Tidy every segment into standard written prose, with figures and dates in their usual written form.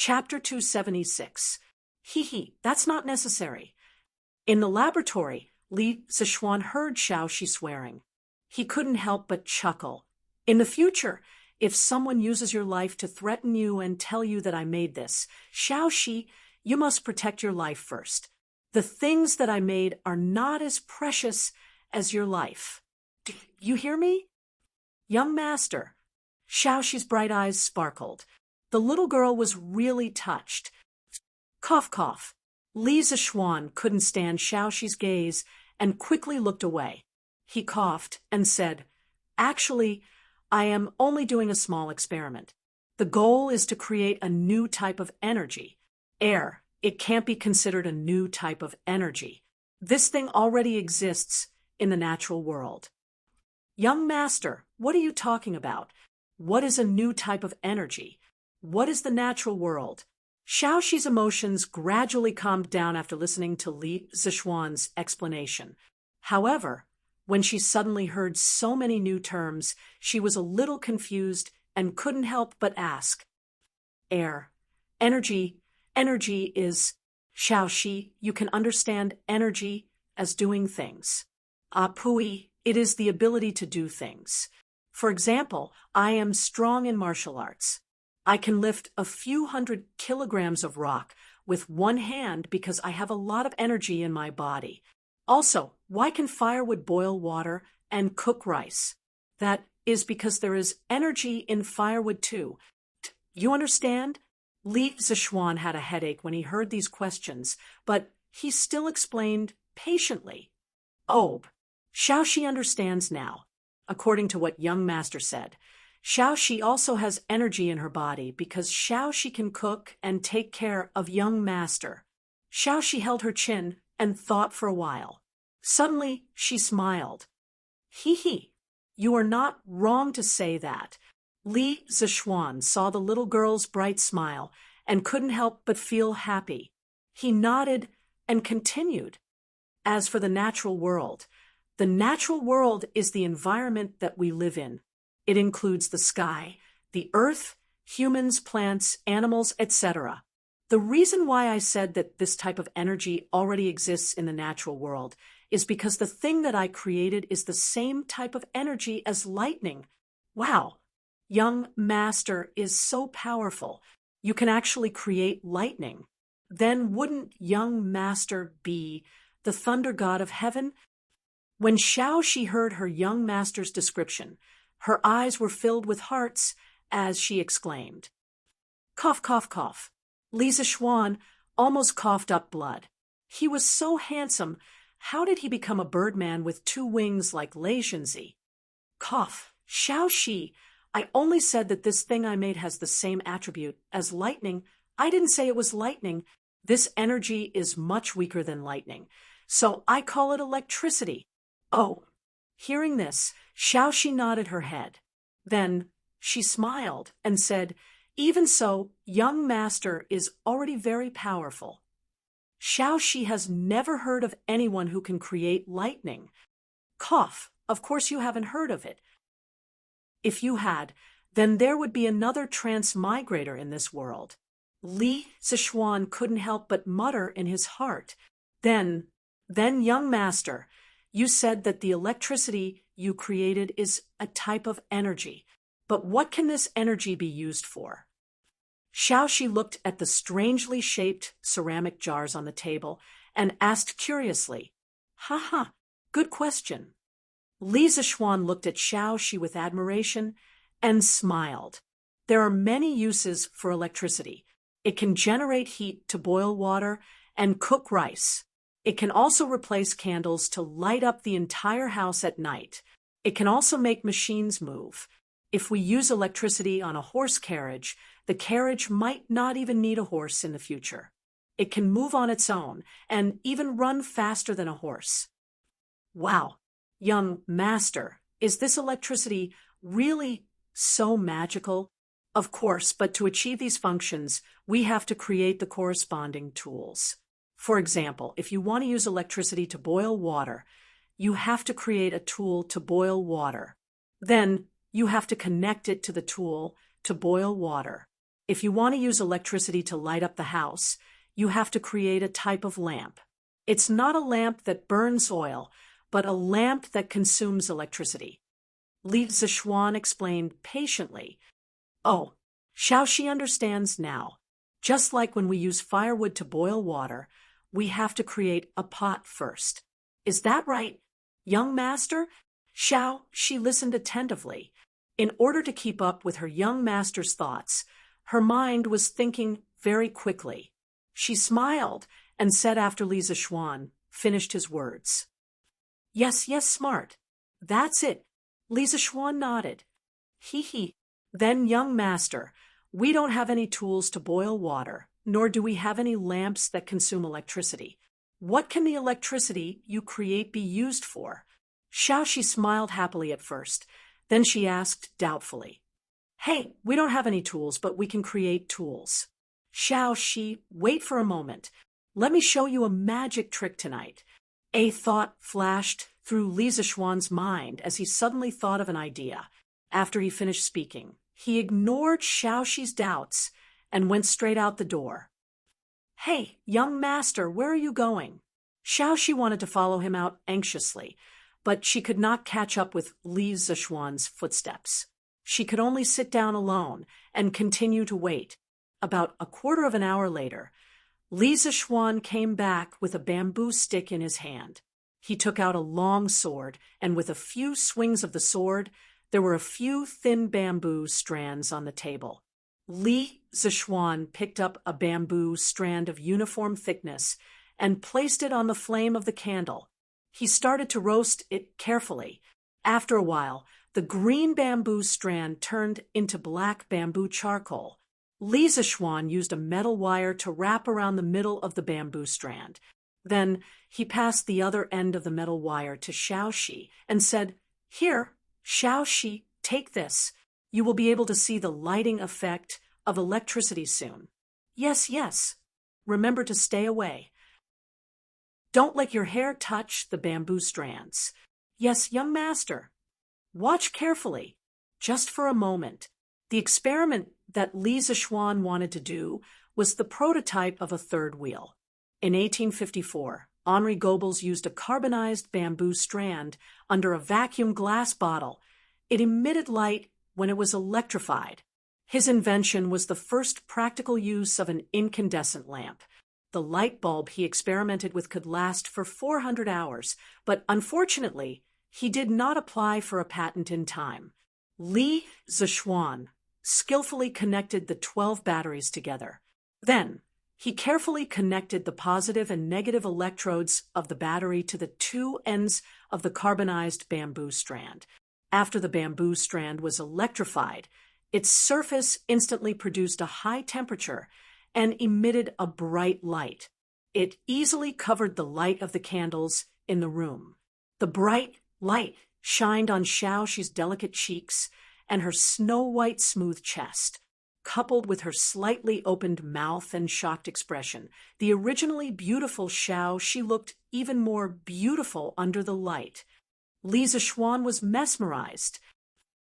Chapter 276. Hee, that's not necessary. In the laboratory, Li Zichuan heard Xiaoxi swearing. He couldn't help but chuckle. In the future, if someone uses your life to threaten you and tell you that I made this, Xiaoxi, you must protect your life first. The things that I made are not as precious as your life. Do you hear me? Young master. Xiaoxi's bright eyes sparkled. The little girl was really touched. Cough, cough. Li Zichuan couldn't stand Xiaoxi's gaze and quickly looked away. He coughed and said, "Actually, I am only doing a small experiment. The goal is to create a new type of energy. Air. It can't be considered a new type of energy. This thing already exists in the natural world." Young master, what are you talking about? What is a new type of energy? What is the natural world? Xiaoxi's emotions gradually calmed down after listening to Li Zichuan's explanation. However, when she suddenly heard so many new terms, she was a little confused and couldn't help but ask. Air. Energy. Energy is… Xiaoxi, you can understand energy as doing things. Pui, it is the ability to do things. For example, I am strong in martial arts. I can lift a few 100 kilograms of rock with one hand because I have a lot of energy in my body. Also, why can firewood boil water and cook rice? That is because there is energy in firewood too. You understand? Li Zichuan had a headache when he heard these questions, but he still explained patiently. Oh, Xiaoxi understands now. According to what young master said, Xiaoxi also has energy in her body because Xiaoxi can cook and take care of young master. Xiaoxi held her chin and thought for a while. Suddenly, she smiled. Hee, you are not wrong to say that. Li Zichuan saw the little girl's bright smile and couldn't help but feel happy. He nodded and continued. As for the natural world is the environment that we live in. It includes the sky, the earth, humans, plants, animals, etc. The reason why I said that this type of energy already exists in the natural world is because the thing that I created is the same type of energy as lightning. Wow, young master is so powerful. You can actually create lightning. Then wouldn't young master be the thunder god of heaven? When Xiaoxi heard her young master's description, her eyes were filled with hearts as she exclaimed. Cough, cough, cough. Li Zichuan almost coughed up blood. He was so handsome. How did he become a birdman with 2 wings like Lei Zhenzi? Cough. Xiaoxi, I only said that this thing I made has the same attribute as lightning. I didn't say it was lightning. This energy is much weaker than lightning, so I call it electricity. Oh. Hearing this, Xiaoxi nodded her head. Then she smiled and said, "Even so, young master is already very powerful." Xiaoxi has never heard of anyone who can create lightning. Cough, of course you haven't heard of it. If you had, then there would be another transmigrator in this world. Li Zichuan couldn't help but mutter in his heart. Then, young master, you said that the electricity you created is a type of energy. But what can this energy be used for? Xiaoxi looked at the strangely shaped ceramic jars on the table and asked curiously, "Haha, good question." Li Zichuan looked at Xiaoxi with admiration and smiled. There are many uses for electricity. It can generate heat to boil water and cook rice. It can also replace candles to light up the entire house at night. It can also make machines move. If we use electricity on a horse carriage, the carriage might not even need a horse in the future. It can move on its own and even run faster than a horse. Wow, young master, is this electricity really so magical? Of course, but to achieve these functions, we have to create the corresponding tools. For example, if you want to use electricity to boil water, you have to create a tool to boil water. Then you have to connect it to the tool to boil water. If you want to use electricity to light up the house, you have to create a type of lamp. It's not a lamp that burns oil, but a lamp that consumes electricity. Li Zishuan explained patiently. Oh, Xiaoxi understands now. Just like when we use firewood to boil water, we have to create a pot first. Is that right, young master? Xiaoxi listened attentively. In order to keep up with her young master's thoughts, her mind was thinking very quickly. She smiled and said after Li Zishuan finished his words. Yes, smart. That's it. Li Zishuan nodded. Hee. Then, young master, we don't have any tools to boil water, nor do we have any lamps that consume electricity. What can the electricity you create be used for? Xiaoxi smiled happily at first. Then she asked doubtfully. Hey, we don't have any tools, but we can create tools. Xiaoxi, wait for a moment. Let me show you a magic trick tonight. A thought flashed through Li Zishuan's mind as he suddenly thought of an idea. After he finished speaking, he ignored Xiaoxi's doubts and went straight out the door. Hey, young master, where are you going? Xiaoxi wanted to follow him out anxiously, but she could not catch up with Li Zishuan's footsteps. She could only sit down alone and continue to wait. About a quarter of an hour later, Li Zishuan came back with a bamboo stick in his hand. He took out a long sword, and with a few swings of the sword, there were a few thin bamboo strands on the table. Li Zishuan picked up a bamboo strand of uniform thickness and placed it on the flame of the candle. He started to roast it carefully. After a while, the green bamboo strand turned into black bamboo charcoal. Li Zishuan used a metal wire to wrap around the middle of the bamboo strand. Then he passed the other end of the metal wire to Xiaoxi and said, Here, Xiaoxi, take this. You will be able to see the lighting effect of electricity soon. Yes. Remember to stay away. Don't let your hair touch the bamboo strands. Yes, young master. Watch carefully, just for a moment. The experiment that Li Zishuan wanted to do was the prototype of a third wheel. In 1854, Henri Goebbels used a carbonized bamboo strand under a vacuum glass bottle. It emitted light when it was electrified. His invention was the first practical use of an incandescent lamp. The light bulb he experimented with could last for 400 hours, but unfortunately, he did not apply for a patent in time. Li Zishuan skillfully connected the 12 batteries together. Then, he carefully connected the positive and negative electrodes of the battery to the two ends of the carbonized bamboo strand. After the bamboo strand was electrified, its surface instantly produced a high temperature and emitted a bright light. It easily covered the light of the candles in the room. The bright light shined on Xiaoxi's delicate cheeks and her snow-white smooth chest. Coupled with her slightly opened mouth and shocked expression, the originally beautiful Xiaoxi looked even more beautiful under the light. Li Zishuan was mesmerized.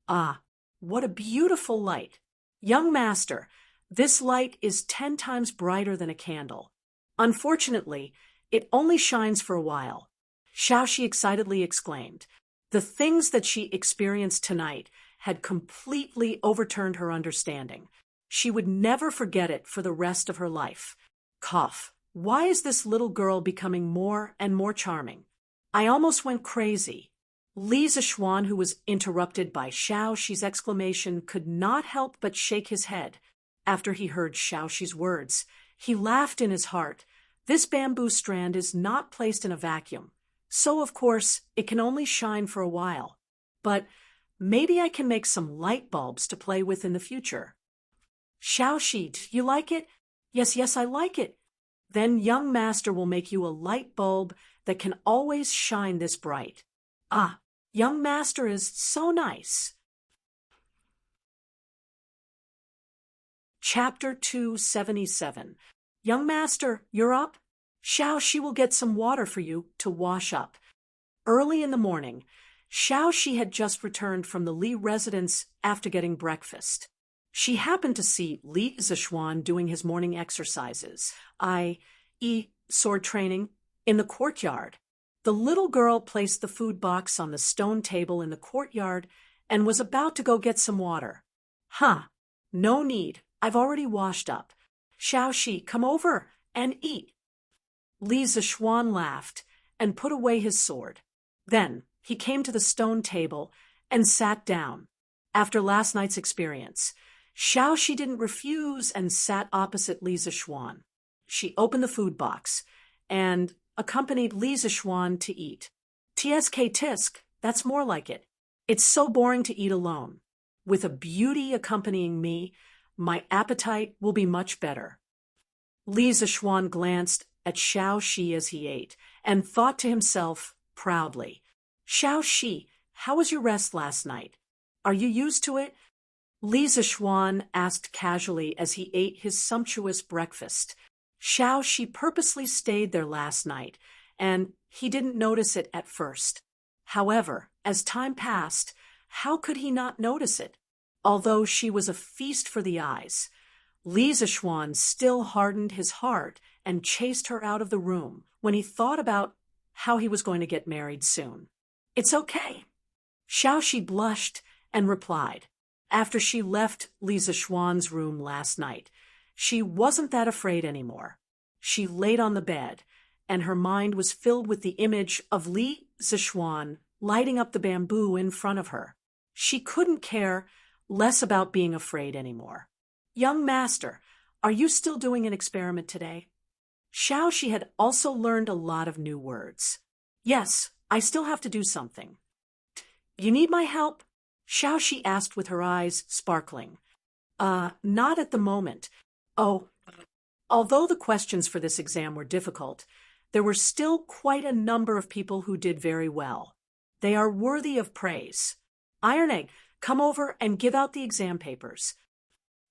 Ah, what a beautiful light! Young master, this light is 10 times brighter than a candle. Unfortunately, it only shines for a while. Xiaoxi excitedly exclaimed. The things that she experienced tonight had completely overturned her understanding. She would never forget it for the rest of her life. Cough. Why is this little girl becoming more and more charming? I almost went crazy. Li Zishuan, who was interrupted by Xiaoxi's exclamation, could not help but shake his head. After he heard Xiaoxi's words, he laughed in his heart. This bamboo strand is not placed in a vacuum, so of course it can only shine for a while. But maybe I can make some light bulbs to play with in the future. Xiaoxi, do you like it? Yes, I like it. Then young master will make you a light bulb that can always shine this bright. Ah, young master is so nice. Chapter 277. Young master, you're up? Xiaoxi will get some water for you to wash up. Early in the morning, Xiaoxi had just returned from the Li residence after getting breakfast. She happened to see Li Zishuan doing his morning exercises, i.e., sword training, in the courtyard. The little girl placed the food box on the stone table in the courtyard and was about to go get some water. Huh, no need, I've already washed up. Xiaoxi, come over and eat. Li Zishuan laughed and put away his sword. Then he came to the stone table and sat down. After last night's experience, Xiaoxi didn't refuse and sat opposite Li Zishuan. She opened the food box and accompanied Li Zishuan to eat. TSK tisk, that's more like it. It's so boring to eat alone. With a beauty accompanying me, my appetite will be much better. Li Zishuan glanced at Xiaoxi as he ate and thought to himself proudly, Xiaoxi, how was your rest last night? Are you used to it? Li Zishuan asked casually as he ate his sumptuous breakfast. Xiaoxi purposely stayed there last night, and he didn't notice it at first. However, as time passed, how could he not notice it? Although she was a feast for the eyes, Li Zishuan still hardened his heart and chased her out of the room when he thought about how he was going to get married soon. It's okay. Xiaoxi blushed and replied. After she left Li Zishuan's room last night, she wasn't that afraid anymore. She laid on the bed, and her mind was filled with the image of Li Zishuan lighting up the bamboo in front of her. She couldn't care less about being afraid anymore. Young master, are you still doing an experiment today? Xiaoxi had also learned a lot of new words. Yes, I still have to do something. You need my help? Xiaoxi asked with her eyes sparkling. Not at the moment. Oh, although the questions for this exam were difficult, there were still quite a number of people who did very well. They are worthy of praise. Iron Egg, come over and give out the exam papers.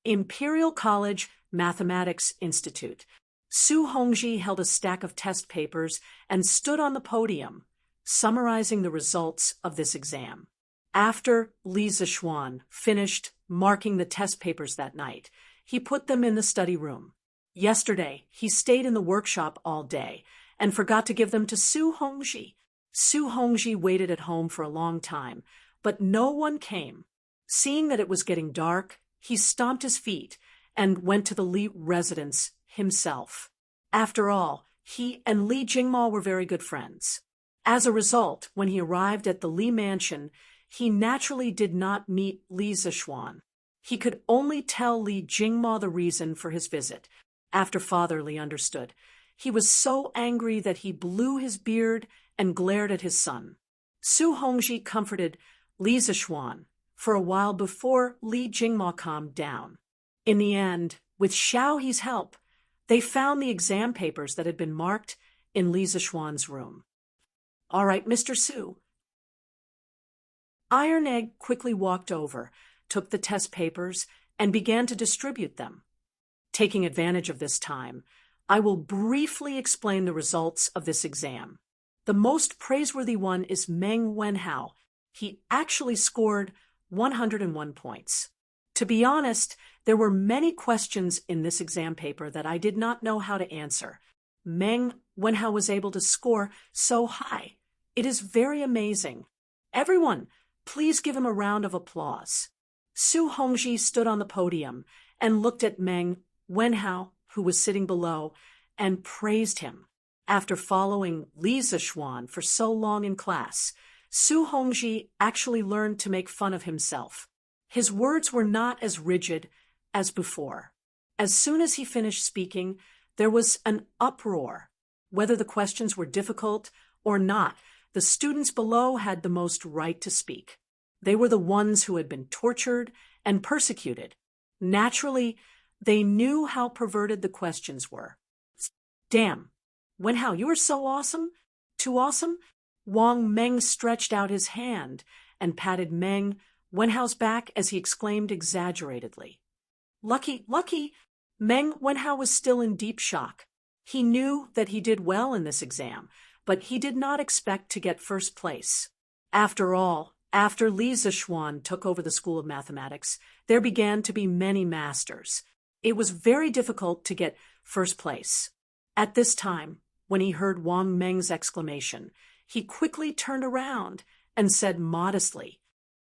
Imperial College Mathematics Institute. Su Hongji held a stack of test papers and stood on the podium, summarizing the results of this exam. After Li Zishuan finished marking the test papers that night, he put them in the study room. Yesterday, he stayed in the workshop all day and forgot to give them to Su Hongji. Su Hongji waited at home for a long time, but no one came. Seeing that it was getting dark, he stomped his feet and went to the Li residence himself. After all, he and Li Jingma were very good friends. As a result, when he arrived at the Li mansion, he naturally did not meet Li Zishuan. He could only tell Li Jingma the reason for his visit. After Father Li understood, he was so angry that he blew his beard and glared at his son. Su Hongji comforted Li Zishuan for a while before Li Jingma calmed down. In the end, with Xiaoxi's help, they found the exam papers that had been marked in Li Zishuan's room. All right, Mr. Su. Iron Egg quickly walked over, took the test papers, and began to distribute them. Taking advantage of this time, I will briefly explain the results of this exam. The most praiseworthy one is Meng Wenhao. He actually scored 101 points. To be honest, there were many questions in this exam paper that I did not know how to answer. Meng Wenhao was able to score so high. It is very amazing. Everyone, please give him a round of applause. Su Hongji stood on the podium and looked at Meng Wenhao, who was sitting below, and praised him. After following Li Zishuan for so long in class, Su Hongji actually learned to make fun of himself. His words were not as rigid as before. As soon as he finished speaking, there was an uproar. Whether the questions were difficult or not, the students below had the most right to speak. They were the ones who had been tortured and persecuted. Naturally, they knew how perverted the questions were. Damn, Wenhao, you are so awesome. Too awesome? Wang Meng stretched out his hand and patted Meng Wenhao's back as he exclaimed exaggeratedly. Lucky, lucky! Meng Wenhao was still in deep shock. He knew that he did well in this exam, but he did not expect to get first place. After all, After Li Zixuan took over the School of Mathematics, there began to be many masters. It was very difficult to get first place. At this time, when he heard Wang Meng's exclamation, he quickly turned around and said modestly,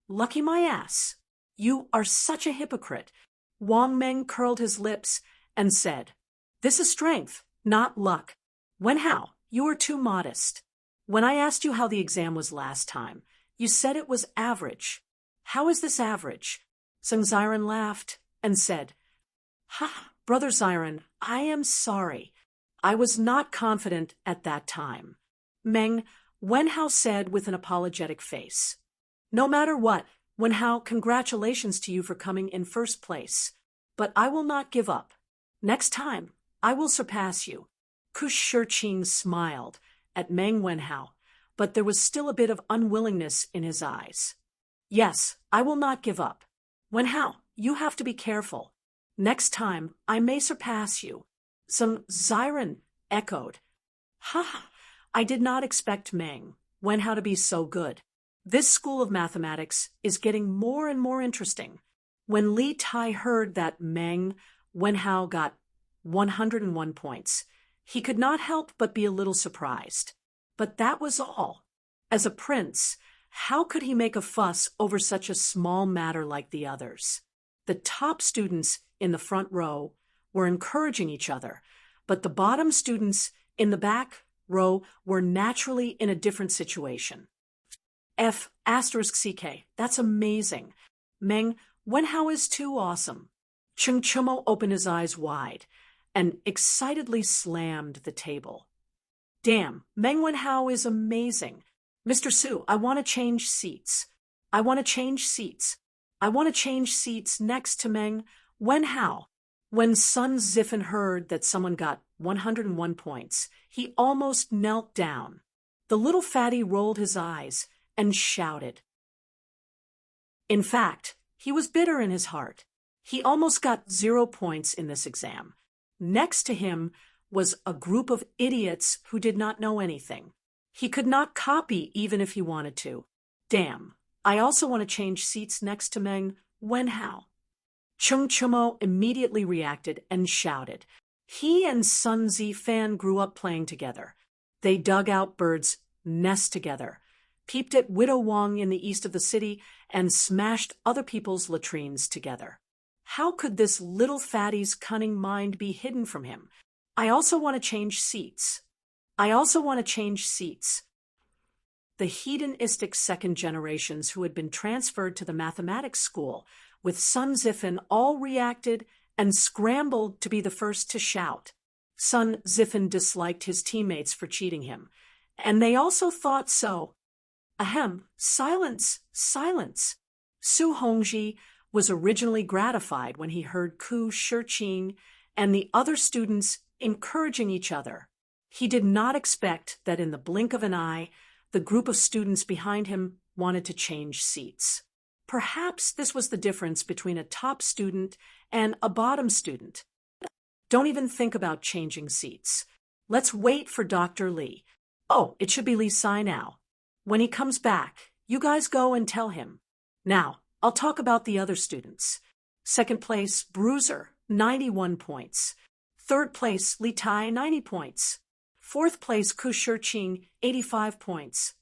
"Lucky my ass. You are such a hypocrite." Wang Meng curled his lips and said, "This is strength, not luck. Wenhao, you are too modest. When I asked you how the exam was last time, you said it was average. How is this average?" Sung Ziren laughed and said, "Ha, Brother Ziren, I am sorry. I was not confident at that time." Meng, Wenhao said with an apologetic face. "No matter what, Wenhao, congratulations to you for coming in first place. But I will not give up. Next time, I will surpass you." Ku Shiqing smiled at Meng Wenhao, but there was still a bit of unwillingness in his eyes. "Yes, I will not give up. Wenhao, you have to be careful. Next time, I may surpass you." Some Ziren echoed, "Ha! I did not expect Meng Wenhao to be so good. This school of mathematics is getting more and more interesting." When Li Tai heard that Meng Wenhao got 101 points, he could not help but be a little surprised. But that was all. As a prince, how could he make a fuss over such a small matter like the others? The top students in the front row were encouraging each other, but the bottom students in the back row were naturally in a different situation. F***CK, that's amazing. Meng Wenhao is too awesome. Chung Chumo opened his eyes wide and excitedly slammed the table. "Damn, Meng Wenhao is amazing. Mr. Su, I want to change seats. I want to change seats. I want to change seats next to Meng Wenhao." When Sun Zifen heard that someone got 101 points, he almost knelt down. The little fatty rolled his eyes and shouted. In fact, he was bitter in his heart. He almost got 0 points in this exam. Next to him was a group of idiots who did not know anything. He could not copy even if he wanted to. Damn, I also want to change seats next to Meng Wenhao. Chung Chumo immediately reacted and shouted. He and Sun Zifan grew up playing together. They dug out birds' nests together, peeped at Widow Wang in the east of the city, and smashed other people's latrines together. How could this little fatty's cunning mind be hidden from him? I also want to change seats. I also want to change seats. The hedonistic second generations who had been transferred to the mathematics school with Sun Zifen all reacted and scrambled to be the first to shout. Sun Zifen disliked his teammates for cheating him, and they also thought so. Ahem, silence, silence. Su Hongji was originally gratified when he heard Ku Shiqing and the other students encouraging each other. He did not expect that in the blink of an eye, the group of students behind him wanted to change seats. Perhaps this was the difference between a top student and a bottom student. Don't even think about changing seats. Let's wait for Dr. Li. Oh, it should be Li Sai now. When he comes back, you guys go and tell him. Now, I'll talk about the other students. Second place, Bruiser, 91 points. Third place, Li Tai, 90 points. Fourth place, Ku Shiqing, 85 points.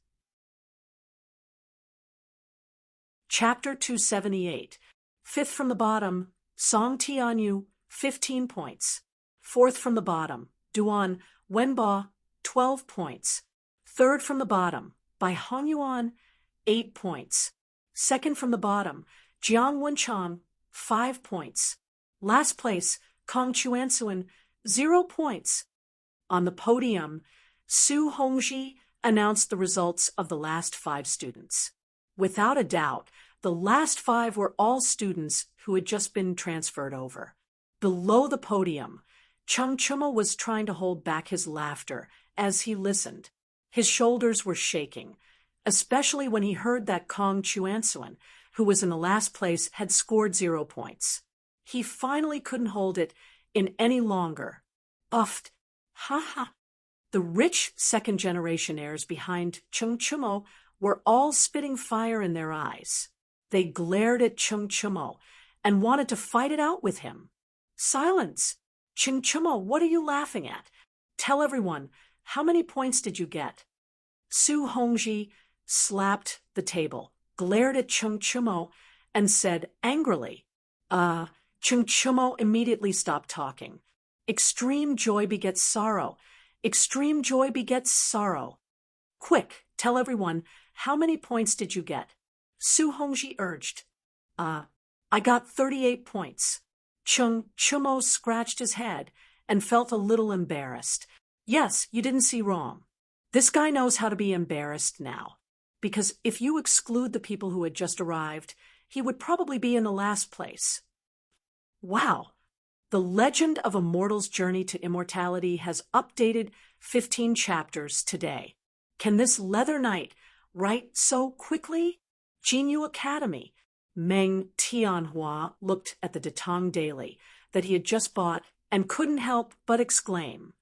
Chapter 278. Fifth from the bottom, Song Tianyu, 15 points. Fourth from the bottom, Duan Wenba, 12 points. Third from the bottom, by Hongyuan, 8 points. Second from the bottom, Jiang Wenchang, 5 points. Last place, Kong Chuansuan, 0 points. On the podium, Su Hongji announced the results of the last 5 students. Without a doubt, the last 5 were all students who had just been transferred over. Below the podium, Chung Chuma was trying to hold back his laughter as he listened. His shoulders were shaking, especially when he heard that Kong Chuansuan, who was in the last place, had scored 0 points. He finally couldn't hold it in any longer. Uffed. Ha ha. The rich second-generation heirs behind Chung Chumo were all spitting fire in their eyes. They glared at Chung Chumo and wanted to fight it out with him. Silence! Chung Chumo, what are you laughing at? Tell everyone, how many points did you get? Su Hongji slapped the table, glared at Chung Chumo, and said angrily, Chung Chumo immediately stopped talking. Extreme joy begets sorrow. Extreme joy begets sorrow. Quick, tell everyone, how many points did you get? Su Hongji urged. I got 38 points. Chung Chumo scratched his head and felt a little embarrassed. Yes, you didn't see wrong. This guy knows how to be embarrassed now. Because if you exclude the people who had just arrived, he would probably be in the last place. Wow! The Legend of a Mortal's Journey to Immortality has updated 15 chapters today. Can this leather knight write so quickly? Jinyu Academy. Meng Tianhua looked at the Tang Daily that he had just bought and couldn't help but exclaim.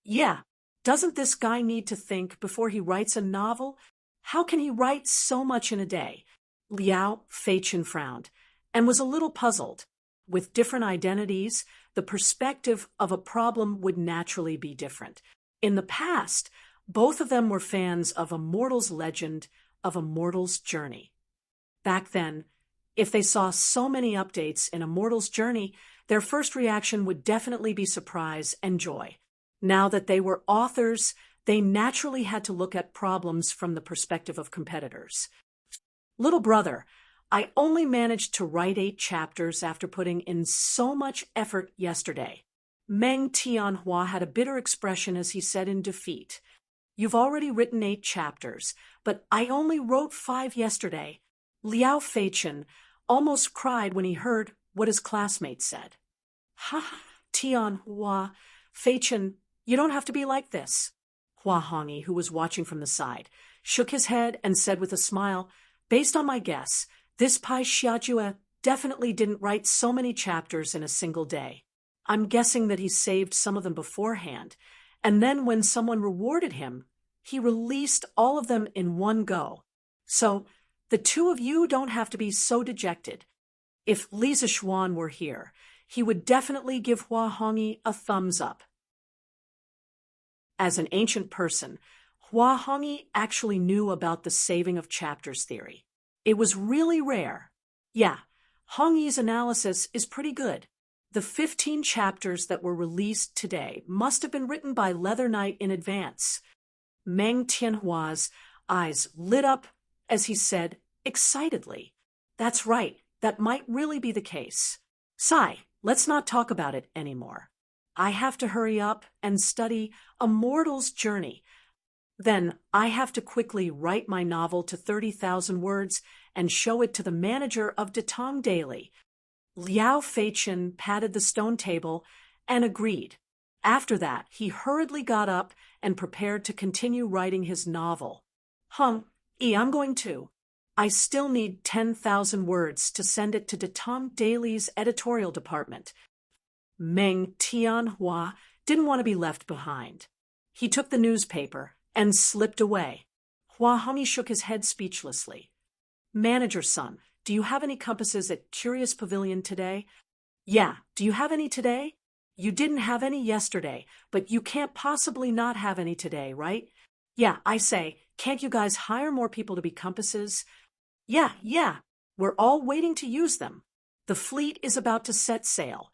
Yeah, doesn't this guy need to think before he writes a novel? How can he write so much in a day? Liao Feichen frowned and was a little puzzled. With different identities, the perspective of a problem would naturally be different. In the past, both of them were fans of a mortal's legend, of a mortal's journey. Back then, if they saw so many updates in a mortal's journey, their first reaction would definitely be surprise and joy. Now that they were authors, they naturally had to look at problems from the perspective of competitors. Little brother, I only managed to write 8 chapters after putting in so much effort yesterday. Meng Tianhua had a bitter expression as he said in defeat. You've already written 8 chapters, but I only wrote 5 yesterday. Liao Feichen almost cried when he heard what his classmates said. Ha, Tianhua, Feichen, you don't have to be like this. Hua Hongyi, who was watching from the side, shook his head and said with a smile, based on my guess, this Pai Xiajue definitely didn't write so many chapters in a single day. I'm guessing that he saved some of them beforehand, and then when someone rewarded him, he released all of them in one go. So, the two of you don't have to be so dejected. If Li Zishuan were here, he would definitely give Hua Hongyi a thumbs up. As an ancient person, Hua Hongyi actually knew about the saving of chapters theory. It was really rare. Yeah, Hongyi's analysis is pretty good. The 15 chapters that were released today must have been written by Leather Knight in advance. Meng Tianhua's eyes lit up as he said excitedly, that's right, that might really be the case. Sai, let's not talk about it anymore. I have to hurry up and study A Mortal's Journey. Then I have to quickly write my novel to 30,000 words and show it to the manager of Tang Daily. Liao Feichen patted the stone table and agreed. After that, he hurriedly got up and prepared to continue writing his novel. I'm going to. I still need 10,000 words to send it to Tang Daily's editorial department. Meng Tianhua didn't want to be left behind. He took the newspaper and slipped away. Hua Hongyi shook his head speechlessly. Manager son, do you have any compasses at Curious Pavilion today? Yeah, do you have any today? You didn't have any yesterday, but you can't possibly not have any today, right? Yeah, I say, can't you guys hire more people to be compasses? Yeah, we're all waiting to use them. The fleet is about to set sail.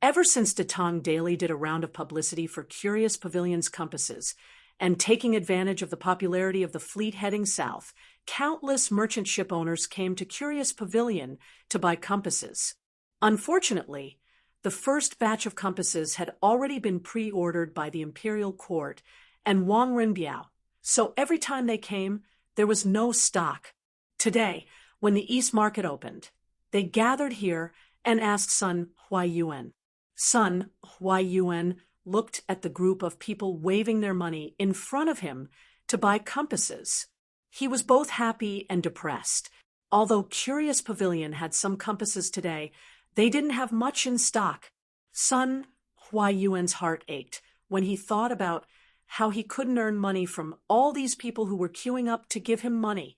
Ever since Tang Daily did a round of publicity for Curious Pavilion's compasses, and taking advantage of the popularity of the fleet heading south, countless merchant ship owners came to Curious Pavilion to buy compasses. Unfortunately, the first batch of compasses had already been pre-ordered by the imperial court and Wang Rinbiao, so every time they came, there was no stock. Today, when the East Market opened, they gathered here and asked Sun Huaiyuan. Sun Huaiyuan looked at the group of people waving their money in front of him to buy compasses. He was both happy and depressed. Although Curious Pavilion had some compasses today, they didn't have much in stock. Sun Huaiyuan's heart ached when he thought about how he couldn't earn money from all these people who were queuing up to give him money.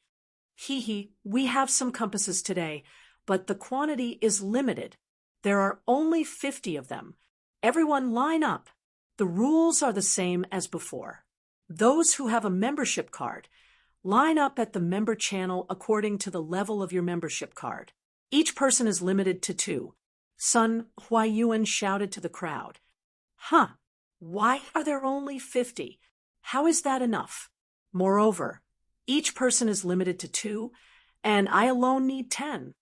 We have some compasses today, but the quantity is limited. There are only 50 of them. Everyone line up. The rules are the same as before. Those who have a membership card, line up at the member channel according to the level of your membership card. Each person is limited to 2. Sun Huayuan shouted to the crowd. Why are there only 50? How is that enough? Moreover, each person is limited to 2, and I alone need 10.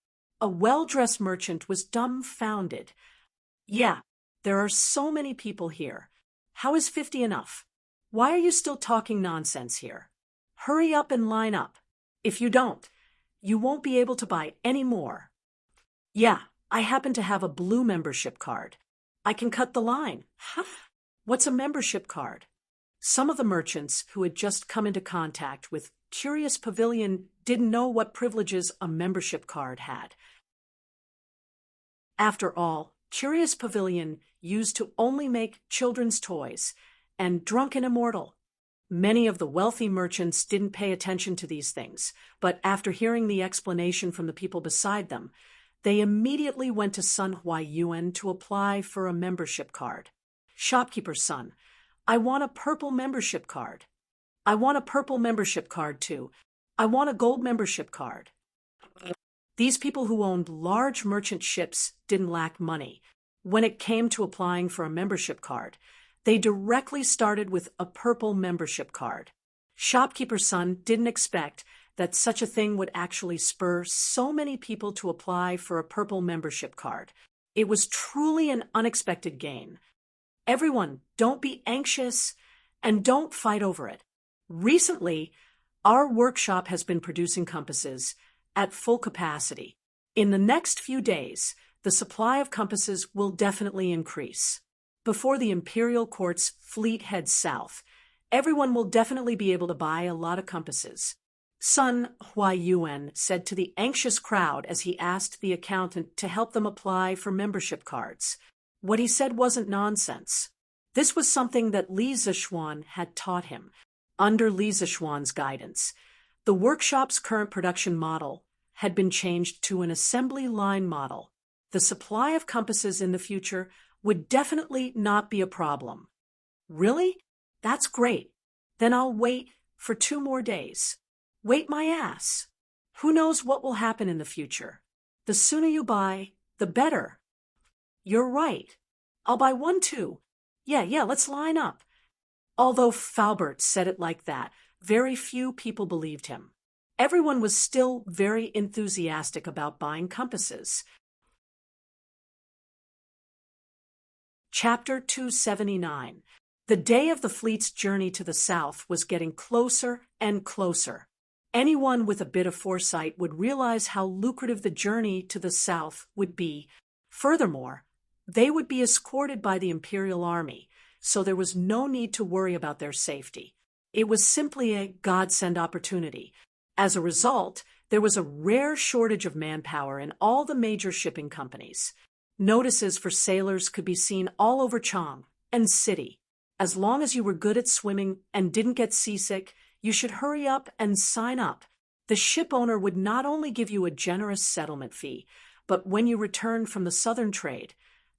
A well-dressed merchant was dumbfounded. Yeah, there are so many people here. How is 50 enough? Why are you still talking nonsense here? Hurry up and line up. If you don't, you won't be able to buy any more. Yeah, I happen to have a blue membership card. I can cut the line. What's a membership card? Some of the merchants who had just come into contact with Curious Pavilion didn't know what privileges a membership card had. After all, Curious Pavilion used to only make children's toys and Drunken Immortal. Many of the wealthy merchants didn't pay attention to these things, but after hearing the explanation from the people beside them, they immediately went to Sun Huayuan to apply for a membership card. Shopkeeper's son, I want a purple membership card. I want a purple membership card too. I want a gold membership card. These people who owned large merchant ships didn't lack money. When it came to applying for a membership card, they directly started with a purple membership card. Shopkeeper's son didn't expect that such a thing would actually spur so many people to apply for a purple membership card. It was truly an unexpected gain. Everyone, don't be anxious and don't fight over it. Recently, our workshop has been producing compasses at full capacity. In the next few days, the supply of compasses will definitely increase. Before the Imperial Court's fleet heads south, everyone will definitely be able to buy a lot of compasses. Sun Huayuan said to the anxious crowd as he asked the accountant to help them apply for membership cards. What he said wasn't nonsense. This was something that Li Zishuan had taught him. Under Li Zishuan's guidance, the workshop's current production model had been changed to an assembly line model. The supply of compasses in the future would definitely not be a problem. Really? That's great. Then I'll wait for 2 more days. Wait my ass. Who knows what will happen in the future? The sooner you buy, the better. You're right. I'll buy 1 too. Yeah, let's line up. Although Faubert said it like that, very few people believed him. Everyone was still very enthusiastic about buying compasses. Chapter 279. The day of the fleet's journey to the south was getting closer and closer. Anyone with a bit of foresight would realize how lucrative the journey to the south would be. Furthermore, they would be escorted by the Imperial Army, so there was no need to worry about their safety. It was simply a godsend opportunity. As a result, there was a rare shortage of manpower in all the major shipping companies. Notices for sailors could be seen all over Chang and City. As long as you were good at swimming and didn't get seasick, you should hurry up and sign up. The ship owner would not only give you a generous settlement fee, but when you returned from the southern trade,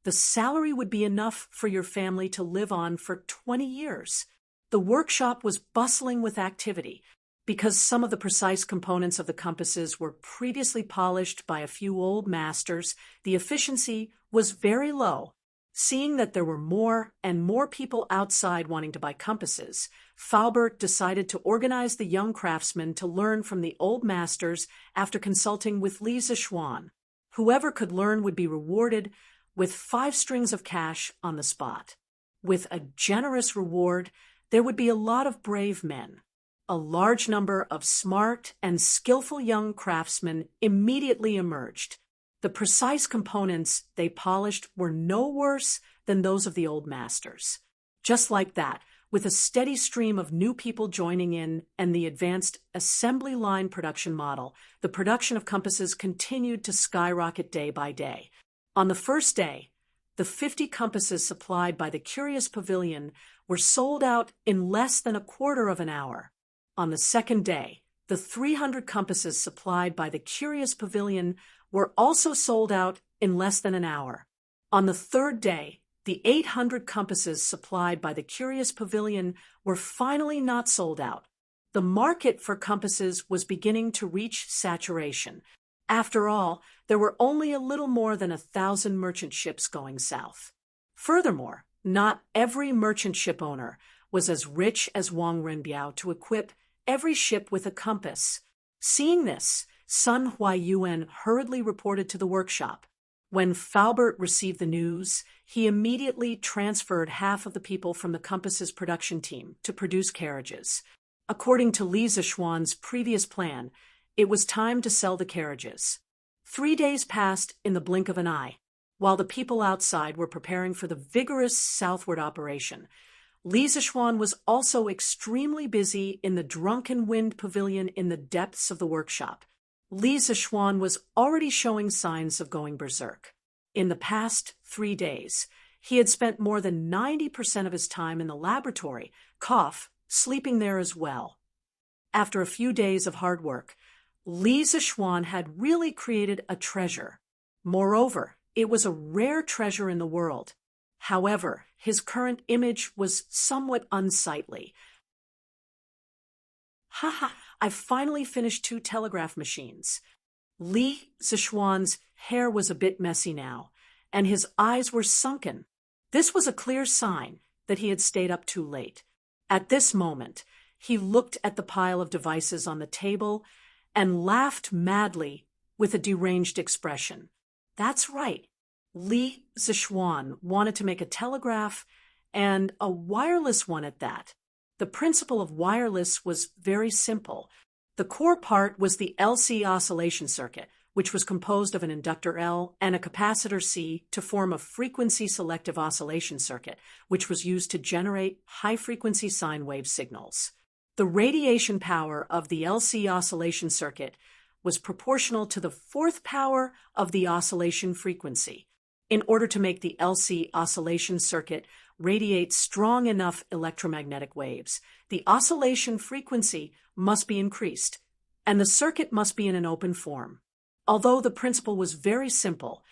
the salary would be enough for your family to live on for 20 years. The workshop was bustling with activity. Because some of the precise components of the compasses were previously polished by a few old masters, the efficiency was very low. Seeing that there were more and more people outside wanting to buy compasses, Faubert decided to organize the young craftsmen to learn from the old masters after consulting with Li Zishuan. Whoever could learn would be rewarded with 5 strings of cash on the spot. With a generous reward, there would be a lot of brave men. A large number of smart and skillful young craftsmen immediately emerged. The precise components they polished were no worse than those of the old masters. Just like that, with a steady stream of new people joining in and the advanced assembly line production model, the production of compasses continued to skyrocket day by day. On the first day, the 50 compasses supplied by the Curious Pavilion were sold out in less than a quarter of an hour. On the second day, the 300 compasses supplied by the Curious Pavilion were also sold out in less than an hour. On the third day, the 800 compasses supplied by the Curious Pavilion were finally not sold out. The market for compasses was beginning to reach saturation. After all, there were only a little more than 1,000 merchant ships going south. Furthermore, not every merchant ship owner was as rich as Wang Renbiao to equip every ship with a compass. Seeing this, Sun Huaiyuan hurriedly reported to the workshop. When Faubert received the news, he immediately transferred half of the people from the compass's production team to produce carriages. According to Li Zishuan's previous plan, it was time to sell the carriages. 3 days passed in the blink of an eye. While the people outside were preparing for the vigorous southward operation, Li Zishuan was also extremely busy in the Drunken Wind Pavilion in the depths of the workshop. Li Zishuan was already showing signs of going berserk. In the past 3 days, he had spent more than 90% of his time in the laboratory, sleeping there as well. After a few days of hard work, Li Zishuan had really created a treasure. Moreover, it was a rare treasure in the world. However, his current image was somewhat unsightly. I've finally finished 2 telegraph machines. Li Zishuan's hair was a bit messy now, and his eyes were sunken. This was a clear sign that he had stayed up too late. At this moment, he looked at the pile of devices on the table and laughed madly with a deranged expression. That's right. Li Zishuan wanted to make a telegraph, and a wireless one at that. The principle of wireless was very simple. The core part was the LC oscillation circuit, which was composed of an inductor L and a capacitor C to form a frequency-selective oscillation circuit, which was used to generate high-frequency sine wave signals. The radiation power of the LC oscillation circuit was proportional to the 4th power of the oscillation frequency. In order to make the LC oscillation circuit radiate strong enough electromagnetic waves, the oscillation frequency must be increased, and the circuit must be in an open form. Although the principle was very simple,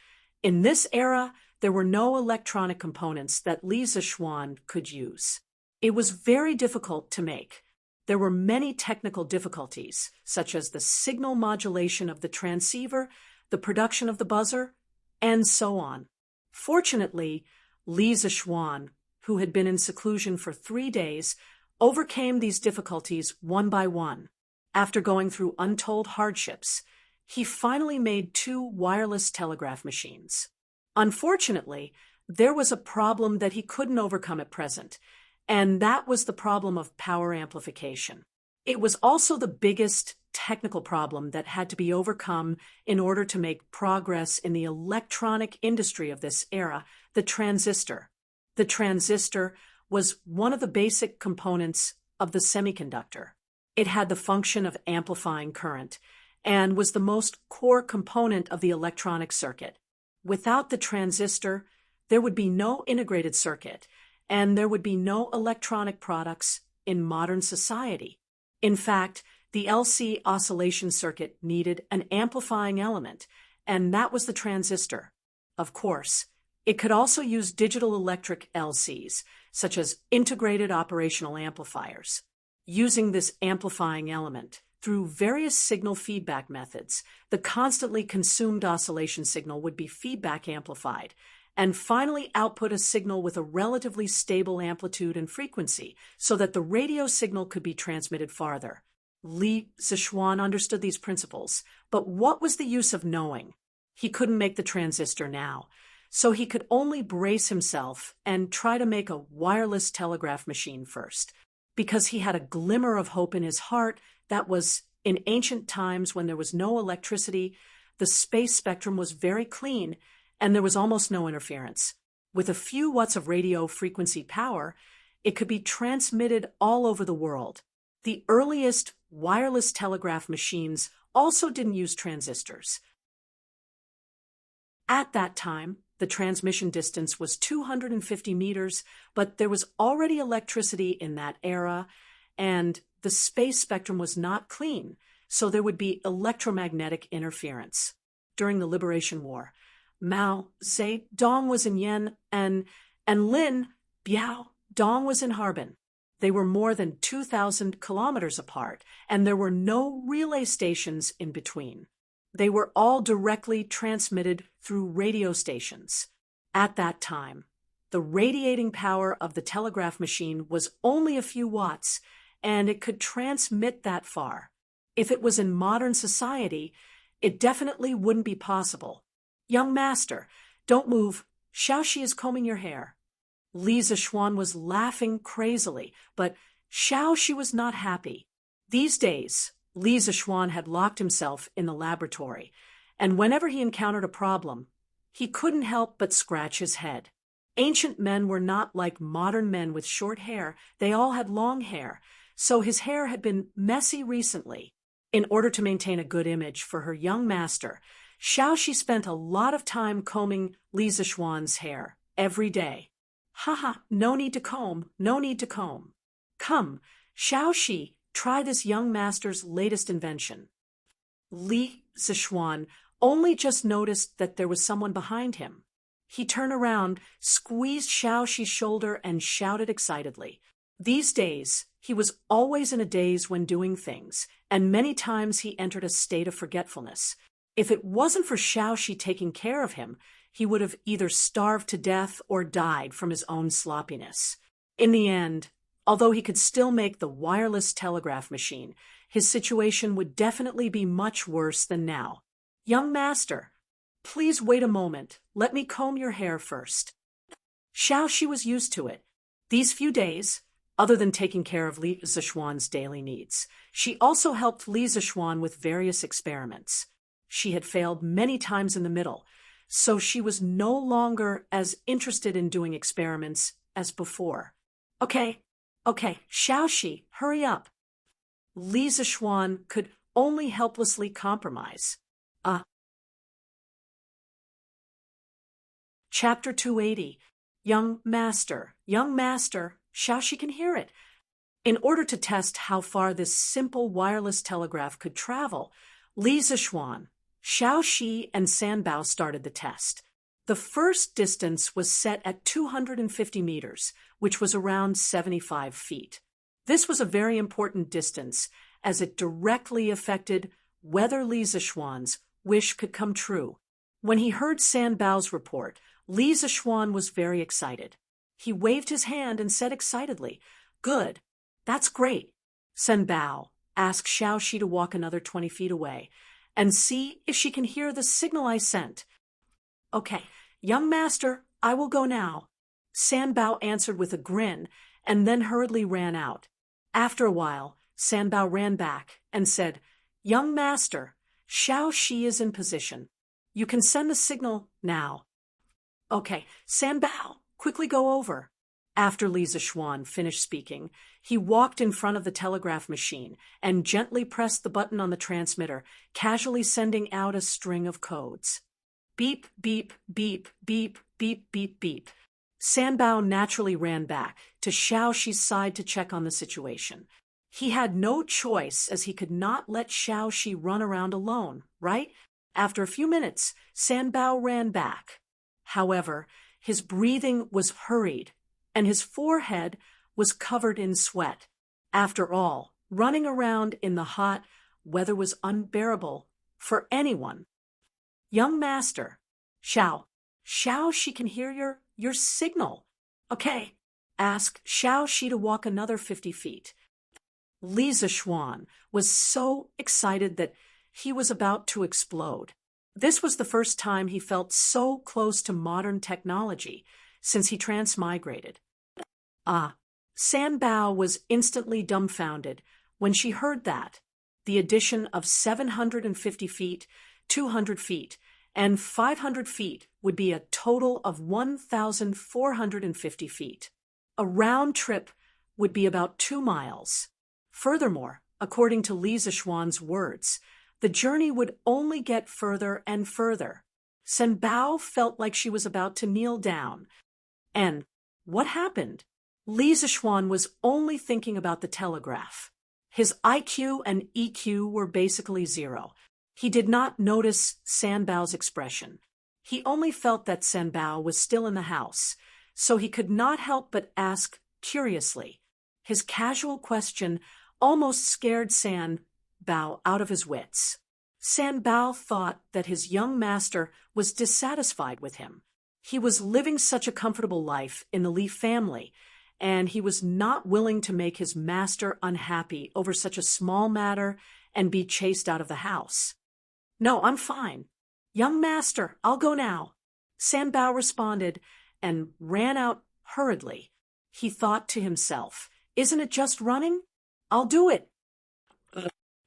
in this era there were no electronic components that Li Zishuan could use. It was very difficult to make. There were many technical difficulties, such as the signal modulation of the transceiver, the production of the buzzer, and so on. Fortunately, Li Zishuan, who had been in seclusion for 3 days, overcame these difficulties one by one. After going through untold hardships, he finally made 2 wireless telegraph machines. Unfortunately, there was a problem that he couldn't overcome at present, and that was the problem of power amplification. It was also the biggest technical problem that had to be overcome in order to make progress in the electronic industry of this era, the transistor. The transistor was one of the basic components of the semiconductor. It had the function of amplifying current and was the most core component of the electronic circuit. Without the transistor, there would be no integrated circuit, and there would be no electronic products in modern society. In fact, the LC oscillation circuit needed an amplifying element, and that was the transistor. Of course, it could also use digital electric LCs, such as integrated operational amplifiers. Using this amplifying element, through various signal feedback methods, the constantly consumed oscillation signal would be feedback amplified, and finally output a signal with a relatively stable amplitude and frequency, so that the radio signal could be transmitted farther. Li Zishuan understood these principles, but what was the use of knowing? He couldn't make the transistor now, so he could only brace himself and try to make a wireless telegraph machine first, because he had a glimmer of hope in his heart that was, in ancient times when there was no electricity, the space spectrum was very clean, and there was almost no interference. With a few watts of radio frequency power, it could be transmitted all over the world. The earliest wireless telegraph machines also didn't use transistors. At that time, The transmission distance was 250 meters, but there was already electricity in that era, and the space spectrum was not clean, so there would be electromagnetic interference. During the Liberation War, Mao Zedong was in Yen, and Lin Biao-dong was in Harbin. They were more than 2,000 kilometers apart, and there were no relay stations in between. They were all directly transmitted through radio stations. At that time, the radiating power of the telegraph machine was only a few watts, and it could transmit that far. If it was in modern society, it definitely wouldn't be possible. "Young master, don't move. Xiaoxi is combing your hair." Li Zixuan was laughing crazily, but Xiaoxi was not happy. These days, Li Zixuan had locked himself in the laboratory, and whenever he encountered a problem, he couldn't help but scratch his head. Ancient men were not like modern men with short hair. They all had long hair, so his hair had been messy recently. In order to maintain a good image for her young master, Xiaoxi spent a lot of time combing Li Zixuan's hair every day. "Haha, no need to comb, no need to comb. Come, Xiaoxi, try this young master's latest invention." Li Zixuan only just noticed that there was someone behind him. He turned around, squeezed Xiaoxi's shoulder, and shouted excitedly. These days, he was always in a daze when doing things, and many times he entered a state of forgetfulness. If it wasn't for Xiaoxi taking care of him, he would have either starved to death or died from his own sloppiness. In the end, although he could still make the wireless telegraph machine, his situation would definitely be much worse than now. "Young master, please wait a moment. Let me comb your hair first." Xiaoxi was used to it. These few days, other than taking care of Li Zixuan's daily needs, she also helped Li Zixuan with various experiments. She had failed many times in the middle, so she was no longer as interested in doing experiments as before. Okay, Xiaoxi, hurry up." Li Zixuan could only helplessly compromise. Chapter 280. Young Master, Xiaoxi can hear it. In order to test how far this simple wireless telegraph could travel, Li Zixuan, Xiaoxi, and Sanbao started the test. The first distance was set at 250 meters, which was around 75 feet. This was a very important distance, as it directly affected whether Li Zixuan's wish could come true. When he heard Sanbao's report, Li Zixuan was very excited. He waved his hand and said excitedly, "Good, that's great." Sanbao asked Xiaoxi to walk another 20 feet away and see if she can hear the signal I sent. "Okay, young master, I will go now." Sanbao answered with a grin and then hurriedly ran out. After a while, Sanbao ran back and said, "Young master, Xiaoxi is in position. You can send the signal now." "Okay, Sanbao, quickly go over." After Li Zixuan finished speaking, he walked in front of the telegraph machine and gently pressed the button on the transmitter, casually sending out a string of codes. Beep, beep, beep, beep, beep, beep, beep. Sanbao naturally ran back to Xiaoxi's side to check on the situation. He had no choice, as he could not let Xiaoxi run around alone, right? After a few minutes, Sanbao ran back. However, his breathing was hurried, and his forehead was covered in sweat. After all, running around in the hot weather was unbearable for anyone. "Young master, Xiaoxi can hear your signal." "Okay." Ask Xiaoxi to walk another 50 feet. Li Zixuan was so excited that he was about to explode. This was the first time he felt so close to modern technology since he transmigrated. Sanbao was instantly dumbfounded when she heard that. The addition of 750 feet, 200 feet, and 500 feet would be a total of 1,450 feet. A round trip would be about 2 miles. Furthermore, according to Li Zixuan's words, the journey would only get further and further. Sen Bao felt like she was about to kneel down. And what happened? Li Zixuan was only thinking about the telegraph. His IQ and EQ were basically zero. He did not notice San Bao's expression. He only felt that San Bao was still in the house, so he could not help but ask curiously. His casual question almost scared San Bao out of his wits. San Bao thought that his young master was dissatisfied with him. He was living such a comfortable life in the Li family, and he was not willing to make his master unhappy over such a small matter and be chased out of the house. "No, I'm fine. Young master, I'll go now," San Bao responded and ran out hurriedly. He thought to himself, "Isn't it just running? I'll do it."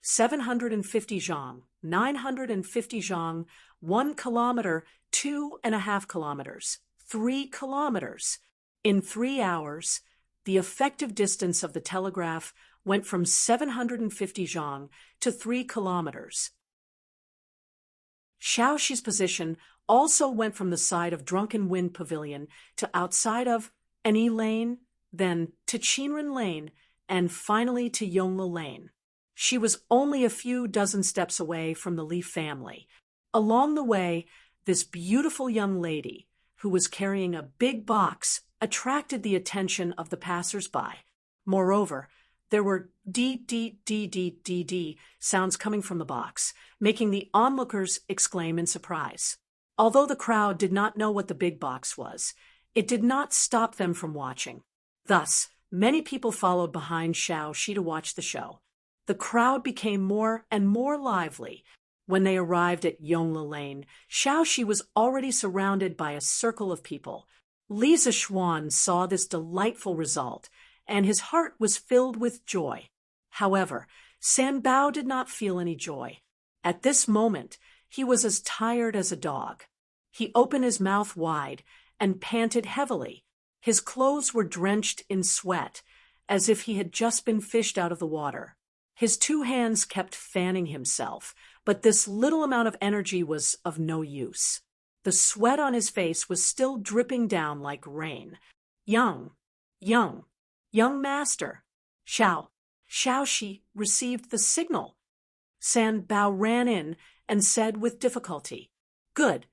750 zhang, 950 zhang, 1 kilometer, 2.5 kilometers, 3 kilometers. In 3 hours, the effective distance of the telegraph went from 750 zhang to 3 kilometers. Xiaoxi's position also went from the side of Drunken Wind Pavilion to outside of Any Lane, then to Qinren Lane, and finally to Yongla Lane. She was only a few dozen steps away from the Li family. Along the way, this beautiful young lady, who was carrying a big box, attracted the attention of the passers-by. Moreover, there were dee-dee-dee-dee-dee-dee sounds coming from the box, making the onlookers exclaim in surprise. Although the crowd did not know what the big box was, it did not stop them from watching. Thus, many people followed behind Xiaoxi to watch the show. The crowd became more and more lively. When they arrived at Yongla Lane, Xiaoxi was already surrounded by a circle of people. Li Zixuan saw this delightful result, and his heart was filled with joy. However, San Bao did not feel any joy. At this moment, he was as tired as a dog. He opened his mouth wide and panted heavily. His clothes were drenched in sweat, as if he had just been fished out of the water. His 2 hands kept fanning himself, but this little amount of energy was of no use. The sweat on his face was still dripping down like rain. Young master. Xiaoxi received the signal. San Bao ran in and said with difficulty, "Good.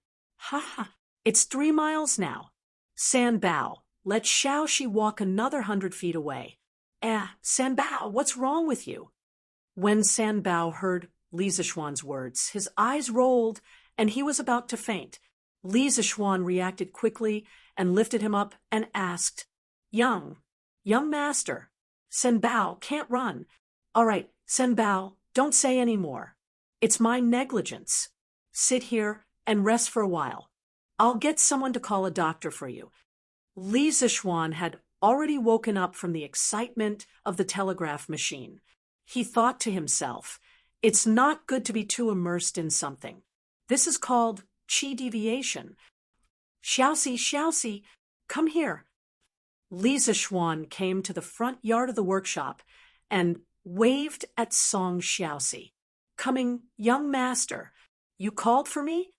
Ha, it's 3 miles now." San Bao, let Xiaoxi walk another 100 feet away. San Bao, what's wrong with you?" When San Bao heard Li Zixuan's words, his eyes rolled and he was about to faint. Li Zixuan reacted quickly and lifted him up and asked, Young master, San Bao can't run." "All right, San Bao, don't say any more. It's my negligence. Sit here and rest for a while. I'll get someone to call a doctor for you." Li Zixuan had already woken up from the excitement of the telegraph machine. He thought to himself, "It's not good to be too immersed in something. This is called qi deviation. Xiaoxi, come here." Li Zixuan came to the front yard of the workshop and waved at Song Xiaoxi. "Coming, young master. You called for me?"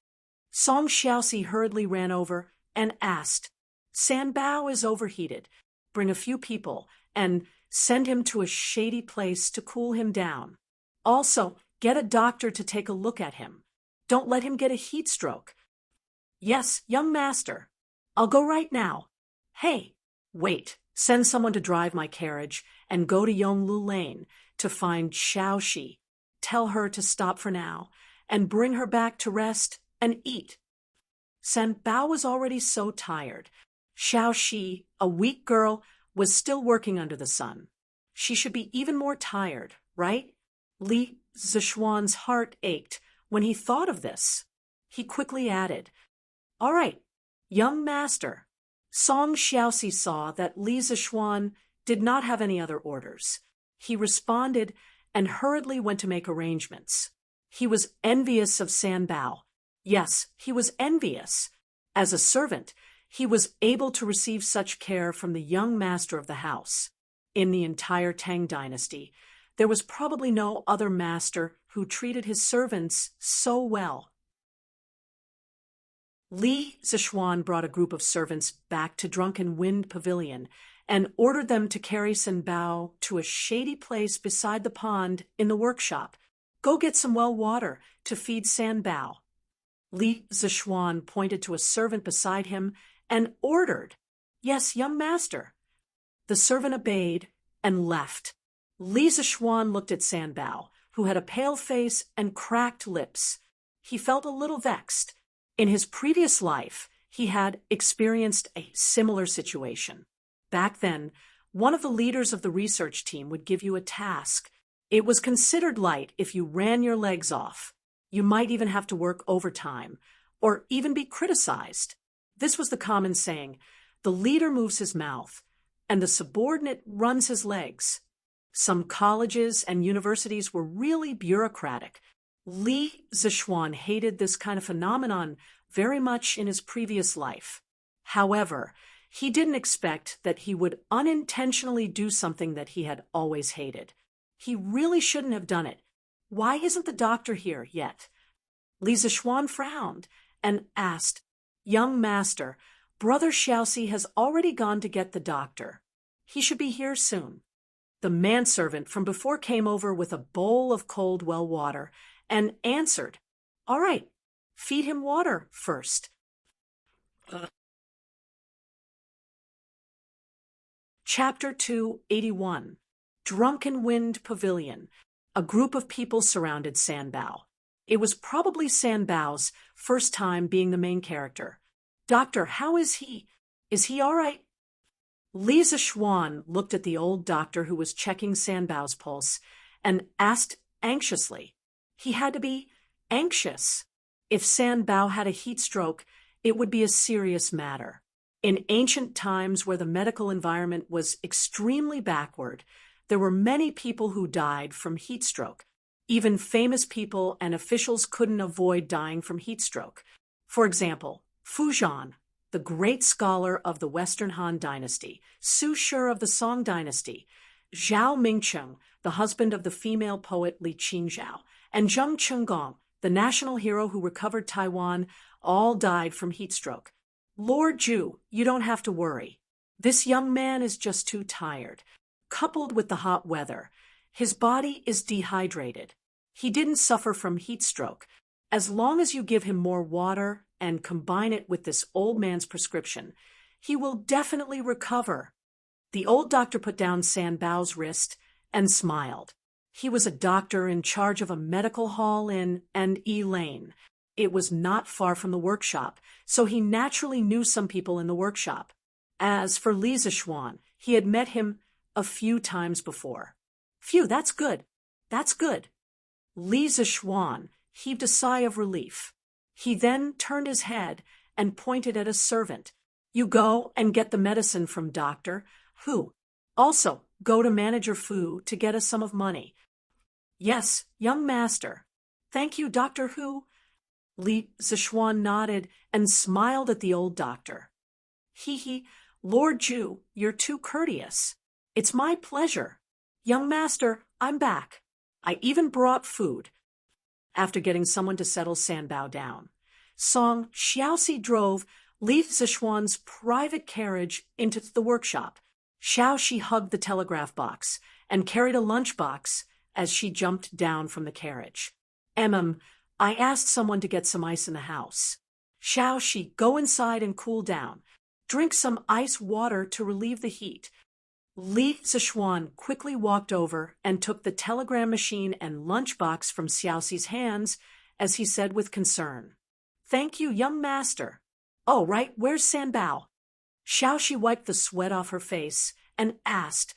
Song Xiaoxi hurriedly ran over and asked, "San Bao is overheated. Bring a few people and send him to a shady place to cool him down. Also, get a doctor to take a look at him. Don't let him get a heat stroke." "Yes, young master. I'll go right now." "Hey, wait. Send someone to drive my carriage and go to Yonglu Lane to find Xiaoxi. Tell her to stop for now and bring her back to rest and eat." San Bao was already so tired. Xiaoxi, a weak girl, was still working under the sun. She should be even more tired, right? Li Zixuan's heart ached when he thought of this. He quickly added, "All right, young master." Song Xiaoxi saw that Li Zixuan did not have any other orders. He responded and hurriedly went to make arrangements. He was envious of San Bao. Yes, he was envious. As a servant, he was able to receive such care from the young master of the house. In the entire Tang Dynasty, there was probably no other master who treated his servants so well. Li Zishuan brought a group of servants back to Drunken Wind Pavilion and ordered them to carry San Bao to a shady place beside the pond in the workshop. Go get some well water to feed San Bao. Li Zishuan pointed to a servant beside him and ordered, "Yes, young master." The servant obeyed and left. Li Zishuan looked at San Bao, who had a pale face and cracked lips. He felt a little vexed. In his previous life, he had experienced a similar situation. Back then, one of the leaders of the research team would give you a task. It was considered light if you ran your legs off. You might even have to work overtime, or even be criticized. This was the common saying: the leader moves his mouth, and the subordinate runs his legs. Some colleges and universities were really bureaucratic. Li Zishuan hated this kind of phenomenon very much in his previous life. However, he didn't expect that he would unintentionally do something that he had always hated. He really shouldn't have done it. Why isn't the doctor here yet? Li Zishuan frowned and asked, "Young master, Brother Xiaoxi has already gone to get the doctor. He should be here soon." The manservant from before came over with a bowl of cold well water and answered, "All right, feed him water first." Chapter 281. Drunken Wind Pavilion. A group of people surrounded San Bao. It was probably San Bao's first time being the main character. "Doctor, how is he? Is he all right?" Li Zishuan looked at the old doctor who was checking San Bao's pulse and asked anxiously. He had to be anxious. If San Bao had a heat stroke, it would be a serious matter. In ancient times where the medical environment was extremely backward, there were many people who died from heat stroke. Even famous people and officials couldn't avoid dying from heat stroke. For example, Fu Zhan, the great scholar of the Western Han Dynasty, Su Shi of the Song Dynasty, Zhao Mingcheng, the husband of the female poet Li Qingzhao, and Zheng Chenggong, the national hero who recovered Taiwan, all died from heat stroke. Lord Zhu, you don't have to worry. This young man is just too tired. Coupled with the hot weather, his body is dehydrated. He didn't suffer from heat stroke. As long as you give him more water and combine it with this old man's prescription, he will definitely recover. The old doctor put down San Bao's wrist and smiled. He was a doctor in charge of a medical hall in Yi Lane. It was not far from the workshop, so he naturally knew some people in the workshop. As for Li Zishuan, he had met him a few times before. Phew, that's good. That's good. Li Zishuan heaved a sigh of relief. He then turned his head and pointed at a servant. "You go and get the medicine from Dr. Hu. Also, go to Manager Fu to get a sum of money." "Yes, young master." "Thank you, Dr. Hu." Li Zishuan nodded and smiled at the old doctor. "Hee, Lord Zhu, you're too courteous." "It's my pleasure. Young master, I'm back. I even brought food." After getting someone to settle San Bao down, Song Xiaoxi drove Li Zishuan's private carriage into the workshop. Xiaoxi hugged the telegraph box and carried a lunchbox as she jumped down from the carriage. I asked someone to get some ice in the house." "Xiaoxi, go inside and cool down. Drink some ice water to relieve the heat." Li Zishuan quickly walked over and took the telegram machine and lunchbox from Xiaoxi's hands as he said with concern, "Thank you, young master." "Oh, right, where's San Bao?" Xiaoxi wiped the sweat off her face and asked,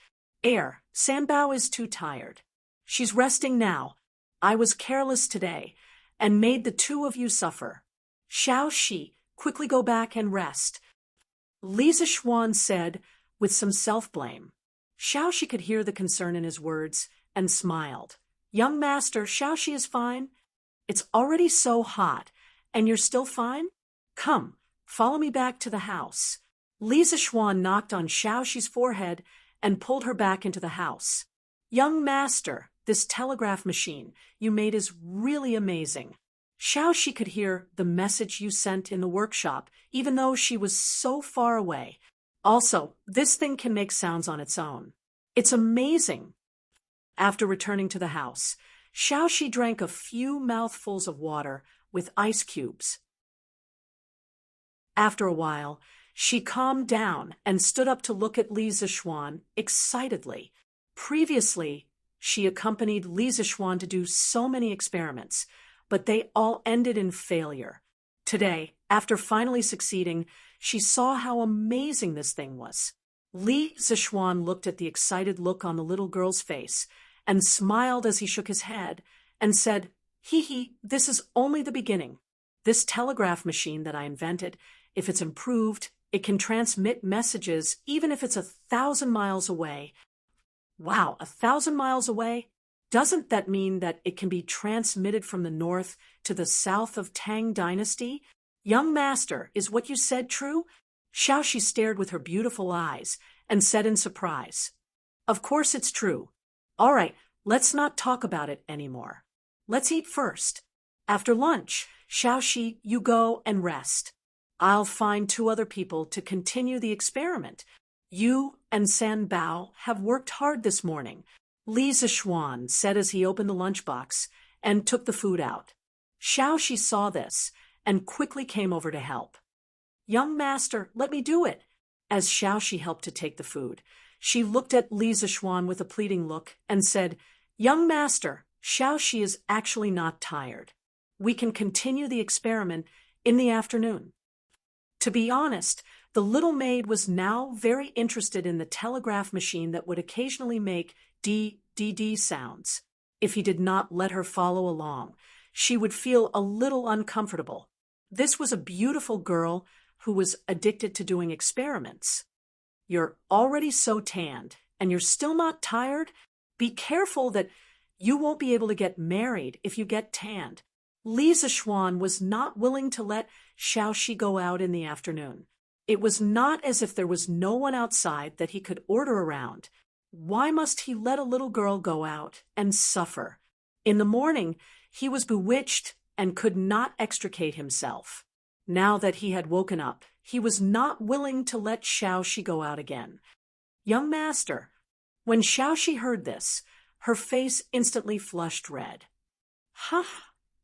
San Bao is too tired. She's resting now. I was careless today and made the two of you suffer. Xiaoxi, quickly go back and rest." Li Zishuan said with some self-blame. Xiaoxi could hear the concern in his words and smiled. "Young master, Xiaoxi is fine. It's already so hot, and you're still fine? Come, follow me back to the house." Li Zishuan knocked on Xiaoxi's forehead and pulled her back into the house. "Young master, this telegraph machine you made is really amazing." Xiaoxi could hear the message you sent in the workshop, even though she was so far away. Also, this thing can make sounds on its own. It's amazing. After returning to the house, Xiaoxi drank a few mouthfuls of water with ice cubes. After a while, she calmed down and stood up to look at Li Zixuan excitedly. Previously, she accompanied Li Zixuan to do so many experiments, but they all ended in failure. Today, after finally succeeding, she saw how amazing this thing was. Li Zixuan looked at the excited look on the little girl's face and smiled as he shook his head and said, "Hee, this is only the beginning. This telegraph machine that I invented, if it's improved, it can transmit messages even if it's 1,000 miles away." Wow, 1,000 miles away? Doesn't that mean that it can be transmitted from the north to the south of Tang Dynasty? Young master, is what you said true? Xiaoxi stared with her beautiful eyes and said in surprise, "Of course it's true. All right, let's not talk about it anymore. Let's eat first. After lunch, Xiaoxi, you go and rest. I'll find 2 other people to continue the experiment. You and San Bao have worked hard this morning," Li Zixuan said as he opened the lunchbox and took the food out. Xiaoxi saw this and quickly came over to help. "Young master, let me do it." As Xiaoxi helped to take the food, she looked at Li Zixuan with a pleading look and said, "Young master, Xiaoxi is actually not tired. We can continue the experiment in the afternoon." To be honest, the little maid was now very interested in the telegraph machine that would occasionally make D sounds. If he did not let her follow along, she would feel a little uncomfortable. This was a beautiful girl who was addicted to doing experiments. You're already so tanned, and you're still not tired? Be careful that you won't be able to get married if you get tanned. Li Zixuan was not willing to let Xiaoxi go out in the afternoon. It was not as if there was no one outside that he could order around. Why must he let a little girl go out and suffer? In the morning, he was bewitched and could not extricate himself. Now that he had woken up, he was not willing to let Xiaoxi go out again. "Young master." When Xiaoxi heard this, her face instantly flushed red. "Huh?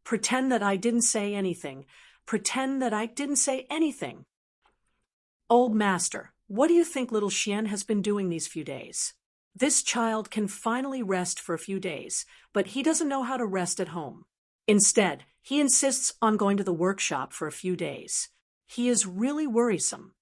Pretend that I didn't say anything. Pretend that I didn't say anything." "Old master, what do you think little Xian has been doing these few days? This child can finally rest for a few days, but he doesn't know how to rest at home. Instead, he insists on going to the workshop for a few days. He is really worrisome."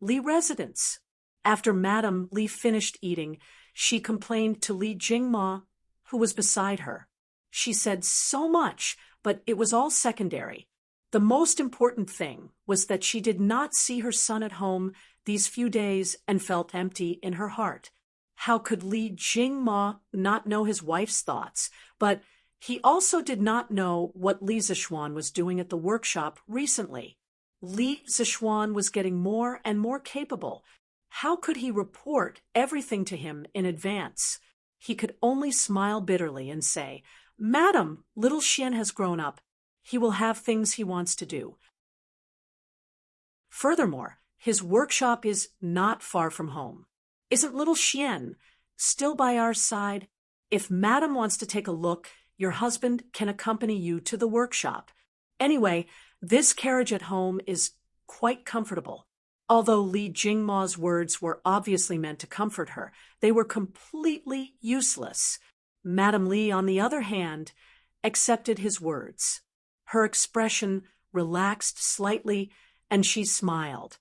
Li residence. After Madame Li finished eating, she complained to Li Jingma, who was beside her. She said so much, but it was all secondary. The most important thing was that she did not see her son at home these few days and felt empty in her heart. How could Li Jingma not know his wife's thoughts? But he also did not know what Li Zixuan was doing at the workshop recently. Li Zixuan was getting more and more capable. How could he report everything to him in advance? He could only smile bitterly and say, "Madam, little Xian has grown up. He will have things he wants to do." Furthermore, his workshop is not far from home. Isn't little Xian still by our side? If Madam wants to take a look, your husband can accompany you to the workshop. Anyway, this carriage at home is quite comfortable. Although Li Jingma's words were obviously meant to comfort her, they were completely useless. Madame Li, on the other hand, accepted his words. Her expression relaxed slightly, and she smiled.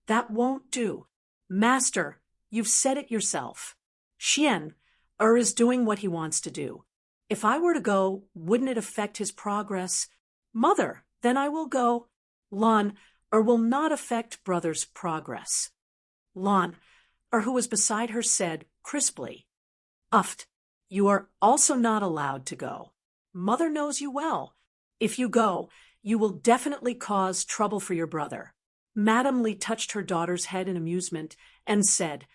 "That won't do. Master, you've said it yourself. Xian is doing what he wants to do. If I were to go, wouldn't it affect his progress? Mother, then I will go. Lan will not affect brother's progress." Lan, who was beside her, said crisply, "Uft, you are also not allowed to go. Mother knows you well. If you go, you will definitely cause trouble for your brother." Madame Li touched her daughter's head in amusement and said,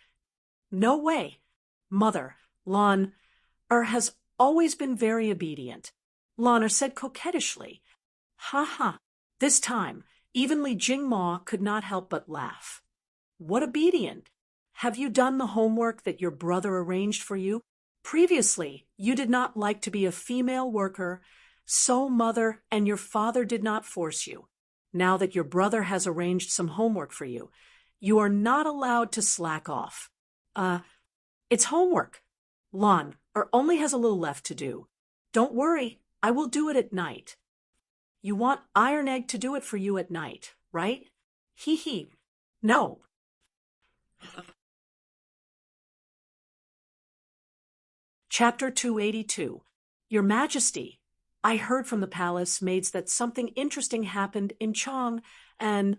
"No way. Mother, Lan has always been very obedient." Lan said coquettishly, Ha ha. This time, even Li Jingma could not help but laugh. What obedient! Have you done the homework that your brother arranged for you? Previously, you did not like to be a female worker, so mother and your father did not force you. Now that your brother has arranged some homework for you, you are not allowed to slack off. It's homework. Lon only has a little left to do. Don't worry, I will do it at night. You want Iron Egg to do it for you at night, right? Hee hee. No. Chapter 282. Your Majesty, I heard from the palace maids that something interesting happened in Chang, and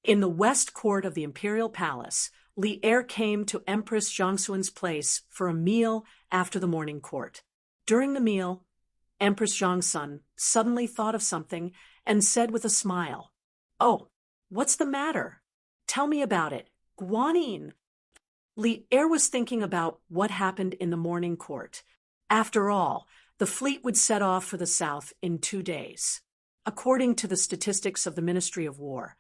in the west court of the imperial palace, Li Er came to Empress Zhangxuan's place for a meal after the morning court. During the meal, Empress Zhangxun suddenly thought of something and said with a smile, "Oh, what's the matter? Tell me about it, Guanyin." Li Er was thinking about what happened in the morning court. After all, the fleet would set off for the south in 2 days. According to the statistics of the Ministry of War,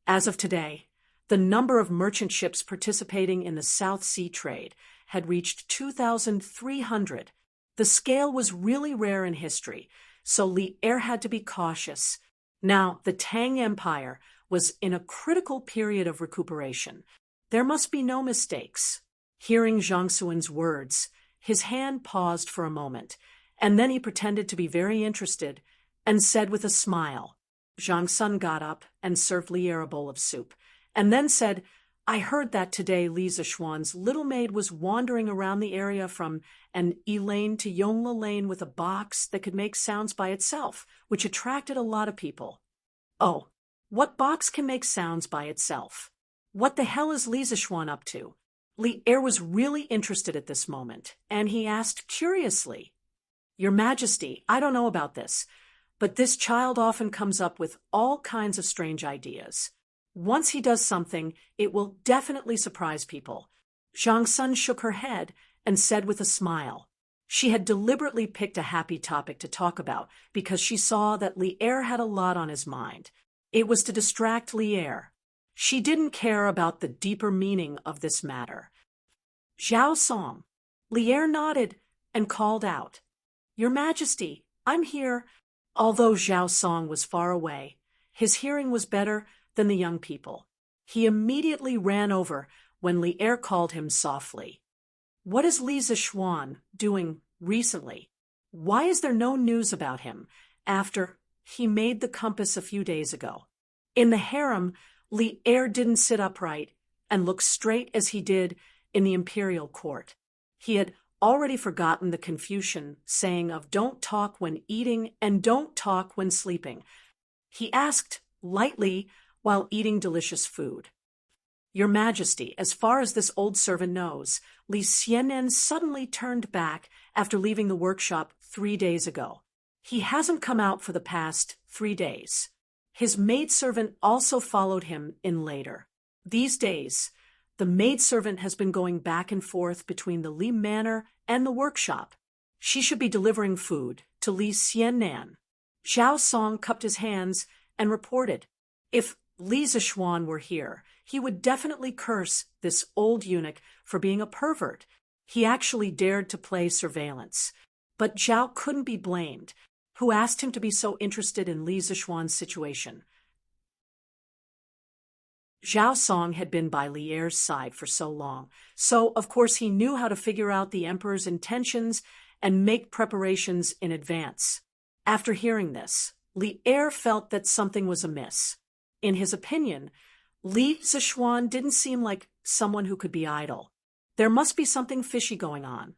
as of today, the number of merchant ships participating in the South Sea trade had reached 2,300. The scale was really rare in history, so Li Er had to be cautious. Now, the Tang Empire was in a critical period of recuperation. There must be no mistakes. Hearing Zhang Xuan's words, his hand paused for a moment, and then he pretended to be very interested and said with a smile. Zhang Sun got up and served Li Er a bowl of soup, and then said, "I heard that today Li Zishuan's little maid was wandering around the area from an Lane to Yongla Lane with a box that could make sounds by itself, which attracted a lot of people." "Oh, what box can make sounds by itself? What the hell is Li Zishuan up to?" Li Er was really interested at this moment, and he asked curiously, "Your Majesty, I don't know about this, but this child often comes up with all kinds of strange ideas. Once he does something, it will definitely surprise people." Zhang Sun shook her head and said with a smile. She had deliberately picked a happy topic to talk about because she saw that Li Er had a lot on his mind. It was to distract Li Er. She didn't care about the deeper meaning of this matter. "Zhao Song." Li Er nodded and called out, "Your Majesty, I'm here." Although Zhao Song was far away, his hearing was better than the young people. He immediately ran over when Li Er called him softly. "What is Li Zishuan doing recently? Why is there no news about him after he made the compass a few days ago?" In the harem, Li Er didn't sit upright and look straight as he did in the imperial court. He had already forgotten the Confucian saying of don't talk when eating and don't talk when sleeping. He asked lightly while eating delicious food, "Your Majesty, as far as this old servant knows, Li Xianen suddenly turned back after leaving the workshop 3 days ago. He hasn't come out for the past 3 days. His maidservant also followed him in later. These days, the maidservant has been going back and forth between the Li Manor and the workshop. She should be delivering food to Li Xianan." Zhao Song cupped his hands and reported, "If Li Zishuan were here, he would definitely curse this old eunuch for being a pervert. He actually dared to play surveillance. But Zhao couldn't be blamed. Who asked him to be so interested in Li Zishuan's situation?" Zhao Song had been by Li Er's side for so long, so of course he knew how to figure out the emperor's intentions and make preparations in advance. After hearing this, Li Er felt that something was amiss. In his opinion, Li Zishuan didn't seem like someone who could be idle. There must be something fishy going on.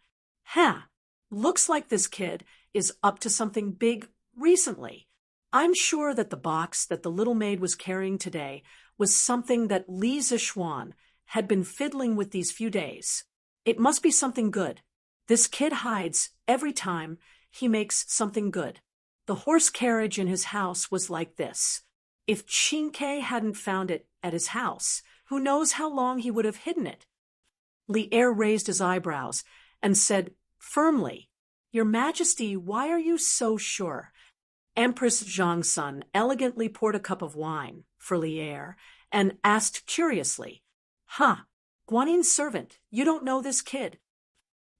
Looks like this kid is up to something big recently. I'm sure that the box that the little maid was carrying today was something that Li Zishuan had been fiddling with these few days. It must be something good. This kid hides every time he makes something good. The horse carriage in his house was like this. If Qingke hadn't found it at his house, who knows how long he would have hidden it? Li Er raised his eyebrows and said firmly, "Your Majesty, why are you so sure?" Empress Zhangsun elegantly poured a cup of wine for Lier and asked curiously, "Huh, Guanin's servant, you don't know this kid?"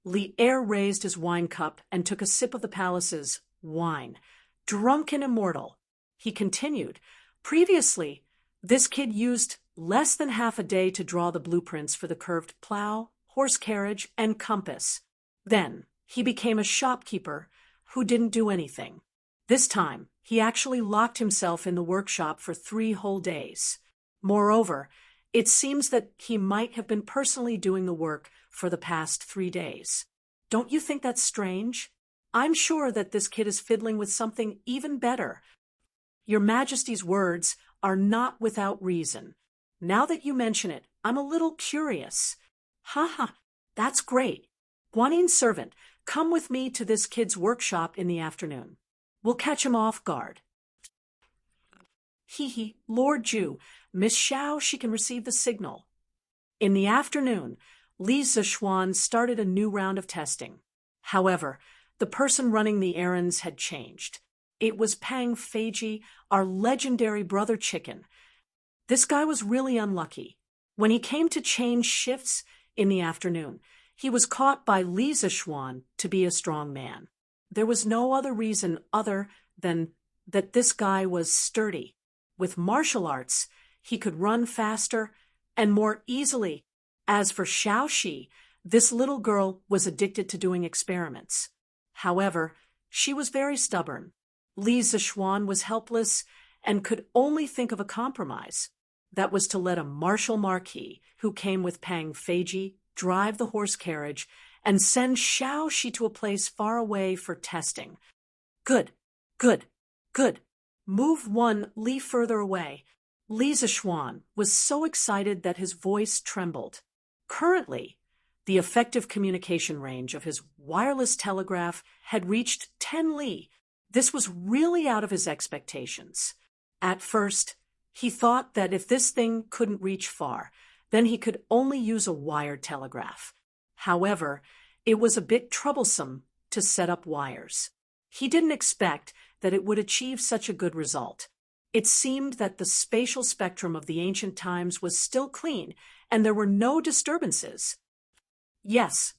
Lier raised his wine cup and took a sip of the palace's wine. Drunken immortal. He continued, "Previously, this kid used less than half a day to draw the blueprints for the curved plow, horse carriage, and compass. Then, he became a shopkeeper who didn't do anything. This time, he actually locked himself in the workshop for 3 whole days. Moreover, it seems that he might have been personally doing the work for the past 3 days. Don't you think that's strange? I'm sure that this kid is fiddling with something even better. Your Majesty's words are not without reason. Now that you mention it, I'm a little curious." "Ha ha, that's great. Guanin's servant, come with me to this kid's workshop in the afternoon. We'll catch him off guard." "Hee, Lord Ju, Miss Xiao, she can receive the signal." In the afternoon, Li Zishuan started a new round of testing. However, the person running the errands had changed. It was Pang Feiji, our legendary brother chicken. This guy was really unlucky. When he came to change shifts in the afternoon, he was caught by Li Zishuan to be a strong man. There was no other reason other than that this guy was sturdy. With martial arts, he could run faster and more easily. As for Xiaoxi, this little girl was addicted to doing experiments. However, she was very stubborn. Li Zishuan was helpless and could only think of a compromise. That was to let a martial marquis, who came with Pang Feiji, drive the horse carriage and send Xiaoxi to a place far away for testing. Good, good, good. Move 1 li further away. Li Zishuan was so excited that his voice trembled. Currently, the effective communication range of his wireless telegraph had reached 10 li. This was really out of his expectations. At first, he thought that if this thing couldn't reach far, then he could only use a wired telegraph. However, it was a bit troublesome to set up wires. He didn't expect that it would achieve such a good result. It seemed that the spatial spectrum of the ancient times was still clean, and there were no disturbances. Yes.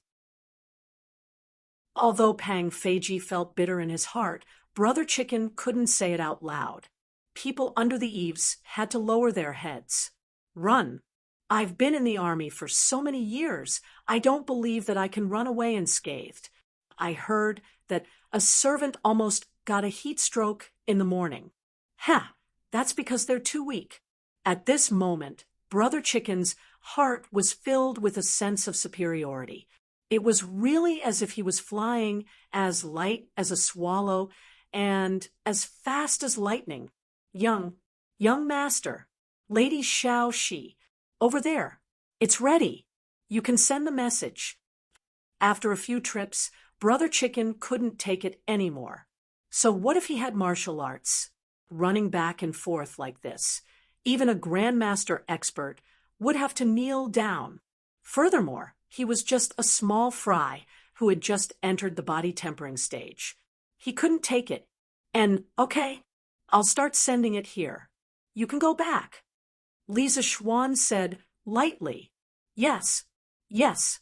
Although Pang Feiji felt bitter in his heart, Brother Chicken couldn't say it out loud. People under the eaves had to lower their heads. "Run. I've been in the army for so many years, I don't believe that I can run away unscathed. I heard that a servant almost got a heat stroke in the morning." "Ha! That's because they're too weak." At this moment, Brother Chicken's heart was filled with a sense of superiority. It was really as if he was flying as light as a swallow and as fast as lightning. Young master, Lady Xiaoxi, over there. It's ready. You can send the message." After a few trips, Brother Chicken couldn't take it anymore. So what if he had martial arts? Running back and forth like this, even a grandmaster expert would have to kneel down. Furthermore, he was just a small fry who had just entered the body tempering stage. He couldn't take it. And, okay, I'll start sending it here. You can go back. Li Zishuan said lightly, "Yes, yes."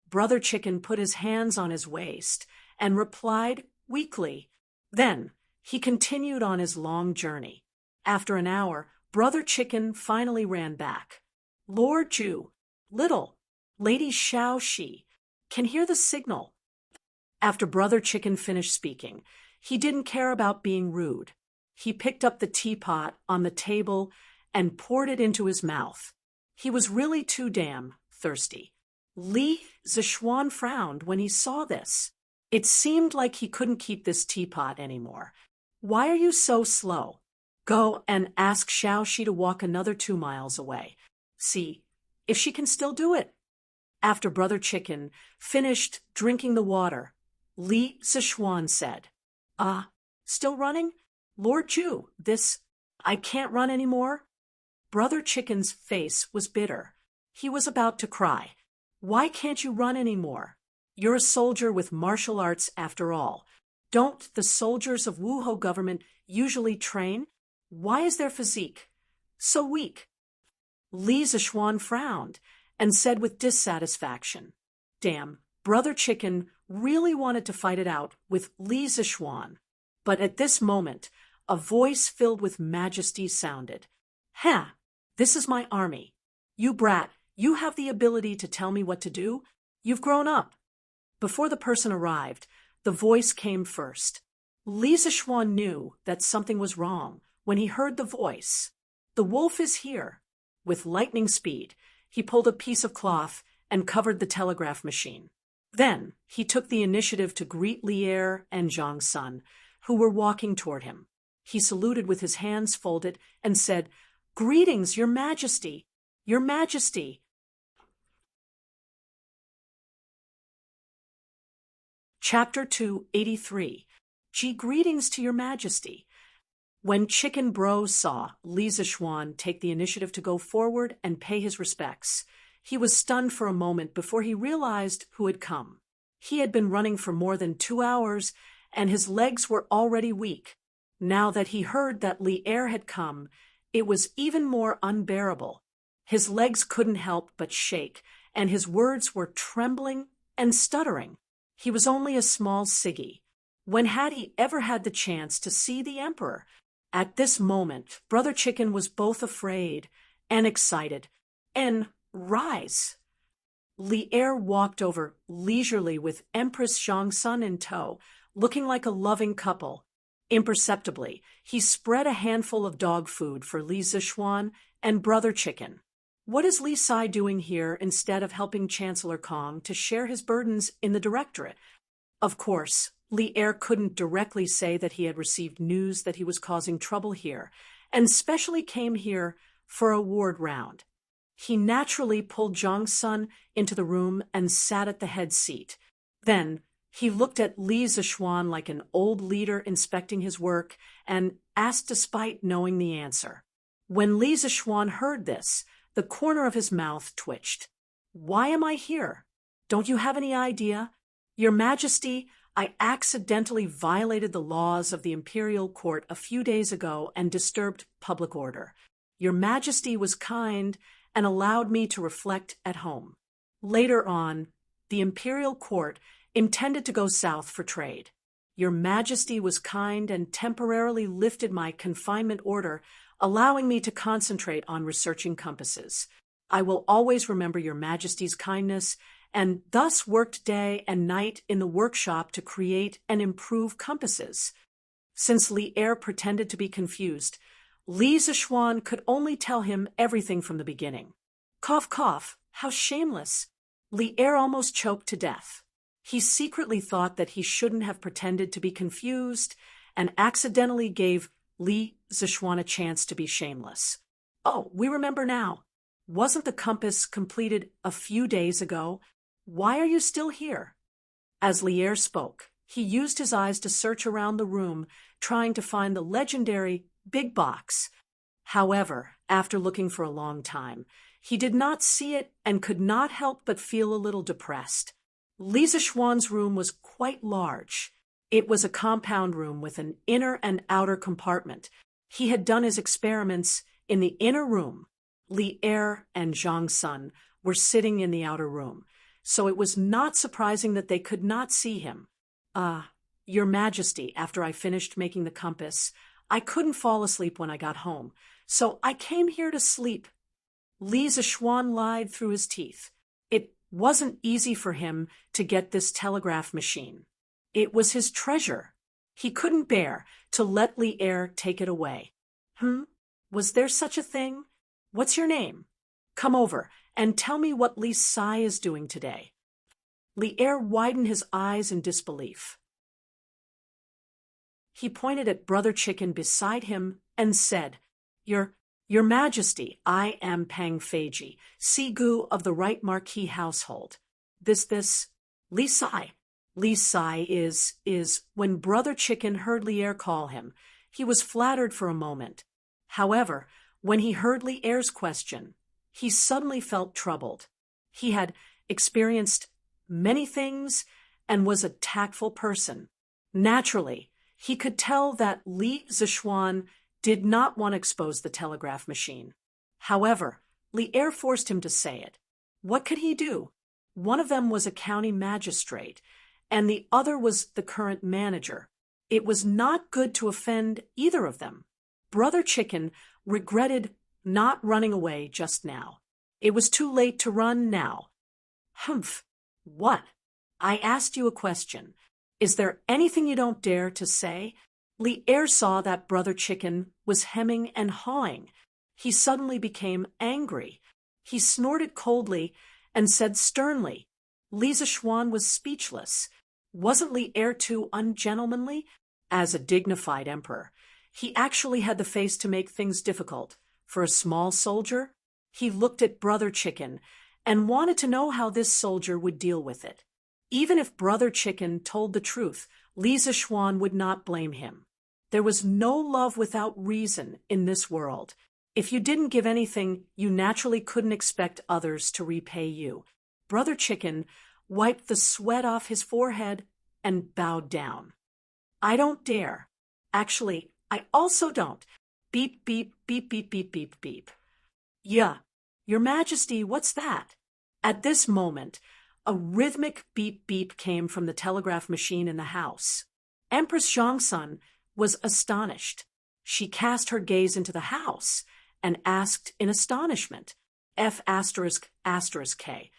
Brother Chicken put his hands on his waist and replied weakly. Then he continued on his long journey. After an hour, Brother Chicken finally ran back. "Lord Ju, little Lady Xiaoxi, can hear the signal." After Brother Chicken finished speaking, he didn't care about being rude. He picked up the teapot on the table and poured it into his mouth. He was really too damn thirsty. Li Zishuan frowned when he saw this. It seemed like he couldn't keep this teapot anymore. "Why are you so slow? Go and ask Xiaoxi to walk another 2 miles away. See if she can still do it." After Brother Chicken finished drinking the water, Li Zishuan said, Still running? Lord Ju, I can't run anymore." Brother Chicken's face was bitter. He was about to cry. "Why can't you run anymore? You're a soldier with martial arts after all. Don't the soldiers of Wuho government usually train? Why is their physique so weak? Li Zishuan frowned and said with dissatisfaction, "Damn, Brother Chicken really wanted to fight it out with Li Zishuan." But at this moment, a voice filled with majesty sounded. "Ha! This is my army. You brat, you have the ability to tell me what to do? You've grown up." Before the person arrived, the voice came first. Li Zishuan knew that something was wrong when he heard the voice. "The wolf is here." With lightning speed, he pulled a piece of cloth and covered the telegraph machine. Then he took the initiative to greet Lier and Zhang Sun, who were walking toward him. He saluted with his hands folded and said, "Greetings, Your Majesty! Your Majesty!" Chapter 283. Greetings to Your Majesty. When Chicken Bro saw Li Zishuan take the initiative to go forward and pay his respects, he was stunned for a moment before he realized who had come. He had been running for more than 2 hours, and his legs were already weak. Now that he heard that Lier had come, it was even more unbearable. His legs couldn't help but shake, and his words were trembling and stuttering. He was only a small Siggy. When had he ever had the chance to see the Emperor? At this moment, Brother Chicken was both afraid and excited. "And rise." Lier walked over leisurely with Empress Zhang Sun in tow, looking like a loving couple. Imperceptibly, he spread a handful of dog food for Li Zishuan and Brother Chicken. What is Li Sai doing here instead of helping Chancellor Kong to share his burdens in the Directorate? Of course, Lier couldn't directly say that he had received news that he was causing trouble here, and specially came here for a ward round. He naturally pulled Zhang Sun into the room and sat at the head seat. Then he looked at Li Zishuan like an old leader inspecting his work and asked despite knowing the answer. When Li Zishuan heard this, the corner of his mouth twitched. "Why am I here? Don't you have any idea? Your Majesty, I accidentally violated the laws of the Imperial Court a few days ago and disturbed public order. Your Majesty was kind and allowed me to reflect at home. Later on, the Imperial Court intended to go south for trade. Your Majesty was kind and temporarily lifted my confinement order, allowing me to concentrate on researching compasses. I will always remember Your Majesty's kindness, and thus worked day and night in the workshop to create and improve compasses." Since Lier pretended to be confused, Li Zishuan could only tell him everything from the beginning. Cough, cough, how shameless! Lier almost choked to death. He secretly thought that he shouldn't have pretended to be confused and accidentally gave Li Zishuan a chance to be shameless. "Oh, we remember now. Wasn't the compass completed a few days ago? Why are you still here?" As Lier spoke, he used his eyes to search around the room, trying to find the legendary big box. However, after looking for a long time, he did not see it and could not help but feel a little depressed. Li Zishuan's room was quite large. It was a compound room with an inner and outer compartment. He had done his experiments in the inner room. Lier and Zhang Sun were sitting in the outer room, so it was not surprising that they could not see him. Your Majesty, after I finished making the compass, I couldn't fall asleep when I got home, so I came here to sleep." Li Zishuan lied through his teeth. It wasn't easy for him to get this telegraph machine. It was his treasure. He couldn't bear to let Lier take it away. Was there such a thing? What's your name? Come over and tell me what Li Sai is doing today." Lier widened his eyes in disbelief. He pointed at Brother Chicken beside him and said, Your Majesty, I am Pang Feiji, Sigu of the Right Marquis household. This, Li Sai. Li Sai is, when Brother Chicken heard Lier call him, he was flattered for a moment. However, when he heard Lier's question, he suddenly felt troubled. He had experienced many things and was a tactful person. Naturally, he could tell that Li Zishuan did not want to expose the telegraph machine. However, Li Er forced him to say it. What could he do? One of them was a county magistrate, and the other was the current manager. It was not good to offend either of them. Brother Chicken regretted not running away just now. It was too late to run now. Humph. What? I asked you a question. Is there anything you don't dare to say? Li Er saw that Brother Chicken was hemming and hawing. He suddenly became angry. He snorted coldly and said sternly. Li Zishuan was speechless. Wasn't Li Er too ungentlemanly? As a dignified emperor, he actually had the face to make things difficult. For a small soldier, he looked at Brother Chicken and wanted to know how this soldier would deal with it. Even if Brother Chicken told the truth, Li Zishuan would not blame him. There was no love without reason in this world. If you didn't give anything, you naturally couldn't expect others to repay you. Brother Chicken wiped the sweat off his forehead and bowed down. I don't dare. Actually, I also don't. Beep, beep, beep, beep, beep, beep, beep. Yeah, Your Majesty, what's that? At this moment, a rhythmic beep beep came from the telegraph machine in the house. Empress Zhongsun was astonished. She cast her gaze into the house and asked in astonishment, F***K.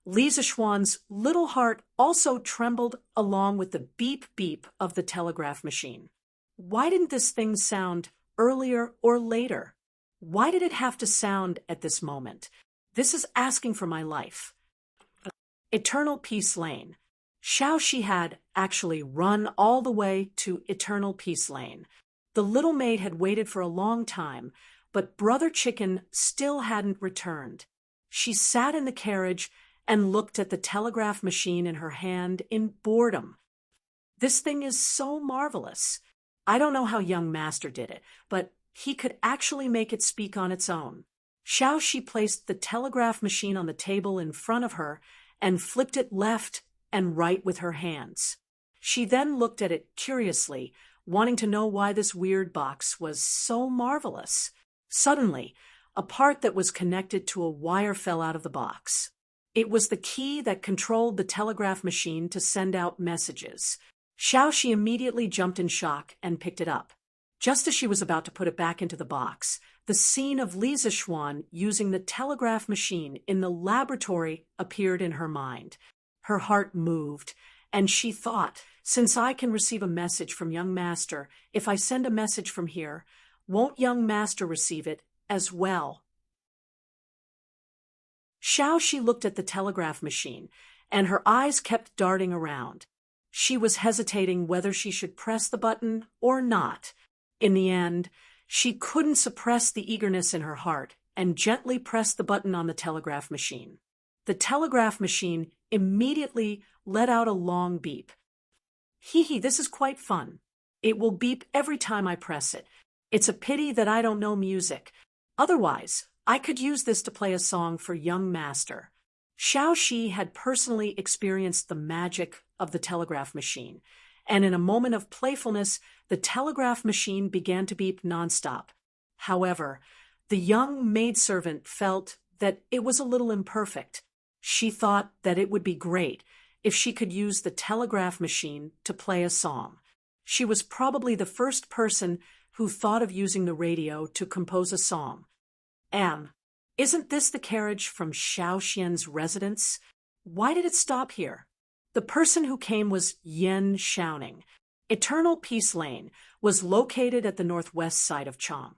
Li Zishuan's little heart also trembled along with the beep beep of the telegraph machine. Why didn't this thing sound earlier or later? Why did it have to sound at this moment? This is asking for my life. Eternal Peace Lane. Xiaoxi had actually run all the way to Eternal Peace Lane. The little maid had waited for a long time, but Brother Chicken still hadn't returned. She sat in the carriage and looked at the telegraph machine in her hand in boredom. This thing is so marvelous. I don't know how young Master did it, but he could actually make it speak on its own. Xiaoxi placed the telegraph machine on the table in front of her and flipped it left and right with her hands. She then looked at it curiously, wanting to know why this weird box was so marvelous. Suddenly, a part that was connected to a wire fell out of the box. It was the key that controlled the telegraph machine to send out messages. Xiaoxi immediately jumped in shock and picked it up. Just as she was about to put it back into the box, the scene of Li Zishuan using the telegraph machine in the laboratory appeared in her mind. Her heart moved, and she thought, since I can receive a message from young Master, if I send a message from here, won't young Master receive it as well? Xiaoxi looked at the telegraph machine, and her eyes kept darting around. She was hesitating whether she should press the button or not. In the end, she couldn't suppress the eagerness in her heart and gently pressed the button on the telegraph machine. The telegraph machine immediately let out a long beep. Hee, this is quite fun. It will beep every time I press it. It's a pity that I don't know music. Otherwise, I could use this to play a song for young Master. Xiaoxi had personally experienced the magic of the telegraph machine, and in a moment of playfulness, the telegraph machine began to beep nonstop. However, the young maidservant felt that it was a little imperfect. She thought that it would be great if she could use the telegraph machine to play a song. She was probably the first person who thought of using the radio to compose a song. Isn't this the carriage from Xiaoxian's residence? Why did it stop here? The person who came was Yan Xiaoning. Eternal Peace Lane was located at the northwest side of Chang,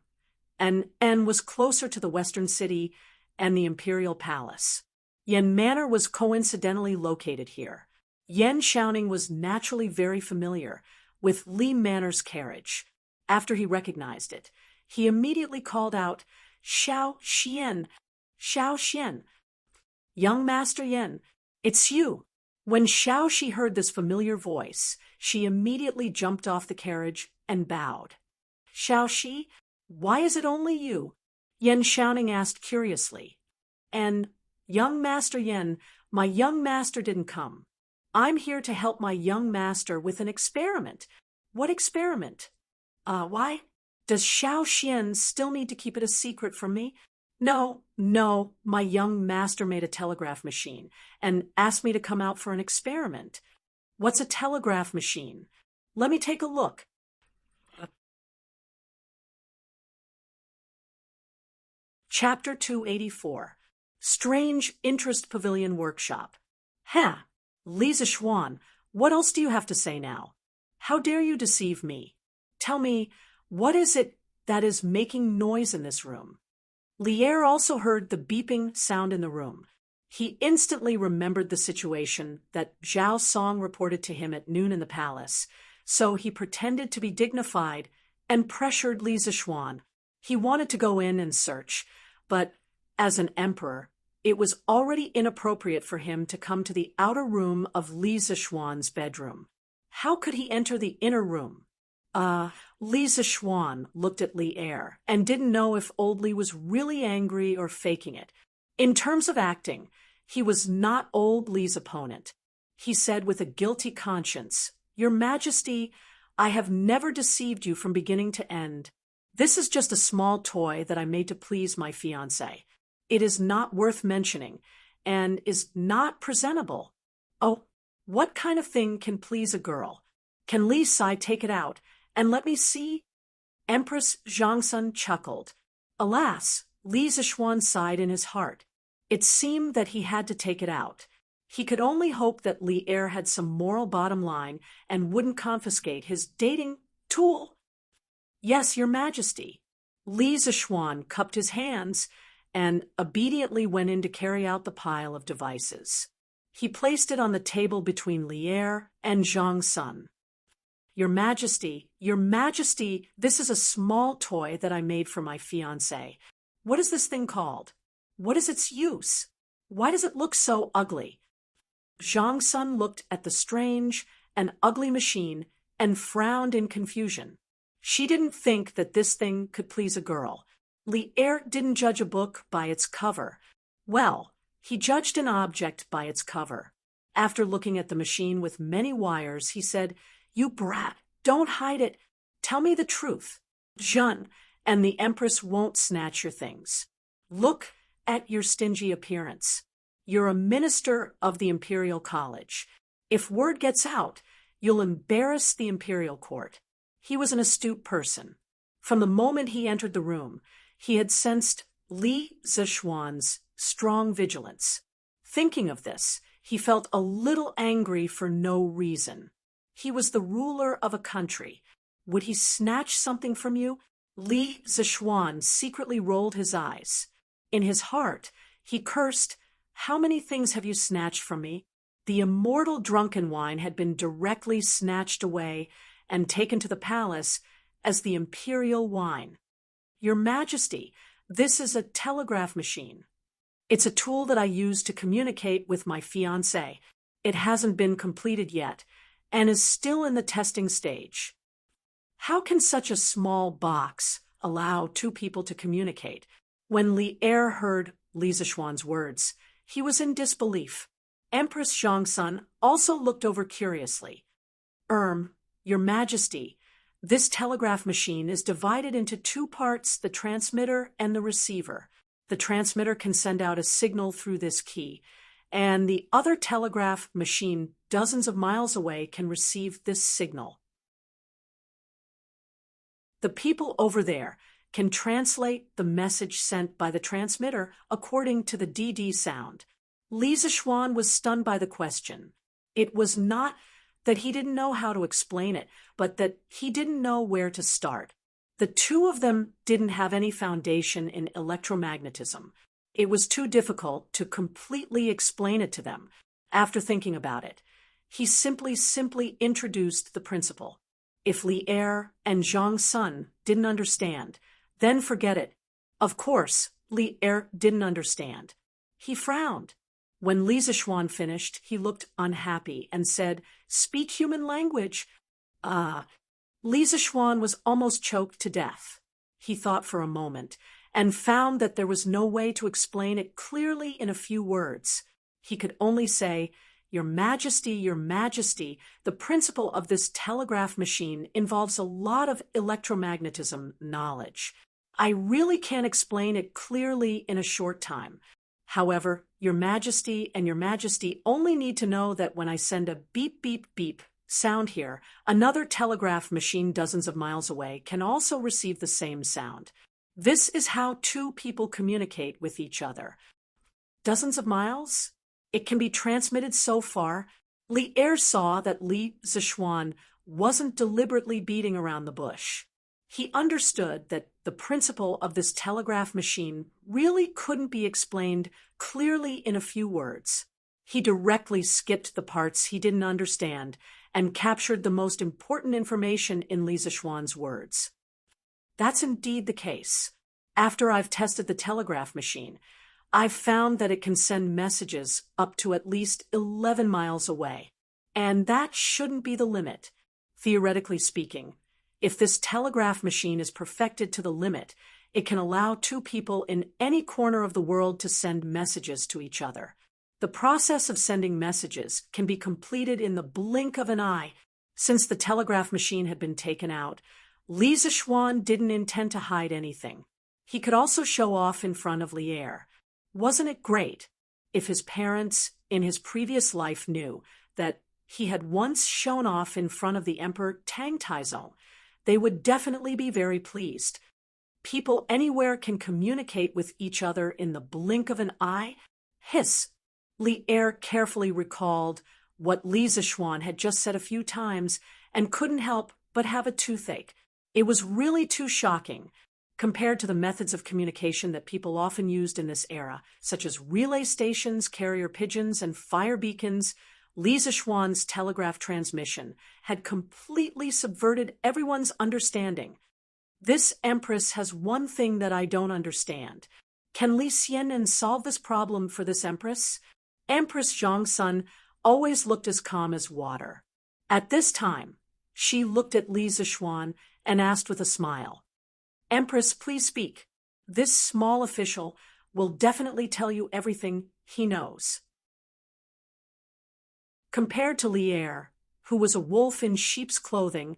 and was closer to the western city and the imperial palace. Yan Manor was coincidentally located here. Yan Xiaoning was naturally very familiar with Li Manor's carriage. After he recognized it, he immediately called out, Xiao Xian, Xiao Xian. Young Master Yan, it's you. When Xiaoxi heard this familiar voice, she immediately jumped off the carriage and bowed. Xiaoxi, why is it only you? Yan Xiaoning asked curiously. And, young Master Yan, my young master didn't come. I'm here to help my young master with an experiment. What experiment? Why? Does Xiao Xian still need to keep it a secret from me? No, my young master made a telegraph machine and asked me to come out for an experiment. What's a telegraph machine? Let me take a look. Chapter 284. Strange Interest Pavilion Workshop. Lisa Xuan, what else do you have to say now? How dare you deceive me? Tell me, what is it that is making noise in this room? Lier also heard the beeping sound in the room. He instantly remembered the situation that Zhao Song reported to him at noon in the palace, so he pretended to be dignified and pressured Li Zixuan. He wanted to go in and search, but as an emperor, it was already inappropriate for him to come to the outer room of Li Zixuan's bedroom. How could he enter the inner room? Li Zixuan looked at Li Er and didn't know if old Li was really angry or faking it. In terms of acting, he was not old Li's opponent. He said with a guilty conscience, "Your Majesty, I have never deceived you from beginning to end. This is just a small toy that I made to please my fiancé. It is not worth mentioning and is not presentable." "Oh, what kind of thing can please a girl? Can Li Sai take it out and let me see?" Empress Zhangsun chuckled. Alas, Li Zixuan sighed in his heart. It seemed that he had to take it out. He could only hope that Li Er had some moral bottom line and wouldn't confiscate his dating tool. "Yes, Your Majesty." Li Zixuan cupped his hands and obediently went in to carry out the pile of devices. He placed it on the table between Li Er and Zhang Sun. Your Majesty, this is a small toy that I made for my fiancé. What is this thing called? What is its use? Why does it look so ugly?" Zhang Sun looked at the strange and ugly machine and frowned in confusion. She didn't think that this thing could please a girl. Li Er didn't judge a book by its cover. Well, he judged an object by its cover. After looking at the machine with many wires, he said, "You brat, don't hide it. Tell me the truth. Zhen, and the Empress won't snatch your things. Look at your stingy appearance. You're a minister of the Imperial College. If word gets out, you'll embarrass the Imperial Court." He was an astute person. From the moment he entered the room, he had sensed Li Zixuan's strong vigilance. Thinking of this, he felt a little angry for no reason. He was the ruler of a country. Would he snatch something from you? Li Zixuan secretly rolled his eyes. In his heart, he cursed, "How many things have you snatched from me?" The immortal drunken wine had been directly snatched away and taken to the palace as the imperial wine. "Your Majesty, this is a telegraph machine. It's a tool that I use to communicate with my fiancé. It hasn't been completed yet and is still in the testing stage." How can such a small box allow two people to communicate? When Li Er heard Li Zixuan's words, he was in disbelief. Empress Zhangsun also looked over curiously. Your Majesty, this telegraph machine is divided into two parts, the transmitter and the receiver. The transmitter can send out a signal through this key, and the other telegraph machine dozens of miles away can receive this signal. The people over there can translate the message sent by the transmitter according to the DD sound. Li Zixuan was stunned by the question. It was not that he didn't know how to explain it, but that he didn't know where to start. The two of them didn't have any foundation in electromagnetism. It was too difficult to completely explain it to them. After thinking about it, he simply introduced the principle. If Li Er and Zhang Sun didn't understand, then forget it. Of course, Li Er didn't understand. He frowned. When Li Zixuan finished, he looked unhappy and said, "Speak human language." Li Zixuan was almost choked to death. He thought for a moment and found that there was no way to explain it clearly in a few words. He could only say, Your Majesty, the principle of this telegraph machine involves a lot of electromagnetism knowledge. I really can't explain it clearly in a short time. However, Your Majesty and Your Majesty only need to know that when I send a beep, beep, beep sound here, another telegraph machine dozens of miles away can also receive the same sound. This is how two people communicate with each other. Dozens of miles? It can be transmitted so far. Li Er saw that Li Zishuan wasn't deliberately beating around the bush. He understood that the principle of this telegraph machine really couldn't be explained clearly in a few words. He directly skipped the parts he didn't understand and captured the most important information in Li Zishuan's words. That's indeed the case. After I've tested the telegraph machine, I've found that it can send messages up to at least 11 miles away. And that shouldn't be the limit. Theoretically speaking, if this telegraph machine is perfected to the limit, it can allow two people in any corner of the world to send messages to each other. The process of sending messages can be completed in the blink of an eye. Since the telegraph machine had been taken out, Li Zishuan didn't intend to hide anything. He could also show off in front of Li Er. Wasn't it great? If his parents in his previous life knew that he had once shown off in front of the Emperor Tang, they would definitely be very pleased. People anywhere can communicate with each other in the blink of an eye. Hiss! Li Er carefully recalled what Li Zishuan had just said a few times and couldn't help but have a toothache. It was really too shocking. Compared to the methods of communication that people often used in this era, such as relay stations, carrier pigeons, and fire beacons, Li Zishuan's telegraph transmission had completely subverted everyone's understanding. This empress has one thing that I don't understand. Can Li Xian'an solve this problem for this empress? Empress Zhongsun always looked as calm as water. At this time, she looked at Li Zishuan and asked with a smile, "Empress, please speak. This small official will definitely tell you everything he knows." Compared to Li Er, who was a wolf in sheep's clothing,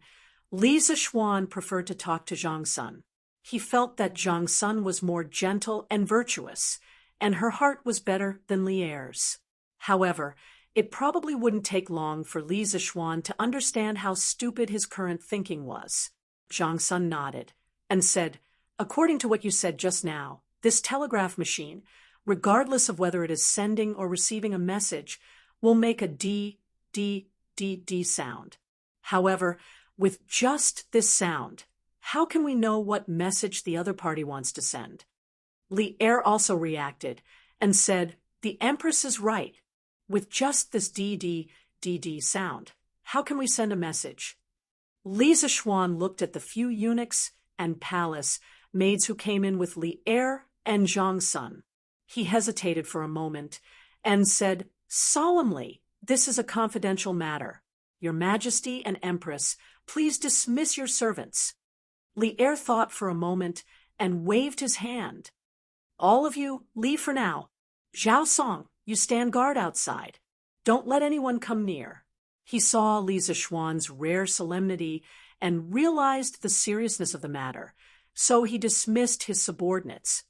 Li Zishuan preferred to talk to Zhongsun. He felt that Zhongsun was more gentle and virtuous, and her heart was better than Li Er's. However, it probably wouldn't take long for Li Zishuan to understand how stupid his current thinking was. Zhongsun nodded and said, "According to what you said just now, this telegraph machine, regardless of whether it is sending or receiving a message, will make a D, D, D, D sound. However, with just this sound, how can we know what message the other party wants to send?" Li Er also reacted and said, "The Empress is right. With just this D, D, D, D sound, how can we send a message?" Li Zishuan looked at the few eunuchs and palace maids who came in with Li Er and Zhongsun. He hesitated for a moment and said, "Solemnly, this is a confidential matter. Your Majesty and Empress, please dismiss your servants." Li Er thought for a moment and waved his hand. "All of you, leave for now. Zhao Song, you stand guard outside. Don't let anyone come near." He saw Li Zishuan's rare solemnity and realized the seriousness of the matter, so he dismissed his subordinates.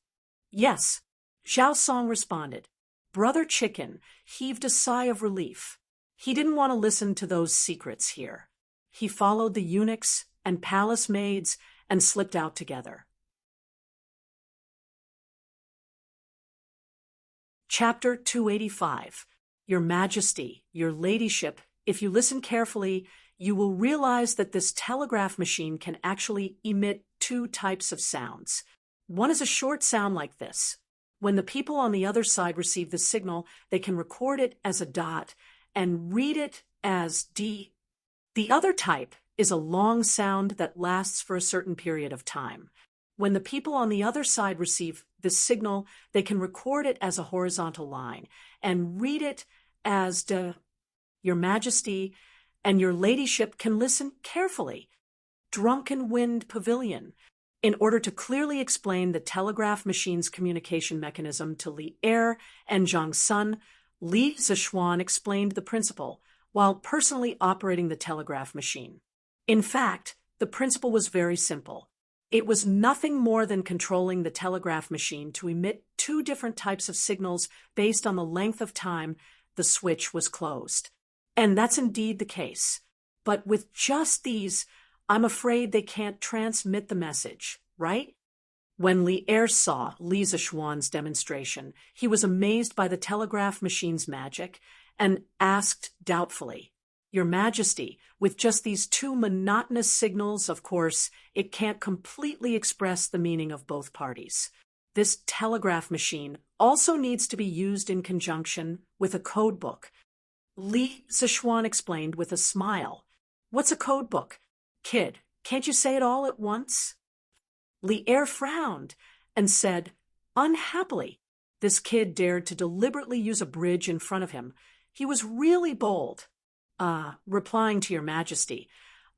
"Yes," Zhao Song responded. Brother Chicken heaved a sigh of relief. He didn't want to listen to those secrets here. He followed the eunuchs and palace maids and slipped out together. Chapter 285. Your Majesty, Your Ladyship, if you listen carefully, you will realize that this telegraph machine can actually emit two types of sounds. One is a short sound like this. When the people on the other side receive the signal, they can record it as a dot and read it as D. The other type is a long sound that lasts for a certain period of time. When the people on the other side receive this signal, they can record it as a horizontal line and read it as D. Your Majesty and Your Ladyship can listen carefully. Drunken Wind Pavilion. In order to clearly explain the telegraph machine's communication mechanism to Li Er and Zhongsun, Li Zishuan explained the principle while personally operating the telegraph machine. In fact, the principle was very simple. It was nothing more than controlling the telegraph machine to emit two different types of signals based on the length of time the switch was closed. And that's indeed the case. But with just these, I'm afraid they can't transmit the message, right? When Li Er saw Li Zishuan's demonstration, he was amazed by the telegraph machine's magic and asked doubtfully, "Your Majesty, with just these two monotonous signals, of course, it can't completely express the meaning of both parties. This telegraph machine also needs to be used in conjunction with a code book." Li Zishuan explained with a smile. "What's a code book? Kid, can't you say it all at once?" Li Er frowned and said, unhappily. This kid dared to deliberately use a bridge in front of him. He was really bold. Replying to Your Majesty,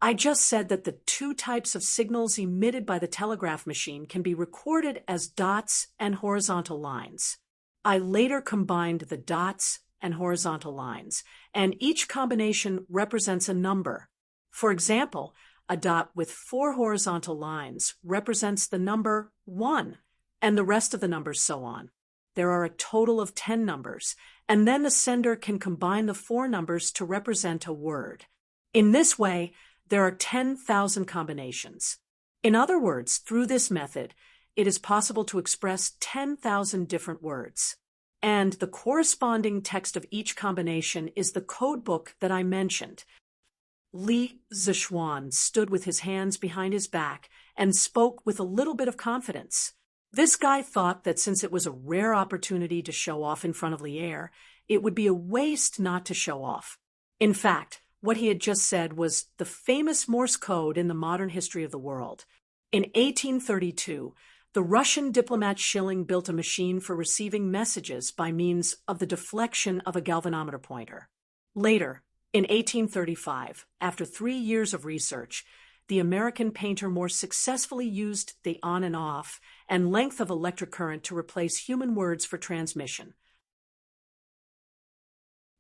I just said that the two types of signals emitted by the telegraph machine can be recorded as dots and horizontal lines. I later combined the dots and horizontal lines, and each combination represents a number. For example, a dot with 4 horizontal lines represents the number 1, and the rest of the numbers so on. There are a total of 10 numbers, and then the sender can combine the 4 numbers to represent a word. In this way, there are 10,000 combinations. In other words, through this method, it is possible to express 10,000 different words. And the corresponding text of each combination is the code book that I mentioned. Li Zishuan stood with his hands behind his back and spoke with a little bit of confidence. This guy thought that since it was a rare opportunity to show off in front of Li Er, it would be a waste not to show off. In fact, what he had just said was the famous Morse code in the modern history of the world. In 1832, the Russian diplomat Schilling built a machine for receiving messages by means of the deflection of a galvanometer pointer. Later, in 1835, after 3 years of research, the American painter more successfully used the on and off and length of electric current to replace human words for transmission.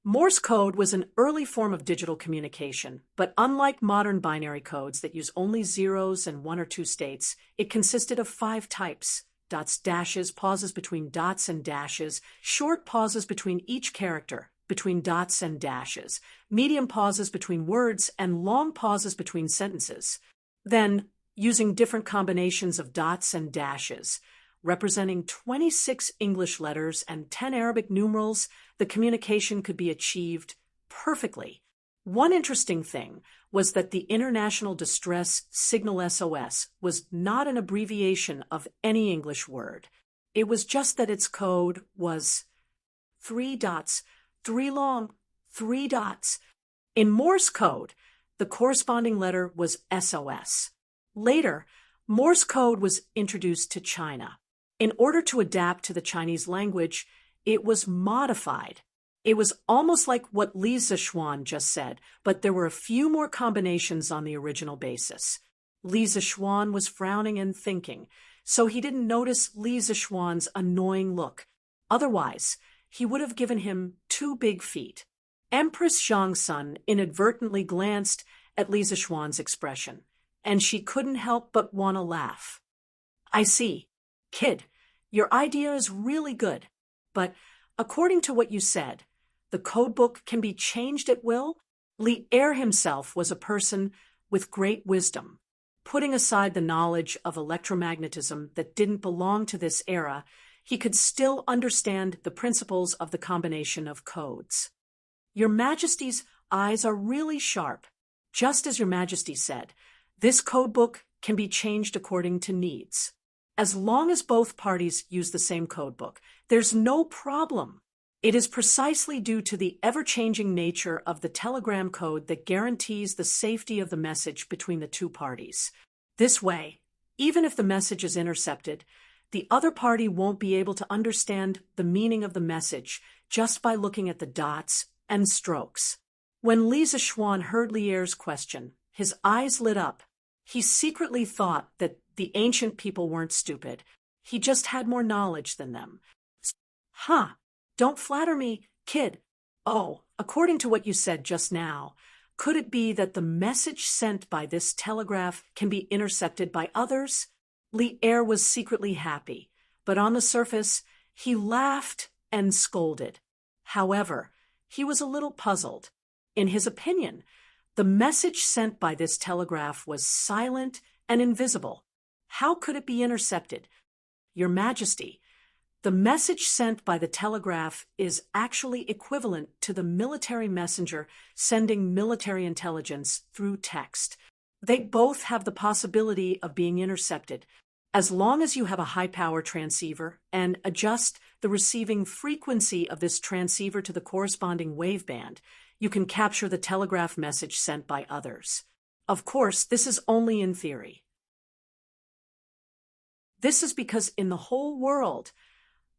Morse code was an early form of digital communication, but unlike modern binary codes that use only zeros and 1 or 2 states, it consisted of 5 types: dots, dashes, pauses between dots and dashes, short pauses between each character, between dots and dashes, medium pauses between words, and long pauses between sentences. Then, using different combinations of dots and dashes, representing 26 English letters and 10 Arabic numerals, the communication could be achieved perfectly. One interesting thing was that the International Distress Signal SOS was not an abbreviation of any English word. It was just that its code was 3 dots, 3 long, 3 dots. In Morse code, the corresponding letter was SOS. Later, Morse code was introduced to China. In order to adapt to the Chinese language, it was modified. It was almost like what Li Zishuan just said, but there were a few more combinations on the original basis. Li Zishuan was frowning and thinking, so he didn't notice Li Zishuan's annoying look. Otherwise, he would have given him 2 big feet. Empress Zhongsun inadvertently glanced at Li Zishuan's expression, and she couldn't help but want to laugh. I see. Kid, your idea is really good, but according to what you said, the codebook can be changed at will? Li Er himself was a person with great wisdom. Putting aside the knowledge of electromagnetism that didn't belong to this era, he could still understand the principles of the combination of codes. Your Majesty's eyes are really sharp. Just as Your Majesty said, this codebook can be changed according to needs. As long as both parties use the same codebook, there's no problem. It is precisely due to the ever-changing nature of the telegram code that guarantees the safety of the message between the 2 parties. This way, even if the message is intercepted, the other party won't be able to understand the meaning of the message just by looking at the dots and strokes. When Li Zishuan heard Li Er's question, his eyes lit up. He secretly thought that the ancient people weren't stupid. He just had more knowledge than them. Don't flatter me Kid, oh, according to what you said just now, could it be that the message sent by this telegraph can be intercepted by others? Lier was secretly happy, but on the surface, he laughed and scolded. However, he was a little puzzled. In his opinion, the message sent by this telegraph was silent and invisible. How could it be intercepted? Your Majesty, the message sent by the telegraph is actually equivalent to the military messenger sending military intelligence through text. They both have the possibility of being intercepted. As long as you have a high-power transceiver and adjust the receiving frequency of this transceiver to the corresponding waveband, you can capture the telegraph message sent by others. Of course, this is only in theory. This is because in the whole world,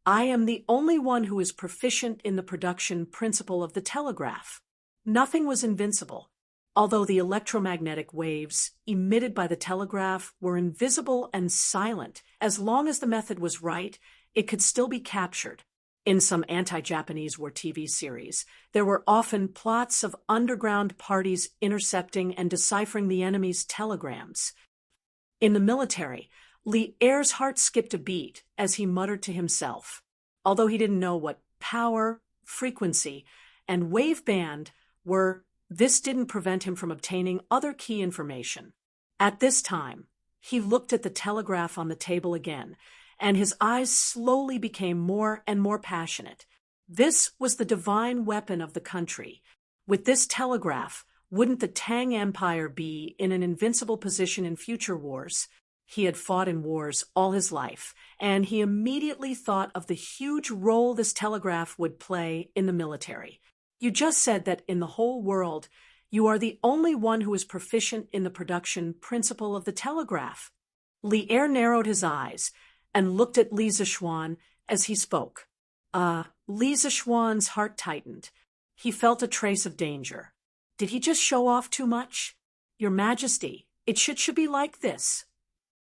I am the only one who is proficient in the production principle of the telegraph. Nothing was invincible, although the electromagnetic waves emitted by the telegraph were invisible and silent. As long as the method was right, it could still be captured. In some anti-Japanese war TV series, there were often plots of underground parties intercepting and deciphering the enemy's telegrams. In the military, Lier's heart skipped a beat as he muttered to himself. Although he didn't know what power, frequency, and waveband were, this didn't prevent him from obtaining other key information. At this time, he looked at the telegraph on the table again, and his eyes slowly became more and more passionate. This was the divine weapon of the country. With this telegraph, wouldn't the Tang Empire be in an invincible position in future wars? He had fought in wars all his life, and he immediately thought of the huge role this telegraph would play in the military. You just said that in the whole world, you are the only one who is proficient in the production principle of the telegraph. Lier narrowed his eyes and looked at Li Zishuan as he spoke. Li Zishuan's heart tightened. He felt a trace of danger. Did he just show off too much? Your Majesty, it should be like this.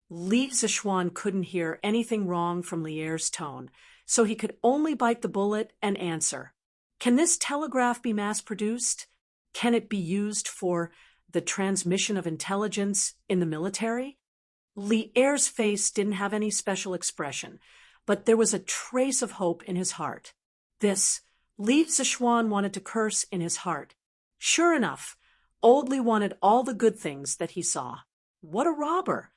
Li Zishuan couldn't hear anything wrong from Lier's tone, so he could only bite the bullet and answer. Can this telegraph be mass-produced? Can it be used for the transmission of intelligence in the military? Lier's face didn't have any special expression, but there was a trace of hope in his heart. Li Zishuan wanted to curse in his heart. Sure enough, old Li wanted all the good things that he saw. What a robber!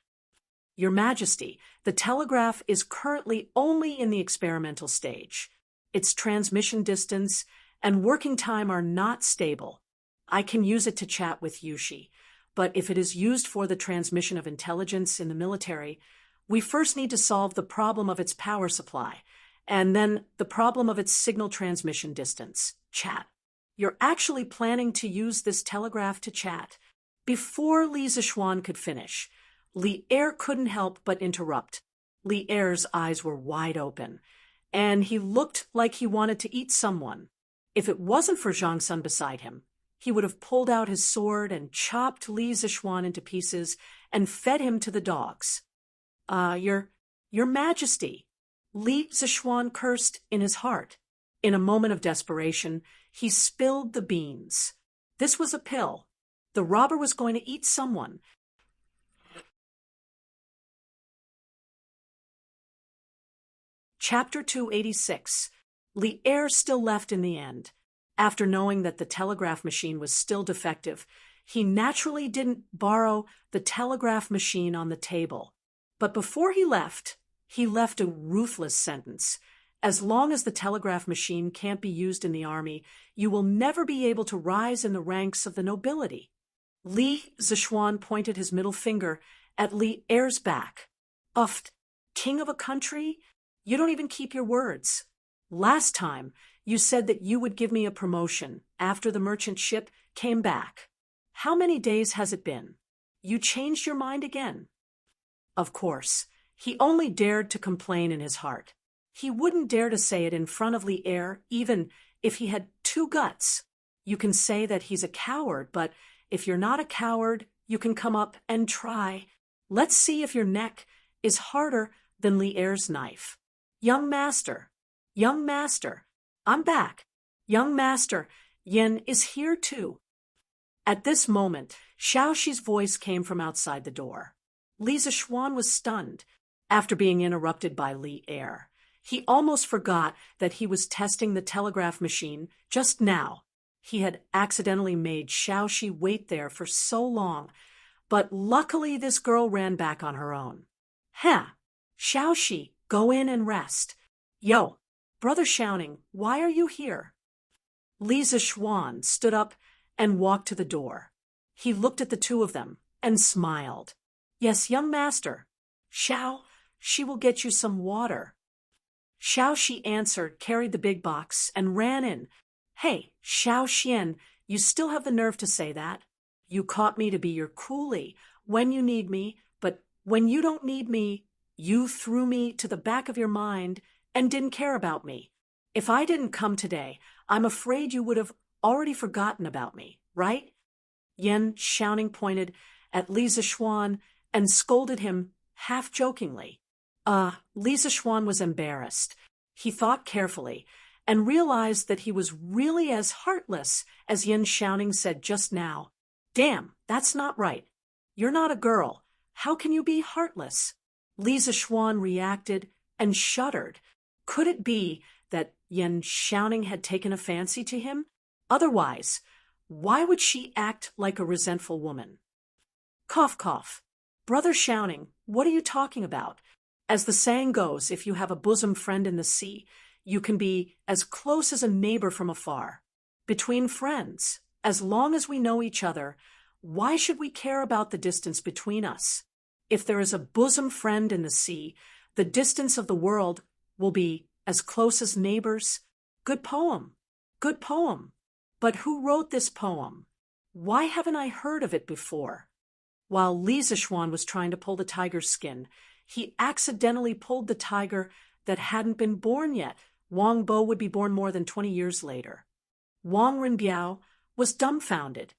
Your Majesty, the telegraph is currently only in the experimental stage. Its transmission distance and working time are not stable. I can use it to chat with Yushi, but if it is used for the transmission of intelligence in the military, we first need to solve the problem of its power supply, and then the problem of its signal transmission distance, chat. You're actually planning to use this telegraph to chat. Before Li Zishuan could finish, Lier couldn't help but interrupt. Lier's eyes were wide open, and he looked like he wanted to eat someone. If it wasn't for Zhang Sun beside him, he would have pulled out his sword and chopped Li Zishuan into pieces and fed him to the dogs. Your Majesty, Li Zishuan cursed in his heart. In a moment of desperation, he spilled the beans. This was a pill. The robber was going to eat someone. Chapter 286. Lier still left in the end. After knowing that the telegraph machine was still defective, he naturally didn't borrow the telegraph machine on the table. But before he left a ruthless sentence. As long as the telegraph machine can't be used in the army, you will never be able to rise in the ranks of the nobility. Li Zishuan pointed his middle finger at Lier's back. Uft, king of a country? You don't even keep your words. Last time, you said that you would give me a promotion after the merchant ship came back. How many days has it been? You changed your mind again. Of course, he only dared to complain in his heart. He wouldn't dare to say it in front of Lier, even if he had two guts. You can say that he's a coward, but if you're not a coward, you can come up and try. Let's see if your neck is harder than Lier's knife. Young master, I'm back. Young master, Yen is here too. At this moment, Xiaoxi's voice came from outside the door. Li Zixuan was stunned after being interrupted by Li Er. He almost forgot that he was testing the telegraph machine just now. He had accidentally made Xiaoxi wait there for so long, but luckily this girl ran back on her own. Xiaoxi, go in and rest. Yo, Brother Xiaoning, why are you here? Li Zixuan stood up and walked to the door. He looked at the two of them and smiled. Yes, young master. She will get you some water. Xiaoxi answered, carried the big box, and ran in. Hey, Xiaoxian, you still have the nerve to say that? You caught me to be your coolie when you need me, but when you don't need me, you threw me to the back of your mind and didn't care about me. If I didn't come today, I'm afraid you would have already forgotten about me, right? Yen Xiaoning pointed at Li Zixuan and scolded him half-jokingly. Li Zixuan was embarrassed. He thought carefully and realized that he was really as heartless as Yen Xiaoning said just now. Damn, that's not right. You're not a girl. How can you be heartless? Li Zixuan reacted and shuddered. Could it be that Yen Xiaoning had taken a fancy to him? Otherwise, why would she act like a resentful woman? Cough, cough. Brother Xiaoning, what are you talking about? As the saying goes, if you have a bosom friend in the sea, you can be as close as a neighbor from afar. Between friends, as long as we know each other, why should we care about the distance between us? If there is a bosom friend in the sea, the distance of the world will be as close as neighbors. Good poem. Good poem. But who wrote this poem? Why haven't I heard of it before? While Li Zixuan was trying to pull the tiger's skin, he accidentally pulled the tiger that hadn't been born yet. Wang Bo would be born more than 20 years later. Wang Rinbiao was dumbfounded.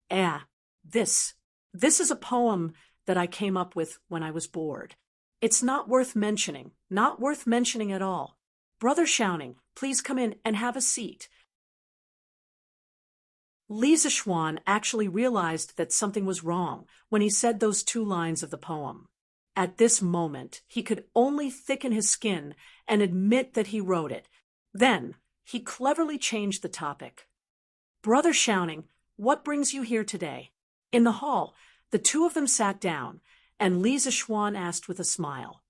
This is a poem that I came up with when I was bored. It's not worth mentioning at all. Brother Xiaoning, please come in and have a seat. Li Zixuan actually realized that something was wrong when he said those two lines of the poem. At this moment, he could only thicken his skin and admit that he wrote it. Then, he cleverly changed the topic. Brother Xiaoning, what brings you here today? In the hall, the two of them sat down, and Li Zixuan asked with a smile.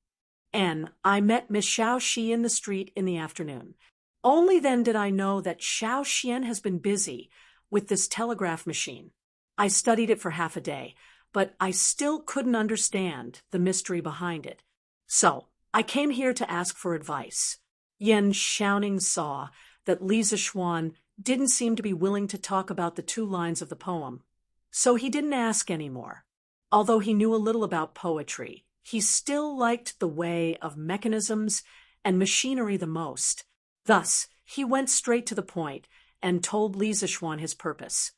I met Miss Xiaoxi in the street in the afternoon. Only then did I know that Xiaoxian has been busy with this telegraph machine. I studied it for half a day, but I still couldn't understand the mystery behind it. So, I came here to ask for advice. Yen Xiaoning saw that Li Zixuan didn't seem to be willing to talk about the two lines of the poem, so he didn't ask anymore. Although he knew a little about poetry, he still liked the way of mechanisms and machinery the most. Thus, he went straight to the point and told Li Zixuan his purpose.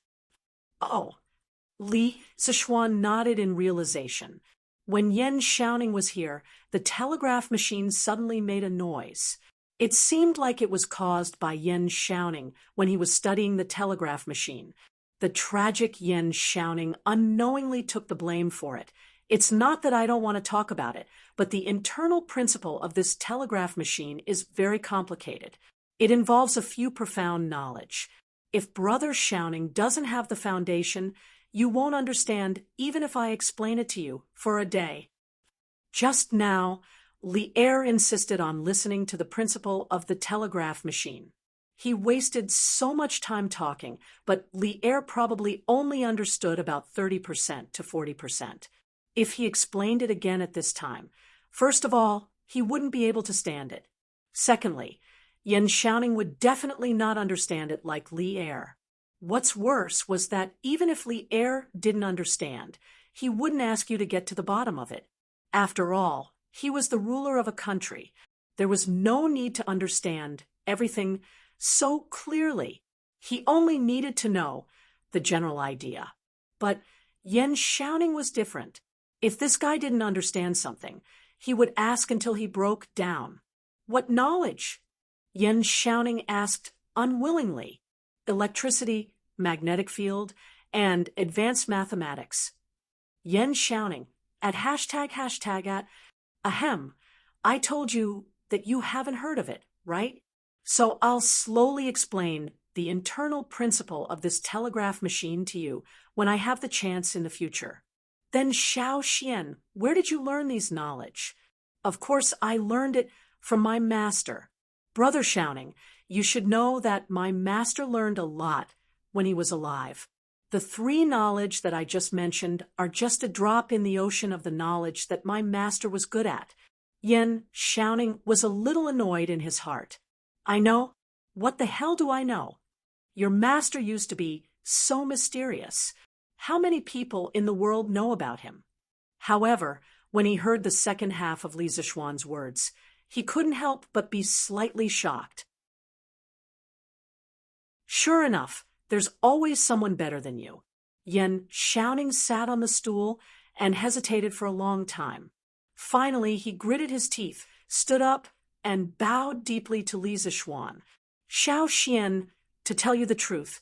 Oh, Li Zixuan nodded in realization. When Yen Xiaoning was here, the telegraph machine suddenly made a noise. It seemed like it was caused by Yen Xiaoning when he was studying the telegraph machine. The tragic Yen Xiaoning unknowingly took the blame for it. It's not that I don't want to talk about it, but the internal principle of this telegraph machine is very complicated. It involves a few profound knowledge. If Brother Xiaoning doesn't have the foundation, you won't understand even if I explain it to you for a day. Just now, Li Er insisted on listening to the principle of the telegraph machine. He wasted so much time talking, but Li Er probably only understood about 30% to 40%. If he explained it again at this time, first of all, he wouldn't be able to stand it. Secondly, Yen Xiaoning would definitely not understand it like Li Er. What's worse was that even if Li Er didn't understand, he wouldn't ask you to get to the bottom of it. After all, he was the ruler of a country. There was no need to understand everything so clearly. He only needed to know the general idea. But Yen Xiaoning was different. If this guy didn't understand something, he would ask until he broke down. What knowledge? Yen Xiaoning asked unwillingly. Electricity, magnetic field, and advanced mathematics. Yen shouting at hashtag at ahem. I told you that you haven't heard of it, right? So I'll slowly explain the internal principle of this telegraph machine to you when I have the chance in the future. Then Xiao Xian, where did you learn these knowledge? Of course, I learned it from my master. Brother shouting, you should know that my master learned a lot when he was alive. The three knowledge that I just mentioned are just a drop in the ocean of the knowledge that my master was good at. Yen shouting was a little annoyed in his heart. I know? What the hell do I know? Your master used to be so mysterious. How many people in the world know about him? However, when he heard the second half of Li Zixuan's words, he couldn't help but be slightly shocked. Sure enough, there's always someone better than you. Yen shouting sat on the stool and hesitated for a long time. Finally, he gritted his teeth, stood up, and bowed deeply to Li Zixuan. Xiao Xian, to tell you the truth,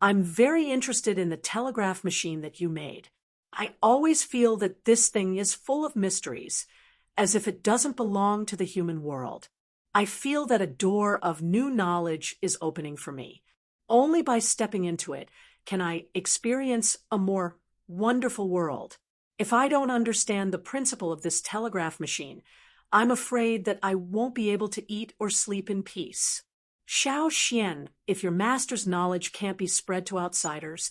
I'm very interested in the telegraph machine that you made. I always feel that this thing is full of mysteries, as if it doesn't belong to the human world. I feel that a door of new knowledge is opening for me. Only by stepping into it can I experience a more wonderful world. If I don't understand the principle of this telegraph machine, I'm afraid that I won't be able to eat or sleep in peace. Xiao Xian, if your master's knowledge can't be spread to outsiders,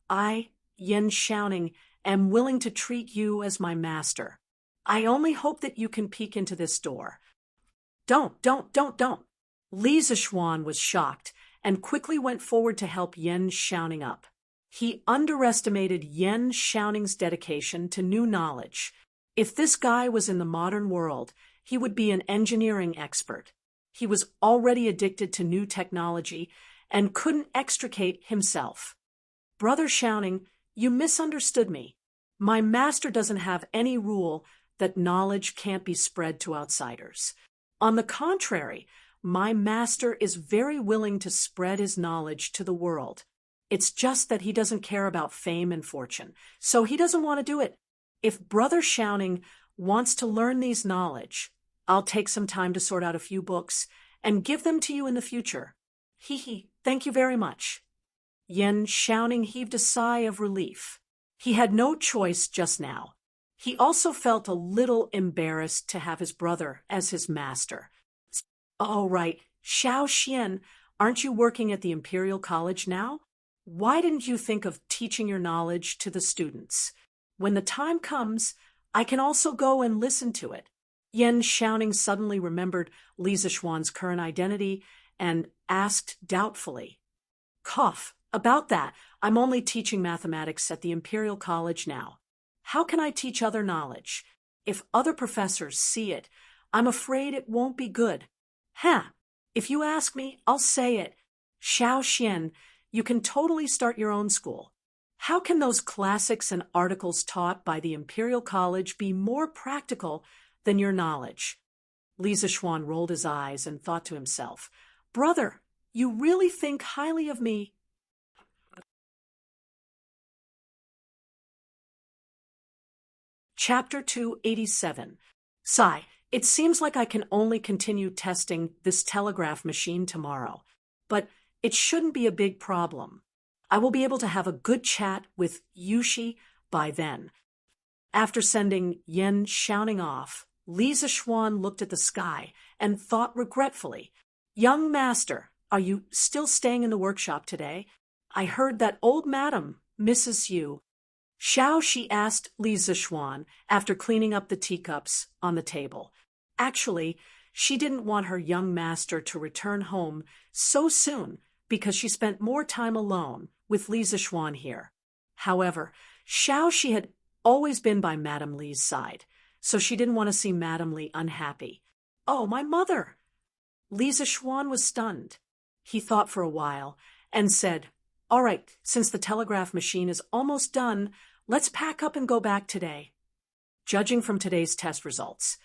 I, Yen shouting, am willing to treat you as my master. I only hope that you can peek into this door. Don't. Li Zixuan was shocked and quickly went forward to help Yen shouting up. He underestimated Yen shouting's dedication to new knowledge. If this guy was in the modern world, he would be an engineering expert. He was already addicted to new technology and couldn't extricate himself. Brother shouting, you misunderstood me. My master doesn't have any rule that knowledge can't be spread to outsiders. On the contrary, my master is very willing to spread his knowledge to the world. It's just that he doesn't care about fame and fortune, so he doesn't want to do it. If Brother shouting wants to learn these knowledge, I'll take some time to sort out a few books and give them to you in the future. Thank you very much. Yen shouting heaved a sigh of relief. He had no choice just now. He also felt a little embarrassed to have his brother as his master. Oh, right. Xiao Xian, aren't you working at the Imperial College now? Why didn't you think of teaching your knowledge to the students? When the time comes, I can also go and listen to it. Yen shouting suddenly remembered Li Zixuan's current identity and asked doubtfully. Cough. About that, I'm only teaching mathematics at the Imperial College now. How can I teach other knowledge? If other professors see it, I'm afraid it won't be good. If you ask me, I'll say it. Xiao Xian, you can totally start your own school. How can those classics and articles taught by the Imperial College be more practical than your knowledge? Li Zixuan rolled his eyes and thought to himself, Brother, you really think highly of me. Chapter 287. Sigh, it seems like I can only continue testing this telegraph machine tomorrow, but it shouldn't be a big problem. I will be able to have a good chat with Yushi by then. After sending Yen shouting off, Li Zixuan looked at the sky and thought regretfully, Young master, are you still staying in the workshop today? I heard that old madam misses you. Xiao, she asked Li Zixuan after cleaning up the teacups on the table. Actually, she didn't want her young master to return home so soon because she spent more time alone with Li Zixuan here. However, Xiao, she had always been by Madame Li's side, so she didn't want to see Madame Li unhappy. Oh, my mother! Li Zixuan was stunned. He thought for a while and said, All right, since the telegraph machine is almost done, let's pack up and go back today. Judging from today's test results,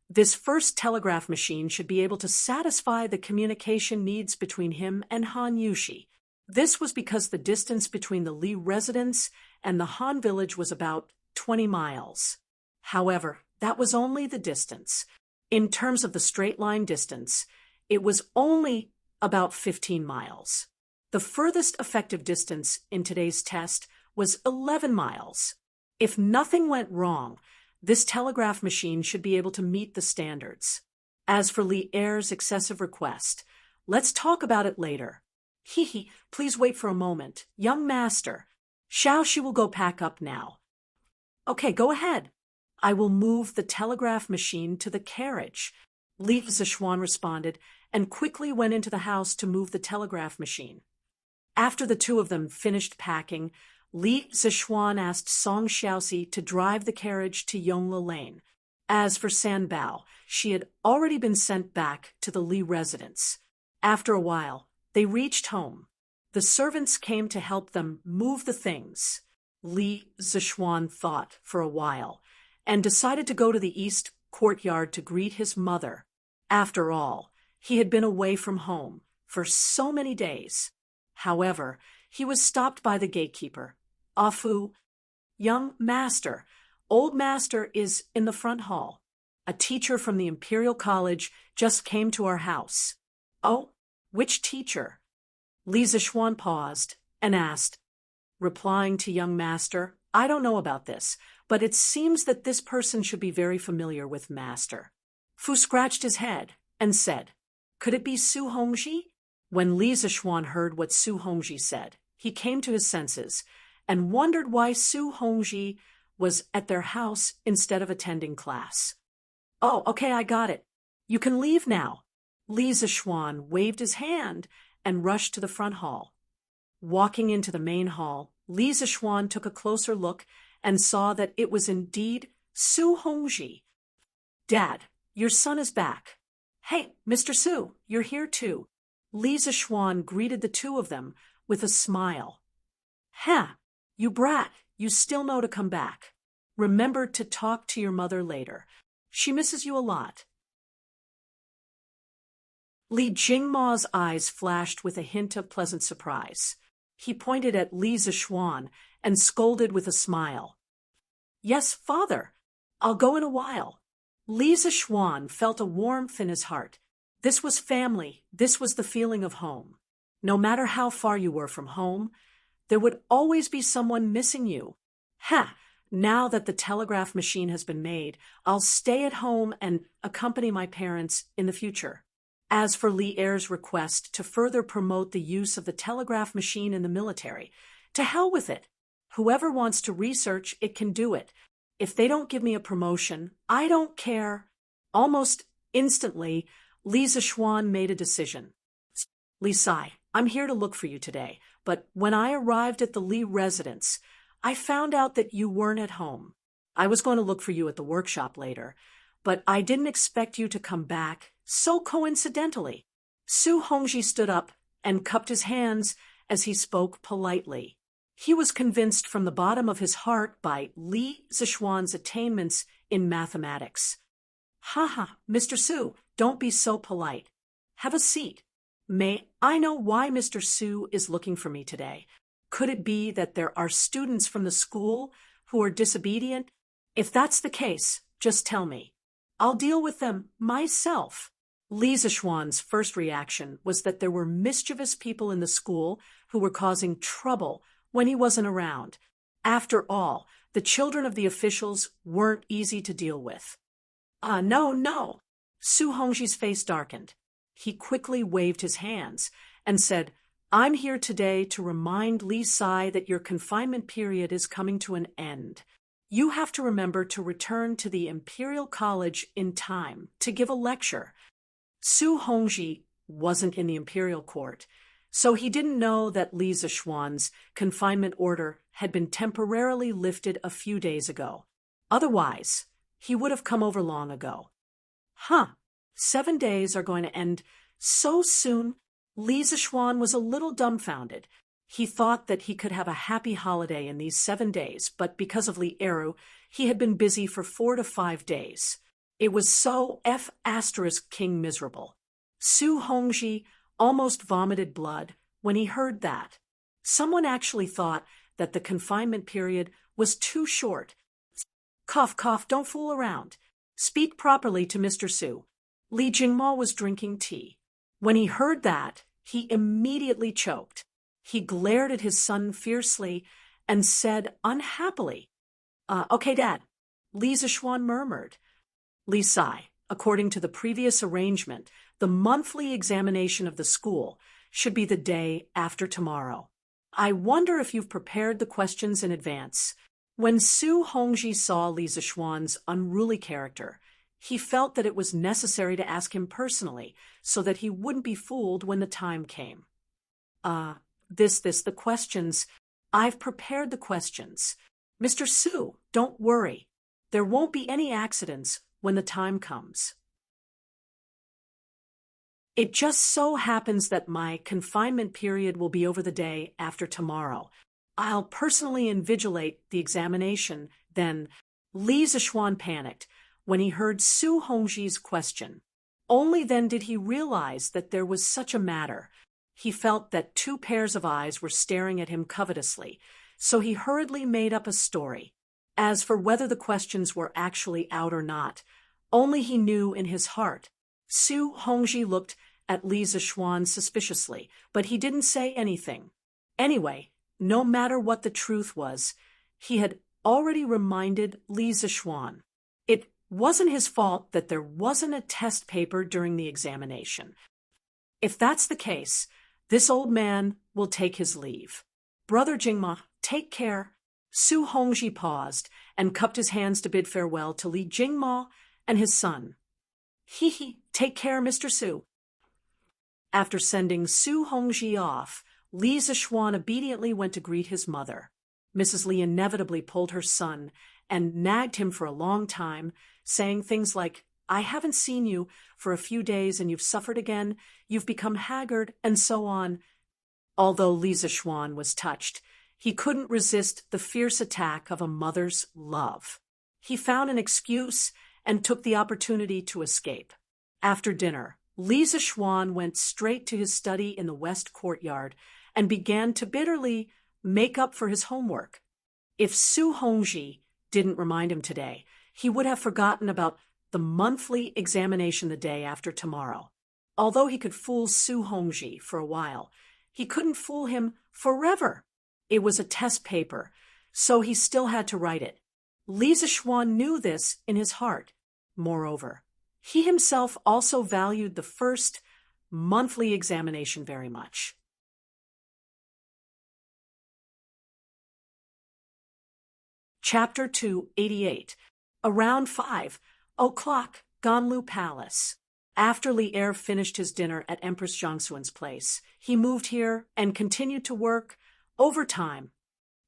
This first telegraph machine should be able to satisfy the communication needs between him and Han Yushi. This was because the distance between the Li residence and the Han village was about 20 miles. However, that was only the distance. In terms of the straight line distance, it was only about 15 miles. The furthest effective distance in today's test was 11 miles. If nothing went wrong, this telegraph machine should be able to meet the standards. As for Li Er's excessive request, let's talk about it later. Please wait for a moment. Young master, Xiaoxi will go pack up now. Okay, go ahead. I will move the telegraph machine to the carriage. Li Zishuan responded and quickly went into the house to move the telegraph machine. After the two of them finished packing, Li Zishuan asked Song Xiaoxi to drive the carriage to Yongla Lane. As for San Bao, she had already been sent back to the Li residence. After a while, they reached home. The servants came to help them move the things. Li Zishuan thought for a while and decided to go to the east courtyard to greet his mother. After all, he had been away from home for so many days. However, he was stopped by the gatekeeper. Afu, young master, old master is in the front hall. A teacher from the Imperial College just came to our house. Oh, which teacher? Li Zishuan paused and asked, replying to young master, I don't know about this, but it seems that this person should be very familiar with master. Fu scratched his head and said, could it be Su Hongji? When Li Zishuan heard what Su Hongji said, he came to his senses and wondered why Su Hongji was at their house instead of attending class. Oh, okay, I got it. You can leave now. Li Zishuan waved his hand and rushed to the front hall. Walking into the main hall, Li Zishuan took a closer look and saw that it was indeed Su Hongji. Dad, your son is back. Hey, Mr. Su, you're here too. Li Zishuan greeted the two of them with a smile. You brat, you still know to come back. Remember to talk to your mother later. She misses you a lot. Li Jingma's eyes flashed with a hint of pleasant surprise. He pointed at Li Zishuan and scolded with a smile. Yes, father. I'll go in a while. Li Zishuan felt a warmth in his heart. This was family. This was the feeling of home. No matter how far you were from home, there would always be someone missing you. Now that the telegraph machine has been made, I'll stay at home and accompany my parents in the future. As for Li Er's request to further promote the use of the telegraph machine in the military, to hell with it. Whoever wants to research, it can do it. If they don't give me a promotion, I don't care. Almost instantly, Li Zishuan made a decision. Li Sai, I'm here to look for you today, but when I arrived at the Li residence, I found out that you weren't at home. I was going to look for you at the workshop later, but I didn't expect you to come back so coincidentally. Su Hongji stood up and cupped his hands as he spoke politely. He was convinced from the bottom of his heart by Li Zishuan's attainments in mathematics. Mr. Su, don't be so polite. Have a seat. May I know why Mr. Su is looking for me today? Could it be that there are students from the school who are disobedient? If that's the case, just tell me. I'll deal with them myself. Li Zishuan's first reaction was that there were mischievous people in the school who were causing trouble when he wasn't around. After all, the children of the officials weren't easy to deal with. No. Su Hongji's face darkened. He quickly waved his hands and said, I'm here today to remind Li Sai that your confinement period is coming to an end. You have to remember to return to the Imperial College in time to give a lecture. Su Hongji wasn't in the Imperial Court, so he didn't know that Li Zishuan's confinement order had been temporarily lifted a few days ago. Otherwise, he would have come over long ago. 7 days are going to end so soon. Li Zishuan was a little dumbfounded. He thought that he could have a happy holiday in these 7 days, but because of Li Eru, he had been busy for 4 to 5 days. It was so King miserable. Su Hongji almost vomited blood when he heard that. Someone actually thought that the confinement period was too short. Cough, cough, don't fool around. Speak properly to Mr. Su. Li Jingmo was drinking tea. When he heard that, he immediately choked. He glared at his son fiercely and said unhappily, Okay, Dad. Li Zishuan murmured. Li Sai, according to the previous arrangement, the monthly examination of the school should be the day after tomorrow. I wonder if you've prepared the questions in advance. When Su Hongji saw Li Zishuan's unruly character, he felt that it was necessary to ask him personally so that he wouldn't be fooled when the time came. The questions. I've prepared the questions. Mr. Su, don't worry. There won't be any accidents when the time comes. It just so happens that my confinement period will be over the day after tomorrow. I'll personally invigilate the examination. Then Li Zishuan panicked when he heard Su Hongji's question. Only then did he realize that there was such a matter. He felt that two pairs of eyes were staring at him covetously, so he hurriedly made up a story. As for whether the questions were actually out or not, only he knew in his heart. Su Hongji looked at Li Zishuan suspiciously, but he didn't say anything. Anyway, no matter what the truth was, he had already reminded Li Zishuan. It wasn't his fault that there wasn't a test paper during the examination. If that's the case, this old man will take his leave. Brother Jingma, take care. Su Hongji paused and cupped his hands to bid farewell to Li Jingma and his son. Take care, Mr. Su. After sending Su Hongji off, Li Zishuan obediently went to greet his mother. Mrs. Li inevitably pulled her son and nagged him for a long time, saying things like, I haven't seen you for a few days and you've suffered again, you've become haggard, and so on. Although Li Zishuan was touched, he couldn't resist the fierce attack of a mother's love. He found an excuse and took the opportunity to escape. After dinner, Li Zishuan went straight to his study in the west courtyard and began to bitterly make up for his homework. If Su Hongji didn't remind him today, he would have forgotten about the monthly examination the day after tomorrow. Although he could fool Su Hongji for a while, he couldn't fool him forever. It was a test paper, so he still had to write it. Li Zishuan knew this in his heart. Moreover, he himself also valued the first monthly examination very much. Chapter 288. Around 5 o'clock, Ganlu Palace. After Li Er finished his dinner at Empress Jiangxuan's place, he moved here and continued to work overtime.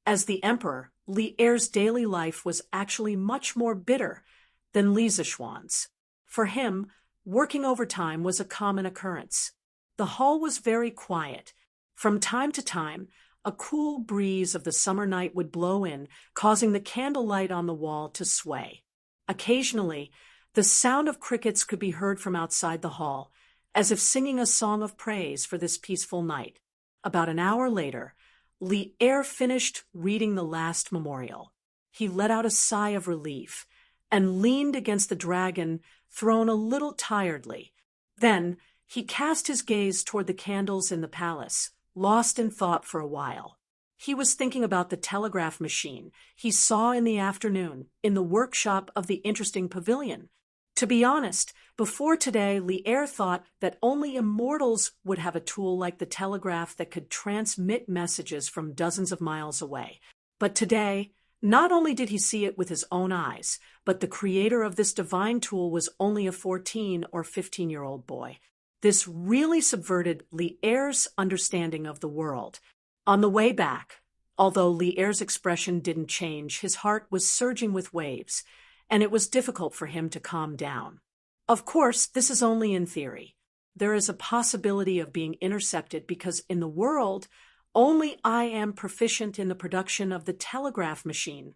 As the emperor, Li Er's daily life was actually much more bitter than Li Zishuan's. For him, working overtime was a common occurrence. The hall was very quiet. From time to time, a cool breeze of the summer night would blow in, causing the candlelight on the wall to sway. Occasionally, the sound of crickets could be heard from outside the hall, as if singing a song of praise for this peaceful night. About an hour later, Li Er finished reading the last memorial. He let out a sigh of relief and leaned against the dragon throne a little tiredly. Then he cast his gaze toward the candles in the palace, lost in thought for a while. He was thinking about the telegraph machine he saw in the afternoon in the workshop of the interesting pavilion. To be honest, before today, Li Er thought that only immortals would have a tool like the telegraph that could transmit messages from dozens of miles away. But today, not only did he see it with his own eyes, but the creator of this divine tool was only a 14 or 15-year-old boy. This really subverted Li Er's understanding of the world. On the way back, although Li Er's expression didn't change, his heart was surging with waves, and it was difficult for him to calm down. Of course, this is only in theory. There is a possibility of being intercepted because in the world, only I am proficient in the production of the telegraph machine.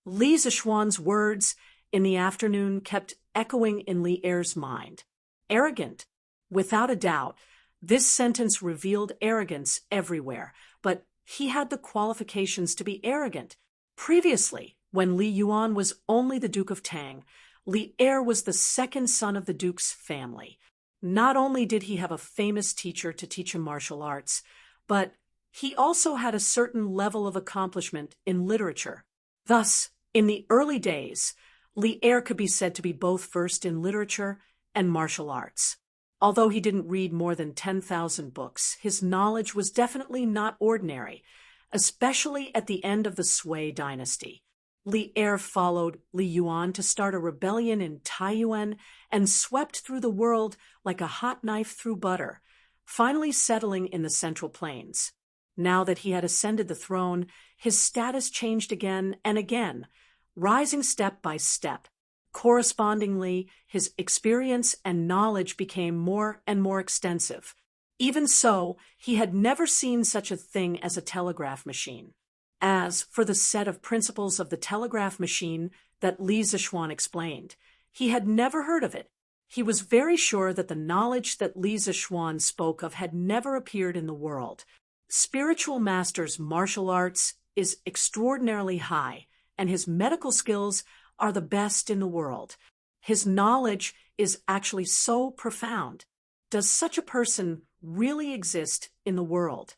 Li Zishuan's words in the afternoon kept echoing in Li Er's mind. Arrogant. Without a doubt, this sentence revealed arrogance everywhere, but he had the qualifications to be arrogant. Previously, when Li Yuan was only the Duke of Tang, Li Er was the second son of the Duke's family. Not only did he have a famous teacher to teach him martial arts, but he also had a certain level of accomplishment in literature. Thus, in the early days, Li Er could be said to be both versed in literature and martial arts. Although he didn't read more than 10,000 books, his knowledge was definitely not ordinary, especially at the end of the Sui dynasty. Li Er followed Li Yuan to start a rebellion in Taiyuan and swept through the world like a hot knife through butter, finally settling in the Central Plains. Now that he had ascended the throne, his status changed again and again, rising step by step. Correspondingly, his experience and knowledge became more and more extensive. Even so, he had never seen such a thing as a telegraph machine. As for the set of principles of the telegraph machine that Li Zixuan explained, he had never heard of it. He was very sure that the knowledge that Li Zixuan spoke of had never appeared in the world. Spiritual master's martial arts is extraordinarily high, and his medical skills are the best in the world. His knowledge is actually so profound. Does such a person really exist in the world?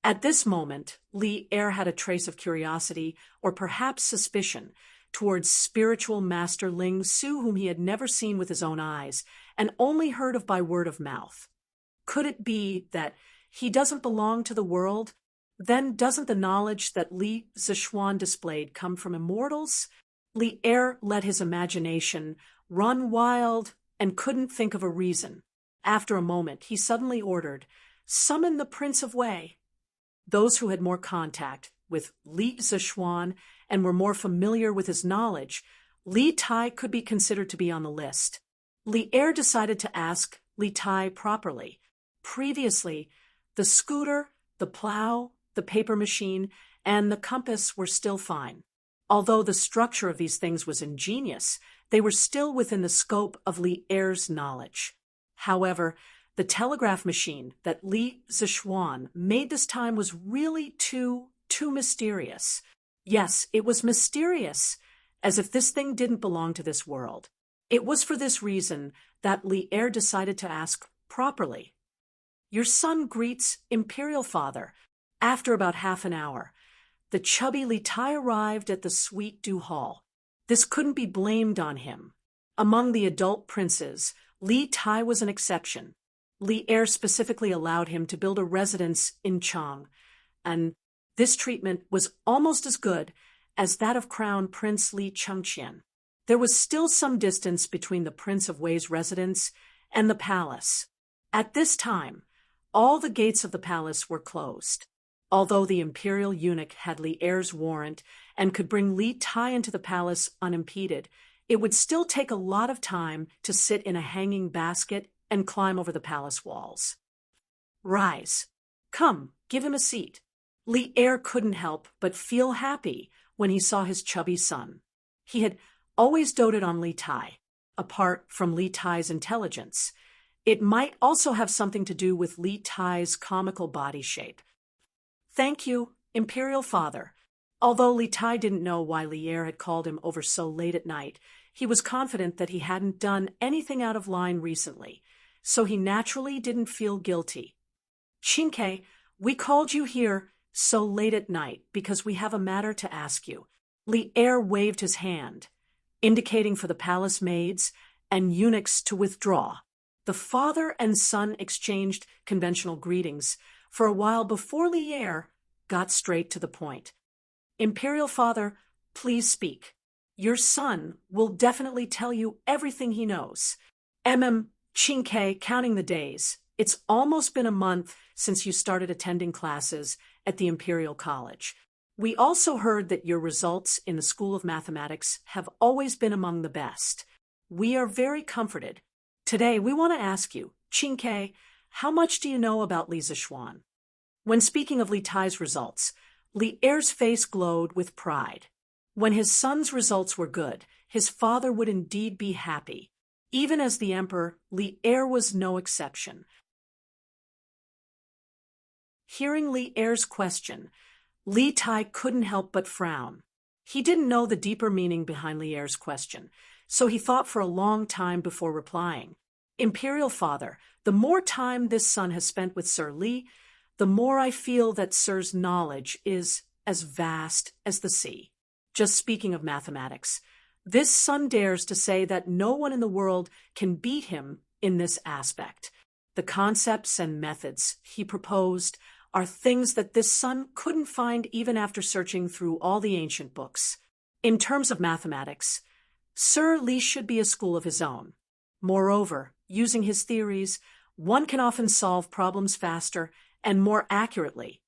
At this moment, Li Er had a trace of curiosity, or perhaps suspicion, towards spiritual master Ling Su, whom he had never seen with his own eyes, and only heard of by word of mouth. Could it be that he doesn't belong to the world? Then doesn't the knowledge that Li Zixuan displayed come from immortals? Li Er let his imagination run wild and couldn't think of a reason. After a moment, he suddenly ordered, "Summon the Prince of Wei." Those who had more contact with Li Zixuan and were more familiar with his knowledge, Li Tai could be considered to be on the list. Li Er decided to ask Li Tai properly. Previously, the scooter, the plow, the paper machine, and the compass were still fine. Although the structure of these things was ingenious, they were still within the scope of Li Er's knowledge. However, the telegraph machine that Li Zixuan made this time was really too mysterious. Yes, it was mysterious, as if this thing didn't belong to this world. It was for this reason that Li Er decided to ask properly. "Your son greets Imperial Father." After about half an hour, the chubby Li Tai arrived at the Sweet Dew Hall. This couldn't be blamed on him. Among the adult princes, Li Tai was an exception. Li Er specifically allowed him to build a residence in Chang, and this treatment was almost as good as that of Crown Prince Li Chengqian. There was still some distance between the Prince of Wei's residence and the palace. At this time, all the gates of the palace were closed. Although the imperial eunuch had Li Er's warrant and could bring Li Tai into the palace unimpeded, it would still take a lot of time to sit in a hanging basket and climb over the palace walls. "Rise. Come, give him a seat." Li Er couldn't help but feel happy when he saw his chubby son. He had always doted on Li Tai. Apart from Li Tai's intelligence, it might also have something to do with Li Tai's comical body shape. "Thank you, Imperial Father." Although Li Tai didn't know why Li Er had called him over so late at night, he was confident that he hadn't done anything out of line recently, so he naturally didn't feel guilty. "Qingke, we called you here so late at night because we have a matter to ask you." Li Er waved his hand, indicating for the palace maids and eunuchs to withdraw. The father and son exchanged conventional greetings for a while before Li Er got straight to the point. "Imperial Father, please speak. Your son will definitely tell you everything he knows." Qingke, counting the days. "It's almost been a month since you started attending classes at the Imperial College. We also heard that your results in the School of Mathematics have always been among the best. We are very comforted. Today we want to ask you, Qingke, how much do you know about Li Zixuan?" When speaking of Li Tai's results, Li Er's face glowed with pride. When his son's results were good, his father would indeed be happy. Even as the emperor, Li Er was no exception. Hearing Li Er's question, Li Tai couldn't help but frown. He didn't know the deeper meaning behind Li Er's question, so he thought for a long time before replying. Imperial Father, the more time this son has spent with Sir Li, the more I feel that Sir's knowledge is as vast as the sea. Just speaking of mathematics, this son dares to say that no one in the world can beat him in this aspect. The concepts and methods he proposed are things that this son couldn't find even after searching through all the ancient books. In terms of mathematics, Sir Li should be a school of his own. Moreover, using his theories, one can often solve problems faster and more accurately.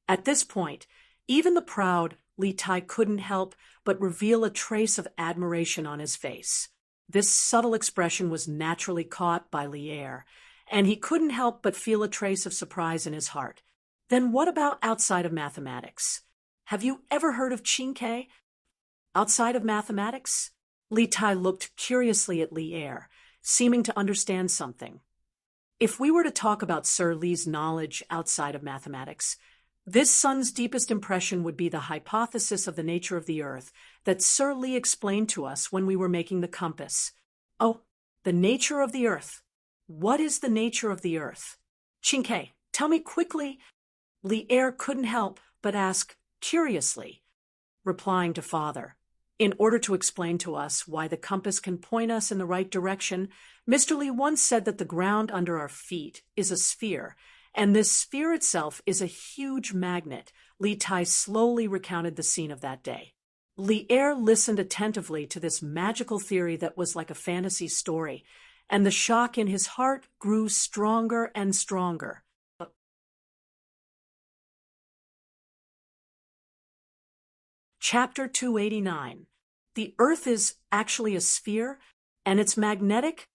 At this point, even the proud Li Tai couldn't help but reveal a trace of admiration on his face. This subtle expression was naturally caught by Li Er, and he couldn't help but feel a trace of surprise in his heart. Then what about outside of mathematics? Have you ever heard of Qingke? Outside of mathematics? Li Tai looked curiously at Li Er, seeming to understand something. If we were to talk about Sir Li's knowledge outside of mathematics, this son's deepest impression would be the hypothesis of the nature of the earth that Sir Li explained to us when we were making the compass. Oh, the nature of the earth. What is the nature of the earth? Qingke, tell me quickly. Li Er couldn't help but ask curiously, replying to father. In order to explain to us why the compass can point us in the right direction, Mr. Li once said that the ground under our feet is a sphere, and this sphere itself is a huge magnet. Li Tai slowly recounted the scene of that day. Li Er listened attentively to this magical theory that was like a fantasy story, and the shock in his heart grew stronger and stronger. Chapter 289. The Earth is actually a sphere, and it's magnetic?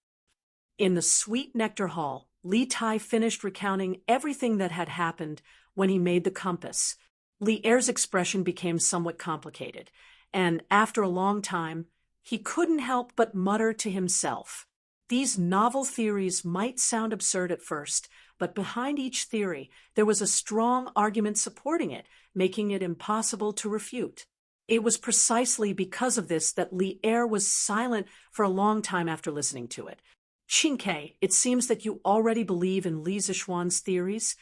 In the sweet nectar hall, Li Tai finished recounting everything that had happened when he made the compass. Li Er's expression became somewhat complicated, and after a long time, he couldn't help but mutter to himself. These novel theories might sound absurd at first, but behind each theory, there was a strong argument supporting it, making it impossible to refute. It was precisely because of this that Li Er was silent for a long time after listening to it. Qingke, it seems that you already believe in Li Zixuan's theories.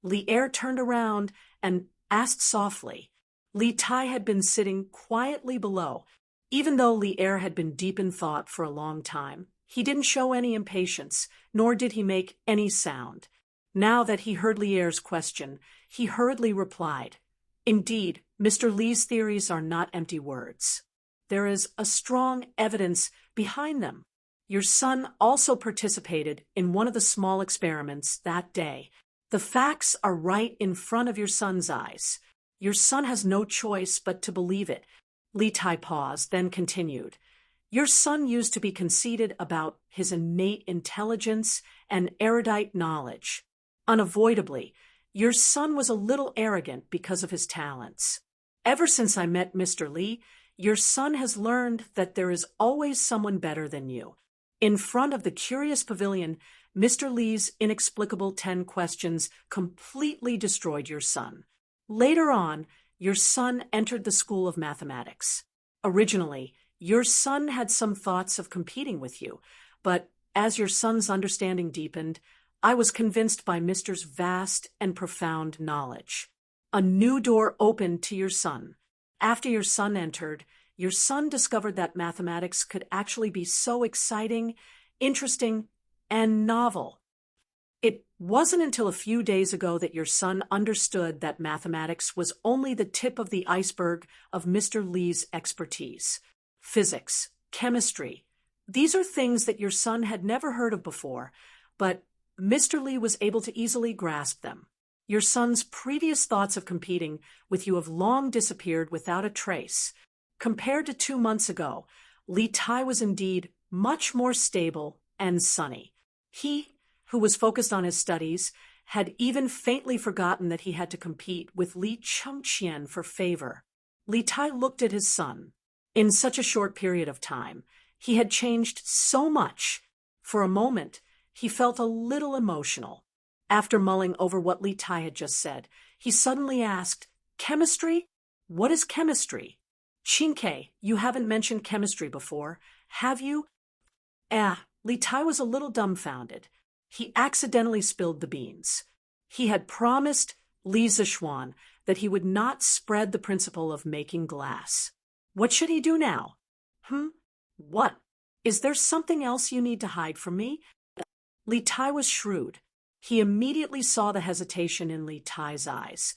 Li Er turned around and asked softly. Li Tai had been sitting quietly below. Even though Li Er had been deep in thought for a long time, he didn't show any impatience, nor did he make any sound. Now that he heard Li Er's question, he hurriedly replied, "Indeed, Mr. Li's theories are not empty words. There is a strong evidence behind them. Your son also participated in one of the small experiments that day. The facts are right in front of your son's eyes. Your son has no choice but to believe it." Li Tai paused, then continued. "Your son used to be conceited about his innate intelligence and erudite knowledge. Unavoidably, your son was a little arrogant because of his talents. Ever since I met Mr. Li, your son has learned that there is always someone better than you. In front of the curious pavilion, Mr. Li's inexplicable 10 questions completely destroyed your son. Later on, your son entered the school of mathematics. Originally, your son had some thoughts of competing with you, but as your son's understanding deepened, I was convinced by Mr.'s vast and profound knowledge. A new door opened to your son. After your son entered, your son discovered that mathematics could actually be so exciting, interesting, and novel. It wasn't until a few days ago that your son understood that mathematics was only the tip of the iceberg of Mr. Li's expertise. Physics, chemistry, these are things that your son had never heard of before, but Mr. Li was able to easily grasp them. Your son's previous thoughts of competing with you have long disappeared without a trace. Compared to 2 months ago, Li Tai was indeed much more stable and sunny. He, who was focused on his studies, had even faintly forgotten that he had to compete with Li Chengqian for favor. Li Tai looked at his son. In such a short period of time, he had changed so much. For a moment, he felt a little emotional. After mulling over what Li Tai had just said, he suddenly asked, "Chemistry? What is chemistry? Chinke, you haven't mentioned chemistry before, have you?" Li Tai was a little dumbfounded. He accidentally spilled the beans. He had promised Li Zishuan that he would not spread the principle of making glass. What should he do now? What? Is there something else you need to hide from me? Li Tai was shrewd. He immediately saw the hesitation in Li Tai's eyes.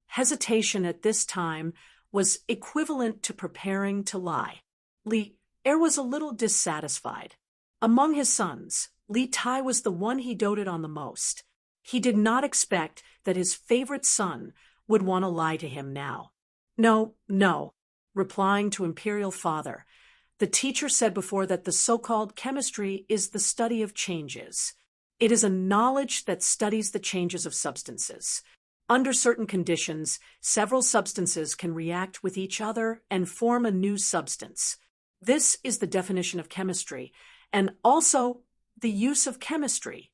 Hesitation at this time was equivalent to preparing to lie. Li Er was a little dissatisfied. Among his sons, Li Tai was the one he doted on the most. He did not expect that his favorite son would want to lie to him now. No. Replying to Imperial Father, the teacher said before that the so-called chemistry is the study of changes. It is a knowledge that studies the changes of substances. Under certain conditions, several substances can react with each other and form a new substance. This is the definition of chemistry, and also the use of chemistry.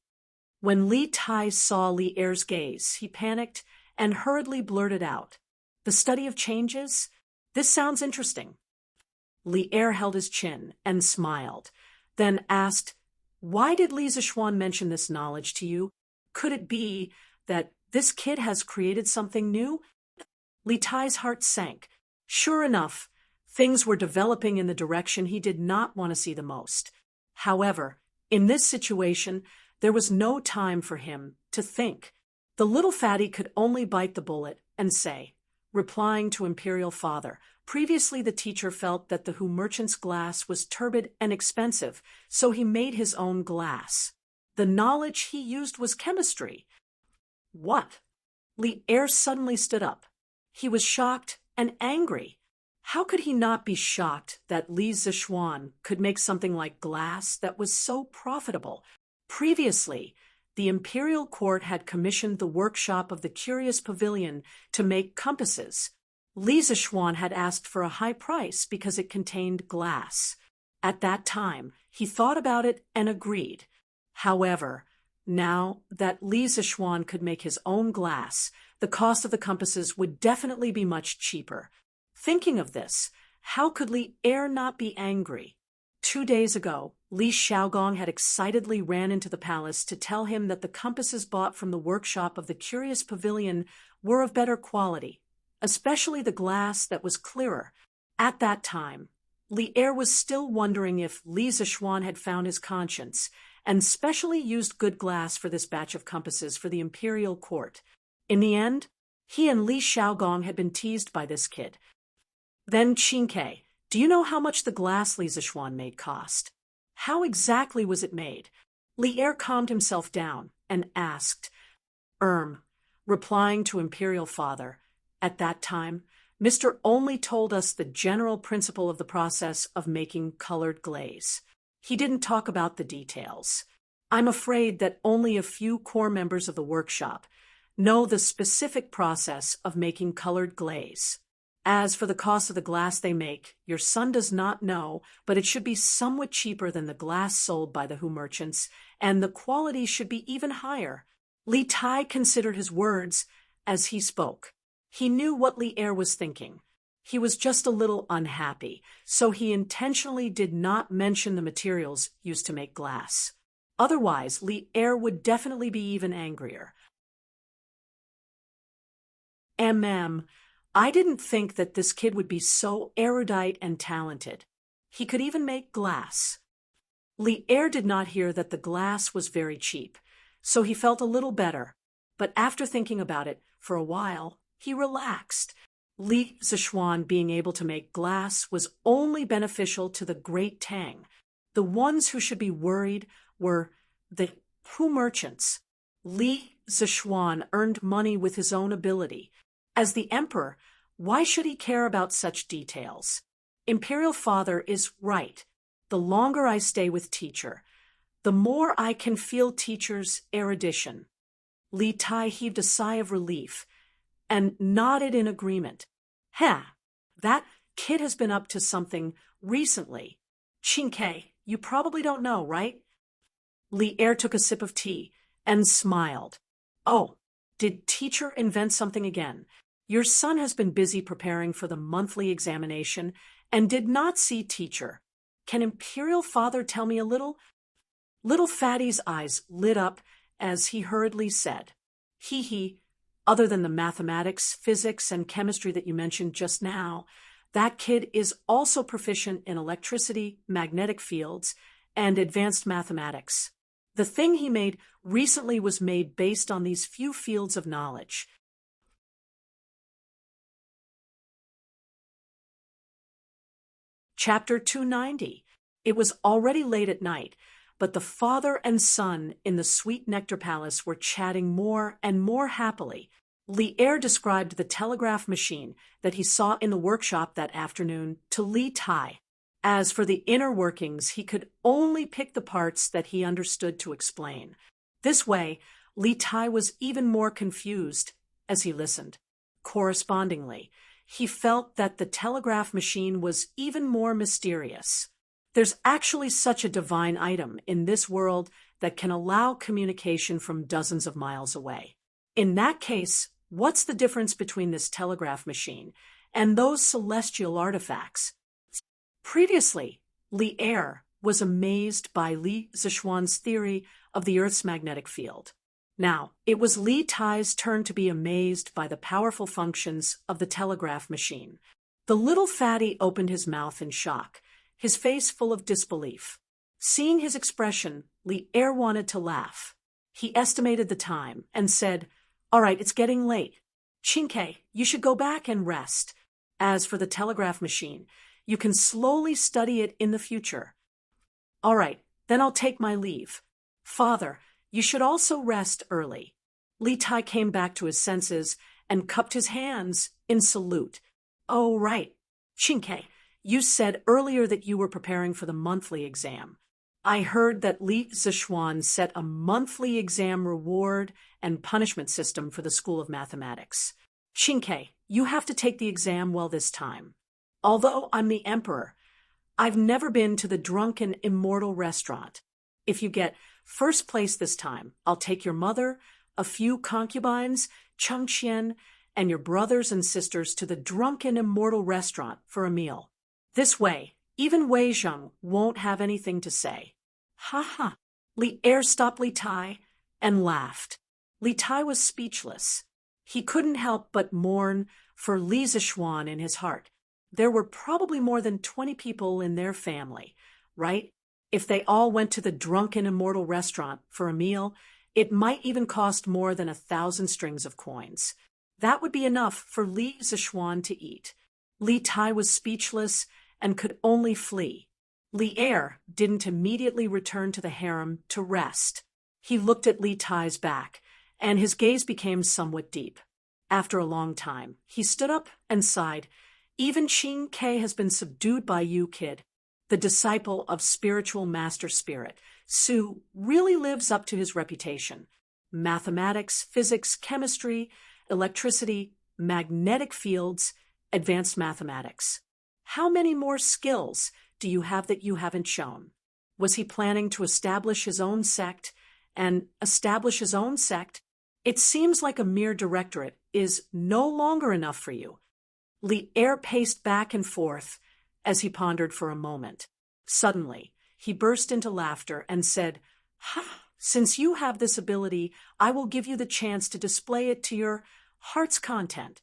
When Li Tai saw Li Er's gaze, he panicked and hurriedly blurted out, "The study of changes? This sounds interesting." Li Er held his chin and smiled, then asked, "Why did Li Zishuan mention this knowledge to you? Could it be that this kid has created something new?" Li Tai's heart sank. Sure enough, things were developing in the direction he did not want to see the most. However, in this situation, there was no time for him to think. The little fatty could only bite the bullet and say, replying to Imperial Father, previously the teacher felt that the Hu merchant's glass was turbid and expensive, so he made his own glass. The knowledge he used was chemistry. What? Li Er suddenly stood up. He was shocked and angry. How could he not be shocked that Li Zishuan could make something like glass that was so profitable? Previously, the imperial court had commissioned the workshop of the Curious Pavilion to make compasses. Li Zishuan had asked for a high price because it contained glass. At that time, he thought about it and agreed. However, now that Li Zishuan could make his own glass, the cost of the compasses would definitely be much cheaper. Thinking of this, how could Li Er not be angry? 2 days ago, Li Xiaogong had excitedly ran into the palace to tell him that the compasses bought from the workshop of the Curious Pavilion were of better quality, especially the glass that was clearer. At that time, Li Er was still wondering if Li Zishuan had found his conscience and specially used good glass for this batch of compasses for the imperial court. In the end, he and Li Xiaogong had been teased by this kid. Then Chinke, do you know how much the glass Li Zishuan made cost? How exactly was it made? Li Er calmed himself down and asked, replying to Imperial Father, at that time, Mr. only told us the general principle of the process of making colored glaze. He didn't talk about the details. I'm afraid that only a few core members of the workshop know the specific process of making colored glaze. As for the cost of the glass they make, your son does not know, but it should be somewhat cheaper than the glass sold by the Hu merchants, and the quality should be even higher. Li Tai considered his words as he spoke. He knew what Li Er was thinking. He was just a little unhappy, so he intentionally did not mention the materials used to make glass. Otherwise, Li Er would definitely be even angrier. I didn't think that this kid would be so erudite and talented. He could even make glass. Li Er did not hear that the glass was very cheap, so he felt a little better. But after thinking about it for a while, he relaxed. Li Zishuan being able to make glass was only beneficial to the great Tang. The ones who should be worried were the Hu merchants. Li Zishuan earned money with his own ability. As the emperor, why should he care about such details? Imperial Father is right. The longer I stay with teacher, the more I can feel teacher's erudition. Li Tai heaved a sigh of relief. and nodded in agreement. That kid has been up to something recently. Qingke, you probably don't know, right? Li Er took a sip of tea and smiled. Oh, did teacher invent something again? Your son has been busy preparing for the monthly examination and did not see teacher. Can Imperial Father tell me a little? Little Fatty's eyes lit up as he hurriedly said, He, other than the mathematics, physics, and chemistry that you mentioned just now, that kid is also proficient in electricity, magnetic fields, and advanced mathematics. The thing he made recently was made based on these few fields of knowledge. Chapter 290. It was already late at night, but the father and son in the Sweet Nectar Palace were chatting more and more happily. Li Er described the telegraph machine that he saw in the workshop that afternoon to Li Tai. As for the inner workings, he could only pick the parts that he understood to explain. This way, Li Tai was even more confused as he listened. Correspondingly, he felt that the telegraph machine was even more mysterious. There's actually such a divine item in this world that can allow communication from dozens of miles away. In that case, what's the difference between this telegraph machine and those celestial artifacts? Previously, Li Er was amazed by Li Zishuan's theory of the Earth's magnetic field. Now, it was Li Tai's turn to be amazed by the powerful functions of the telegraph machine. The little fatty opened his mouth in shock, his face full of disbelief. Seeing his expression, Li Er wanted to laugh. He estimated the time and said, All right, it's getting late. Qingke, you should go back and rest. As for the telegraph machine, you can slowly study it in the future. All right, then I'll take my leave. Father, you should also rest early. Li Tai came back to his senses and cupped his hands in salute. Oh, right. Qingke, you said earlier that you were preparing for the monthly exam. I heard that Li Zishuan set a monthly exam reward and punishment system for the School of Mathematics. Qingke, you have to take the exam well this time. Although I'm the emperor, I've never been to the Drunken Immortal restaurant. If you get first place this time, I'll take your mother, a few concubines, Chengqian, and your brothers and sisters to the Drunken Immortal restaurant for a meal. This way, even Wei Zheng won't have anything to say. Ha ha! Li Er stopped Li Tai and laughed. Li Tai was speechless. He couldn't help but mourn for Li Zishuan in his heart. There were probably more than 20 people in their family, right? If they all went to the Drunken Immortal restaurant for a meal, it might even cost more than 1,000 strings of coins. That would be enough for Li Zishuan to eat. Li Tai was speechless and could only flee. Li Er didn't immediately return to the harem to rest. He looked at Li Tai's back, and his gaze became somewhat deep. After a long time, he stood up and sighed. Even Qingke has been subdued by you, kid. The disciple of spiritual master spirit, Su, really lives up to his reputation. Mathematics, physics, chemistry, electricity, magnetic fields, advanced mathematics. How many more skills do you have that you haven't shown? Was he planning to establish his own sect? And establish his own sect? It seems like a mere directorate is no longer enough for you. Li Er paced back and forth as he pondered for a moment. Suddenly, he burst into laughter and said, Ha! Since you have this ability, I will give you the chance to display it to your heart's content.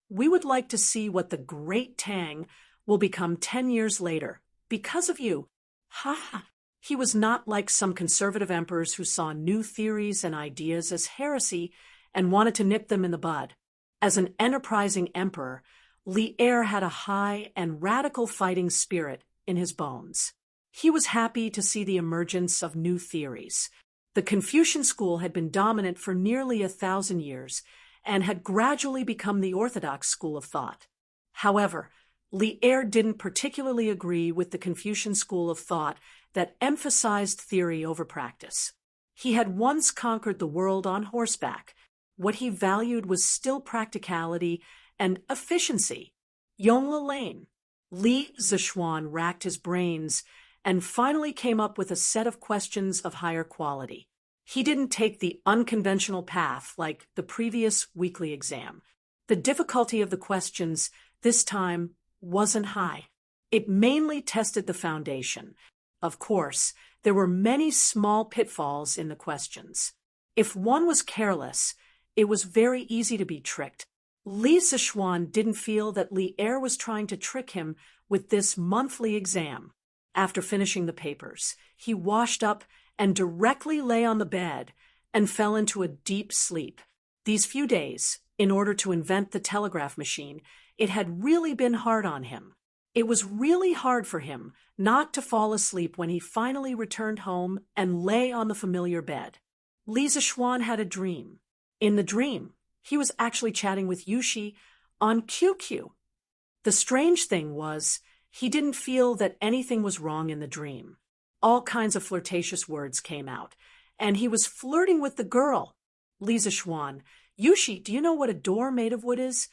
We would like to see what the great Tang will become 10 years later. Because of you. Ha! He was not like some conservative emperors who saw new theories and ideas as heresy and wanted to nip them in the bud. As an enterprising emperor, Li Er had a high and radical fighting spirit in his bones. He was happy to see the emergence of new theories. The Confucian school had been dominant for nearly 1,000 years and had gradually become the orthodox school of thought. However, Li Er didn't particularly agree with the Confucian school of thought that emphasized theory over practice. He had once conquered the world on horseback, What he valued was still practicality and efficiency. Yongle Lane. Li Zishuan racked his brains and finally came up with a set of questions of higher quality. He didn't take the unconventional path like the previous weekly exam. The difficulty of the questions this time wasn't high. It mainly tested the foundation. Of course, there were many small pitfalls in the questions. If one was careless, it was very easy to be tricked. Li Zishuan didn't feel that Li Er was trying to trick him with this monthly exam. After finishing the papers, he washed up and directly lay on the bed and fell into a deep sleep. These few days, in order to invent the telegraph machine, it had really been hard on him. It was really hard for him not to fall asleep when he finally returned home and lay on the familiar bed. Li Zishuan had a dream. In the dream, he was actually chatting with Yushi on QQ. The strange thing was, he didn't feel that anything was wrong in the dream. All kinds of flirtatious words came out, and he was flirting with the girl. Li Zishuan, Yushi, do you know what a door made of wood is?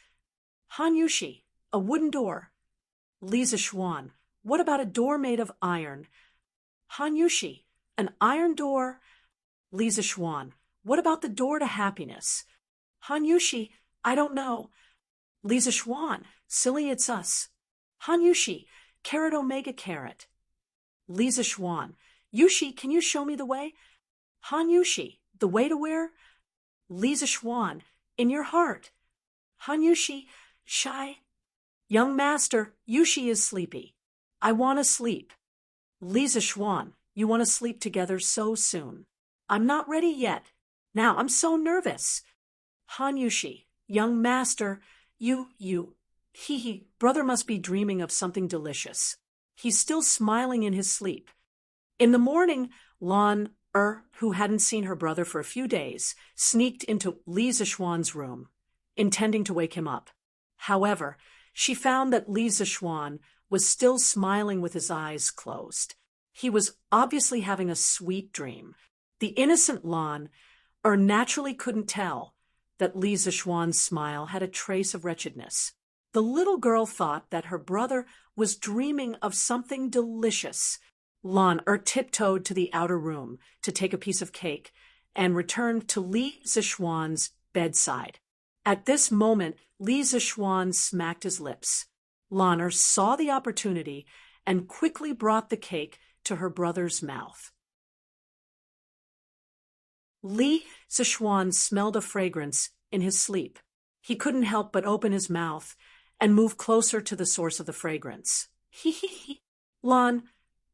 Han Yushi, a wooden door. Li Zishuan, what about a door made of iron? Han Yushi, an iron door. Li Zishuan, what about the door to happiness? Han Yushi, I don't know. Li Zishuan, silly, it's us. Han Yushi, carat omega carat. Li Zishuan, Yushi, can you show me the way? Han Yushi, the way to where? Li Zishuan, in your heart. Han Yushi, shy. Young master, Yushi is sleepy. I want to sleep. Li Zishuan, you want to sleep together so soon. I'm not ready yet. Now I'm so nervous. Han Yushi, young master, brother must be dreaming of something delicious. He's still smiling in his sleep. In the morning, Lan who hadn't seen her brother for a few days, sneaked into Li Zishuan's room, intending to wake him up. However, she found that Li Zishuan was still smiling with his eyes closed. He was obviously having a sweet dream. The innocent Lan naturally couldn't tell that Li Zishuan's smile had a trace of wretchedness. The little girl thought that her brother was dreaming of something delicious. Lan tiptoed to the outer room to take a piece of cake and returned to Li Zishuan's bedside. At this moment, Li Zishuan smacked his lips. Lan saw the opportunity and quickly brought the cake to her brother's mouth. Li Zishuan smelled a fragrance in his sleep. He couldn't help but open his mouth and move closer to the source of the fragrance. Lan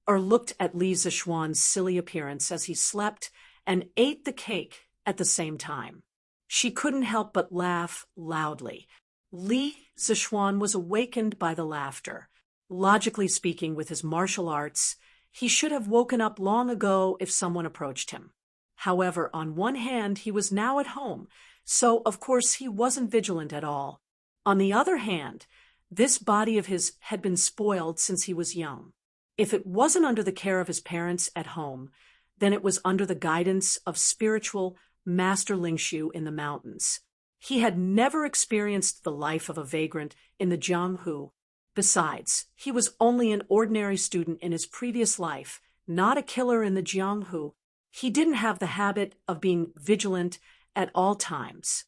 looked at Li Zishuan's silly appearance as he slept and ate the cake at the same time. She couldn't help but laugh loudly. Li Zishuan was awakened by the laughter. Logically speaking, with his martial arts, he should have woken up long ago if someone approached him. However, on one hand, he was now at home, so of course he wasn't vigilant at all. On the other hand, this body of his had been spoiled since he was young. If it wasn't under the care of his parents at home, then it was under the guidance of spiritual Master Lingshu in the mountains. He had never experienced the life of a vagrant in the Jianghu. Besides, he was only an ordinary student in his previous life, not a killer in the Jianghu. He didn't have the habit of being vigilant at all times.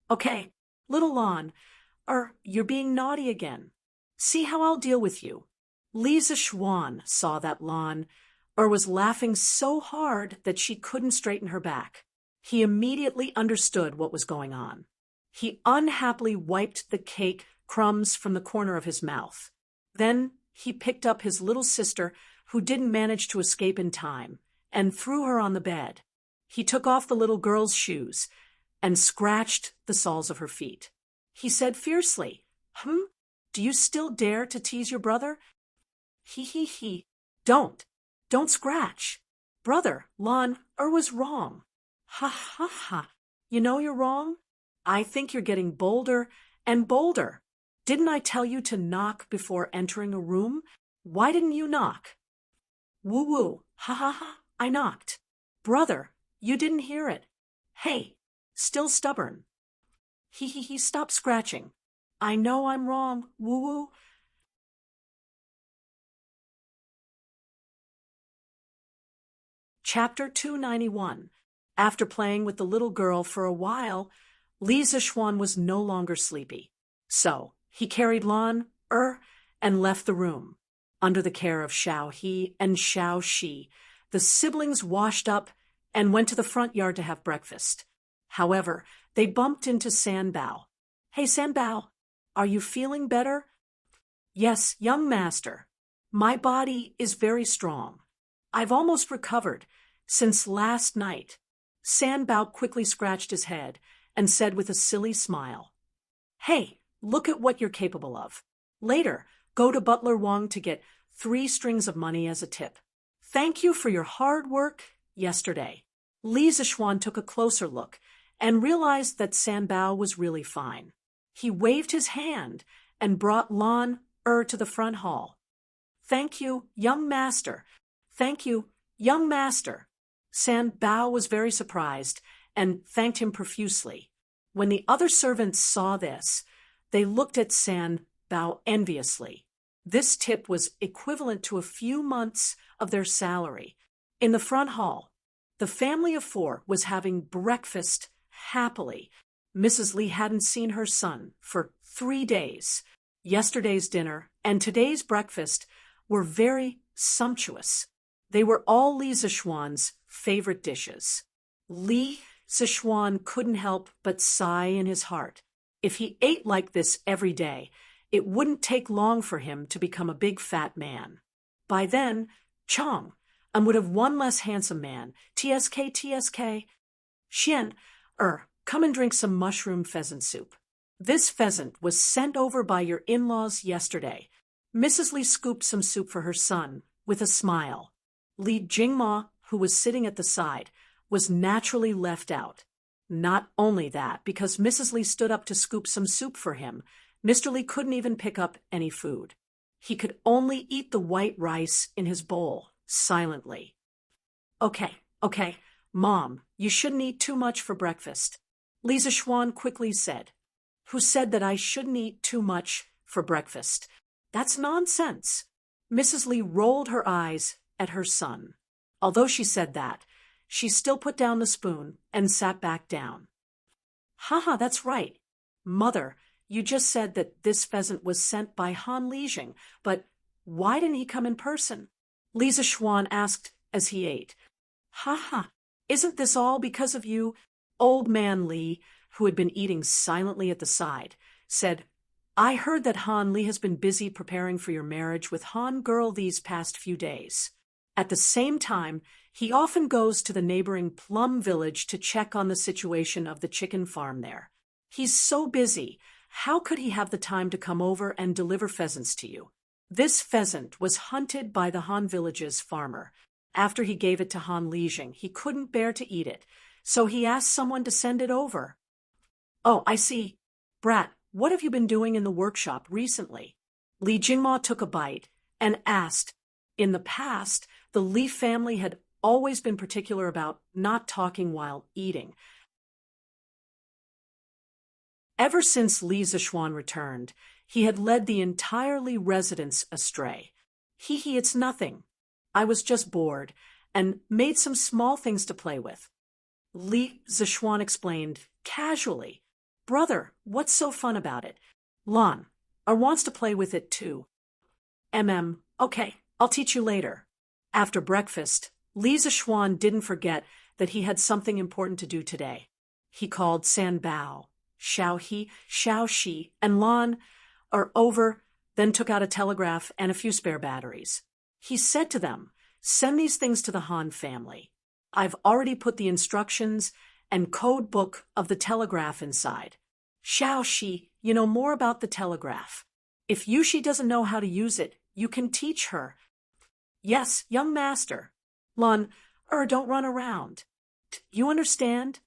Okay, little Lan, you're being naughty again. See how I'll deal with you. Li Zishuan saw that Lan was laughing so hard that she couldn't straighten her back. He immediately understood what was going on. He unhappily wiped the cake crumbs from the corner of his mouth. Then he picked up his little sister, who didn't manage to escape in time, and threw her on the bed. He took off the little girl's shoes and scratched the soles of her feet. He said fiercely, do you still dare to tease your brother? Don't scratch. Brother, Lan was wrong. Ha. You know you're wrong? I think you're getting bolder and bolder. Didn't I tell you to knock before entering a room? Why didn't you knock? Woo. Ha. I knocked. Brother, you didn't hear it. Hey, still stubborn. Stop scratching. I know I'm wrong, woo-woo. Chapter 291. After playing with the little girl for a while, Li Zixuan was no longer sleepy. So, he carried Lan, and left the room. Under the care of Xiao He and Xiao Shi, the siblings washed up and went to the front yard to have breakfast. However, they bumped into Sanbao. Hey, Sanbao, are you feeling better? Yes, young master. My body is very strong. I've almost recovered since last night. Sanbao quickly scratched his head and said with a silly smile, Hey, look at what you're capable of. Later, go to Butler Wang to get 3 strings of money as a tip. Thank you for your hard work yesterday. Li Zixuan took a closer look and realized that Sanbao was really fine. He waved his hand and brought Lan to the front hall. Thank you, young master. Thank you, young master. Sanbao was very surprised and thanked him profusely. When the other servants saw this, they looked at Sanbao enviously. This tip was equivalent to a few months of their salary. In the front hall, the family of 4 was having breakfast happily. Mrs. Li hadn't seen her son for 3 days. Yesterday's dinner and today's breakfast were very sumptuous. They were all Li Zixuan's favorite dishes. Li Zixuan couldn't help but sigh in his heart. If he ate like this every day, it wouldn't take long for him to become a big fat man. By then, Chang would have one less handsome man. TSK. Xian, come and drink some mushroom pheasant soup. This pheasant was sent over by your in-laws yesterday. Mrs. Li scooped some soup for her son with a smile. Li Jingma, who was sitting at the side, was naturally left out. Not only that, because Mrs. Li stood up to scoop some soup for him, Mr. Li couldn't even pick up any food. He could only eat the white rice in his bowl, silently. Okay, Mom, you shouldn't eat too much for breakfast. Li Zixuan quickly said. Who said that I shouldn't eat too much for breakfast? That's nonsense. Mrs. Li rolled her eyes at her son. Although she said that, she still put down the spoon and sat back down. That's right. Mother, you just said that this pheasant was sent by Han Lijing, but why didn't he come in person? Li Zixuan asked as he ate. Isn't this all because of you? Old man Li, who had been eating silently at the side, said, I heard that Han Li has been busy preparing for your marriage with Han Girl these past few days. At the same time, he often goes to the neighboring Plum Village to check on the situation of the chicken farm there. He's so busy. How could he have the time to come over and deliver pheasants to you? This pheasant was hunted by the Han village's farmer. After he gave it to Han Lijing, he couldn't bear to eat it, so he asked someone to send it over. Oh, I see. Brat, what have you been doing in the workshop recently? Li Jingma took a bite and asked. In the past, the Li family had always been particular about not talking while eating. Ever since Li Zixuan returned, he had led the entire Li residence astray. It's nothing. I was just bored and made some small things to play with. Li Zixuan explained casually. Brother, what's so fun about it? Lan wants to play with it too. Okay, I'll teach you later. After breakfast, Li Zixuan didn't forget that he had something important to do today. He called Sanbao, Xiao He, Xiao Shi, and Lan over, then took out a telegraph and a few spare batteries. He said to them, send these things to the Han family. I've already put the instructions and code book of the telegraph inside. Xiao Shi, you know more about the telegraph. If Yushi doesn't know how to use it, you can teach her. Yes, young master. Lan, don't run around. You understand?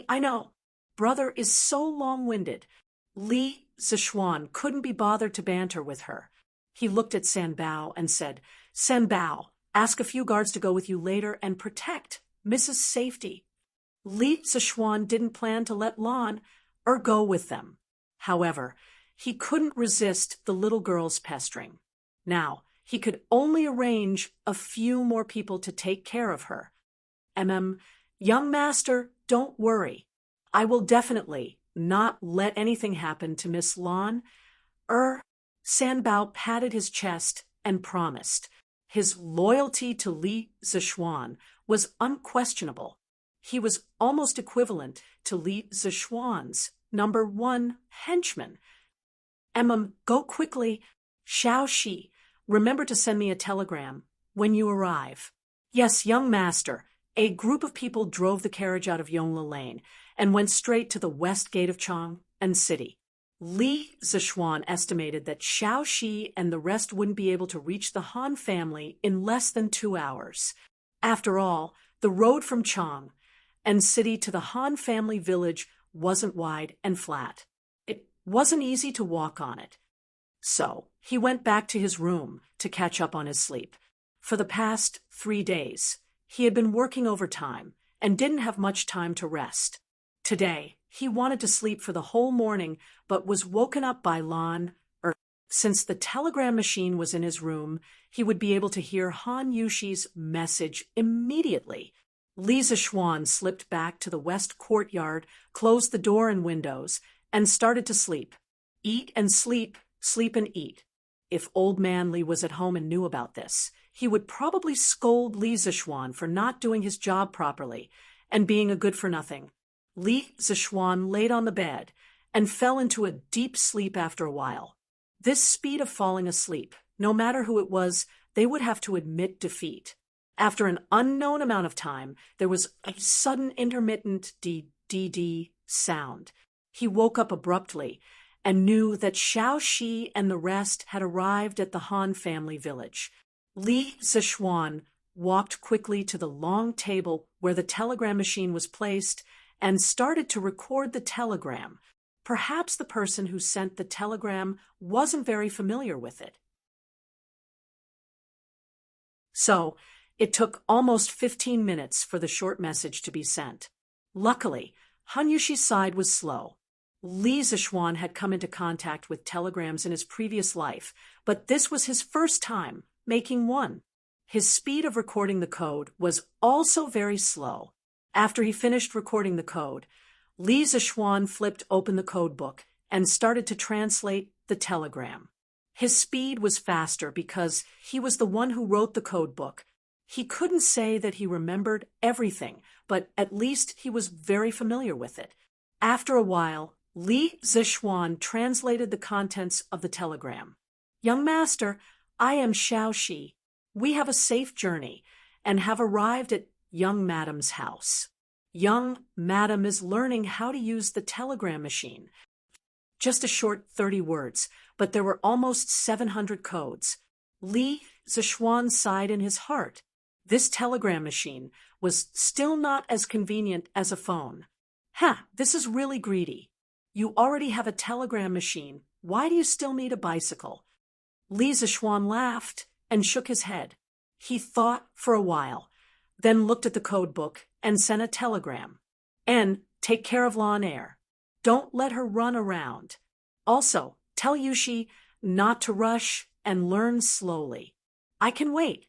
I know. Brother is so long-winded. Li Zixuan couldn't be bothered to banter with her. He looked at Sanbao and said, Sanbao, ask a few guards to go with you later and protect Mrs. Safety. Li Zichuan didn't plan to let Lan go with them. However, he couldn't resist the little girl's pestering. Now, he could only arrange a few more people to take care of her. Young master, don't worry. I will definitely not let anything happen to Miss Lan. Sanbao patted his chest and promised. His loyalty to Li Zichuan was unquestionable. He was almost equivalent to Li Zichuan's #1 henchman. Go quickly. Xiao Shi, remember to send me a telegram when you arrive. Yes, young master. A group of people drove the carriage out of Yongla Lane and went straight to the west gate of Chang and City. Li Zichuan estimated that Xiao Shi and the rest wouldn't be able to reach the Han family in less than 2 hours. After all, the road from Chang and City to the Han family village wasn't wide and flat. It wasn't easy to walk on it. So he went back to his room to catch up on his sleep. For the past 3 days, he had been working overtime and didn't have much time to rest. Today, he wanted to sleep for the whole morning but was woken up by Lan. Since the telegram machine was in his room, he would be able to hear Han Yushi's message immediately. Li Zichuan slipped back to the west courtyard, closed the door and windows, and started to sleep. Eat and sleep, sleep and eat. If old man Li was at home and knew about this, he would probably scold Li Zichuan for not doing his job properly and being a good-for-nothing. Li Zichuan laid on the bed and fell into a deep sleep after a while. This speed of falling asleep, no matter who it was, they would have to admit defeat. After an unknown amount of time, there was a sudden intermittent d-d-d sound. He woke up abruptly and knew that Xiao Shi and the rest had arrived at the Han family village. Li Zichuan walked quickly to the long table where the telegram machine was placed and started to record the telegram. Perhaps the person who sent the telegram wasn't very familiar with it. So, it took almost 15 minutes for the short message to be sent. Luckily, Han Yushi's side was slow. Li Zichuan had come into contact with telegrams in his previous life, but this was his first time making one. His speed of recording the code was also very slow. After he finished recording the code, Li Zichuan flipped open the code book and started to translate the telegram. His speed was faster because he was the one who wrote the code book. He couldn't say that he remembered everything, but at least he was very familiar with it. After a while, Li Zichuan translated the contents of the telegram. Young master, I am Xiao Shi. We have a safe journey and have arrived at young madam's house. Young madam is learning how to use the telegram machine. Just a short 30 words, but there were almost 700 codes. Li Zichuan sighed in his heart. This telegram machine was still not as convenient as a phone. This is really greedy. You already have a telegram machine. Why do you still need a bicycle? Li Zichuan laughed and shook his head. He thought for a while, then looked at the code book and sent a telegram. Take care of Lan Er. Don't let her run around. Also, tell Yushi not to rush and learn slowly. I can wait.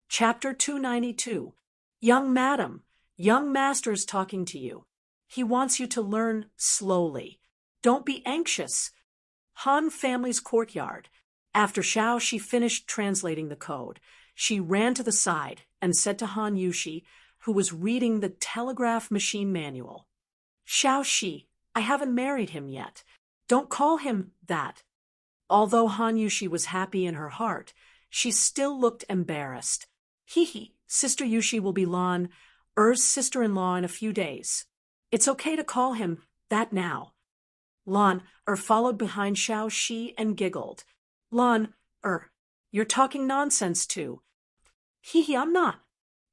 Chapter 292. Young madam, young master is talking to you. He wants you to learn slowly. Don't be anxious. Han family's courtyard. After Xiao Shi finished translating the code, she ran to the side and said to Han Yushi, who was reading the telegraph machine manual, Xiao Shi, I haven't married him yet. Don't call him that. Although Han Yushi was happy in her heart, she still looked embarrassed. Sister Yushi will be Lan Er's sister-in-law in a few days. It's okay to call him that now. Lan followed behind Xiao Shi and giggled. Lan you're talking nonsense too. I'm not.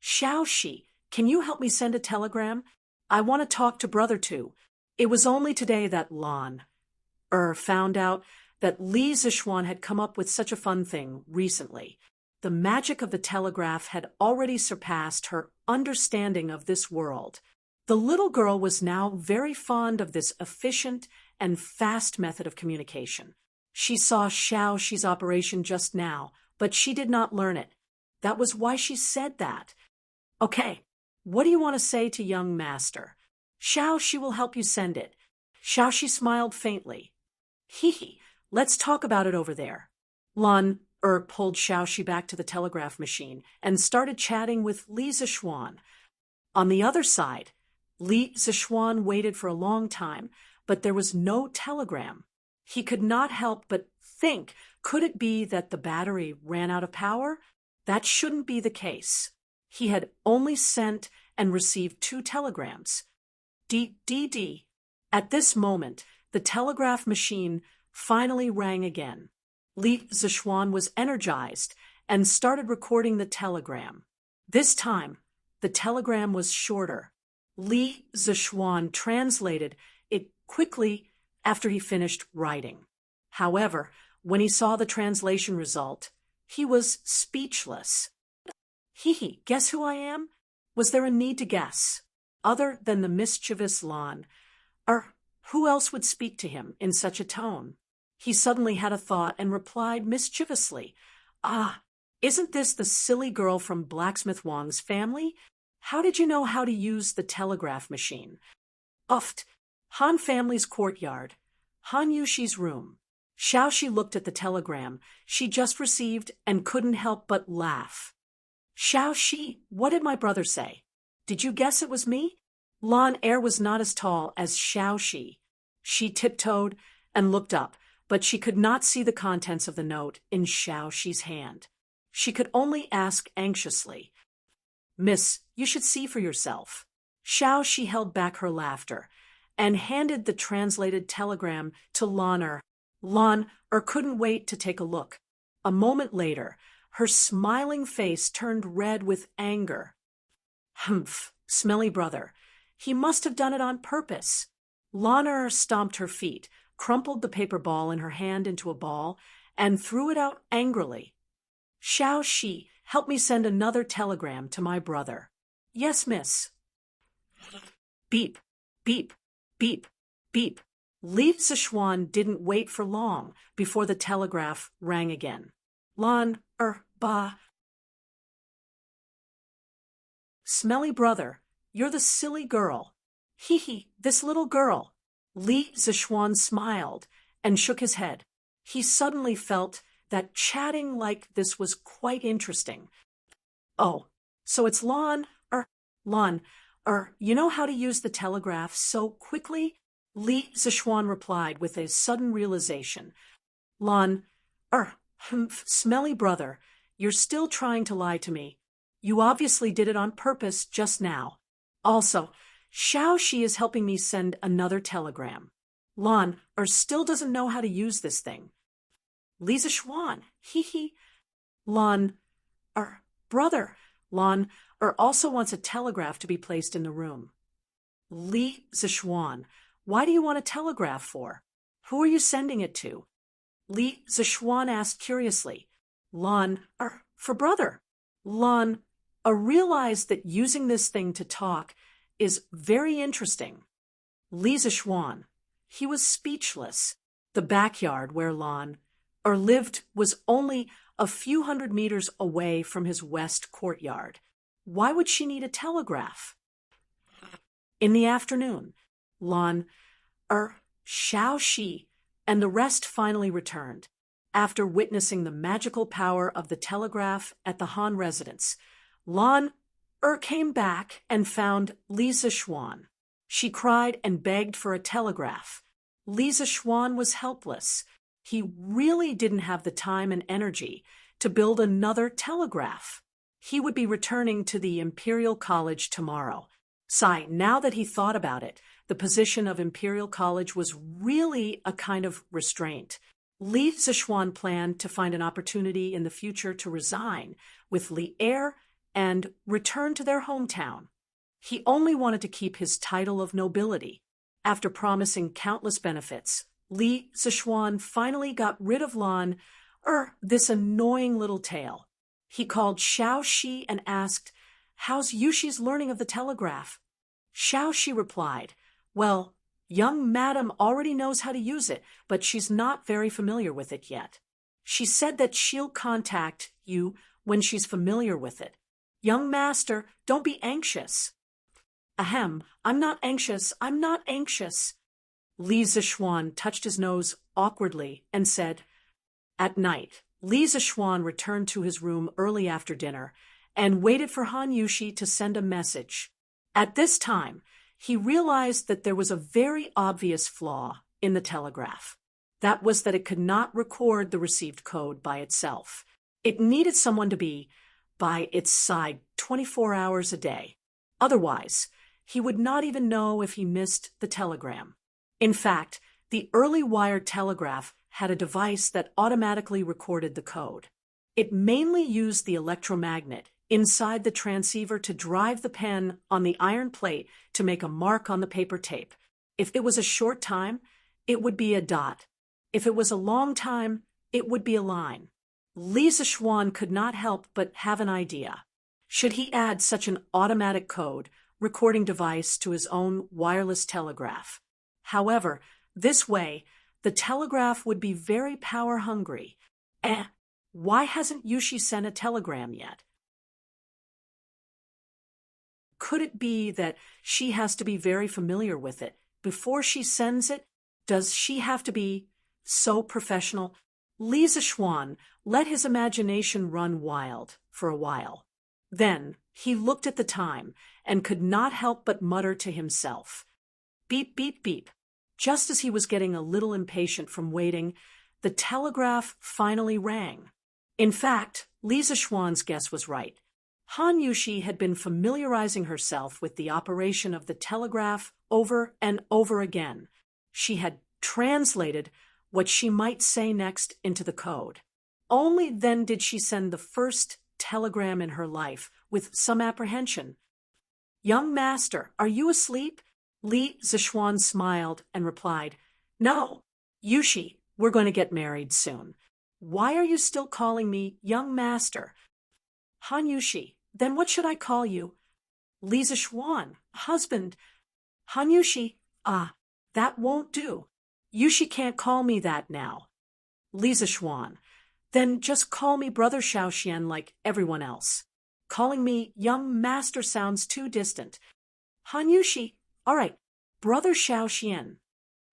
Xiao Shi, can you help me send a telegram? I want to talk to brother too. It was only today that Lan found out that Li Zixuan had come up with such a fun thing recently. The magic of the telegraph had already surpassed her understanding of this world. The little girl was now very fond of this efficient and fast method of communication. She saw Xiaoxi's operation just now, but she did not learn it. That was why she said that. Okay, what do you want to say to young master? Xiaoxi will help you send it. Xiaoxi smiled faintly. Hee, let's talk about it over there. Lan pulled Xiaoxi back to the telegraph machine and started chatting with Li Zixuan. On the other side, Li Zixuan waited for a long time, but there was no telegram. He could not help but think, could it be that the battery ran out of power? That shouldn't be the case. He had only sent and received 2 telegrams. D. At this moment, the telegraph machine finally rang again. Li Zixuan was energized and started recording the telegram. This time, the telegram was shorter. Li Zixuan translated it quickly after he finished writing. However, when he saw the translation result, he was speechless. Guess who I am? Was there a need to guess? Other than the mischievous Lan, who else would speak to him in such a tone? He suddenly had a thought and replied mischievously, isn't this the silly girl from Blacksmith Wang's family? How did you know how to use the telegraph machine? Han family's courtyard. Han Yushi's room. Xiaoxi looked at the telegram she just received and couldn't help but laugh. Xiaoxi, what did my brother say? Did you guess it was me? Lan Er was not as tall as Xiaoxi. She tiptoed and looked up, but she could not see the contents of the note in Xiaoxi's hand. She could only ask anxiously, Miss, you should see for yourself. Xiaoxi held back her laughter and handed the translated telegram to Lan Er. Lan Er couldn't wait to take a look. A moment later, her smiling face turned red with anger. Humph, smelly brother. He must have done it on purpose. Lan Er stomped her feet, crumpled the paper ball in her hand into a ball, and threw it out angrily. Xiaoxi, help me send another telegram to my brother. Yes, miss. Beep, beep, beep, beep. Li Zixuan didn't wait for long before the telegraph rang again. Lan, ba. Smelly brother, you're the silly girl. This little girl. Li Zixuan smiled and shook his head. He suddenly felt that chatting like this was quite interesting. Oh, so it's Lan, you know how to use the telegraph so quickly? Li Zixuan replied with a sudden realization. Lan, smelly brother, you're still trying to lie to me. You obviously did it on purpose just now. Also, Xiaoxi is helping me send another telegram. Lan, still doesn't know how to use this thing. Li Zixuan, Lan, brother, Lan, also wants a telegraph to be placed in the room. Li Zixuan, why do you want a telegraph for? Who are you sending it to? Li Zixuan asked curiously. Lan, for brother. Lan, realized that using this thing to talk is very interesting. Li Zixuan, he was speechless. The backyard where Lan lived was only a few hundred meters away from his west courtyard. Why would she need a telegraph? In the afternoon, Lan, Xiaoxi, and the rest finally returned. After witnessing the magical power of the telegraph at the Han residence, Lan came back and found Li Zixuan. She cried and begged for a telegraph. Li Zixuan was helpless. He really didn't have the time and energy to build another telegraph. He would be returning to the Imperial College tomorrow. Now that he thought about it, the position of Imperial College was really a kind of restraint. Li Zixuan planned to find an opportunity in the future to resign with Li Er and return to their hometown. He only wanted to keep his title of nobility. After promising countless benefits, Li Zichuan finally got rid of this annoying little tail. He called Xiao Shi and asked, "How's Yushi's learning of the telegraph?" Xiao Shi replied, "Well, young madam already knows how to use it, but she's not very familiar with it yet. She said that she'll contact you when she's familiar with it. Young master, don't be anxious." "Ahem, I'm not anxious, I'm not anxious." Li Zichuan touched his nose awkwardly and said, At night, Li Zichuan returned to his room early after dinner and waited for Han Yushi to send a message. At this time, he realized that there was a very obvious flaw in the telegraph. That was that it could not record the received code by itself. It needed someone to be by its side 24 hours a day. Otherwise, he would not even know if he missed the telegram. In fact, the early wired telegraph had a device that automatically recorded the code. It mainly used the electromagnet inside the transceiver to drive the pen on the iron plate to make a mark on the paper tape. If it was a short time, it would be a dot. If it was a long time, it would be a line. Li Zichuan could not help but have an idea. Should he add such an automatic code recording device to his own wireless telegraph? However, this way, the telegraph would be very power-hungry. Why hasn't Yushi sent a telegram yet? Could it be that she has to be very familiar with it before she sends it? Does she have to be so professional? Li Zichuan let his imagination run wild for a while. Then he looked at the time and could not help but mutter to himself, "Beep, beep, beep." Just as he was getting a little impatient from waiting, the telegraph finally rang. In fact, Li Zichuan's guess was right. Han Yushi had been familiarizing herself with the operation of the telegraph over and over again. She had translated what she might say next into the code. Only then did she send the first telegram in her life with some apprehension. "Young master, are you asleep?" Li Zichuan smiled and replied, "No, Yushi, we're going to get married soon. Why are you still calling me young master?" "Han Yushi, then what should I call you?" "Li Zichuan, husband." "Han Yushi, that won't do. Yushi can't call me that now." "Li Zichuan, then just call me Brother Xiaoxian like everyone else. Calling me young master sounds too distant." "Han Yushi, all right, Brother Xiaoxian."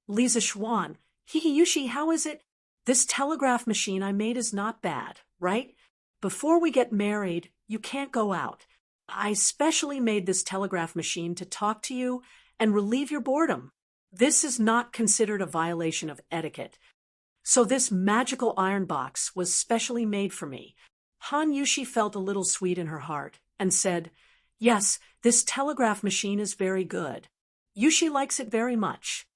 "Li Zichuan, Yushi, how is it? This telegraph machine I made is not bad, right? Before we get married, you can't go out. I specially made this telegraph machine to talk to you and relieve your boredom. This is not considered a violation of etiquette. So this magical iron box was specially made for me." Han Yushi felt a little sweet in her heart and said, "Yes, this telegraph machine is very good. Yushi likes it very much."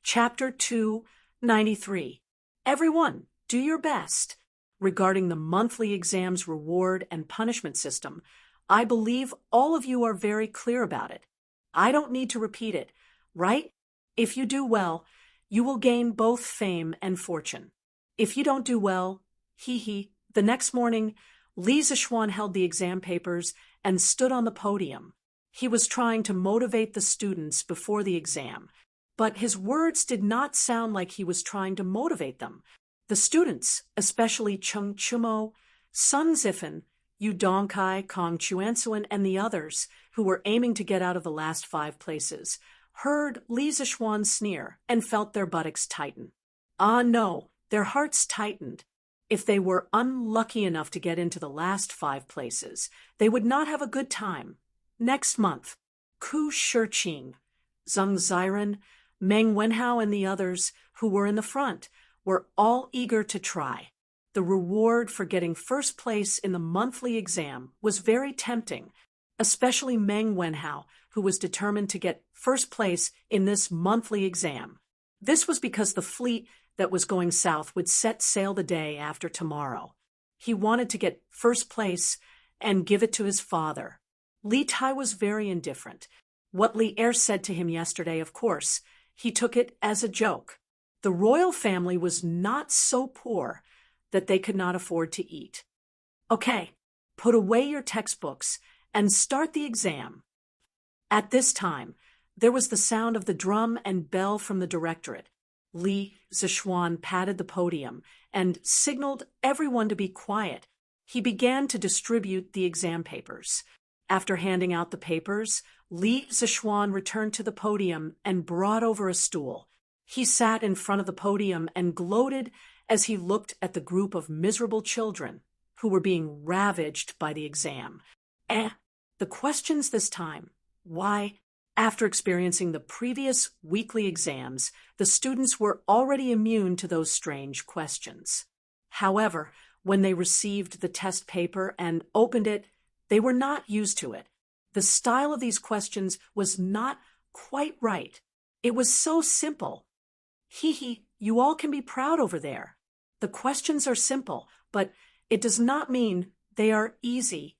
Chapter 293. Everyone, do your best. Regarding the monthly exams reward and punishment system, I believe all of you are very clear about it. I don't need to repeat it, right? If you do well, you will gain both fame and fortune. If you don't do well, the next morning, Li Zichuan held the exam papers and stood on the podium. He was trying to motivate the students before the exam, but his words did not sound like he was trying to motivate them. The students, especially Cheng Chumo, Sun Zifen, Yu Dongkai, Kong Chuansuan, and the others, who were aiming to get out of the last 5 places, heard Li Zichuan sneer and felt their buttocks tighten. No, their hearts tightened. If they were unlucky enough to get into the last 5 places, they would not have a good time. Next month, Ku Shiqing, Zheng Ziren, Meng Wenhao, and the others, who were in the front, were all eager to try. The reward for getting first place in the monthly exam was very tempting, especially Meng Wenhao, who was determined to get first place in this monthly exam. This was because the fleet that was going south would set sail the day after tomorrow. He wanted to get first place and give it to his father. Li Tai was very indifferent. What Li Er said to him yesterday, of course, he took it as a joke. The royal family was not so poor that they could not afford to eat. Okay, put away your textbooks and start the exam. At this time, there was the sound of the drum and bell from the directorate. Li Zishuan patted the podium and signaled everyone to be quiet. He began to distribute the exam papers. After handing out the papers, Li Zishuan returned to the podium and brought over a stool. He sat in front of the podium and gloated as he looked at the group of miserable children who were being ravaged by the exam. The questions this time. Why? After experiencing the previous weekly exams, the students were already immune to those strange questions. However, when they received the test paper and opened it, they were not used to it. The style of these questions was not quite right. It was so simple. You all can be proud over there. The questions are simple, but it does not mean they are easy.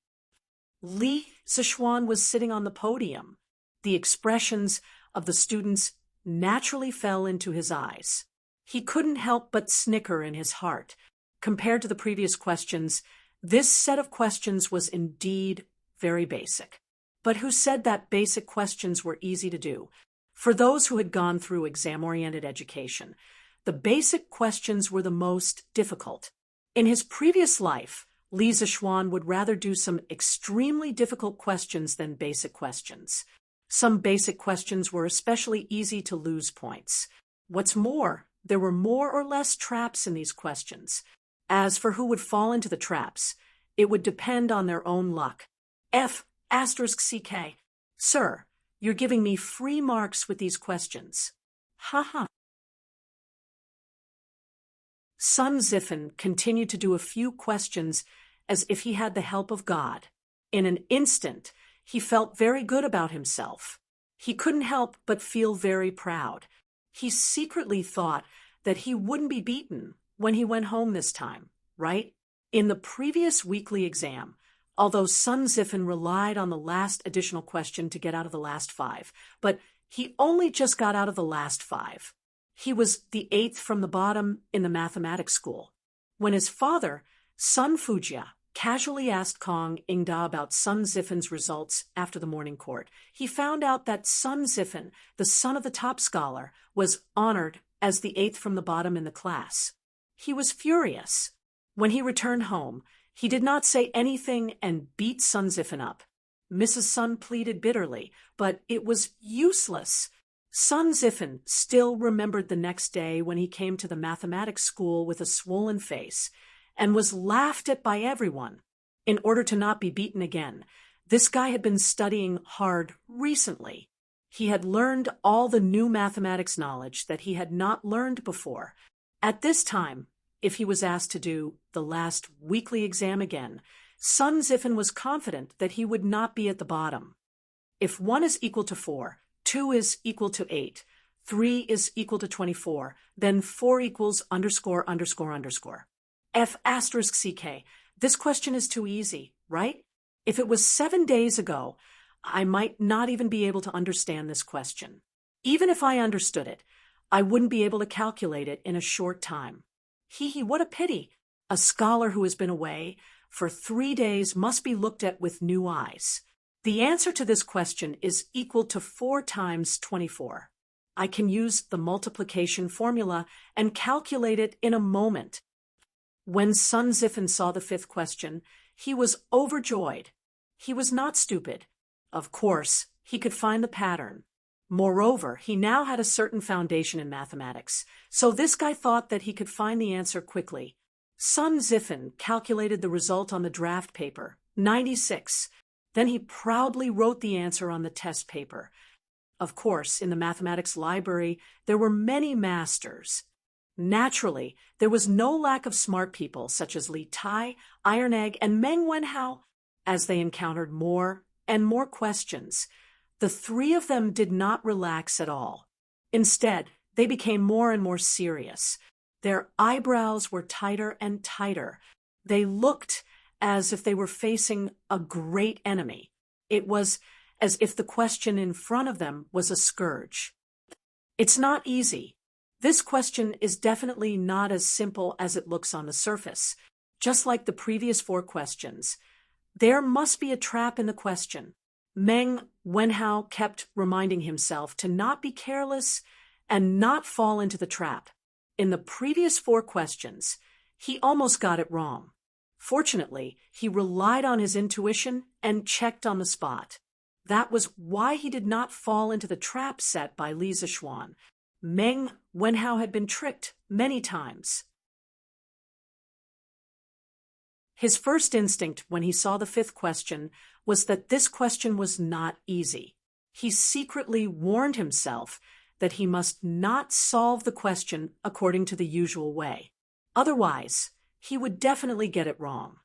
Li Zishuan was sitting on the podium. The expressions of the students naturally fell into his eyes. He couldn't help but snicker in his heart. Compared to the previous questions, this set of questions was indeed very basic. But who said that basic questions were easy to do? For those who had gone through exam-oriented education, the basic questions were the most difficult. In his previous life, Li Zishuan would rather do some extremely difficult questions than basic questions. Some basic questions were especially easy to lose points. What's more, there were more or less traps in these questions. As for who would fall into the traps, it would depend on their own luck. F***CK. Sir, you're giving me free marks with these questions. Haha. Sun Zifen continued to do a few questions as if he had the help of God. In an instant, he felt very good about himself. He couldn't help but feel very proud. He secretly thought that he wouldn't be beaten when he went home this time, right? In the previous weekly exam, although Sun Zifen relied on the last additional question to get out of the last 5, but he only just got out of the last 5. He was the 8th from the bottom in the mathematics school. When his father, Sun Fujia, casually asked Kong Ingda about Sun Zifen's results after the morning court, he found out that Sun Zifen, the son of the top scholar, was honored as the 8th from the bottom in the class. He was furious. When he returned home, he did not say anything and beat Sun Zifen up. Mrs. Sun pleaded bitterly, but it was useless. Sun Zifen still remembered the next day when he came to the mathematics school with a swollen face and was laughed at by everyone. In order to not be beaten again, this guy had been studying hard recently. He had learned all the new mathematics knowledge that he had not learned before. At this time, if he was asked to do the last weekly exam again, Sun Zifen was confident that he would not be at the bottom. If 1 is equal to 4, 2 is equal to 8, 3 is equal to 24, then 4 equals underscore underscore underscore. F***CK. This question is too easy, right? If it was 7 days ago, I might not even be able to understand this question. Even if I understood it, I wouldn't be able to calculate it in a short time. What a pity. A scholar who has been away for 3 days must be looked at with new eyes. The answer to this question is equal to 4 times 24. I can use the multiplication formula and calculate it in a moment. When Sun Zifen saw the 5th question, he was overjoyed. He was not stupid. Of course, he could find the pattern. Moreover, he now had a certain foundation in mathematics, so this guy thought that he could find the answer quickly. Sun Zifen calculated the result on the draft paper, 96. Then he proudly wrote the answer on the test paper. Of course, in the mathematics library, there were many masters. Naturally, there was no lack of smart people such as Li Tai, Iron Egg, and Meng Wenhao. As they encountered more and more questions, the 3 of them did not relax at all. Instead, they became more and more serious. Their eyebrows were tighter and tighter. They looked as if they were facing a great enemy. It was as if the question in front of them was a scourge. It's not easy. This question is definitely not as simple as it looks on the surface. Just like the previous 4 questions, there must be a trap in the question. Meng Wenhao kept reminding himself to not be careless and not fall into the trap. In the previous 4 questions, he almost got it wrong. Fortunately, he relied on his intuition and checked on the spot. That was why he did not fall into the trap set by Li Zixuan. Meng Wenhao had been tricked many times. His first instinct when he saw the 5th question was that this question was not easy. He secretly warned himself that he must not solve the question according to the usual way. Otherwise, he would definitely get it wrong.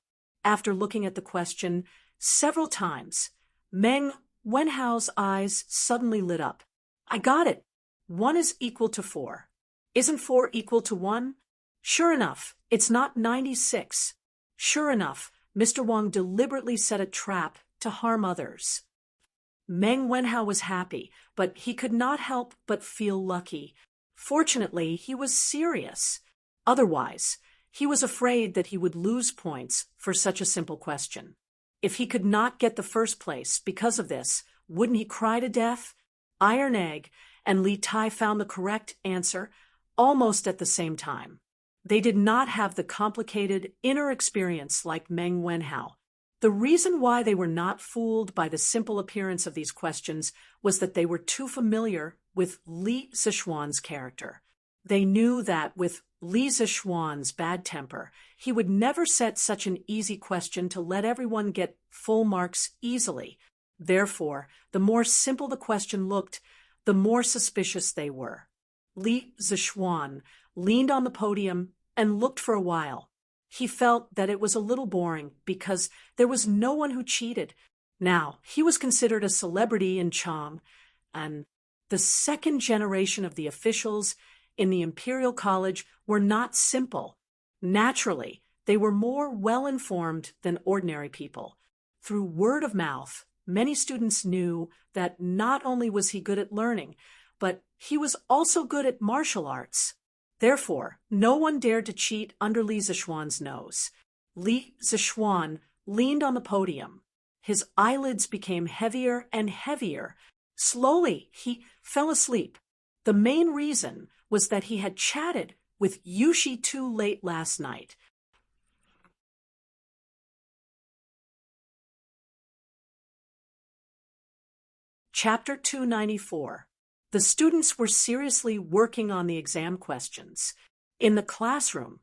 After looking at the question several times, Meng Wenhao's eyes suddenly lit up. I got it. 1 is equal to 4. Isn't 4 equal to 1? Sure enough, it's not 96. Sure enough, Mr. Wang deliberately set a trap to harm others. Meng Wenhao was happy, but he could not help but feel lucky. Fortunately, he was serious. Otherwise, he was afraid that he would lose points for such a simple question. If he could not get the first place because of this, wouldn't he cry to death? Iron Egg and Li Tai found the correct answer almost at the same time. They did not have the complicated inner experience like Meng Wenhao. The reason why they were not fooled by the simple appearance of these questions was that they were too familiar with Li Zixuan's character. They knew that with Li Zixuan's bad temper, he would never set such an easy question to let everyone get full marks easily. Therefore, the more simple the question looked, the more suspicious they were. Li Zixuan leaned on the podium and looked for a while. He felt that it was a little boring because there was no one who cheated. Now, he was considered a celebrity in Chang, and the second generation of the officials in the Imperial College were not simple. Naturally, they were more well-informed than ordinary people. Through word of mouth, many students knew that not only was he good at learning, but he was also good at martial arts. Therefore, no one dared to cheat under Li Zixuan's nose. Li Zixuan leaned on the podium. His eyelids became heavier and heavier. Slowly, he fell asleep. The main reason was that he had chatted with Yushi too late last night. Chapter 294. The students were seriously working on the exam questions. In the classroom,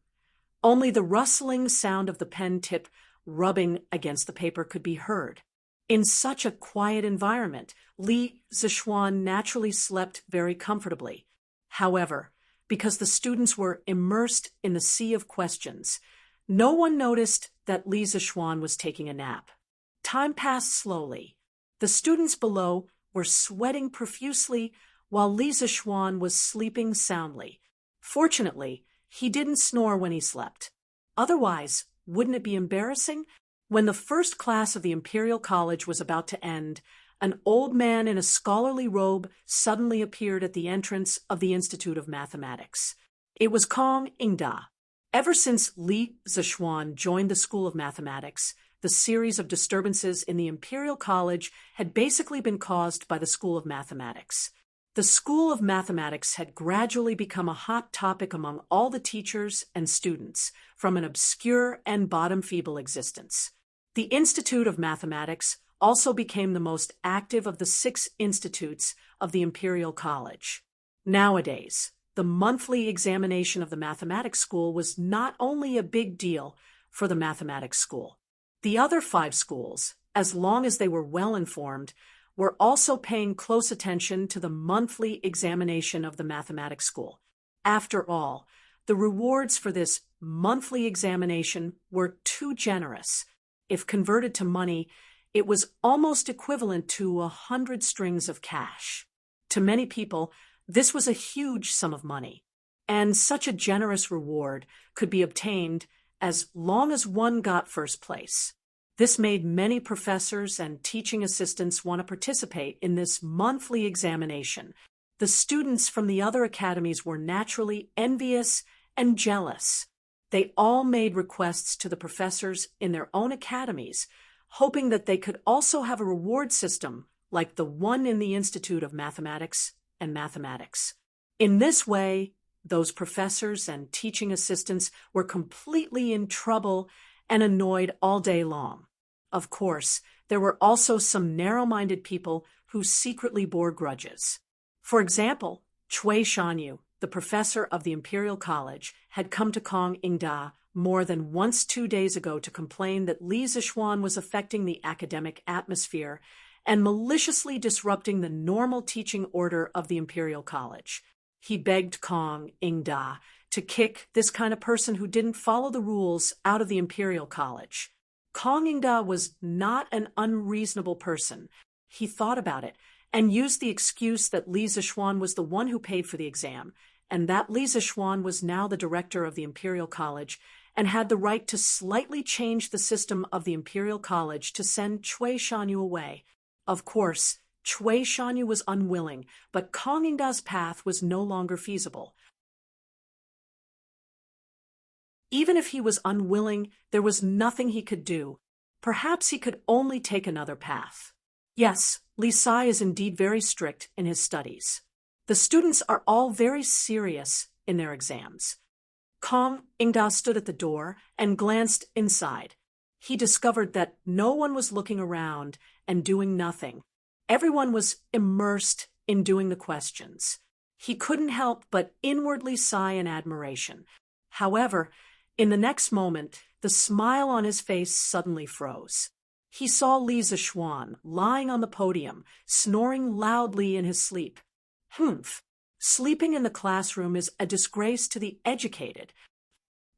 only the rustling sound of the pen tip rubbing against the paper could be heard. In such a quiet environment, Li Zixuan naturally slept very comfortably. However, because the students were immersed in the sea of questions, no one noticed that Li Zixuan was taking a nap. Time passed slowly. The students below were sweating profusely while Li Zixuan was sleeping soundly. Fortunately, he didn't snore when he slept. Otherwise, wouldn't it be embarrassing? When the first class of the Imperial College was about to end, an old man in a scholarly robe suddenly appeared at the entrance of the Institute of Mathematics. It was Kong Ingda. Ever since Li Zixuan joined the School of Mathematics, the series of disturbances in the Imperial College had basically been caused by the School of Mathematics. The School of Mathematics had gradually become a hot topic among all the teachers and students, from an obscure and bottom-feeble existence. The Institute of Mathematics also became the most active of the 6 institutes of the Imperial College. Nowadays, the monthly examination of the Mathematics School was not only a big deal for the Mathematics School. The other 5 schools, as long as they were well-informed, were also paying close attention to the monthly examination of the Mathematics School. After all, the rewards for this monthly examination were too generous. If converted to money, it was almost equivalent to 100 strings of cash. To many people, this was a huge sum of money, and such a generous reward could be obtained as long as one got first place. This made many professors and teaching assistants want to participate in this monthly examination. The students from the other academies were naturally envious and jealous. They all made requests to the professors in their own academies, hoping that they could also have a reward system like the one in the Institute of Mathematics and Mathematics. In this way, those professors and teaching assistants were completely in trouble and annoyed all day long. Of course, there were also some narrow-minded people who secretly bore grudges. For example, Cui Shanyu, the professor of the Imperial College, had come to Kong Ingda more than once 2 days ago to complain that Li Zixuan was affecting the academic atmosphere and maliciously disrupting the normal teaching order of the Imperial College. He begged Kong Ingda to kick this kind of person who didn't follow the rules out of the Imperial College. Kong Ingda was not an unreasonable person. He thought about it and used the excuse that Li Zixuan was the one who paid for the exam, and that Li Zixuan was now the director of the Imperial College and had the right to slightly change the system of the Imperial College to send Cui Shanyu away. Of course, Cui Shanyu was unwilling, but Kong Ingda's path was no longer feasible. Even if he was unwilling, there was nothing he could do. Perhaps he could only take another path. Yes, Li Sai is indeed very strict in his studies. The students are all very serious in their exams. Kong Ingda stood at the door and glanced inside. He discovered that no one was looking around and doing nothing. Everyone was immersed in doing the questions. He couldn't help but inwardly sigh in admiration. However, in the next moment, the smile on his face suddenly froze. He saw Li Zixuan lying on the podium, snoring loudly in his sleep. Humph! Sleeping in the classroom is a disgrace to the educated.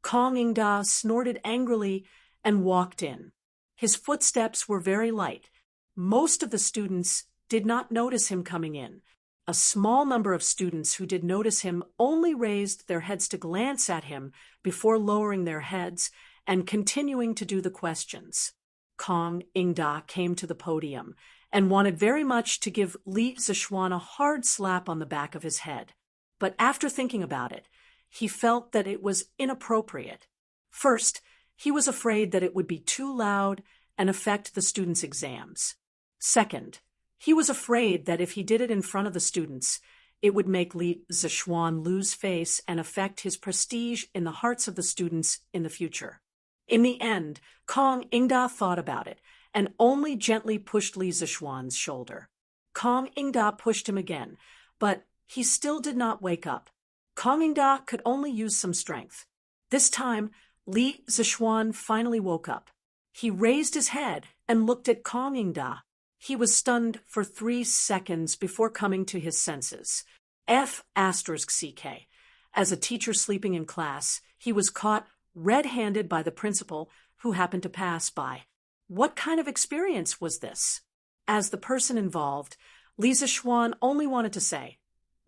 Kong Ingda snorted angrily and walked in. His footsteps were very light. Most of the students did not notice him coming in. A small number of students who did notice him only raised their heads to glance at him before lowering their heads and continuing to do the questions. Kong Ingda came to the podium and wanted very much to give Li Zixuan a hard slap on the back of his head. But after thinking about it, he felt that it was inappropriate. First, he was afraid that it would be too loud and affect the students' exams. Second, he was afraid that if he did it in front of the students, it would make Li Zixuan lose face and affect his prestige in the hearts of the students in the future. In the end, Kong Ingda thought about it and only gently pushed Li Zixuan's shoulder. Kong Ingda pushed him again, but he still did not wake up. Kong Ingda could only use some strength. This time, Li Zixuan finally woke up. He raised his head and looked at Kong Ingda. He was stunned for 3 seconds before coming to his senses. F***CK. As a teacher sleeping in class, he was caught red-handed by the principal who happened to pass by. What kind of experience was this? As the person involved, Li Zixuan only wanted to say,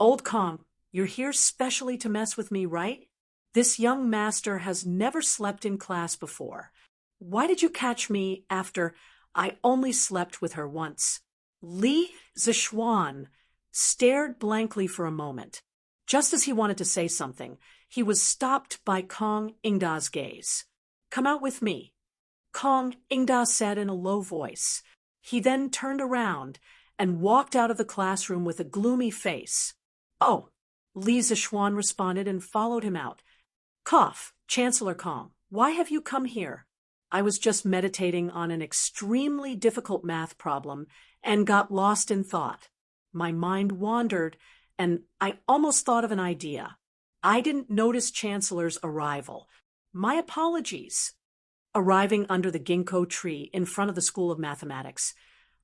"Old Kong, you're here specially to mess with me, right? This young master has never slept in class before. Why did you catch me after I only slept with her once?" Li Zixuan stared blankly for a moment. Just as he wanted to say something, he was stopped by Kong Ingda's gaze. "Come out with me," Kong Ingda said in a low voice. He then turned around and walked out of the classroom with a gloomy face. "Oh," Li Zixuan responded and followed him out. "Cough, Chancellor Kong, why have you come here?" "I was just meditating on an extremely difficult math problem and got lost in thought. My mind wandered, and I almost thought of an idea. I didn't notice Chancellor's arrival. My apologies." Arriving under the ginkgo tree in front of the School of Mathematics,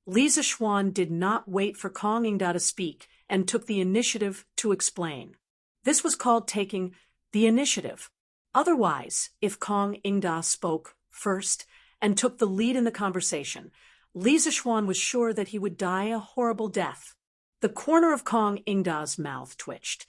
Li Zixuan did not wait for Kong Ingda to speak and took the initiative to explain. This was called taking the initiative. Otherwise, if Kong Ingda spoke first and took the lead in the conversation, Li Zixuan was sure that he would die a horrible death. The corner of Kong Ingda's mouth twitched.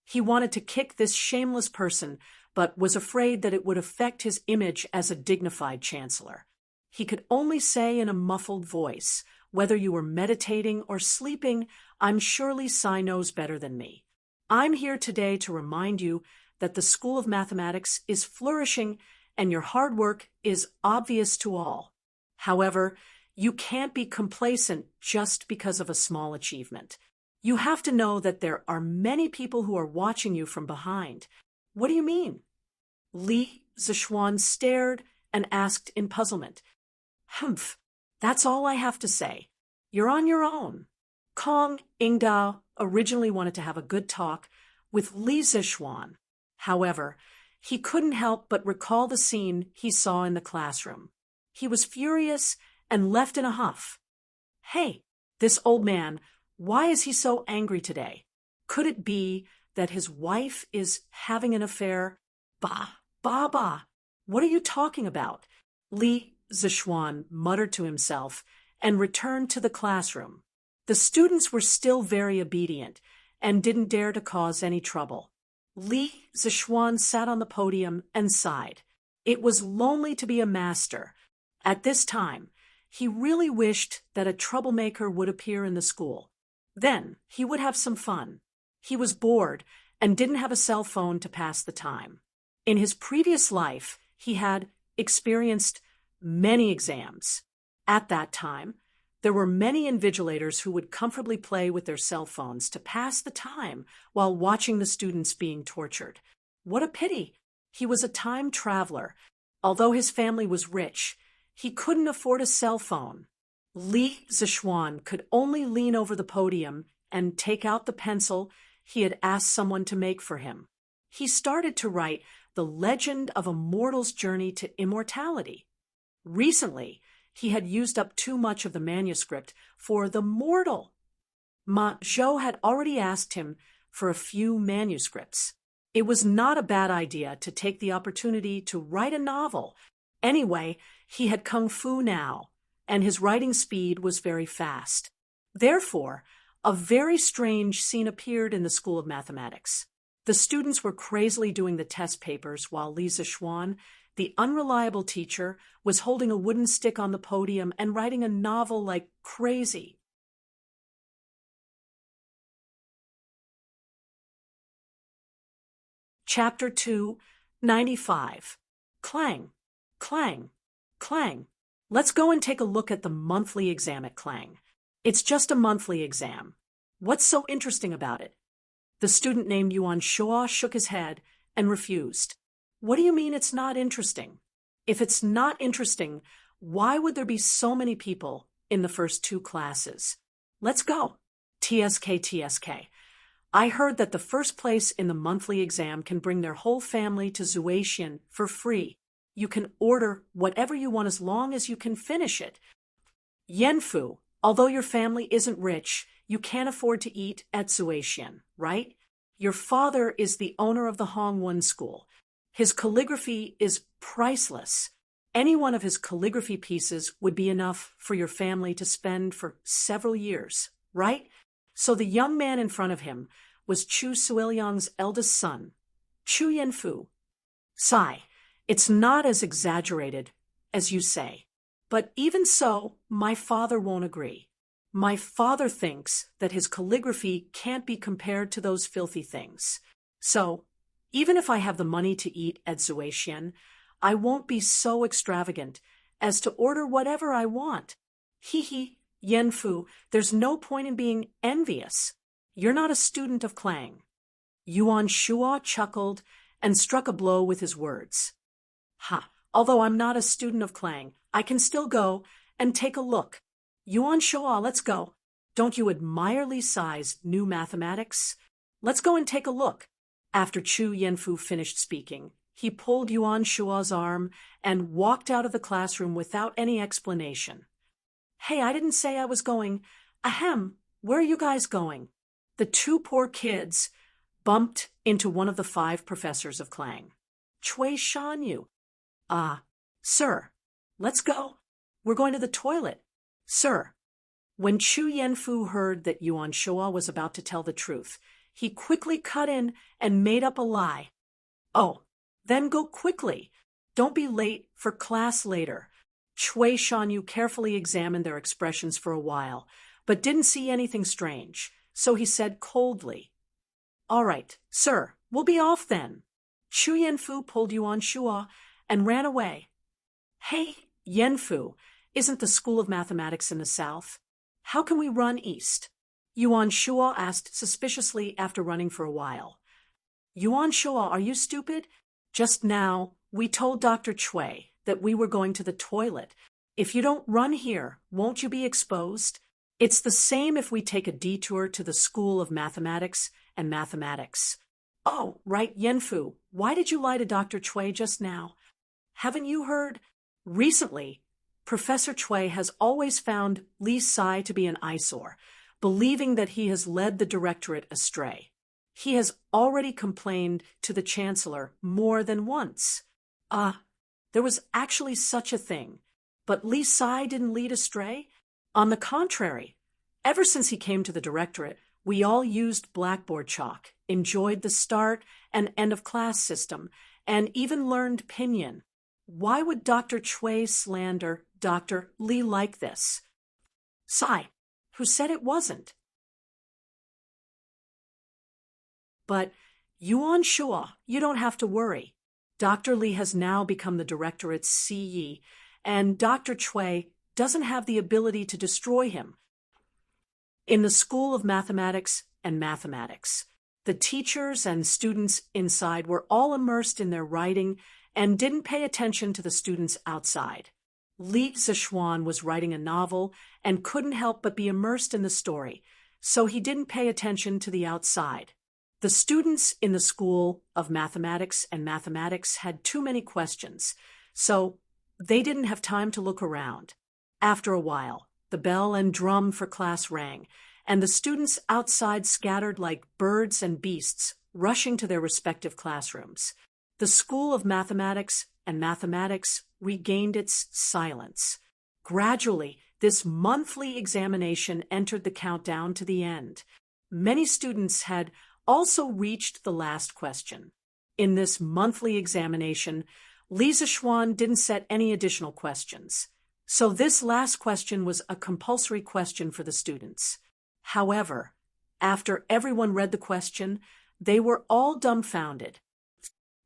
He wanted to kick this shameless person, but was afraid that it would affect his image as a dignified chancellor. He could only say in a muffled voice, "Whether you were meditating or sleeping, I'm surely Sai knows better than me. I'm here today to remind you that the School of Mathematics is flourishing and your hard work is obvious to all. However, you can't be complacent just because of a small achievement. You have to know that there are many people who are watching you from behind." "What do you mean?" Li Zishuan stared and asked in puzzlement. "Humph, that's all I have to say. You're on your own." Kong Ingdao originally wanted to have a good talk with Li Zishuan. However, he couldn't help but recall the scene he saw in the classroom. He was furious and left in a huff. "Hey, this old man, why is he so angry today? Could it be that his wife is having an affair?" Bah. What are you talking about?" Li Zishuan muttered to himself and returned to the classroom. The students were still very obedient and didn't dare to cause any trouble. Li Zishuan sat on the podium and sighed. It was lonely to be a master. At this time, he really wished that a troublemaker would appear in the school. Then he would have some fun. He was bored and didn't have a cell phone to pass the time. In his previous life, he had experienced many exams. At that time, there were many invigilators who would comfortably play with their cell phones to pass the time while watching the students being tortured. What a pity! He was a time traveler. Although his family was rich, he couldn't afford a cell phone. Li Zishuan could only lean over the podium and take out the pencil he had asked someone to make for him. He started to write The Legend of a Mortal's Journey to Immortality. Recently, he had used up too much of the manuscript for The Mortal. Ma Zhou had already asked him for a few manuscripts. It was not a bad idea to take the opportunity to write a novel. Anyway, he had kung fu now, and his writing speed was very fast. Therefore, a very strange scene appeared in the School of Mathematics. The students were crazily doing the test papers while Li Zishuan, the unreliable teacher, was holding a wooden stick on the podium and writing a novel like crazy. Chapter 2, 95. Clang, clang, clang. Let's go and take a look at the monthly exam at Clang. It's just a monthly exam. What's so interesting about it? The student named Yuan Shua shook his head and refused. What do you mean it's not interesting? If it's not interesting, why would there be so many people in the first two classes? Let's go. TSK. I heard that the first place in the monthly exam can bring their whole family to Zuaxian for free. You can order whatever you want as long as you can finish it. Yanfu, although your family isn't rich, you can't afford to eat at Zuaxian, right? Your father is the owner of the Hongwen School. His calligraphy is priceless. Any one of his calligraphy pieces would be enough for your family to spend for several years, right? So the young man in front of him was Chu Suiliang's eldest son, Chu Yanfu. Sai, it's not as exaggerated as you say. But even so, my father won't agree. My father thinks that his calligraphy can't be compared to those filthy things. So, even if I have the money to eat at Zuaxian, I won't be so extravagant as to order whatever I want. Yanfu, there's no point in being envious. You're not a student of Clang. Yuan Shua chuckled and struck a blow with his words. Although I'm not a student of Clang, I can still go and take a look. Yuan Shua, let's go. Don't you admire Li Sai's new mathematics? Let's go and take a look. After Chu Yanfu finished speaking, he pulled Yuan Shua's arm and walked out of the classroom without any explanation. Hey, I didn't say I was going. Ahem, where are you guys going? The two poor kids bumped into one of the 5 professors of Clang. Cui Shan Yu. Sir, let's go. We're going to the toilet. Sir. When Chu Yanfu heard that Yuan Shua was about to tell the truth, he quickly cut in and made up a lie. Oh, Then go quickly. Don't be late for class later. Chui Shanyu carefully examined their expressions for a while, but didn't see anything strange, so he said coldly, "All right, sir, we'll be off then." Chu Yanfu pulled Yuan Shua and ran away. "Hey, Yanfu, isn't the School of Mathematics in the south? How can we run east?" Yuan Shua asked suspiciously after running for a while. "Yuan Shua, are you stupid? Just now, we told Dr. Chui that we were going to the toilet. If you don't run here, won't you be exposed? It's the same if we take a detour to the School of Mathematics and Mathematics." "Oh, right, Yanfu, why did you lie to Dr. Chui just now? Haven't you heard? Recently, Professor Chui has always found Li Sai to be an eyesore, believing that he has led the directorate astray. He has already complained to the chancellor more than once." There was actually such a thing. But Li Sai didn't lead astray. On the contrary, ever since he came to the directorate, we all used blackboard chalk, enjoyed the start and end of class system, and even learned pinyin. Why would Dr. Chui slander Dr. Li like this? Sai, who said it wasn't? But Yuan Shua, you don't have to worry. Dr. Li has now become the directorate's CE, and Dr. Chui doesn't have the ability to destroy him. In the School of Mathematics and Mathematics, the teachers and students inside were all immersed in their writing and didn't pay attention to the students outside. Li Zishuan was writing a novel and couldn't help but be immersed in the story, so he didn't pay attention to the outside. The students in the School of Mathematics and Mathematics had too many questions, so they didn't have time to look around. After a while, the bell and drum for class rang, and the students outside scattered like birds and beasts, rushing to their respective classrooms. The School of Mathematics and Mathematics regained its silence. Gradually, this monthly examination entered the countdown to the end. Many students had also reached the last question. In this monthly examination, Li Zishuan didn't set any additional questions. So this last question was a compulsory question for the students. However, after everyone read the question, they were all dumbfounded.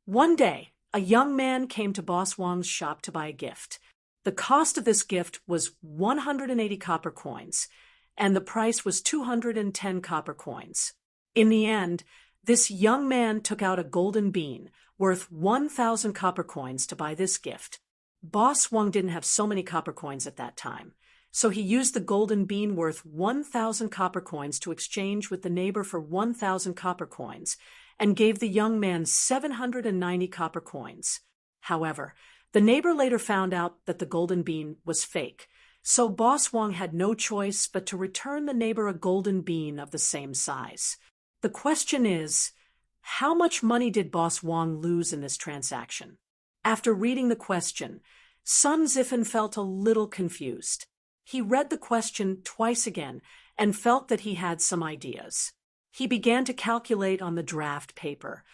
One day, a young man came to Boss Wang's shop to buy a gift. The cost of this gift was 180 copper coins, and the price was 210 copper coins. In the end, this young man took out a golden bean worth 1,000 copper coins to buy this gift. Boss Wang didn't have so many copper coins at that time, so he used the golden bean worth 1,000 copper coins to exchange with the neighbor for 1,000 copper coins and gave the young man 790 copper coins. However, the neighbor later found out that the golden bean was fake, so Boss Wang had no choice but to return the neighbor a golden bean of the same size. The question is, how much money did Boss Wang lose in this transaction? After reading the question, Sun Zifen felt a little confused. He read the question twice again and felt that he had some ideas. He began to calculate on the draft paper.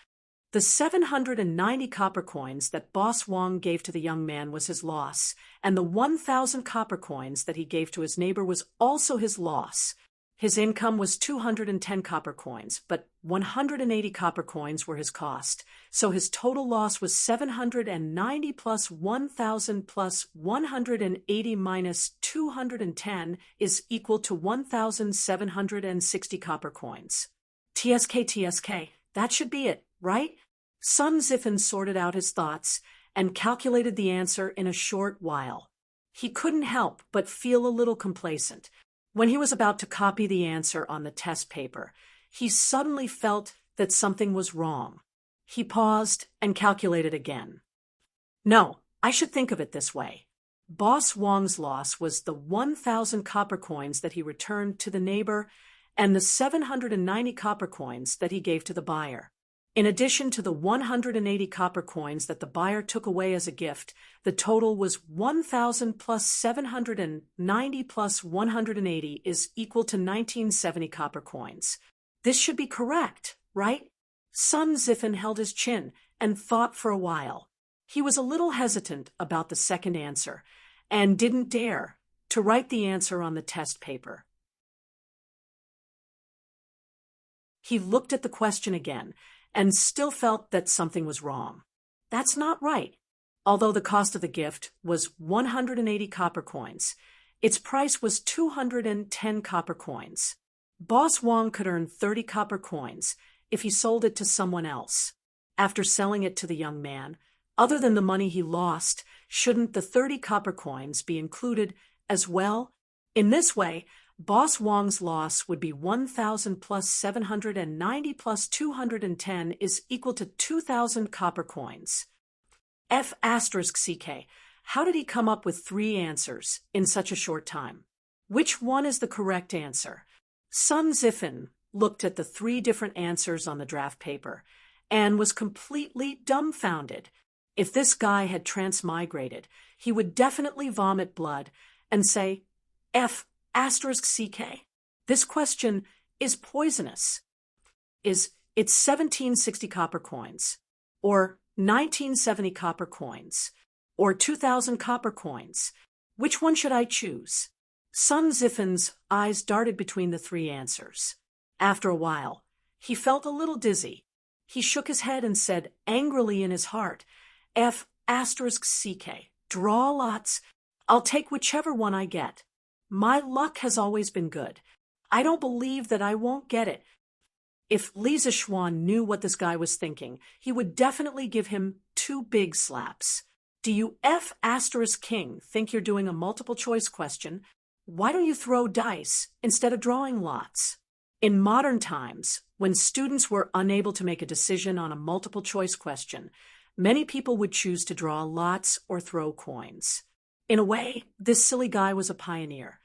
The 790 copper coins that Boss Wang gave to the young man was his loss, and the 1,000 copper coins that he gave to his neighbor was also his loss. His income was 210 copper coins, but 180 copper coins were his cost, so his total loss was 790 plus 1,000 plus 180 minus 210 is equal to 1,760 copper coins. TSK, that should be it, right? Sun Zifen sorted out his thoughts and calculated the answer in a short while. He couldn't help but feel a little complacent. When he was about to copy the answer on the test paper, he suddenly felt that something was wrong. He paused and calculated again. No, I should think of it this way. Boss Wang's loss was the 1,000 copper coins that he returned to the neighbor and the 790 copper coins that he gave to the buyer. In addition to the 180 copper coins that the buyer took away as a gift, the total was 1,000 plus 790 plus 180 is equal to 1970 copper coins. This should be correct, right? Sun Zifen held his chin and thought for a while. He was a little hesitant about the second answer and didn't dare to write the answer on the test paper. He looked at the question again and still felt that something was wrong. That's not right. Although the cost of the gift was 180 copper coins, its price was 210 copper coins. Boss Wong could earn 30 copper coins if he sold it to someone else. After selling it to the young man, other than the money he lost, shouldn't the 30 copper coins be included as well? In this way, Boss Wong's loss would be 1,000 plus 790 plus 210 is equal to 2,000 copper coins. F***CK. How did he come up with 3 answers in such a short time? Which one is the correct answer? Sun Zifan looked at the 3 different answers on the draft paper and was completely dumbfounded. If this guy had transmigrated, he would definitely vomit blood and say, F***CK. This question is poisonous. It's 1760 copper coins, or 1970 copper coins, or 2,000 copper coins. Which one should I choose? Sun Zifan's eyes darted between the 3 answers. After a while, he felt a little dizzy. He shook his head and said angrily in his heart, F***CK. Draw lots. I'll take whichever one I get. My luck has always been good. I don't believe that I won't get it. If Li Zishuan knew what this guy was thinking, he would definitely give him 2 big slaps. Do you F***king think you're doing a multiple choice question? Why don't you throw dice instead of drawing lots? In modern times, when students were unable to make a decision on a multiple choice question, many people would choose to draw lots or throw coins. In a way, this silly guy was a pioneer.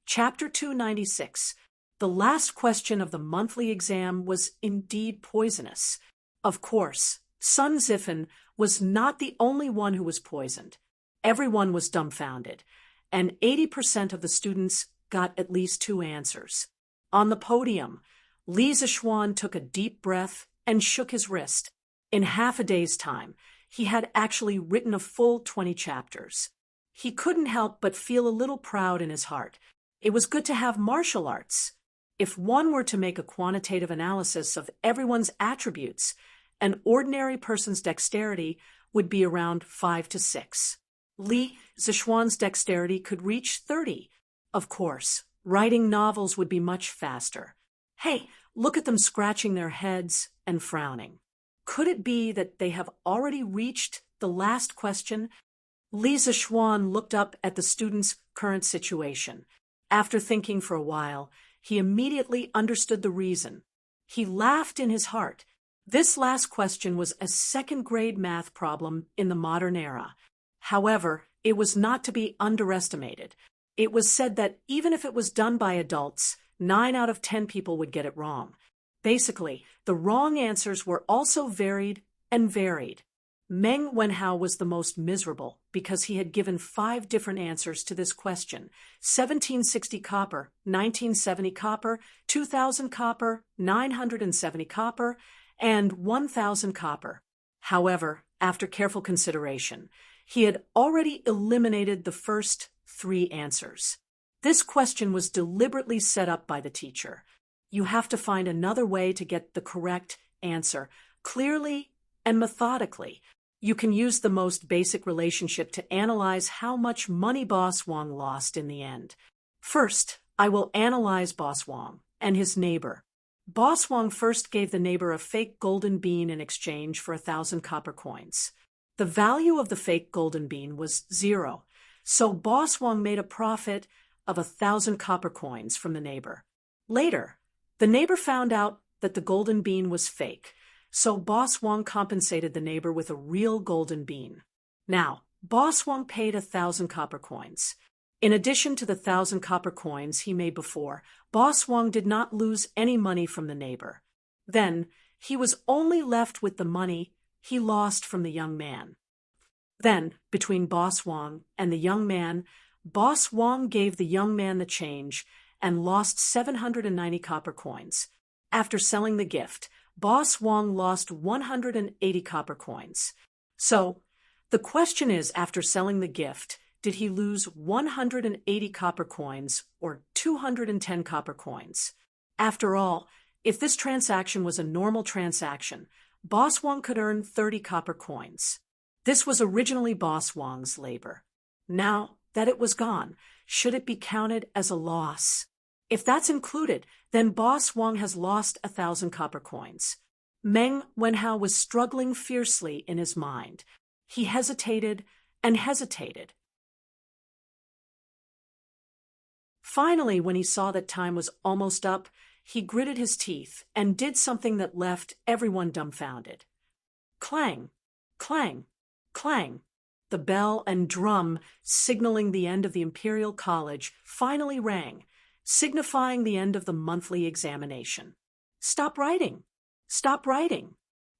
Chapter 296. The last question of the monthly exam was indeed poisonous. Of course, Sun Zifan was not the only one who was poisoned. Everyone was dumbfounded, and 80% of the students got at least 2 answers. On the podium, Li Zishuan took a deep breath and shook his wrist. In half a day's time, he had actually written a full 20 chapters. He couldn't help but feel a little proud in his heart. It was good to have martial arts. If one were to make a quantitative analysis of everyone's attributes, an ordinary person's dexterity would be around 5 to 6. Li Zishuan's dexterity could reach 30. Of course, writing novels would be much faster. Hey, look at them scratching their heads and frowning. Could it be that they have already reached the last question? Li Zishuan looked up at the student's current situation. After thinking for a while, he immediately understood the reason. He laughed in his heart. This last question was a second-grade math problem in the modern era. However, it was not to be underestimated. It was said that even if it was done by adults, 9 out of 10 people would get it wrong. Basically, the wrong answers were also varied and varied. Meng Wenhao was the most miserable because he had given 5 different answers to this question: 1760 copper, 1970 copper, 2000 copper, 970 copper, and 1000 copper. However, after careful consideration, he had already eliminated the first 3 answers. This question was deliberately set up by the teacher. You have to find another way to get the correct answer, clearly and methodically. You can use the most basic relationship to analyze how much money Boss Wong lost in the end. First, I will analyze Boss Wong and his neighbor. Boss Wong first gave the neighbor a fake golden bean in exchange for 1,000 copper coins. The value of the fake golden bean was 0, so Boss Wong made a profit of 1,000 copper coins from the neighbor. Later, the neighbor found out that the golden bean was fake, so Boss Wong compensated the neighbor with a real golden bean. Now, Boss Wong paid 1,000 copper coins. In addition to the 1,000 copper coins he made before, Boss Wong did not lose any money from the neighbor. Then, he was only left with the money he lost from the young man. Then, between Boss Wong and the young man, Boss Wong gave the young man the change and lost 790 copper coins. After selling the gift, Boss Wong lost 180 copper coins. So, the question is, after selling the gift, did he lose 180 copper coins or 210 copper coins? After all, if this transaction was a normal transaction, Boss Wong could earn 30 copper coins. This was originally Boss Wong's labor. Now that it was gone, should it be counted as a loss? If that's included, then Boss Wong has lost 1,000 copper coins. Meng Wenhao was struggling fiercely in his mind. He hesitated and hesitated. Finally, when he saw that time was almost up, he gritted his teeth and did something that left everyone dumbfounded. Clang, clang, clang. The bell and drum signaling the end of the Imperial College finally rang, signifying the end of the monthly examination. Stop writing! Stop writing!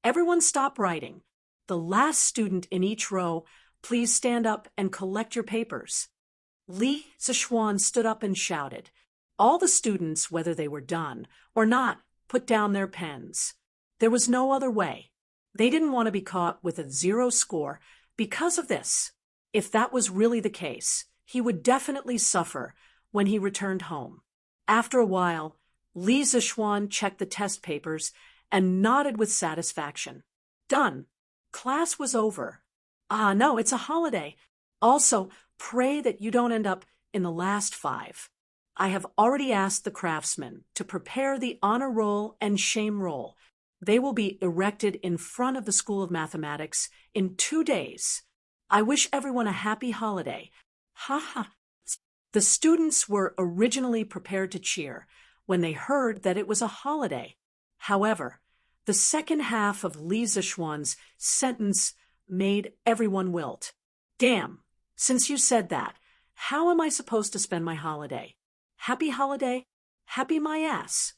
Everyone stop writing! The last student in each row, please stand up and collect your papers. Li Zishuan stood up and shouted. All the students, whether they were done or not, put down their pens. There was no other way. They didn't want to be caught with a 0 score because of this. If that was really the case, he would definitely suffer when he returned home. After a while, Li Zishuan checked the test papers and nodded with satisfaction. Done. Class was over. Ah, no, it's a holiday. Also, pray that you don't end up in the last 5. I have already asked the craftsmen to prepare the honor roll and shame roll. They will be erected in front of the School of Mathematics in 2 days. I wish everyone a happy holiday. Ha ha. The students were originally prepared to cheer when they heard that it was a holiday. However, the second half of Li Zishuan's sentence made everyone wilt. Damn, since you said that, how am I supposed to spend my holiday? Happy holiday? Happy my ass.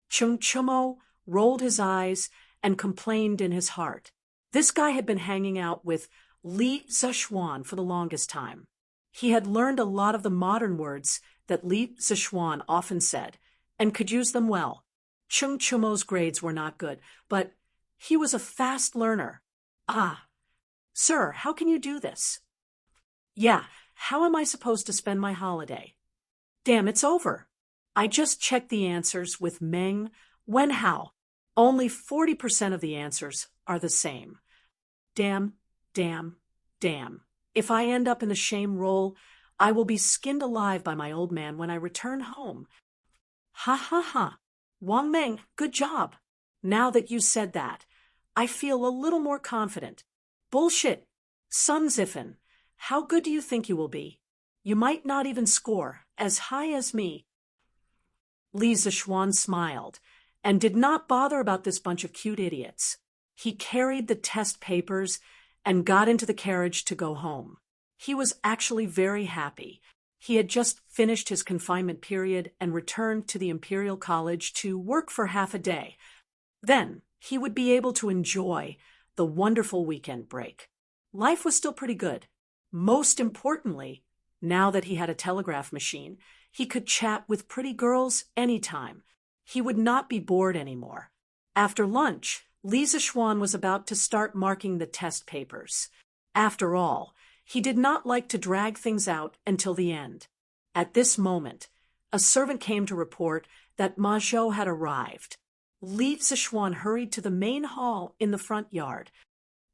Chung Chumo rolled his eyes and complained in his heart. This guy had been hanging out with Li Zishuan for the longest time. He had learned a lot of the modern words that Li Zishuan often said, and could use them well. Chung Chumo's grades were not good, but he was a fast learner. Ah, sir, how can you do this? Yeah, how am I supposed to spend my holiday? Damn, it's over. I just checked the answers with Meng Wenhao. Only 40% of the answers are the same. Damn, damn, damn. If I end up in the shame roll, I will be skinned alive by my old man when I return home. Ha ha ha. Wang Meng, good job. Now that you said that, I feel a little more confident. Bullshit. Sun Ziffin, how good do you think you will be? You might not even score as high as me. Li Zishuan smiled and did not bother about this bunch of cute idiots. He carried the test papers and got into the carriage to go home. He was actually very happy. He had just finished his confinement period and returned to the Imperial College to work for half a day. Then he would be able to enjoy the wonderful weekend break. Life was still pretty good. Most importantly, now that he had a telegraph machine, he could chat with pretty girls anytime. He would not be bored anymore. After lunch, Li Zishuan was about to start marking the test papers. After all, he did not like to drag things out until the end. At this moment, a servant came to report that Ma Zhou had arrived. Li Zishuan hurried to the main hall in the front yard.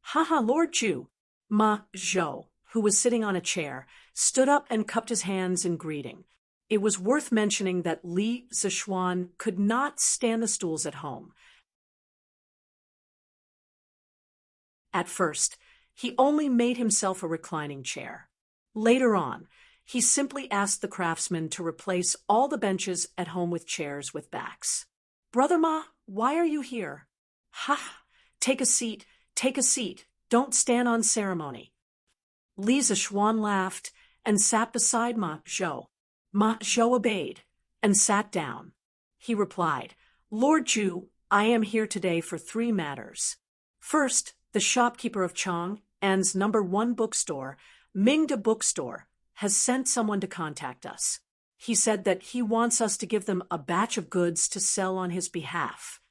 Haha, Lord Zhu. Ma Zhou, who was sitting on a chair, stood up and cupped his hands in greeting. It was worth mentioning that Li Zishuan could not stand the stools at home. At first, he only made himself a reclining chair. Later on, he simply asked the craftsman to replace all the benches at home with chairs with backs. Brother Ma, why are you here? Ha! Take a seat, take a seat. Don't stand on ceremony. Li Zishuan laughed and sat beside Ma Zhou. Ma Zhou obeyed and sat down. He replied, Lord Zhu, I am here today for 3 matters. First, the shopkeeper of Chang An's #1 bookstore, Mingda Bookstore, has sent someone to contact us. He said that he wants us to give them a batch of goods to sell on his behalf.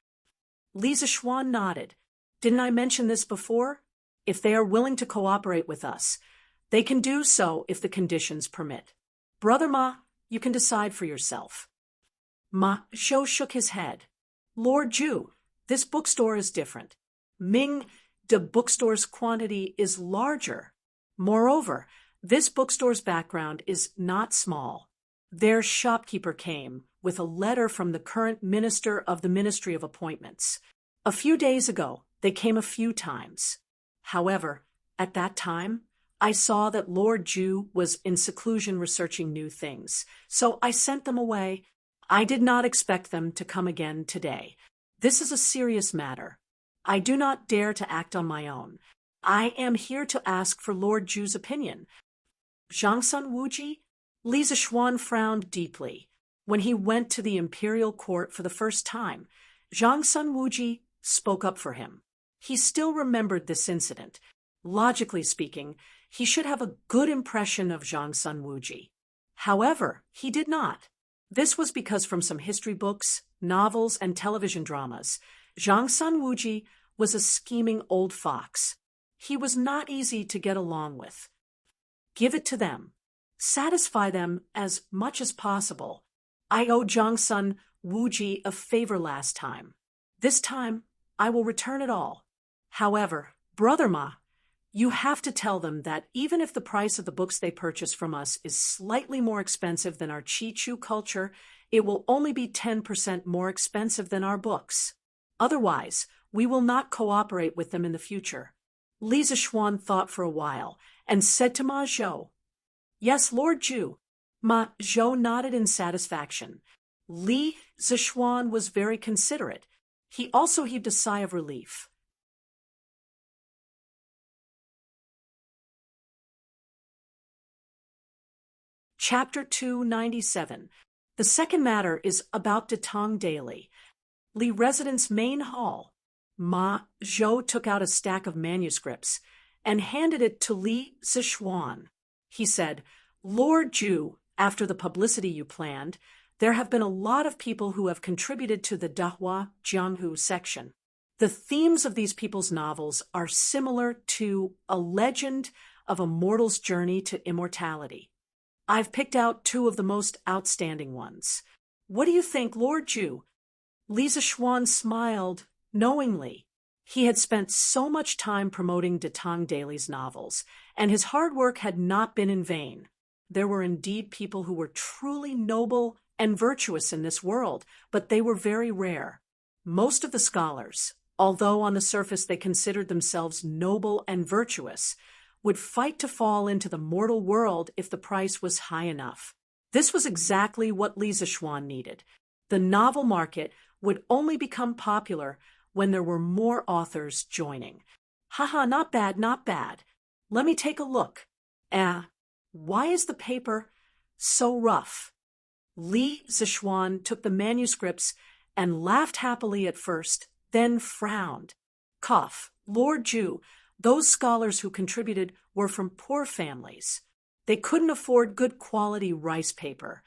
Li Zishuan nodded. Didn't I mention this before? If they are willing to cooperate with us, they can do so if the conditions permit. Brother Ma, you can decide for yourself. Ma Zhou shook his head. Lord Ju, this bookstore is different. Ming, the bookstore's quantity is larger. Moreover, this bookstore's background is not small. Their shopkeeper came with a letter from the current minister of the Ministry of Appointments. A few days ago, they came a few times. However, at that time, I saw that Lord Ju was in seclusion researching new things, so I sent them away. I did not expect them to come again today. This is a serious matter. I do not dare to act on my own. I am here to ask for Lord Ju's opinion. Zhangsun Wuji? Li Zishuan frowned deeply. When he went to the imperial court for the first time, Zhangsun Wuji spoke up for him. He still remembered this incident. Logically speaking, he should have a good impression of Zhangsun Wuji. However, he did not. This was because from some history books, novels, and television dramas, Zhangsun Wuji was a scheming old fox. He was not easy to get along with. Give it to them. Satisfy them as much as possible. I owed Zhangsun Wuji a favor last time. This time, I will return it all. However, Brother Ma, you have to tell them that even if the price of the books they purchase from us is slightly more expensive than our Chi-Chu culture, it will only be 10% more expensive than our books. Otherwise, we will not cooperate with them in the future. Li Zishuan thought for a while and said to Ma Zhou, Yes, Lord Ju. Ma Zhou nodded in satisfaction. Li Zishuan was very considerate. He also heaved a sigh of relief. Chapter 297. The second matter is about the Tang Daily. Li Residence Main Hall. Ma Zhou took out a stack of manuscripts and handed it to Li Zishuan. He said, Lord Ju, after the publicity you planned, there have been a lot of people who have contributed to the Dahua Jianghu section. The themes of these people's novels are similar to a legend of a mortal's journey to immortality. I've picked out two of the most outstanding ones. What do you think, Lord Ju? Li Zishuan smiled knowingly. He had spent so much time promoting De Tang Daily's novels, and his hard work had not been in vain. There were indeed people who were truly noble and virtuous in this world, but they were very rare. Most of the scholars, although on the surface they considered themselves noble and virtuous, would fight to fall into the mortal world if the price was high enough. This was exactly what Li Zishuan needed. The novel market would only become popular when there were more authors joining. Haha, not bad, not bad. Let me take a look. Why is the paper so rough? Li Zishuan took the manuscripts and laughed happily at first, then frowned. Cough, Lord Ju, those scholars who contributed were from poor families. They couldn't afford good quality rice paper.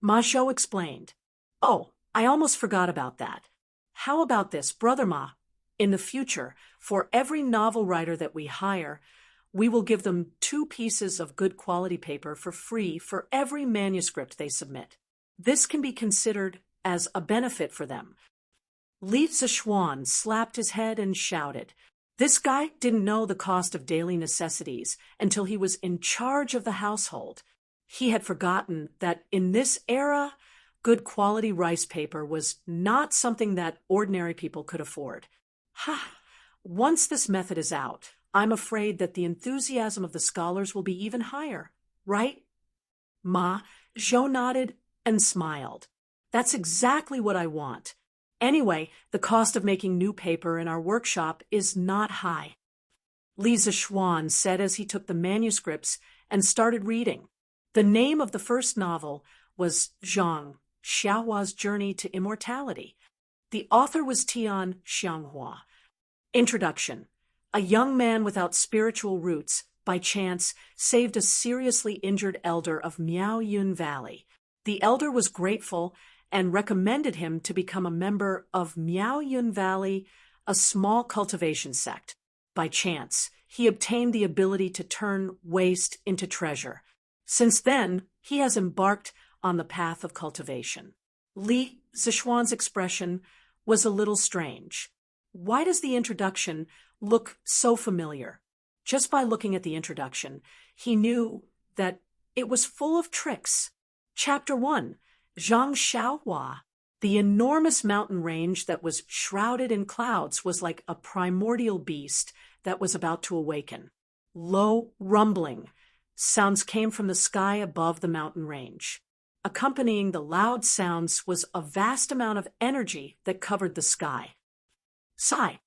Ma Zhou explained. Oh, I almost forgot about that. How about this, Brother Ma? In the future, for every novel writer that we hire, we will give them 2 pieces of good quality paper for free for every manuscript they submit. This can be considered as a benefit for them. Li Zishuan slapped his head and shouted. This guy didn't know the cost of daily necessities until he was in charge of the household. He had forgotten that in this era, good quality rice paper was not something that ordinary people could afford. Once this method is out, I'm afraid that the enthusiasm of the scholars will be even higher, right? Ma Zhou nodded and smiled. That's exactly what I want. Anyway, the cost of making new paper in our workshop is not high. Li Zishuan said as he took the manuscripts and started reading. The name of the first novel was Zhang Xiaohua's Journey to Immortality. The author was Tian Xianghua. Introduction. A young man without spiritual roots, by chance, saved a seriously injured elder of Miaoyun Valley. The elder was grateful and recommended him to become a member of Miao Yun Valley, a small cultivation sect. By chance, he obtained the ability to turn waste into treasure. Since then, he has embarked on the path of cultivation. Li Zixuan's expression was a little strange. Why does the introduction look so familiar? Just by looking at the introduction, he knew that it was full of tricks. Chapter 1, Zhang Xiaohua. The enormous mountain range that was shrouded in clouds was like a primordial beast that was about to awaken. Low, rumbling sounds came from the sky above the mountain range. Accompanying the loud sounds was a vast amount of energy that covered the sky. Sigh.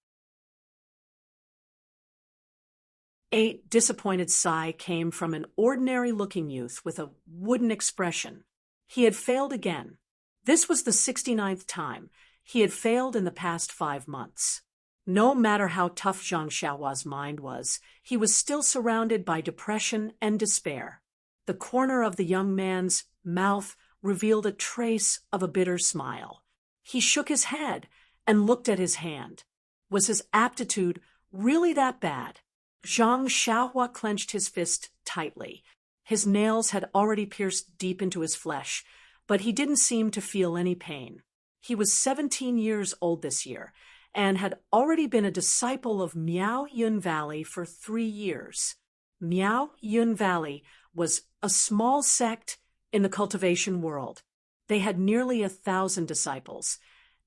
A disappointed sigh came from an ordinary-looking youth with a wooden expression. He had failed again. This was the 69th time he had failed in the past 5 months. No matter how tough Zhang Xiaohua's mind was, he was still surrounded by depression and despair. The corner of the young man's mouth revealed a trace of a bitter smile. He shook his head and looked at his hand. Was his aptitude really that bad? Zhang Xiaohua clenched his fist tightly. His nails had already pierced deep into his flesh, but he didn't seem to feel any pain. He was 17 years old this year and had already been a disciple of Miao Yun Valley for 3 years. Miao Yun Valley was a small sect in the cultivation world. They had nearly 1,000 disciples,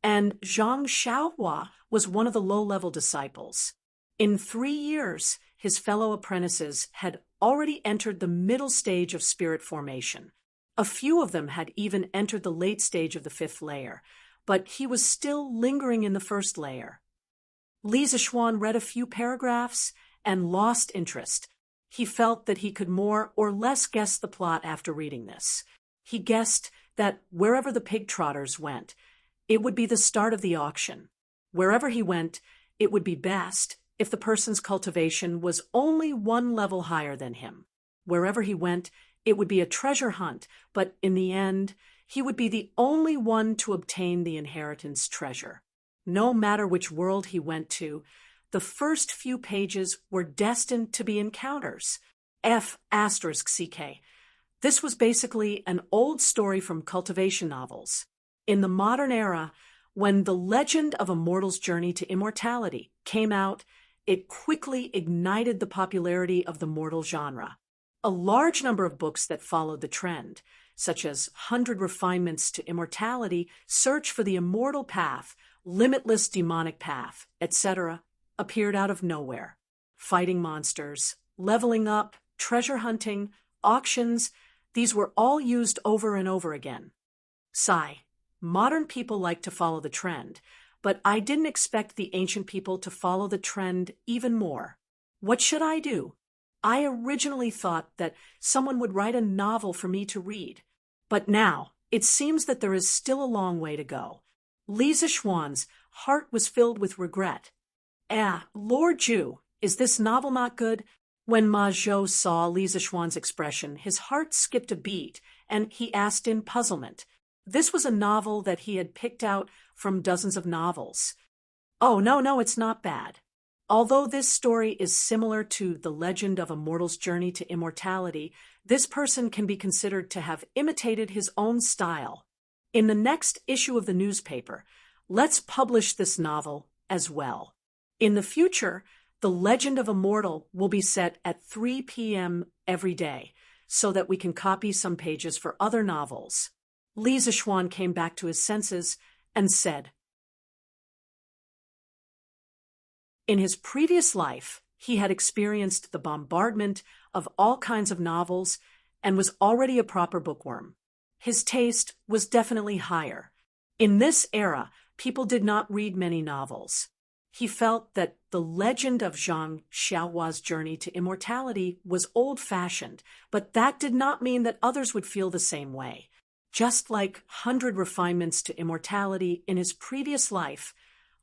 and Zhang Xiaohua was one of the low-level disciples. In 3 years, his fellow apprentices had already entered the middle stage of spirit formation. A few of them had even entered the late stage of the 5th layer, but he was still lingering in the 1st layer. Li Zixuan read a few paragraphs and lost interest. He felt that he could more or less guess the plot after reading this. He guessed that wherever the pig trotters went, it would be the start of the auction. Wherever he went, it would be best if the person's cultivation was only 1 level higher than him. Wherever he went, it would be a treasure hunt, but in the end, he would be the only one to obtain the inheritance treasure. No matter which world he went to, the first few pages were destined to be encounters. F***CK. This was basically an old story from cultivation novels. In the modern era, when The Legend of a Mortal's Journey to Immortality came out, it quickly ignited the popularity of the mortal genre. A large number of books that followed the trend, such as 100 Refinements to Immortality, Search for the Immortal Path, Limitless Demonic Path, etc., appeared out of nowhere. Fighting monsters, leveling up, treasure hunting, auctions, these were all used over and over again. Sigh. Modern people like to follow the trend, but I didn't expect the ancient people to follow the trend even more. What should I do? I originally thought that someone would write a novel for me to read, but now it seems that there is still a long way to go. Li Zixuan's heart was filled with regret. Lord Zhu, is this novel not good? When Ma Zhou saw Li Zixuan's expression, his heart skipped a beat, and he asked in puzzlement. This was a novel that he had picked out from dozens of novels. Oh, no, it's not bad. Although this story is similar to The Legend of a Mortal's Journey to Immortality, this person can be considered to have imitated his own style. In the next issue of the newspaper, let's publish this novel as well. In the future, The Legend of a Mortal will be set at 3 p.m. every day, so that we can copy some pages for other novels. Li Zixuan came back to his senses and said, in his previous life, he had experienced the bombardment of all kinds of novels and was already a proper bookworm. His taste was definitely higher. In this era, people did not read many novels. He felt that The Legend of Zhang Xiaohua's Journey to Immortality was old-fashioned, but that did not mean that others would feel the same way. Just like 100 Refinements to Immortality in his previous life,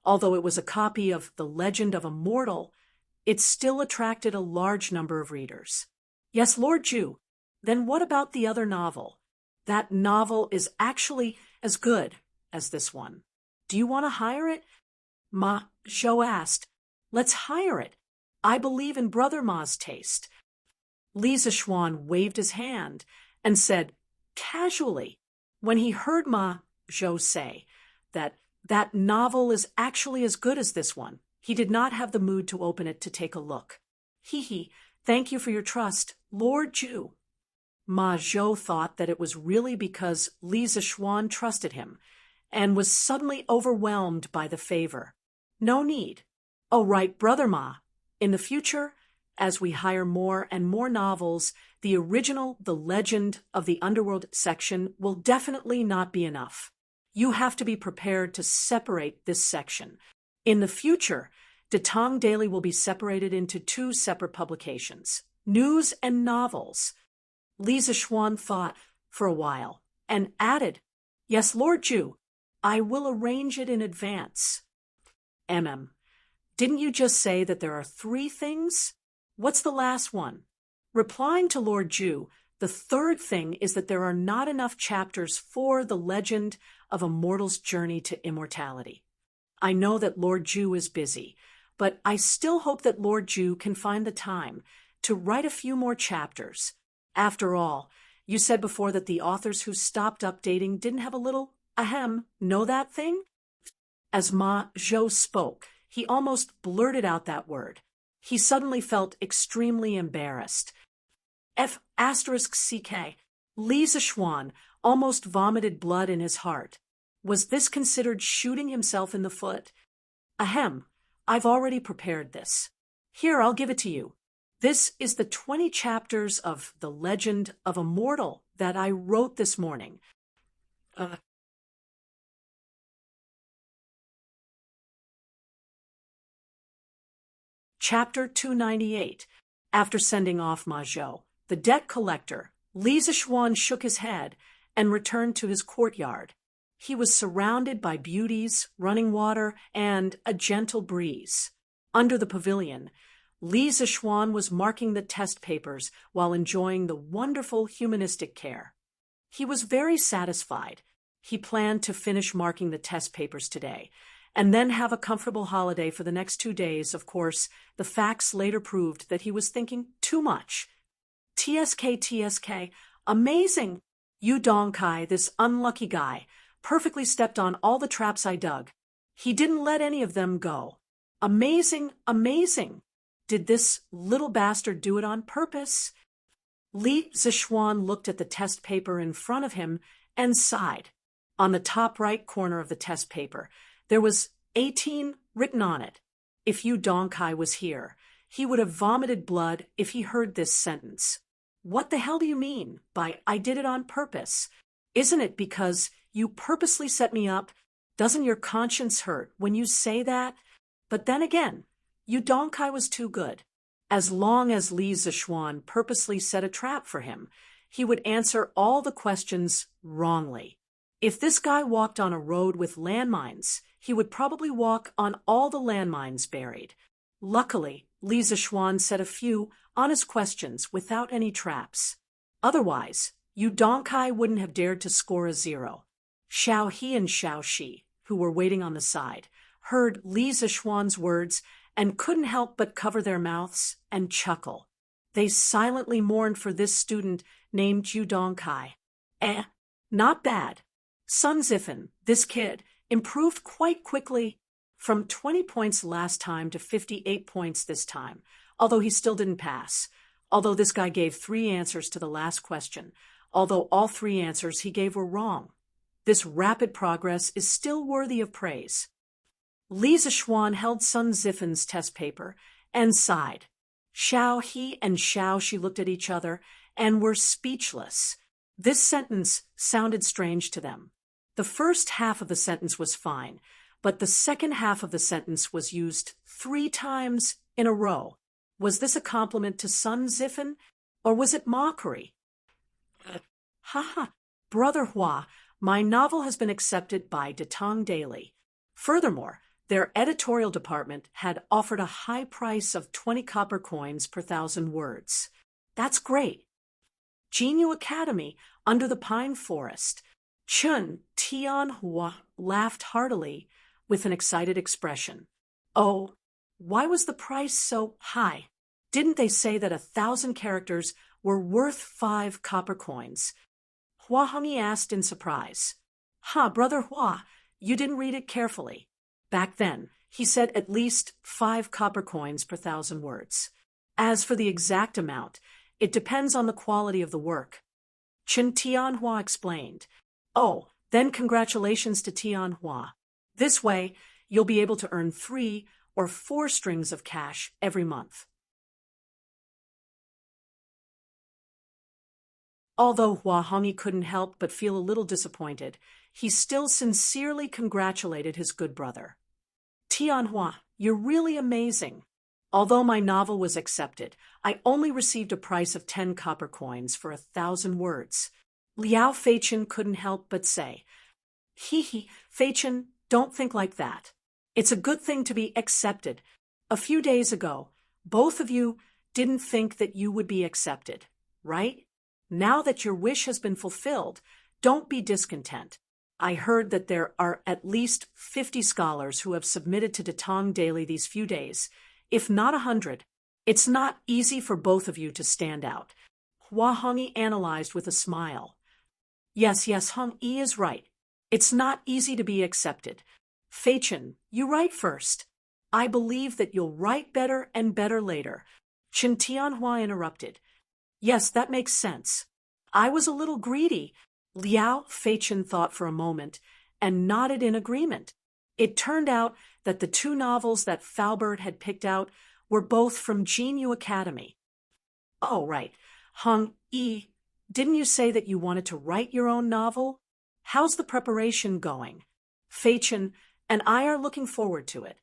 although it was a copy of The Legend of a Mortal, it still attracted a large number of readers. Yes, Lord Zhu. Then what about the other novel? that novel is actually as good as this one. Do you want to hire it? Ma Zhou asked. Let's hire it. I believe in Brother Ma's taste. Li Zishuan waved his hand and said, casually, when he heard Ma Zhou say that novel is actually as good as this one, he did not have the mood to open it to take a look. Hee, thank you for your trust, Lord Zhu. Ma Zhou thought that it was really because Li Zishuan trusted him and was suddenly overwhelmed by the favor. No need. Oh, right, Brother Ma. In the future, as we hire more and more novels, the original The Legend of the Underworld section will definitely not be enough. You have to be prepared to separate this section. In the future, the Tang Daily will be separated into 2 separate publications, news and novels. Li Zishuan thought for a while and added, Yes, Lord Zhu, I will arrange it in advance. Didn't you just say that there are 3 things? What's the last one? Replying to Lord Zhu, the 3rd thing is that there are not enough chapters for the legend of a mortal's journey to immortality. I know that Lord Zhu is busy, but I still hope that Lord Zhu can find the time to write a few more chapters. After all, you said before that the authors who stopped updating didn't have a little, know that thing? As Ma Zhou spoke, he almost blurted out that word. He suddenly felt extremely embarrassed. *CK. Li Zishuan almost vomited blood in his heart. Was this considered shooting himself in the foot? I've already prepared this. Here, I'll give it to you. This is the 20 chapters of The Legend of a Mortal that I wrote this morning. Chapter 298. After sending off Ma Zhou, the debt collector, Li Zishuan shook his head and returned to his courtyard. He was surrounded by beauties, running water, and a gentle breeze. Under the pavilion, Li Zishuan was marking the test papers while enjoying the wonderful humanistic care. He was very satisfied. He planned to finish marking the test papers today, and then have a comfortable holiday for the next 2 days. Of course, the facts later proved that he was thinking too much. TSK, amazing! Yu Dongkai, this unlucky guy, perfectly stepped on all the traps I dug. He didn't let any of them go. Amazing! Did this little bastard do it on purpose? Li Zishuan looked at the test paper in front of him and sighed. On the top right corner of the test paper, there was 18 written on it. If Yu Dongkai was here, he would have vomited blood if he heard this sentence. What the hell do you mean by I did it on purpose? Isn't it because you purposely set me up? Doesn't your conscience hurt when you say that? But then again, Yu Dongkai was too good. As long as Li Zishuan purposely set a trap for him, he would answer all the questions wrongly. If this guy walked on a road with landmines, he would probably walk on all the landmines buried. Luckily, Li Zishuan said a few honest questions without any traps. Otherwise, Yu Dongkai wouldn't have dared to score a 0. Xiao He and Xiao Shi, who were waiting on the side, heard Li Zishuan's words and couldn't help but cover their mouths and chuckle. They silently mourned for this student named Yu Dongkai. Not bad. Sun Zifen, this kid, improved quite quickly from 20 points last time to 58 points this time, although he still didn't pass. Although this guy gave 3 answers to the last question, although all 3 answers he gave were wrong. This rapid progress is still worthy of praise. Li Zishuan held Sun Zifen's test paper and sighed. Xiao He and Xiao Shi looked at each other and were speechless. This sentence sounded strange to them. The first half of the sentence was fine, but the second half of the sentence was used 3 times in a row. Was this a compliment to Sun Zifen, or was it mockery? Brother Hua, my novel has been accepted by the Tang Daily. Furthermore, their editorial department had offered a high price of 20 copper coins per 1,000 words. That's great. Jinyu Academy, under the pine forest. Chun Tianhua laughed heartily with an excited expression. Oh, why was the price so high? Didn't they say that 1,000 characters were worth 5 copper coins? Hua Hongyi asked in surprise. Brother Hua, you didn't read it carefully. Back then, he said at least 5 copper coins per 1,000 words. As for the exact amount, it depends on the quality of the work. Chen Tianhua explained. Oh, then congratulations to Tianhua. This way, you'll be able to earn 3 or 4 strings of cash every month. Although Hua Hongyi couldn't help but feel a little disappointed, he still sincerely congratulated his good brother. Tianhua, you're really amazing. Although my novel was accepted, I only received a price of 10 copper coins for 1,000 words. Liao Feichen couldn't help but say, Feichen, don't think like that. It's a good thing to be accepted. A few days ago, both of you didn't think that you would be accepted, right? Now that your wish has been fulfilled, don't be discontent. I heard that there are at least 50 scholars who have submitted to the Tang daily these few days, if not 100. It's not easy for both of you to stand out. Hua Hongyi analyzed with a smile. Yes, Hongyi is right. It's not easy to be accepted. Feichen, you write first. I believe that you'll write better and better later. Chen Tianhua interrupted. Yes, that makes sense. I was a little greedy. Liao Feichen thought for a moment and nodded in agreement. It turned out that the 2 novels that Faubert had picked out were both from Jinyu Academy. Oh, right. Hongyi, didn't you say that you wanted to write your own novel? How's the preparation going? Feichen and I are looking forward to it.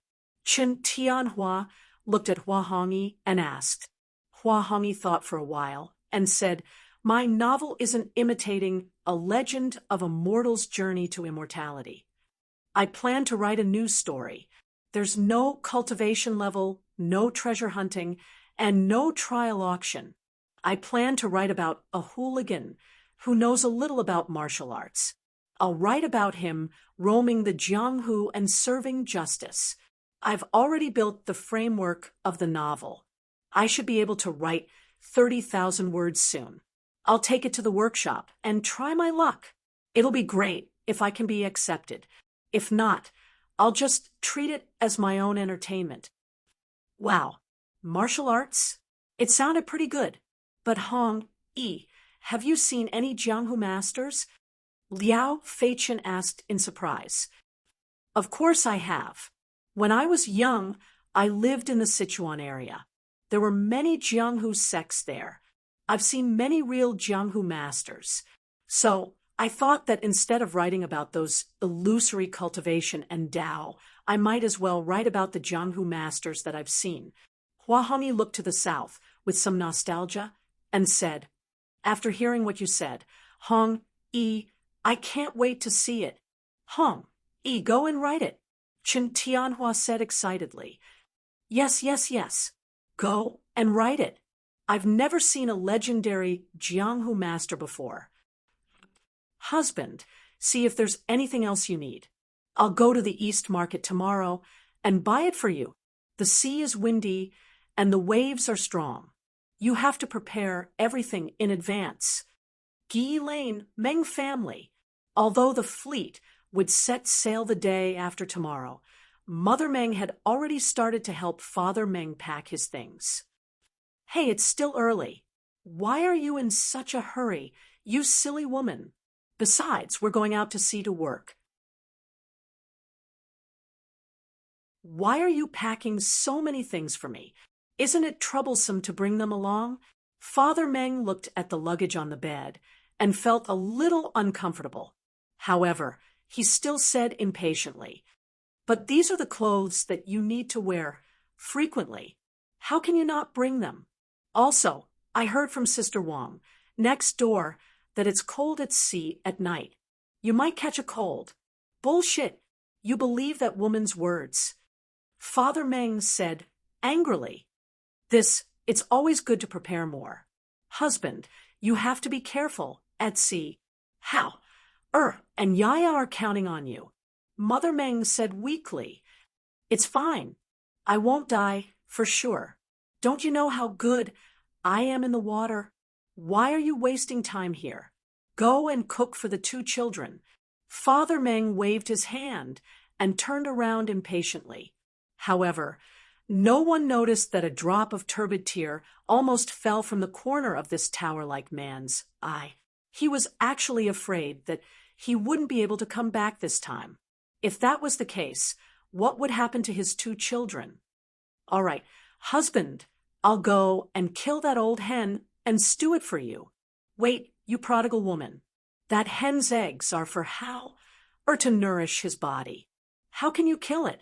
Chen Tianhua looked at Hua Hongyi and asked. Hua Hongyi thought for a while and said, My novel isn't imitating a legend of a mortal's journey to immortality. I plan to write a new story. There's no cultivation level, no treasure hunting, and no trial auction. I plan to write about a hooligan who knows a little about martial arts. I'll write about him roaming the Jianghu and serving justice. I've already built the framework of the novel. I should be able to write 30,000 words soon. I'll take it to the workshop and try my luck. It'll be great if I can be accepted. If not, I'll just treat it as my own entertainment. Wow, martial arts? It sounded pretty good. But Hongyi, have you seen any Jianghu masters? Liao Feichen asked in surprise. Of course I have. When I was young, I lived in the Sichuan area. There were many Jianghu sects there. I've seen many real Jianghu masters. So I thought that instead of writing about those illusory cultivation and Tao, I might as well write about the Jianghu masters that I've seen. Hua Hongyi looked to the south with some nostalgia and said, After hearing what you said, Hongyi, I can't wait to see it. Hongyi, go and write it. Chen Tianhua said excitedly. Yes. Go and write it. I've never seen a legendary Jianghu master before. Husband, see if there's anything else you need. I'll go to the East Market tomorrow and buy it for you. The sea is windy and the waves are strong. You have to prepare everything in advance. Gi Lane, Meng family. Although the fleet would set sail the day after tomorrow, Mother Meng had already started to help Father Meng pack his things. Hey, it's still early. Why are you in such a hurry, you silly woman? Besides, we're going out to sea to work. Why are you packing so many things for me? Isn't it troublesome to bring them along? Father Meng looked at the luggage on the bed and felt a little uncomfortable. However, he still said impatiently, But these are the clothes that you need to wear frequently. How can you not bring them? Also, I heard from Sister Wang, next door, that it's cold at sea at night. You might catch a cold. Bullshit. You believe that woman's words. Father Meng said angrily, It's always good to prepare more. Husband, You have to be careful at sea. How? And Yaya are counting on you. Mother Meng said weakly. It's fine. I won't die, for sure. Don't you know how good I am in the water? Why are you wasting time here? Go and cook for the 2 children. Father Meng waved his hand and turned around impatiently. However, no one noticed that a drop of turbid tear almost fell from the corner of this tower-like man's eye. He was actually afraid that he wouldn't be able to come back this time. If that was the case, what would happen to his 2 children? All right, husband, I'll go and kill that old hen and stew it for you. Wait, you prodigal woman. That hen's eggs are for how? Or to nourish his body. How can you kill it?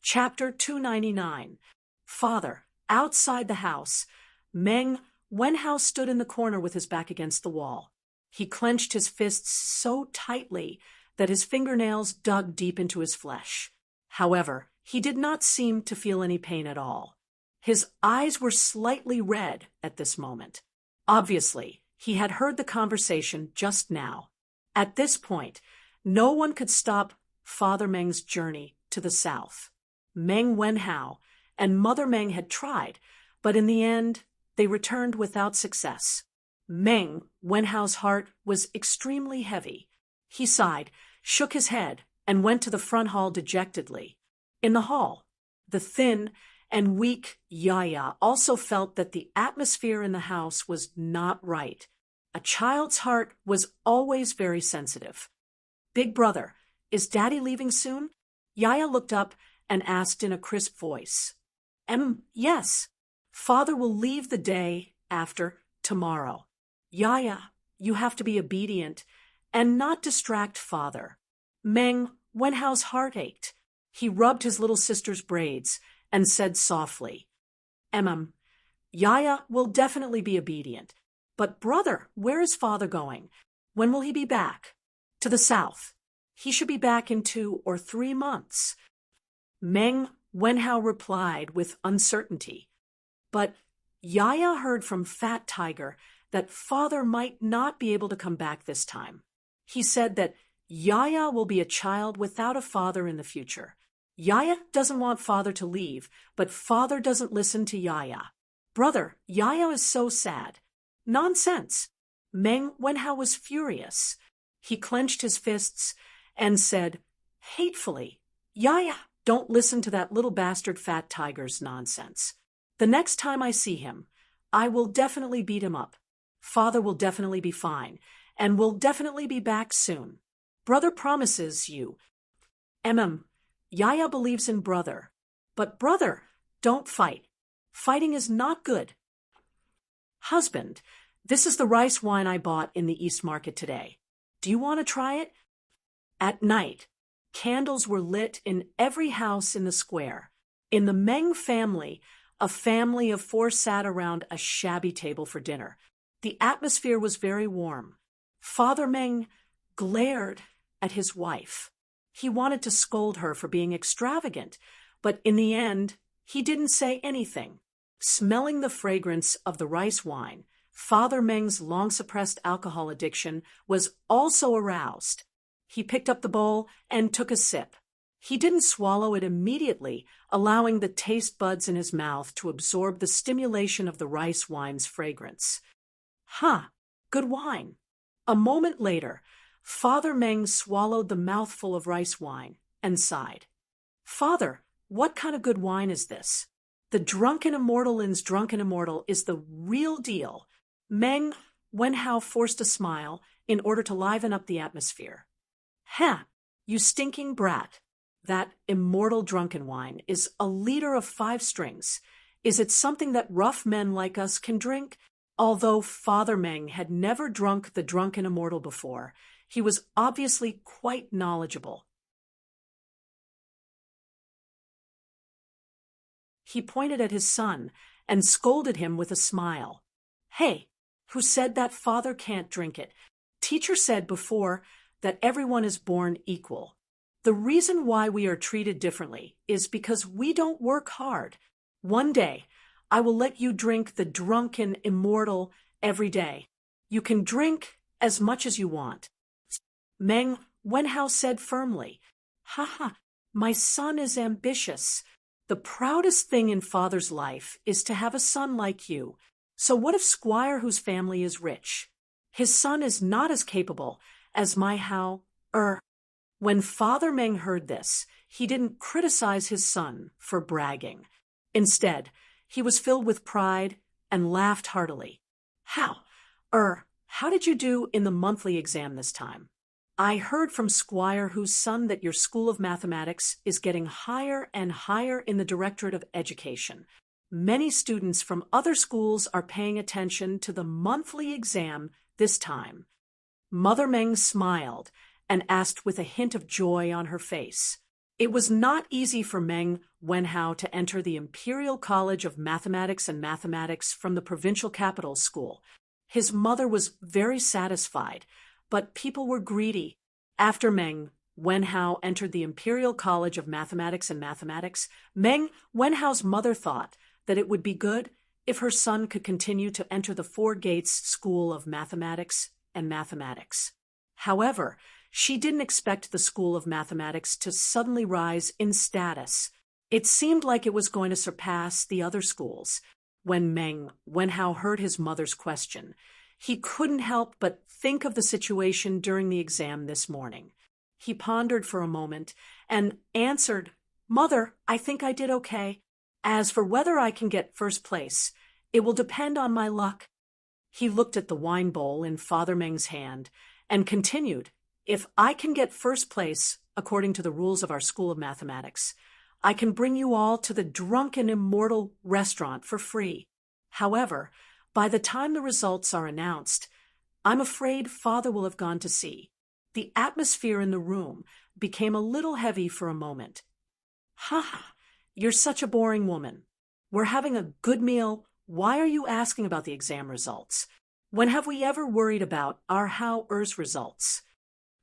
Chapter 299. Father, outside the house, Meng Wenhao stood in the corner with his back against the wall. He clenched his fists so tightly that his fingernails dug deep into his flesh. However, he did not seem to feel any pain at all. His eyes were slightly red at this moment. Obviously, he had heard the conversation just now. At this point, no one could stop Father Meng's journey to the south. Meng Wenhao and Mother Meng had tried, but in the end, they returned without success. Meng Wenhao's heart was extremely heavy. He sighed, shook his head, and went to the front hall dejectedly. In the hall, the thin and weak Yaya also felt that the atmosphere in the house was not right. A child's heart was always very sensitive. Big brother, is Daddy leaving soon? Yaya looked up and asked in a crisp voice. Yes. Father will leave the day after tomorrow. Yaya, you have to be obedient and not distract Father. Meng Wenhao's heart ached. He rubbed his little sister's braids and said softly, Yaya will definitely be obedient. But brother, where is Father going? When will he be back? To the south. He should be back in 2 or 3 months. Meng Wenhao replied with uncertainty. But Yaya heard from Fat Tiger that Father might not be able to come back this time. He said that Yaya will be a child without a father in the future. Yaya doesn't want Father to leave, but Father doesn't listen to Yaya. Brother, Yaya is so sad. Nonsense. Meng Wenhao was furious. He clenched his fists and said, hatefully, Yaya, don't listen to that little bastard Fat Tiger's nonsense. The next time I see him, I will definitely beat him up. Father will definitely be fine, and will definitely be back soon. Brother promises you. Yaya believes in brother. But brother, don't fight. Fighting is not good. Husband, this is the rice wine I bought in the East Market today. Do you want to try it? At night, candles were lit in every house in the square. In the Meng family, a family of 4 sat around a shabby table for dinner. The atmosphere was very warm. Father Meng glared at his wife. He wanted to scold her for being extravagant, but in the end, he didn't say anything. Smelling the fragrance of the rice wine, Father Meng's long-suppressed alcohol addiction was also aroused. He picked up the bowl and took a sip. He didn't swallow it immediately, allowing the taste buds in his mouth to absorb the stimulation of the rice wine's fragrance. Good wine. A moment later, Father Meng swallowed the mouthful of rice wine and sighed. Father, what kind of good wine is this? The Drunken Immortalin's Drunken Immortal is the real deal. Meng Wenhao forced a smile in order to liven up the atmosphere. You stinking brat. That immortal drunken wine is a liter of 5 strings. Is it something that rough men like us can drink? Although Father Meng had never drunk the Drunken Immortal before, he was obviously quite knowledgeable. He pointed at his son and scolded him with a smile. Hey, who said that Father can't drink it? Teacher said before that everyone is born equal. The reason why we are treated differently is because we don't work hard. One day, I will let you drink the drunken immortal every day. You can drink as much as you want. Meng Wenhao said firmly. Haha, my son is ambitious. The proudest thing in father's life is to have a son like you. So what if Squire whose family is rich? His son is not as capable as my When Father Meng heard this, he didn't criticize his son for bragging. Instead, he was filled with pride and laughed heartily. How did you do in the monthly exam this time? I heard from Squire whose son that your School of Mathematics is getting higher and higher in the Directorate of Education. Many students from other schools are paying attention to the monthly exam this time. Mother Meng smiled and asked with a hint of joy on her face. It was not easy for Meng Wenhao to enter the Imperial College of Mathematics and Mathematics from the provincial capital school. His mother was very satisfied, but people were greedy. After Meng Wenhao entered the Imperial College of Mathematics and Mathematics, Meng Wenhao's mother thought that it would be good if her son could continue to enter the Four Gates School of Mathematics and Mathematics. However, she didn't expect the School of Mathematics to suddenly rise in status. It seemed like it was going to surpass the other schools. When Meng Wenhao heard his mother's question, he couldn't help but think of the situation during the exam this morning. He pondered for a moment and answered, Mother, I think I did okay. As for whether I can get first place, it will depend on my luck. He looked at the wine bowl in Father Meng's hand and continued, If I can get first place, according to the rules of our School of Mathematics, I can bring you all to the drunken immortal restaurant for free. However, by the time the results are announced, I'm afraid Father will have gone to sea. The atmosphere in the room became a little heavy for a moment. You're such a boring woman. We're having a good meal. Why are you asking about the exam results? When have we ever worried about our How-Er's results?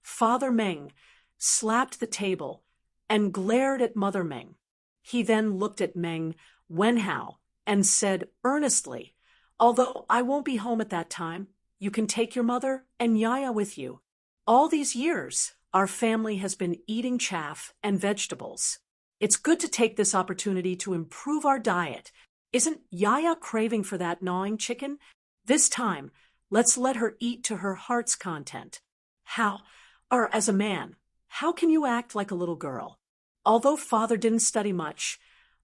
Father Meng slapped the table and glared at Mother Meng. He then looked at Meng Wenhao and said earnestly, Although I won't be home at that time, you can take your mother and Yaya with you. All these years, our family has been eating chaff and vegetables. It's good to take this opportunity to improve our diet. Isn't Yaya craving for that gnawing chicken? This time, let's let her eat to her heart's content. As a man, how can you act like a little girl? Although Father didn't study much,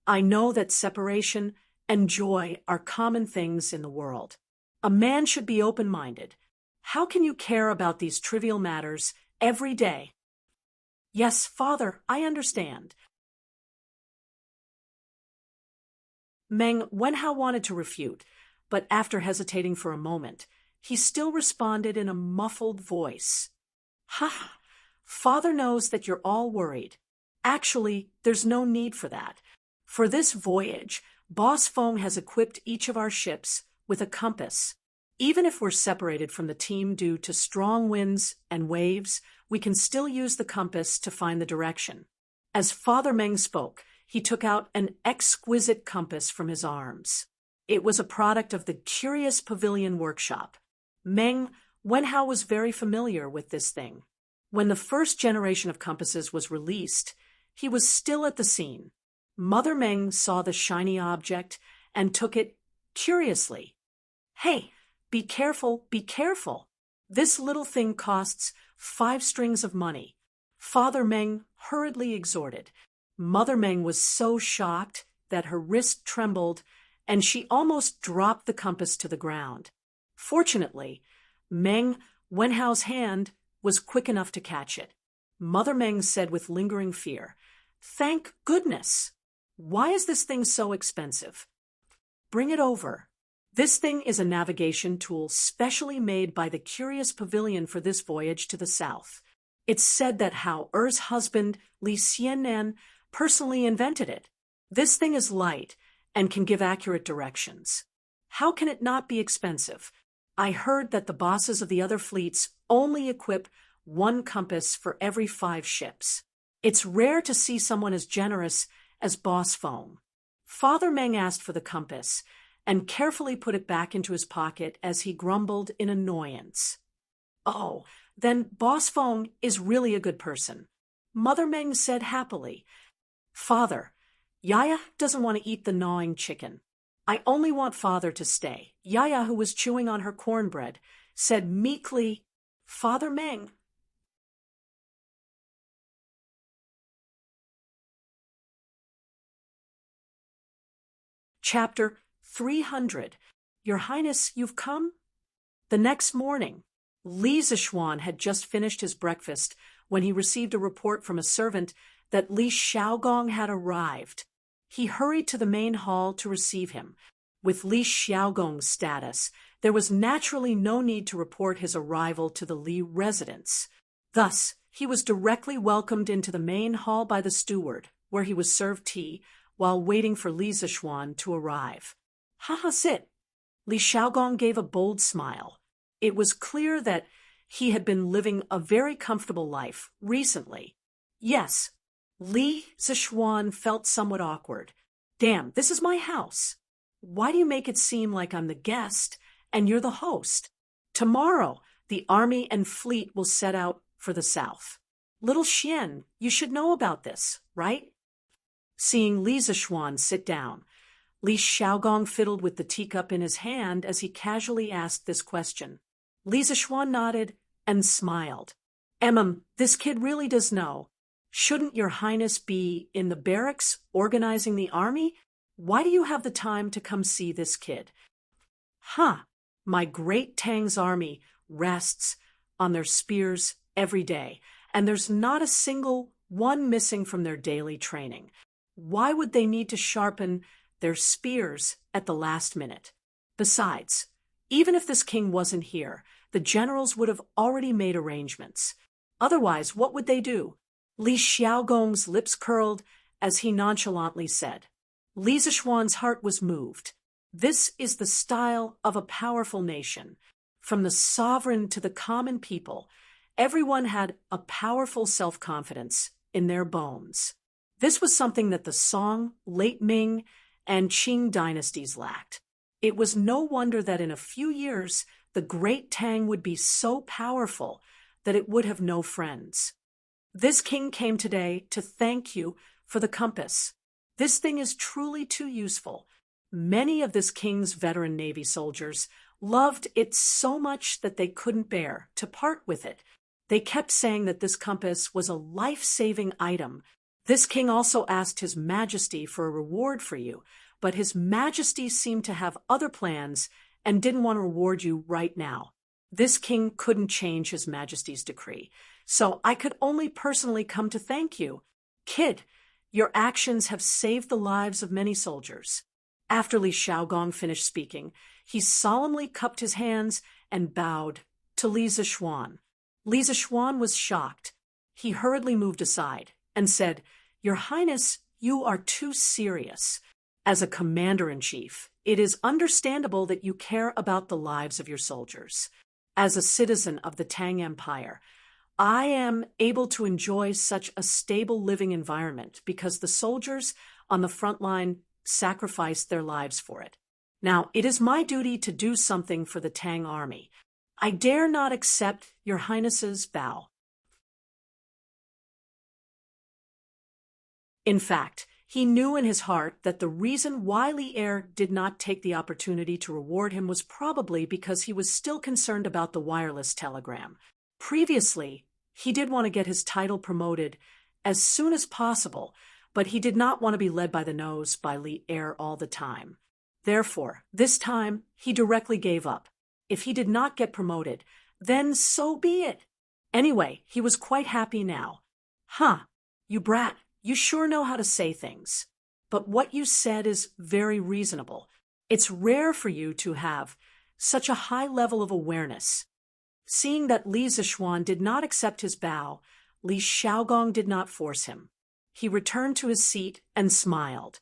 I know that separation and joy are common things in the world. A man should be open-minded. How can you care about these trivial matters every day? Yes, Father, I understand. Meng Wenhao wanted to refute, but after hesitating for a moment, he still responded in a muffled voice. Father knows that you're all worried. Actually, there's no need for that. For this voyage, Boss Feng has equipped each of our ships with a compass. Even if we're separated from the team due to strong winds and waves, we can still use the compass to find the direction. As Father Meng spoke, he took out an exquisite compass from his arms. It was a product of the Curious Pavilion workshop. Meng Wenhao was very familiar with this thing. When the first generation of compasses was released, he was still at the scene. Mother Meng saw the shiny object and took it curiously. Hey, be careful, be careful. This little thing costs 5 strings of money. Father Meng hurriedly exhorted. Mother Meng was so shocked that her wrist trembled and she almost dropped the compass to the ground. Fortunately, Meng Wenhao's hand was quick enough to catch it. Mother Meng said with lingering fear, Thank goodness! Why is this thing so expensive? Bring it over. This thing is a navigation tool specially made by the Curious Pavilion for this voyage to the south. It's said that How-Er's husband, Li Xiannan, personally invented it. This thing is light and can give accurate directions. How can it not be expensive? I heard that the bosses of the other fleets only equip 1 compass for every 5 ships. It's rare to see someone as generous as Boss Fong. Father Meng asked for the compass and carefully put it back into his pocket as he grumbled in annoyance. Oh, then Boss Fong is really a good person. Mother Meng said happily. Father, Yaya doesn't want to eat the gnawing chicken. I only want Father to stay. Yaya, who was chewing on her cornbread, said meekly, Father Meng. Chapter 300. Your Highness, you've come? The next morning, Li Zixuan had just finished his breakfast when he received a report from a servant that Li Xiaogong had arrived. He hurried to the main hall to receive him. With Li Xiaogong's status, there was naturally no need to report his arrival to the Li residence. Thus, he was directly welcomed into the main hall by the steward, where he was served tea, while waiting for Li Zixuan to arrive. Haha, sit. Li Xiaogong gave a bold smile. It was clear that he had been living a very comfortable life recently. Yes, Li Zixuan felt somewhat awkward. Damn, this is my house. Why do you make it seem like I'm the guest and you're the host? Tomorrow, the army and fleet will set out for the south. Little Xian, you should know about this, right? Seeing Li Zixuan sit down, Li Xiaogong fiddled with the teacup in his hand as he casually asked this question. Li Zixuan nodded and smiled. This kid really does know. Shouldn't your highness be in the barracks organizing the army? Why do you have the time to come see this kid? My great Tang's army rests on their spears every day, and there's not a single one missing from their daily training. Why would they need to sharpen their spears at the last minute? Besides, even if this king wasn't here, the generals would have already made arrangements. Otherwise, what would they do? Li Xiaogong's lips curled as he nonchalantly said. Li Zixuan's heart was moved. This is the style of a powerful nation. From the sovereign to the common people, everyone had a powerful self-confidence in their bones. This was something that the Song, late Ming, and Qing dynasties lacked. It was no wonder that in a few years, the great Tang would be so powerful that it would have no friends. This king came today to thank you for the compass. This thing is truly too useful. Many of this king's veteran Navy soldiers loved it so much that they couldn't bear to part with it. They kept saying that this compass was a life-saving item. This king also asked His Majesty for a reward for you, but His Majesty seemed to have other plans and didn't want to reward you right now. This king couldn't change His Majesty's decree, so I could only personally come to thank you. Kid, your actions have saved the lives of many soldiers. After Li Xiaogong finished speaking, he solemnly cupped his hands and bowed to Li Zixuan. Li Zixuan was shocked. He hurriedly moved aside and said, Your Highness, you are too serious. As a commander-in-chief, it is understandable that you care about the lives of your soldiers. As a citizen of the Tang Empire, I am able to enjoy such a stable living environment because the soldiers on the front line sacrificed their lives for it. Now, it is my duty to do something for the Tang army. I dare not accept your Highness's bow. In fact, he knew in his heart that the reason why Li Er did not take the opportunity to reward him was probably because he was still concerned about the wireless telegram. Previously, he did want to get his title promoted as soon as possible, but he did not want to be led by the nose by Li Er all the time. Therefore, this time, he directly gave up. If he did not get promoted, then so be it. Anyway, he was quite happy now. You brat, you sure know how to say things. But what you said is very reasonable. It's rare for you to have such a high level of awareness. Seeing that Li Zixuan did not accept his bow, Li Xiaogong did not force him. He returned to his seat and smiled.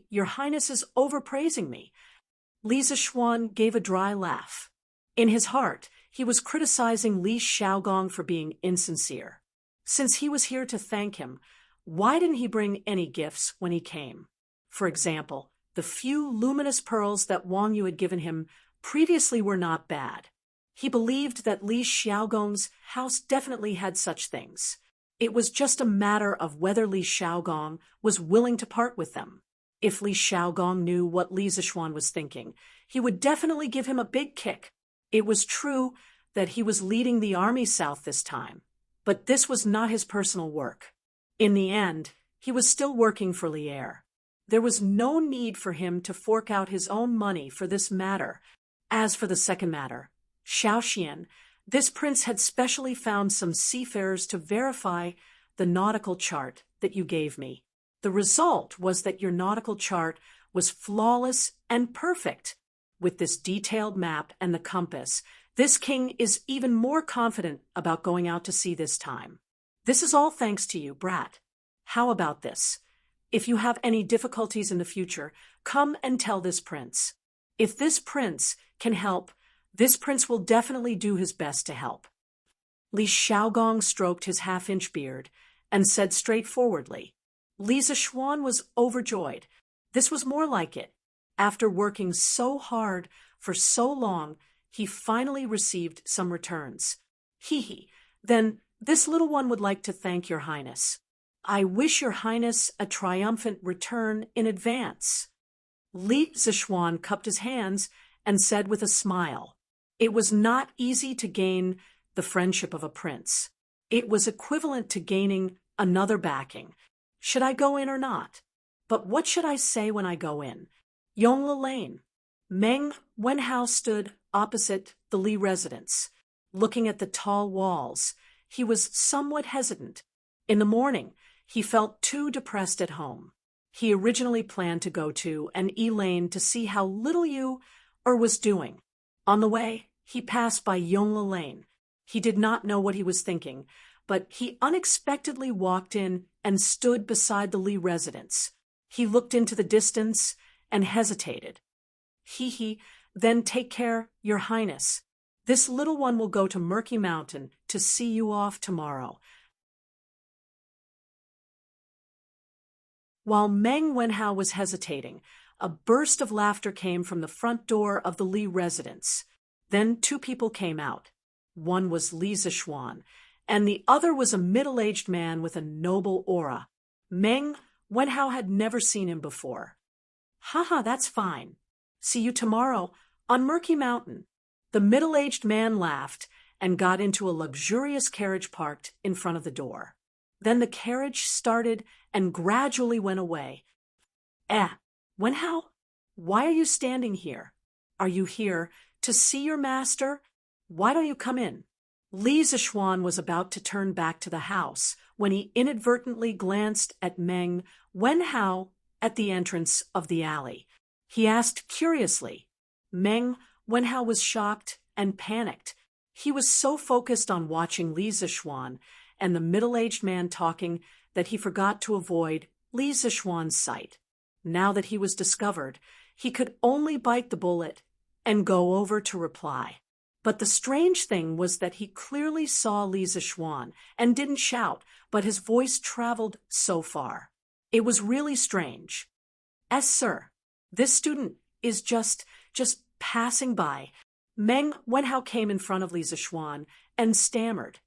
Your Highness is overpraising me. Li Zixuan gave a dry laugh. In his heart, he was criticizing Li Xiaogong for being insincere. Since he was here to thank him, why didn't he bring any gifts when he came? For example, the few luminous pearls that Wang Yu had given him previously were not bad. He believed that Li Xiaogong's house definitely had such things. It was just a matter of whether Li Xiaogong was willing to part with them. If Li Xiaogong knew what Li Zixuan was thinking, he would definitely give him a big kick. It was true that he was leading the army south this time, but this was not his personal work. In the end, he was still working for Lier. There was no need for him to fork out his own money for this matter. As for the second matter, Xiaoxian, this prince had specially found some seafarers to verify the nautical chart that you gave me. The result was that your nautical chart was flawless and perfect. With this detailed map and the compass, this king is even more confident about going out to sea this time. This is all thanks to you, brat. How about this? If you have any difficulties in the future, come and tell this prince. If this prince can help, this prince will definitely do his best to help. Li Xiaogong stroked his half-inch beard and said straightforwardly. Li Zixuan was overjoyed. This was more like it. After working so hard for so long, he finally received some returns. Hee. Then this little one would like to thank your highness. I wish your highness a triumphant return in advance. Li Zixuan cupped his hands and said with a smile. It was not easy to gain the friendship of a prince. It was equivalent to gaining another backing. Should I go in or not? But what should I say when I go in? Yongle Lane. Meng Wenhao stood opposite the Li residence, looking at the tall walls. He was somewhat hesitant. In the morning, he felt too depressed at home. He originally planned to go to an Lane to see how little Yu was doing. On the way, he passed by Yongle Lane. He did not know what he was thinking, but he unexpectedly walked in and stood beside the Li residence. He looked into the distance and hesitated. Hee. Then take care, your highness. This little one will go to Murky Mountain to see you off tomorrow. While Meng Wenhao was hesitating, a burst of laughter came from the front door of the Li residence. Then two people came out. One was Li Zixuan, and the other was a middle-aged man with a noble aura. Meng Wenhao had never seen him before. Haha, that's fine. See you tomorrow on Murky Mountain. The middle-aged man laughed and got into a luxurious carriage parked in front of the door. Then the carriage started and gradually went away. Wenhao, why are you standing here? Are you here to see your master? Why don't you come in? Li Zixuan was about to turn back to the house when he inadvertently glanced at Meng Wenhao at the entrance of the alley. He asked curiously. Meng Wenhao was shocked and panicked. He was so focused on watching Li Zixuan and the middle-aged man talking that he forgot to avoid Li Zixuan's sight. Now that he was discovered, he could only bite the bullet and go over to reply. But the strange thing was that he clearly saw Li Zixuan and didn't shout, but his voice traveled so far. It was really strange. Sir, this student is just passing by. Meng Wenhao came in front of Li Zixuan and stammered.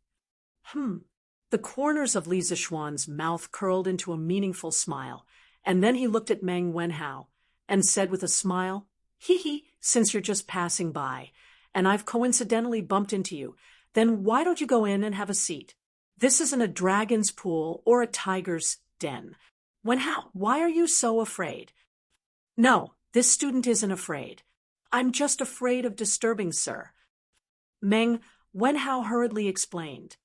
The corners of Li Zixuan's mouth curled into a meaningful smile, and then he looked at Meng Wenhao and said with a smile, Hee, since you're just passing by, and I've coincidentally bumped into you, then why don't you go in and have a seat? This isn't a dragon's pool or a tiger's den. Wenhao, why are you so afraid? No, this student isn't afraid. I'm just afraid of disturbing, sir. Meng Wenhao hurriedly explained.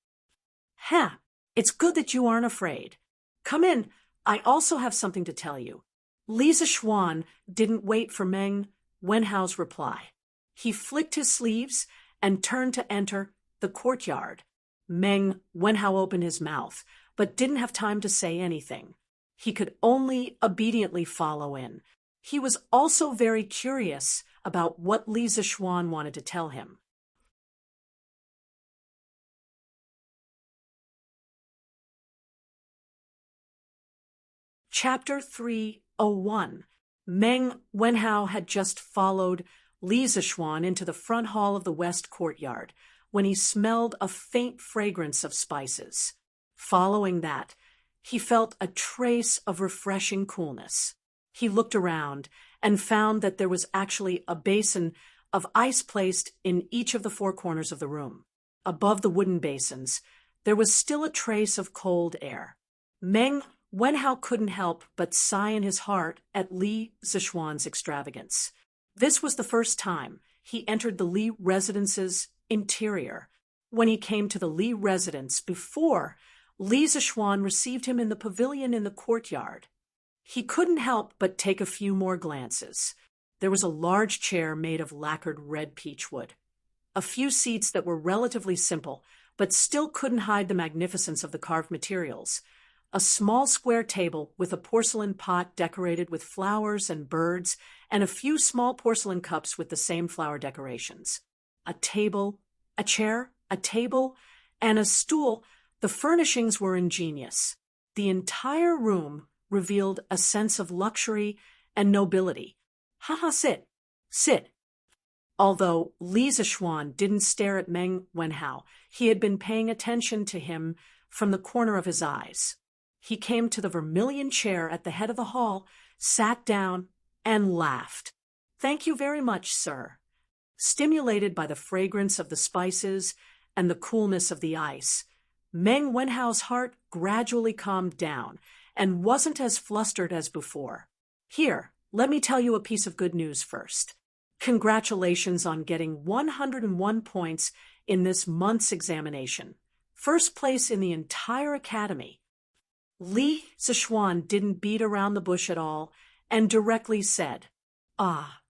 It's good that you aren't afraid. Come in, I also have something to tell you. Li Zixuan didn't wait for Meng Wenhao's reply. He flicked his sleeves and turned to enter the courtyard. Meng Wenhao opened his mouth, but didn't have time to say anything. He could only obediently follow in. He was also very curious about what Li Zixuan wanted to tell him. Chapter 301. Meng Wenhao had just followed Li Zixuan into the front hall of the west courtyard when he smelled a faint fragrance of spices. Following that, he felt a trace of refreshing coolness. He looked around and found that there was actually a basin of ice placed in each of the four corners of the room. Above the wooden basins, there was still a trace of cold air. Meng Wenhao couldn't help but sigh in his heart at Li Zixuan's extravagance. This was the first time he entered the Li residence's interior. When he came to the Li residence before, Li Zixuan received him in the pavilion in the courtyard. He couldn't help but take a few more glances. There was a large chair made of lacquered red peach wood. A few seats that were relatively simple, but still couldn't hide the magnificence of the carved materials. A small square table with a porcelain pot decorated with flowers and birds, and a few small porcelain cups with the same flower decorations. A table, a chair, a table, and a stool. The furnishings were ingenious. The entire room revealed a sense of luxury and nobility. Haha, sit, sit. Although Li Zixuan didn't stare at Meng Wenhao, he had been paying attention to him from the corner of his eyes. He came to the vermilion chair at the head of the hall, sat down, and laughed. "Thank you very much, sir." Stimulated by the fragrance of the spices and the coolness of the ice, Meng Wenhao's heart gradually calmed down and wasn't as flustered as before. "Here, let me tell you a piece of good news first. Congratulations on getting 101 points in this month's examination. First place in the entire academy." Li Zixuan didn't beat around the bush at all and directly said, "Ah,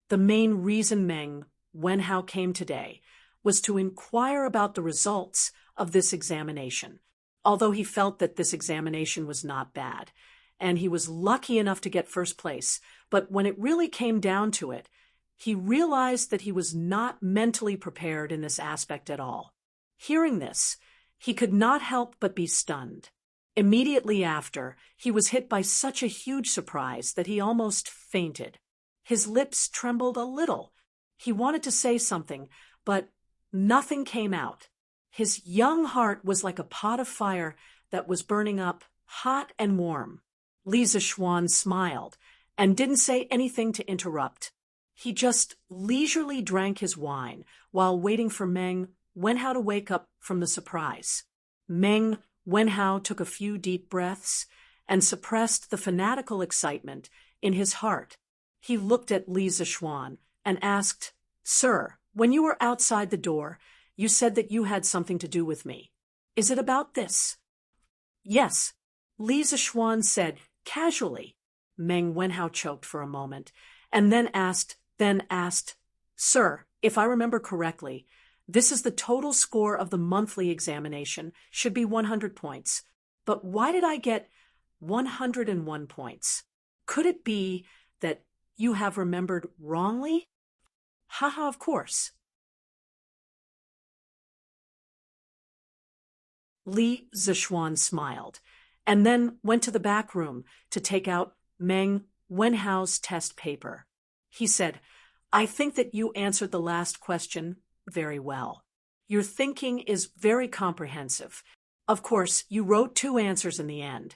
the main reason Meng Wenhao came today was to inquire about the results of this examination." Although he felt that this examination was not bad, and he was lucky enough to get first place, but when it really came down to it, he realized that he was not mentally prepared in this aspect at all. Hearing this, he could not help but be stunned. Immediately after, he was hit by such a huge surprise that he almost fainted. His lips trembled a little. He wanted to say something, but nothing came out. His young heart was like a pot of fire that was burning up, hot and warm. Li Zixuan smiled and didn't say anything to interrupt. He just leisurely drank his wine while waiting for Meng Wenhao to wake up from the surprise. Meng Wenhao took a few deep breaths and suppressed the fanatical excitement in his heart. He looked at Li Zixuan and asked, "Sir, when you were outside the door, you said that you had something to do with me. Is it about this?" "Yes," Li Zixuan said casually. Meng Wenhao choked for a moment and then asked, "Sir, if I remember correctly, this is the total score of the monthly examination, should be 100 points. But why did I get 101 points? Could it be that you have remembered wrongly?" "Haha, of course." Li Zixuan smiled, and then went to the back room to take out Meng Wenhao's test paper. He said, "I think that you answered the last question very well. Your thinking is very comprehensive. Of course, you wrote 2 answers in the end,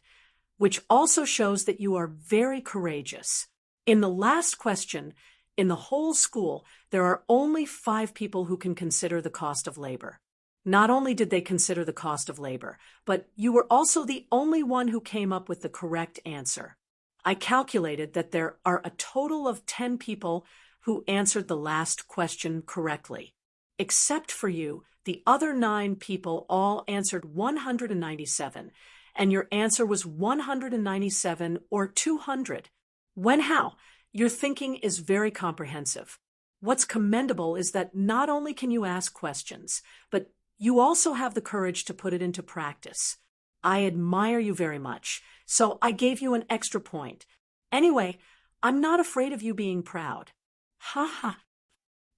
which also shows that you are very courageous. In the last question, in the whole school, there are only 5 people who can consider the cost of labor. Not only did they consider the cost of labor, but you were also the only one who came up with the correct answer. I calculated that there are a total of 10 people who answered the last question correctly. Except for you, the other 9 people all answered 197, and your answer was 197 or 200. Wenhao, your thinking is very comprehensive. What's commendable is that not only can you ask questions, but you also have the courage to put it into practice. I admire you very much, so I gave you an extra point. Anyway, I'm not afraid of you being proud." Ha.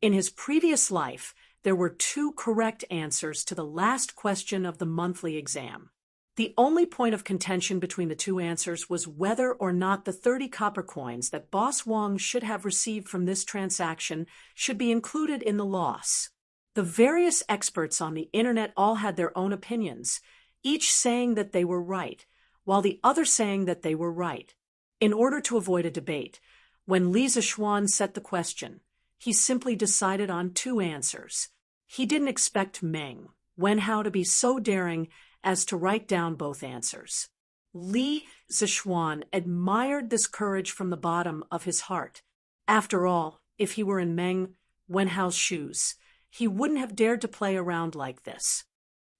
In his previous life, there were 2 correct answers to the last question of the monthly exam. The only point of contention between the two answers was whether or not the 30 copper coins that Boss Wong should have received from this transaction should be included in the loss. The various experts on the internet all had their own opinions, each saying that they were right, while the other saying that they were right. In order to avoid a debate, when Li Zishuan set the question, he simply decided on two answers. He didn't expect Meng Wenhao to be so daring as to write down both answers. Li Zishuan admired this courage from the bottom of his heart. After all, if he were in Meng Wenhao's shoes, he wouldn't have dared to play around like this.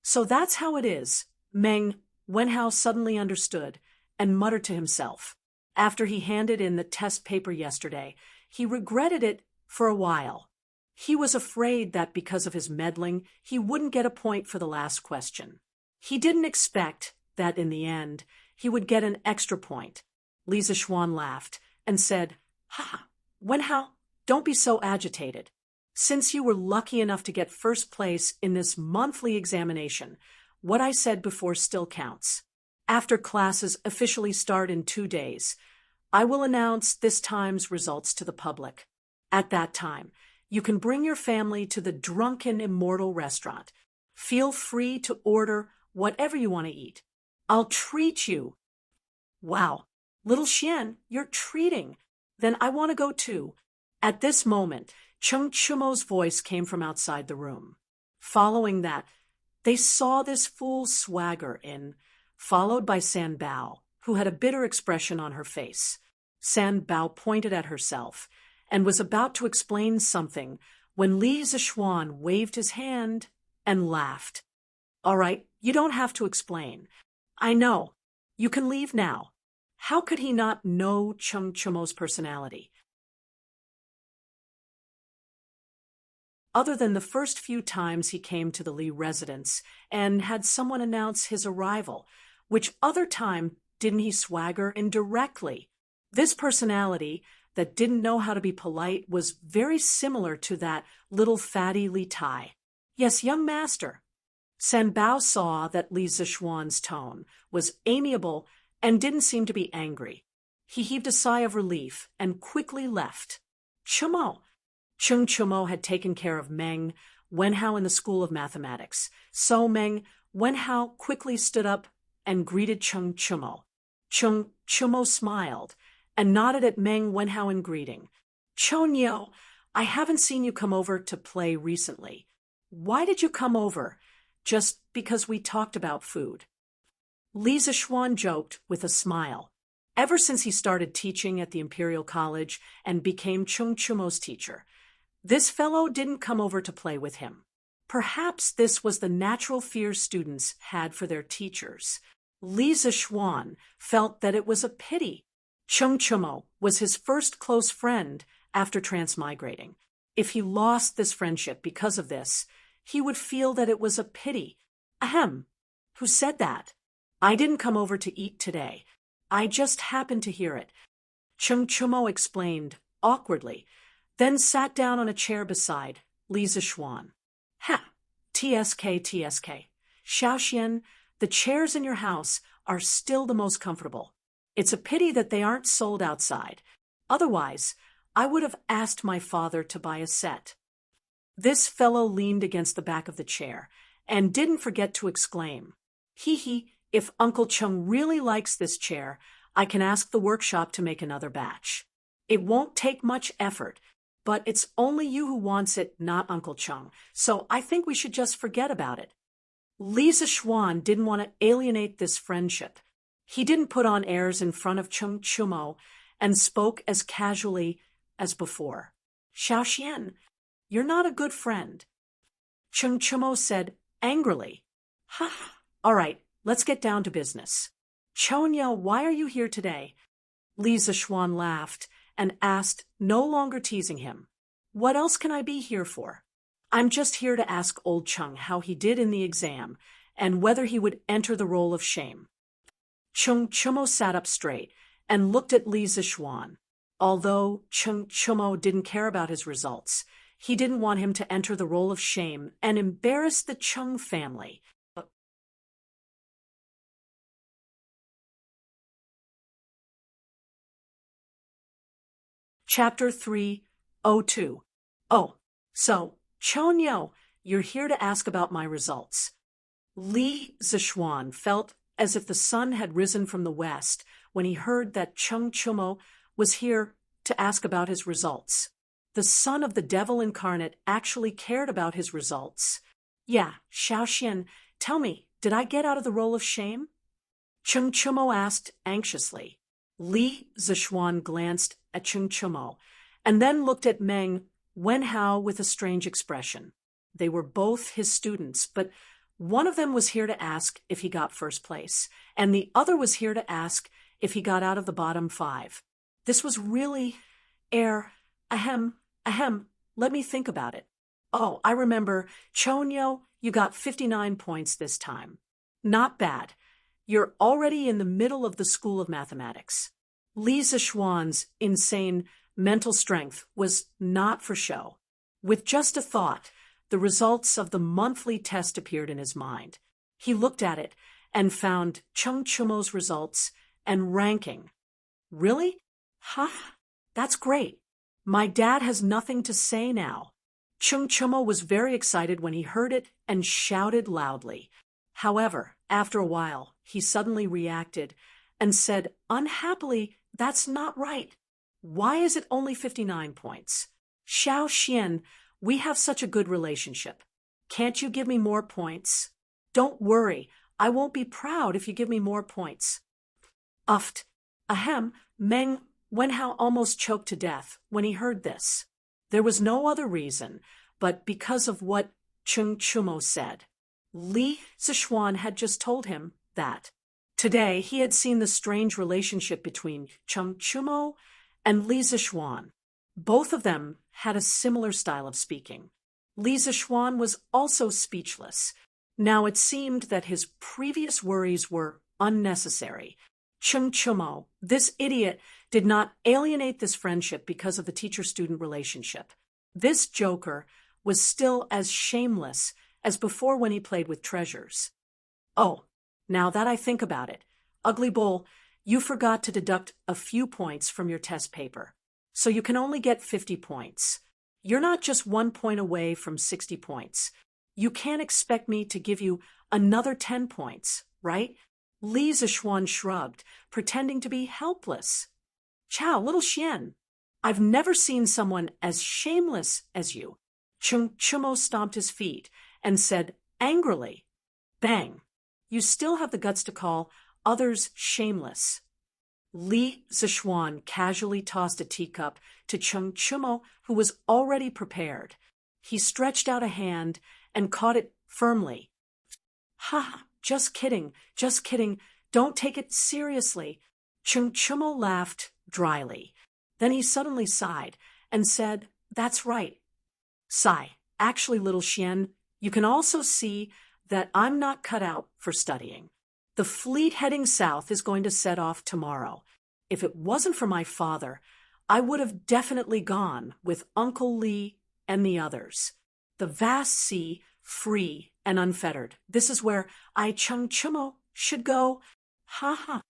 So that's how it is, Meng Wenhao suddenly understood and muttered to himself. After he handed in the test paper yesterday, he regretted it for a while. He was afraid that because of his meddling, he wouldn't get a point for the last question. He didn't expect that in the end, he would get an extra point. Li Zishuan laughed and said, "Ha, Wenhao, don't be so agitated. Since you were lucky enough to get first place in this monthly examination, what I said before still counts. After classes officially start in 2 days, I will announce this time's results to the public. At that time, you can bring your family to the Drunken Immortal restaurant. Feel free to order whatever you want to eat. I'll treat you." "Wow, little Xian, you're treating. Then I want to go too." At this moment, Cheng Chumo's voice came from outside the room. Following that, they saw this fool swagger in, followed by San Bao, who had a bitter expression on her face. San Bao pointed at herself and was about to explain something when Li Zishuan waved his hand and laughed. "All right, you don't have to explain. I know. You can leave now." How could he not know Cheng Chumo's personality? Other than the first few times he came to the Li residence and had someone announce his arrival, which other time didn't he swagger indirectly? This personality that didn't know how to be polite was very similar to that little fatty Li Tai. "Yes, young master." San Bao saw that Li Zishuan's tone was amiable and didn't seem to be angry. He heaved a sigh of relief and quickly left. Chumo. Cheng Chumo had taken care of Meng Wenhao in the School of Mathematics, so Meng Wenhao quickly stood up and greeted Cheng Chumo. Cheng Chumo smiled and nodded at Meng Wenhao in greeting. "Chonyo, I haven't seen you come over to play recently. Why did you come over? Just because we talked about food?" Li Zishuan joked with a smile. Ever since he started teaching at the Imperial College and became Cheng Chumo's teacher, this fellow didn't come over to play with him. Perhaps this was the natural fear students had for their teachers. Li Zishuan felt that it was a pity. Cheng Chumo was his first close friend after transmigrating. If he lost this friendship because of this, he would feel that it was a pity. Ahem. Who said that? I didn't come over to eat today. I just happened to hear it. Cheng Chumo explained, awkwardly, then sat down on a chair beside Li Zishuan. "Ha! TSK, TSK. Xiaoxian, the chairs in your house are still the most comfortable. It's a pity that they aren't sold outside. Otherwise, I would have asked my father to buy a set." This fellow leaned against the back of the chair and didn't forget to exclaim, "Hee, if Uncle Chung really likes this chair, I can ask the workshop to make another batch. It won't take much effort, but it's only you who wants it, not Uncle Chung, so I think we should just forget about it." Li Zishuan didn't want to alienate this friendship. He didn't put on airs in front of Cheng Chumo and spoke as casually as before. "Xiaoxian, you're not a good friend." Cheng Chumo said angrily, "Ha! All right, let's get down to business. Chonyo, why are you here today?" Li Zishuan laughed and asked, no longer teasing him, "What else can I be here for?" "I'm just here to ask old Chung how he did in the exam and whether he would enter the role of shame." Cheng Chumo sat up straight and looked at Li Zishuan. Although Cheng Chumo didn't care about his results, he didn't want him to enter the role of shame and embarrass the Chung family. Chapter 302. Oh, so, Chonyo, you're here to ask about my results. Li Zishuan felt as if the sun had risen from the west when he heard that Cheng Chumo was here to ask about his results. The son of the devil incarnate actually cared about his results. Yeah, Xiaoxian, tell me, did I get out of the role of shame? Cheng Chumo asked anxiously. Li Zishuan glanced at Cheng Chumo and then looked at Meng Wenhao with a strange expression. They were both his students, but one of them was here to ask if he got first place, and the other was here to ask if he got out of the bottom 5. This was really, ahem, let me think about it. Oh, I remember, Chonyo, you got 59 points this time. Not bad. You're already in the middle of the School of Mathematics. Li Zishuan's insane mental strength was not for show. With just a thought, the results of the monthly test appeared in his mind. He looked at it and found Cheng Chumo's results and ranking. Really? Ha! That's great. My dad has nothing to say now. Cheng Chumo was very excited when he heard it and shouted loudly. However, after a while, he suddenly reacted and said, unhappily, that's not right. Why is it only 59 points? Xiao Xian, we have such a good relationship. Can't you give me more points? Don't worry, I won't be proud if you give me more points. Uft. Ahem, Meng Wenhao almost choked to death when he heard this. There was no other reason, but because of what Cheng Chumo said. Li Zishuan had just told him that. Today, he had seen the strange relationship between Cheng Chumo and Li Zishuan. Both of them had a similar style of speaking. Li Zishuan was also speechless. Now it seemed that his previous worries were unnecessary. Cheng Chumo, this idiot, did not alienate this friendship because of the teacher-student relationship. This joker was still as shameless as before when he played with treasures. Oh, now that I think about it, Ugly Bull, you forgot to deduct a few points from your test paper, so you can only get 50 points. You're not just 1 point away from 60 points. You can't expect me to give you another 10 points, right? Li Zishuan shrugged, pretending to be helpless. Chow, little Xian, I've never seen someone as shameless as you. Cheng Chumo stomped his feet and said angrily, Bang, you still have the guts to call others shameless. Li Zishuan casually tossed a teacup to Cheng Chumo, who was already prepared. He stretched out a hand and caught it firmly. Ha, just kidding, don't take it seriously. Cheng Chumo laughed dryly. Then he suddenly sighed and said, that's right. Sigh, actually, little Xian, you can also see that I'm not cut out for studying. The fleet heading south is going to set off tomorrow. If it wasn't for my father, I would have definitely gone with Uncle Li and the others. The vast sea, free and unfettered. This is where I, Cheng Chumo, should go. Ha ha.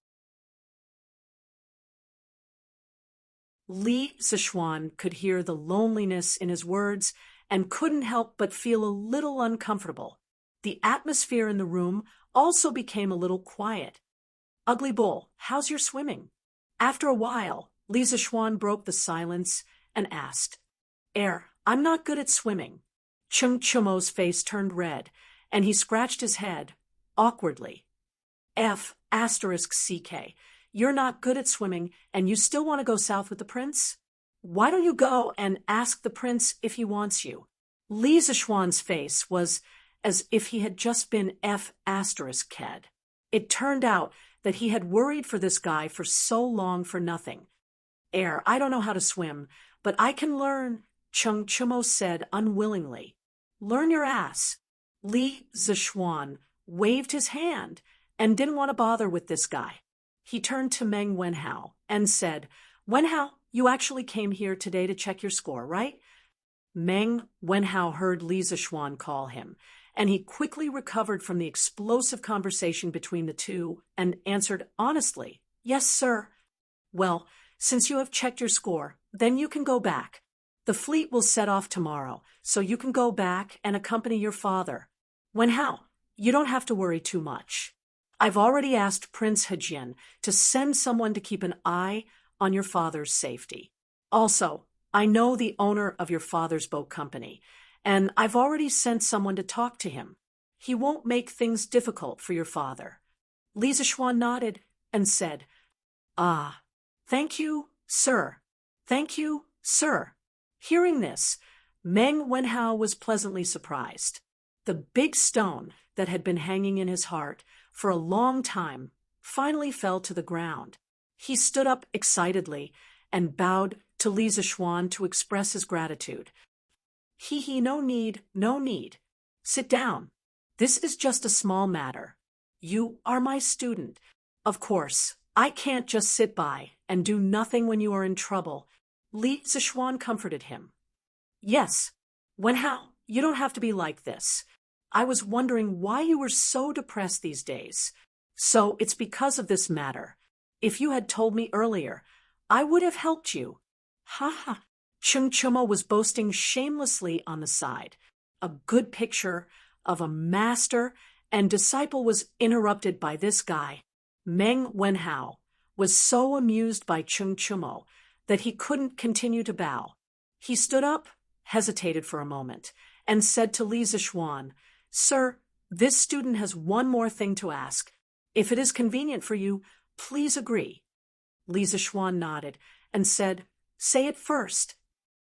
Li Zishuan could hear the loneliness in his words and couldn't help but feel a little uncomfortable. The atmosphere in the room also became a little quiet. Ugly Bull, how's your swimming? After a while, Li Zishuan broke the silence and asked, I'm not good at swimming. Cheng Chumo's face turned red, and he scratched his head, awkwardly. F***CK, you're not good at swimming, and you still want to go south with the prince? Why don't you go and ask the prince if he wants you? Li Zishuan's face was as if he had just been F***ked. It turned out that he had worried for this guy for so long for nothing. I don't know how to swim, but I can learn, Cheng Chumo said unwillingly. Learn your ass. Li Zishuan waved his hand and didn't want to bother with this guy. He turned to Meng Wenhao and said, Wenhao, you actually came here today to check your score, right? Meng Wenhao heard Li Zishuan call him, and he quickly recovered from the explosive conversation between the two and answered honestly, Yes, sir. Well, since you have checked your score, then you can go back. The fleet will set off tomorrow, so you can go back and accompany your father. Wenhao, you don't have to worry too much. I've already asked Prince Hejin to send someone to keep an eye on your father's safety. Also, I know the owner of your father's boat company, and I've already sent someone to talk to him. He won't make things difficult for your father. Li Zishuan nodded and said, "Ah, thank you, sir. Thank you, sir." Hearing this, Meng Wenhao was pleasantly surprised. The big stone that had been hanging in his heart for a long time finally fell to the ground. He stood up excitedly and bowed to Li Zishuan to express his gratitude. No need, no need. Sit down. This is just a small matter. You are my student. Of course, I can't just sit by and do nothing when you are in trouble. Li Zishuan comforted him. Yes, Wenhao, you don't have to be like this. I was wondering why you were so depressed these days. So it's because of this matter. If you had told me earlier, I would have helped you. Ha ha. Chung Chumo was boasting shamelessly on the side. A good picture of a master and disciple was interrupted by this guy. Meng Wenhao was so amused by Chung Chumo that he couldn't continue to bow. He stood up, hesitated for a moment, and said to Li Zishuan, "Sir, this student has one more thing to ask. If it is convenient for you, please agree." Li Zishuan nodded and said, "Say it first."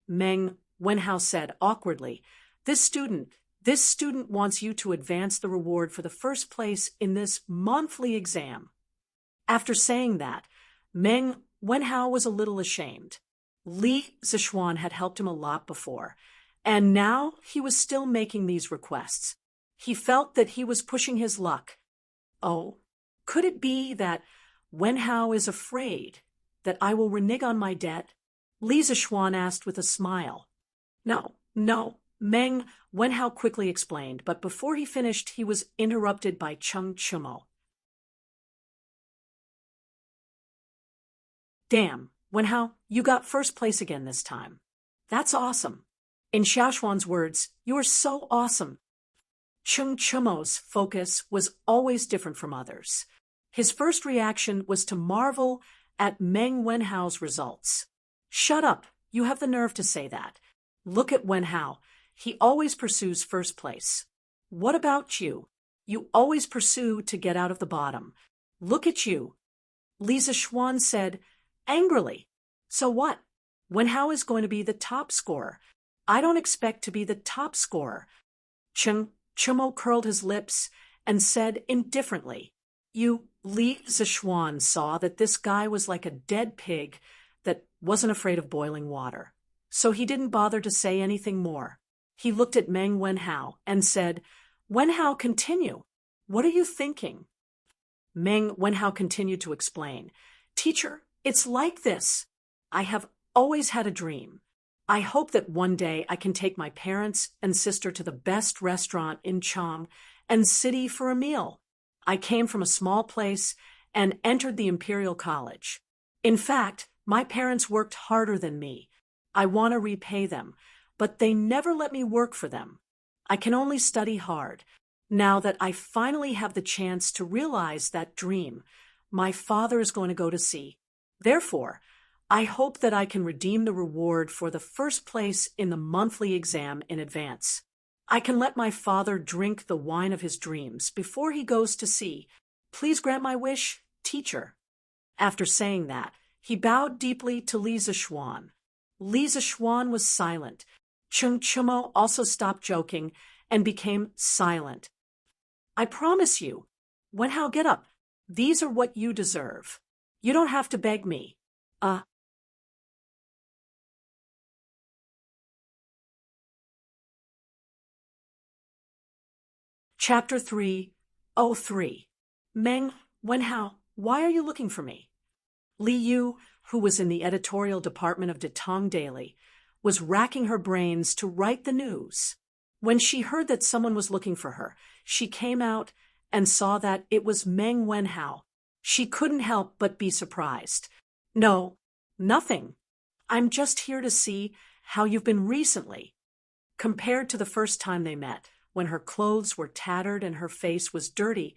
Meng Wenhao said awkwardly, This student wants you to advance the reward for the first place in this monthly exam." After saying that, Meng Wenhao was a little ashamed. Li Zishuan had helped him a lot before, and now he was still making these requests. He felt that he was pushing his luck. Oh, could it be that Wenhao is afraid that I will renege on my debt? Li Zishuan asked with a smile. No, Meng Wenhao quickly explained, but before he finished he was interrupted by Chung Chumo. "Damn, Wenhao, you got first place again this time. That's awesome. In Xiaoshuan's words, you are so awesome." Chung Chumo's focus was always different from others. His first reaction was to marvel at Meng Wenhao's results. "Shut up, you have the nerve to say that. Look at Wenhao. He always pursues first place. What about you? You always pursue to get out of the bottom. Look at you." Li Zishuan said angrily, "So what? Wenhao is going to be the top scorer. I don't expect to be the top scorer." Chung Chumo curled his lips and said indifferently, Li Zishuan saw that this guy was like a dead pig that wasn't afraid of boiling water. So he didn't bother to say anything more. He looked at Meng Wenhao and said, "Wenhao, continue. What are you thinking?" Meng Wenhao continued to explain, "Teacher, it's like this. I have always had a dream. I hope that one day I can take my parents and sister to the best restaurant in Chang and City for a meal. I came from a small place and entered the Imperial College. In fact, my parents worked harder than me. I want to repay them, but they never let me work for them. I can only study hard. Now that I finally have the chance to realize that dream, my father is going to go to sea. Therefore, I hope that I can redeem the reward for the first place in the monthly exam in advance. I can let my father drink the wine of his dreams before he goes to sea. Please grant my wish, teacher." After saying that, he bowed deeply to Li Zishuan. Li Zishuan was silent. Chung Chumo also stopped joking and became silent. "I promise you, Wenhao, get up. These are what you deserve. You don't have to beg me. Chapter 3:03. Meng Wenhao, why are you looking for me? Li Yu, who was in the editorial department of Tang Daily, was racking her brains to write the news. When she heard that someone was looking for her, she came out and saw that it was Meng Wenhao. She couldn't help but be surprised. "No, Nothing. I'm just here to see how you've been recently. Compared to the first time they met, when her clothes were tattered and her face was dirty,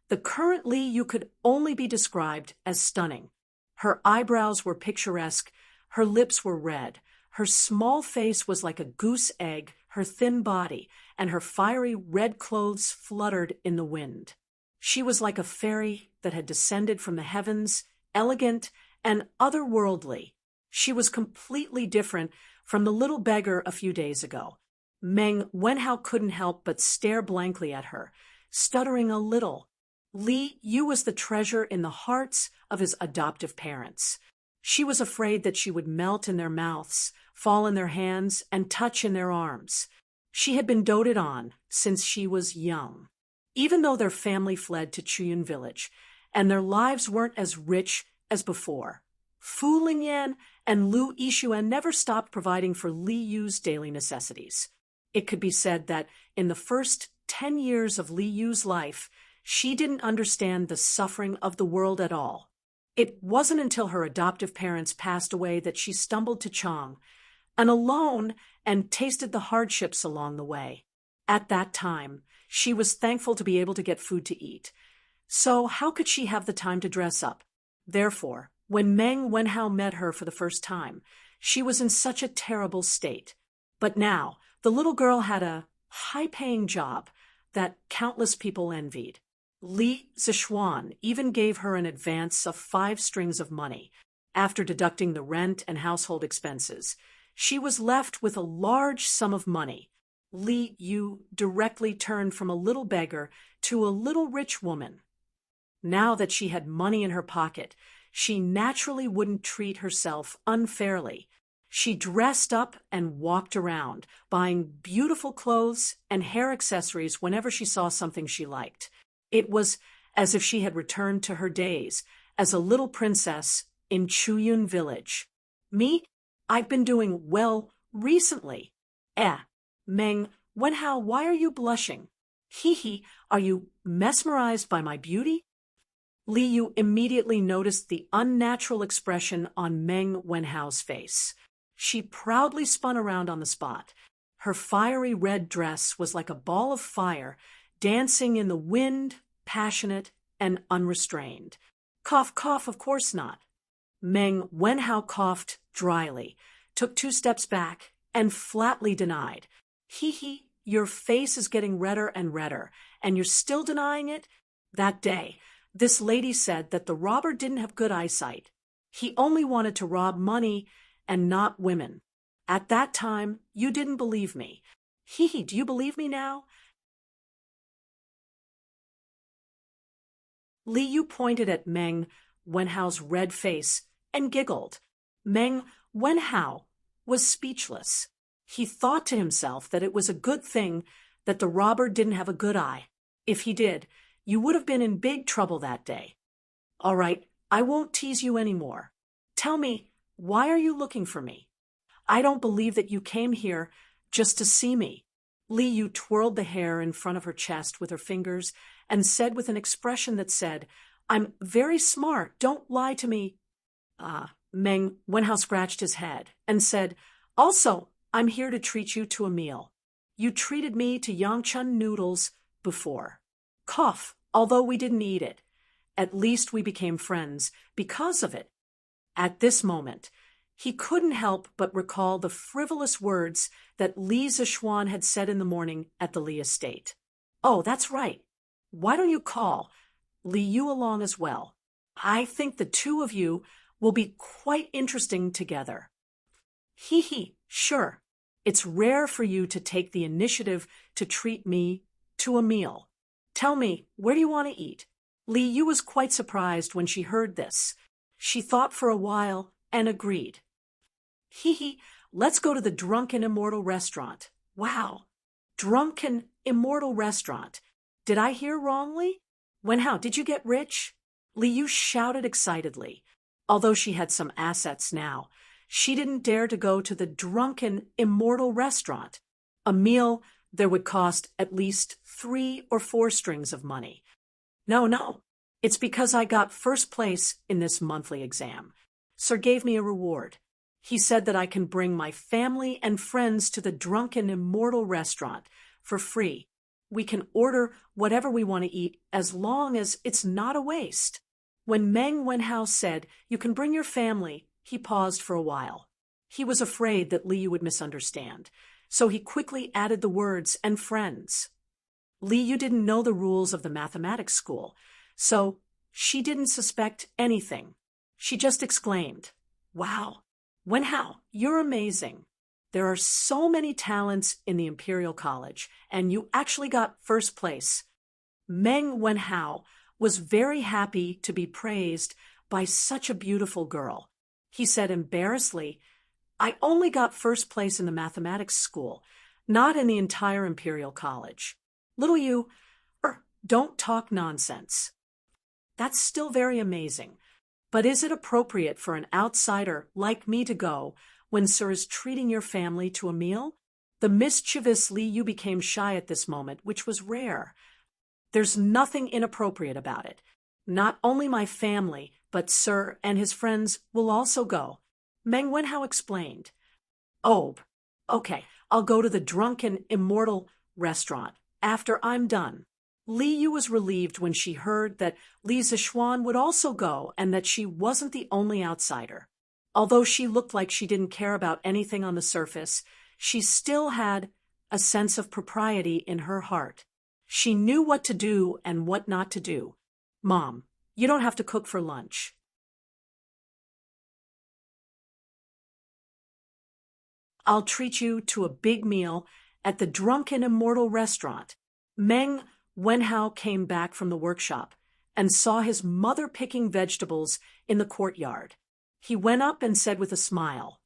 the current Lee Yu could only be described as stunning. Her eyebrows were picturesque, her lips were red, her small face was like a goose egg, her thin body, and her fiery red clothes fluttered in the wind. She was like a fairy that had descended from the heavens, elegant and otherworldly. She was completely different from the little beggar a few days ago. Meng Wenhao couldn't help but stare blankly at her, stuttering a little. Li Yu was the treasure in the hearts of his adoptive parents. She was afraid that she would melt in their mouths, fall in their hands, and touch in their arms. She had been doted on since she was young. Even though their family fled to Chuyun village, and their lives weren't as rich as before, Fu Lingyan and Lu Yixuan never stopped providing for Li Yu's daily necessities. It could be said that in the first 10 years of Li Yu's life, she didn't understand the suffering of the world at all. It wasn't until her adoptive parents passed away that she stumbled to Chang, and alone, and tasted the hardships along the way. At that time, she was thankful to be able to get food to eat. So how could she have the time to dress up? Therefore, when Meng Wenhao met her for the first time, she was in such a terrible state. But now, the little girl had a high-paying job that countless people envied. Li Zishuan even gave her an advance of 5 strings of money. After deducting the rent and household expenses, she was left with a large sum of money. Li Yu directly turned from a little beggar to a little rich woman. Now that she had money in her pocket, she naturally wouldn't treat herself unfairly. She dressed up and walked around, buying beautiful clothes and hair accessories whenever she saw something she liked. It was as if she had returned to her days as a little princess in Chuyun village. Me? I've been doing well recently. Meng Wenhao, why are you blushing? Hee, are you mesmerized by my beauty? Li Yu immediately noticed the unnatural expression on Meng Wenhao's face. She proudly spun around on the spot. Her fiery red dress was like a ball of fire, dancing in the wind, passionate and unrestrained. Cough, cough, of course not. Meng Wenhao coughed dryly, took 2 steps back, and flatly denied. Hee, your face is getting redder and redder, and you're still denying it? That day, this lady said that the robber didn't have good eyesight. He only wanted to rob money and not women. At that time, you didn't believe me. Hee, do you believe me now? Li Yu pointed at Meng Wenhao's red face and giggled. Meng Wenhao was speechless. He thought to himself that it was a good thing that the robber didn't have a good eye. If he did, you would have been in big trouble that day. All right, I won't tease you anymore. Tell me, why are you looking for me? I don't believe that you came here just to see me. Li Yu twirled the hair in front of her chest with her fingers and said with an expression that said, I'm very smart, don't lie to me. Meng Wenhao scratched his head and said, also, I'm here to treat you to a meal. You treated me to Yangchun noodles before. Cough, although we didn't eat it. At least we became friends because of it. At this moment, he couldn't help but recall the frivolous words that Li Zishuan had said in the morning at the Li estate. Oh, that's right. Why don't you call Li Yu along as well? I think the 2 of you will be quite interesting together. Hee, sure. It's rare for you to take the initiative to treat me to a meal. Tell me, where do you want to eat? Li Yu was quite surprised when she heard this. She thought for a while and agreed. Hee, let's go to the Drunken Immortal Restaurant. Wow, Drunken Immortal Restaurant. Did I hear wrongly? Wenhao, did you get rich? Li Yu shouted excitedly. Although she had some assets now, she didn't dare to go to the Drunken Immortal Restaurant. A meal there would cost at least 3 or 4 strings of money. No, it's because I got first place in this monthly exam. Sir gave me a reward. He said that I can bring my family and friends to the Drunken Immortal restaurant for free. We can order whatever we want to eat as long as it's not a waste. When Meng Wenhao said, "You can bring your family," he paused for a while. He was afraid that Liu would misunderstand, so he quickly added the words "and friends." Liu didn't know the rules of the mathematics school, so she didn't suspect anything. She just exclaimed, "Wow, Wenhao, you're amazing. There are so many talents in the Imperial College, and you actually got first place." Meng Wenhao was very happy to be praised by such a beautiful girl. He said embarrassedly, "I only got first place in the mathematics school, not in the entire Imperial College. Little you, don't talk nonsense. That's still very amazing. But is it appropriate for an outsider like me to go when Sir is treating your family to a meal?" The mischievous Liu became shy at this moment, which was rare. "There's nothing inappropriate about it. Not only my family, but Sir and his friends will also go," Meng Wenhao explained. "Oh, okay, I'll go to the Drunken Immortal restaurant after I'm done." Liu was relieved when she heard that Li Zixuan would also go and that she wasn't the only outsider. Although she looked like she didn't care about anything on the surface, she still had a sense of propriety in her heart. She knew what to do and what not to do. "Mom, you don't have to cook for lunch. I'll treat you to a big meal at the Drunken Immortal restaurant." Meng Wenhao came back from the workshop and saw his mother picking vegetables in the courtyard. He went up and said with a smile,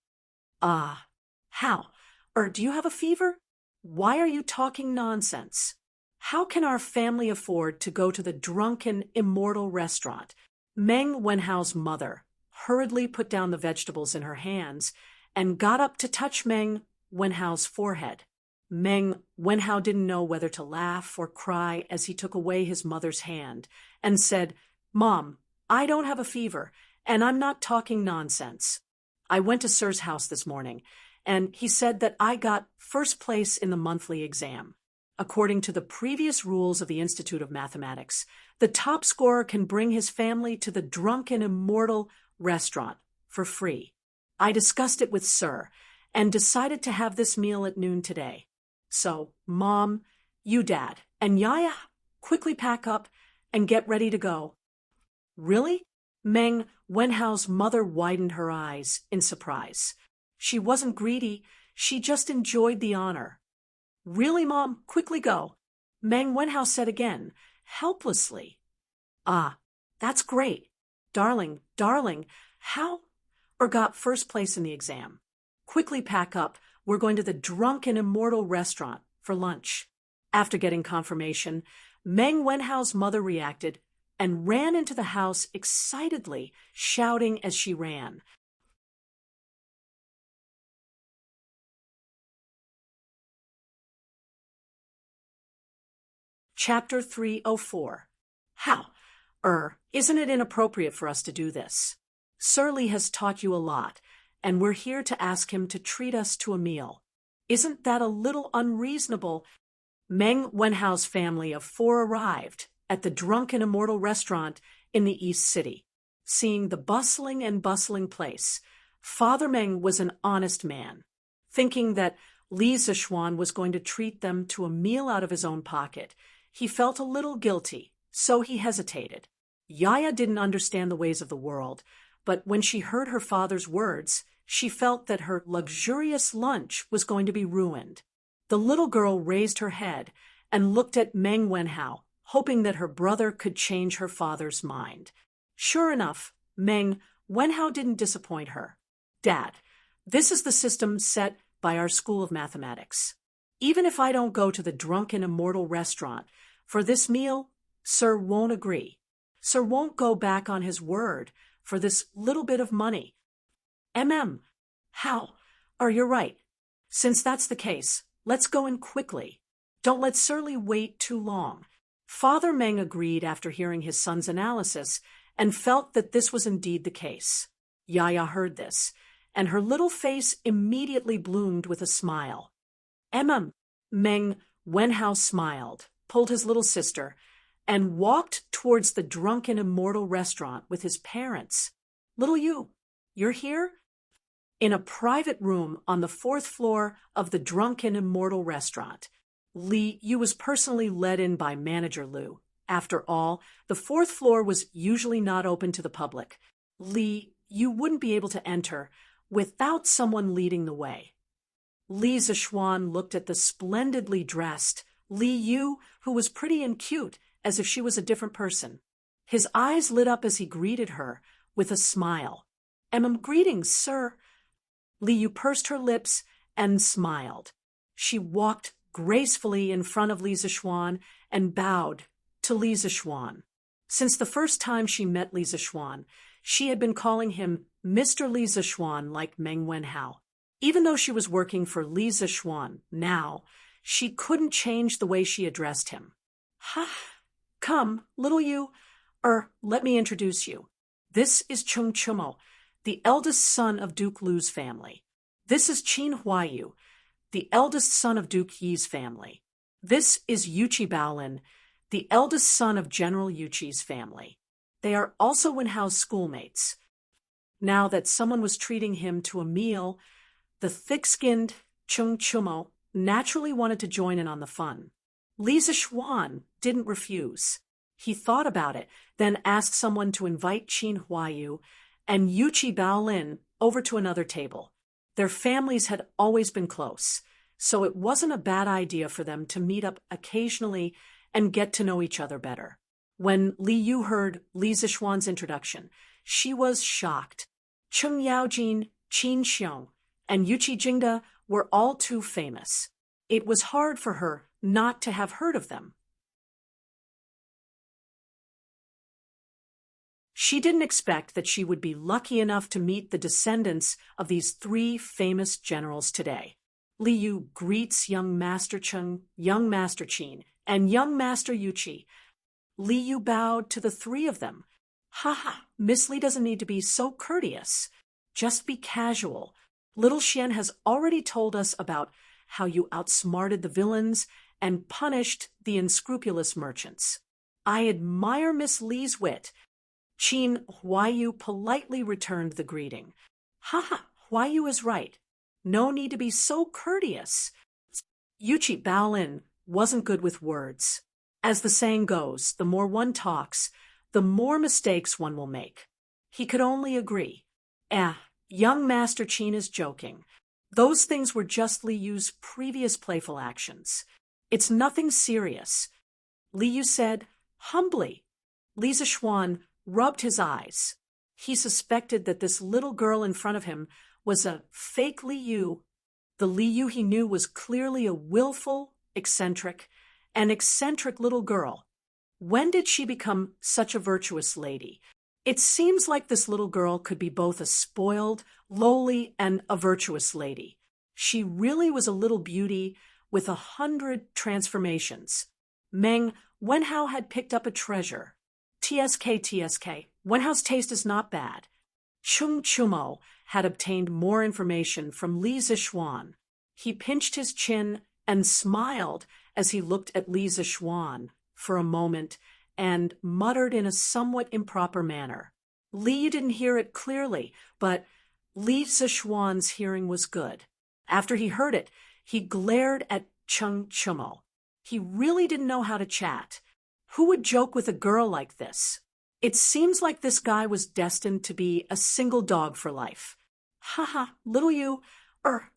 "How? Do you have a fever? Why are you talking nonsense? How can our family afford to go to the Drunken Immortal restaurant?" Meng Wenhao's mother hurriedly put down the vegetables in her hands and got up to touch Meng Wenhao's forehead. Meng Wenhao didn't know whether to laugh or cry as he took away his mother's hand and said, "Mom, I don't have a fever, and I'm not talking nonsense. I went to Sir's house this morning, and he said that I got first place in the monthly exam. According to the previous rules of the Institute of Mathematics, the top scorer can bring his family to the Drunken Immortal restaurant for free. I discussed it with Sir and decided to have this meal at noon today. So, Mom, you, Dad, and Yaya, quickly pack up and get ready to go." "Really?" Meng Wenhao's mother widened her eyes in surprise. She wasn't greedy, she just enjoyed the honor. "Really, Mom? Quickly go," Meng Wenhao said again, helplessly. That's great. Darling, how? Got first place in the exam. Quickly pack up, we're going to the Drunken Immortal restaurant for lunch." After getting confirmation, Meng Wenhao's mother reacted and ran into the house excitedly, shouting as she ran. Chapter 304. How? Isn't it inappropriate for us to do this? Sir Li has taught you a lot, and we're here to ask him to treat us to a meal. Isn't that a little unreasonable? Meng Wenhao's family of 4 arrived at the Drunken Immortal restaurant in the East City. Seeing the bustling place, Father Meng was an honest man. Thinking that Li Zixuan was going to treat them to a meal out of his own pocket, he felt a little guilty, so he hesitated. Yaya didn't understand the ways of the world, but when she heard her father's words, she felt that her luxurious lunch was going to be ruined. The little girl raised her head and looked at Meng Wenhao, hoping that her brother could change her father's mind. Sure enough, Meng Wenhao didn't disappoint her. "Dad, this is the system set by our School of Mathematics. Even if I don't go to the Drunken Immortal restaurant for this meal, Sir won't agree. Sir won't go back on his word for this little bit of money." How? You're right. Since that's the case, let's go in quickly. Don't let Sir Li wait too long. Father Meng agreed after hearing his son's analysis and felt that this was indeed the case. Yaya heard this, and her little face immediately bloomed with a smile. Meng Wenhao smiled, pulled his little sister, and walked towards the drunken immortal restaurant with his parents. Little you, you're here? In a private room on the 4th floor of the drunken immortal restaurant, Li Yu was personally led in by manager Lu. After all, the 4th floor was usually not open to the public. Li Yu wouldn't be able to enter without someone leading the way. Li Zishuan looked at the splendidly dressed Li Yu, who was pretty and cute, as if she was a different person. His eyes lit up as he greeted her with a smile. Greetings, sir. Li Yu pursed her lips and smiled. She walked gracefully in front of Li Zishuan and bowed to Li Zishuan. Since the first time she met Li Zishuan, she had been calling him Mr. Li Zishuan like Meng Wenhao. Even though she was working for Li Zishuan now, she couldn't change the way she addressed him. Come, little you, let me introduce you. This is Chung Chumo, the eldest son of Duke Lu's family. This is Qin Huayu, the eldest son of Duke Yi's family. This is Yuqi Baolin, the eldest son of General Yuqi's family. They are also Wenhao's schoolmates. Now that someone was treating him to a meal, the thick-skinned Chung Chumo naturally wanted to join in on the fun. Li Zishuan didn't refuse. He thought about it, then asked someone to invite Qin Huayu and Yuqi Baolin over to another table. Their families had always been close, so it wasn't a bad idea for them to meet up occasionally and get to know each other better. When Li Yu heard Li Zishuan's introduction, she was shocked. Cheng Yaojin, Qin Xiong, and Yuqi Jingda were all too famous. It was hard for her not to have heard of them. She didn't expect that she would be lucky enough to meet the descendants of these 3 famous generals today. Li Yu greets young Master Cheng, young Master Qin, and young Master Yuqi. Li Yu bowed to the 3 of them. Miss Li doesn't need to be so courteous. Just be casual. Little Xian has already told us about how you outsmarted the villains and punished the unscrupulous merchants. I admire Miss Li's wit. Qin Huayu politely returned the greeting. Huayu is right. No need to be so courteous. Yuqi Baolin wasn't good with words. As the saying goes, the more one talks, the more mistakes one will make. He could only agree. Young Master Qin is joking. Those things were just Li Yu's previous playful actions. It's nothing serious. Li Yu said, humbly. Li Zishuan rubbed his eyes. He suspected that this little girl in front of him was a fake Li Yu. The Li Yu he knew was clearly a willful, eccentric little girl. When did she become such a virtuous lady? It seems like this little girl could be both a spoiled, lowly, and a virtuous lady. She really was a little beauty with 100 transformations. Meng Wenhao had picked up a treasure. TSK. Wenhao's taste is not bad. Chung Chumo had obtained more information from Li Zishuan. He pinched his chin and smiled as he looked at Li Zishuan for a moment and muttered in a somewhat improper manner. Li didn't hear it clearly, but Li Zishuan's hearing was good. After he heard it, he glared at Chung Chumo. He really didn't know how to chat. Who would joke with a girl like this? It seems like this guy was destined to be a single dog for life. Little you,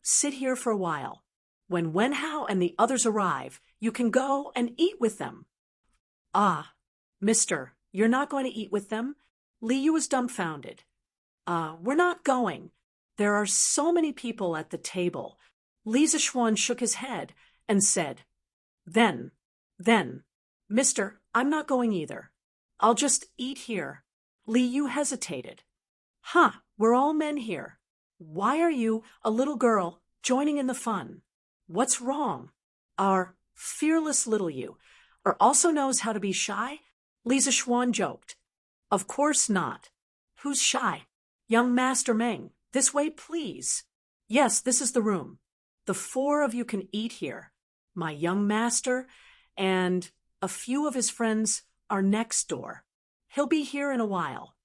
sit here for a while. When Wenhao and the others arrive, you can go and eat with them. Mister, you're not going to eat with them? Li Yu was dumbfounded. We're not going. There are so many people at the table. Li Zishuan shook his head and said, Then, Mister, I'm not going either. I'll just eat here. Li Yu hesitated. We're all men here. Why are you, a little girl, joining in the fun? What's wrong? Our fearless little you, also knows how to be shy? Li Zishuan joked. Of course not. Who's shy? Young Master Meng, this way, please. Yes, this is the room. The 4 of you can eat here. My young master and a few of his friends are next door. He'll be here in a while.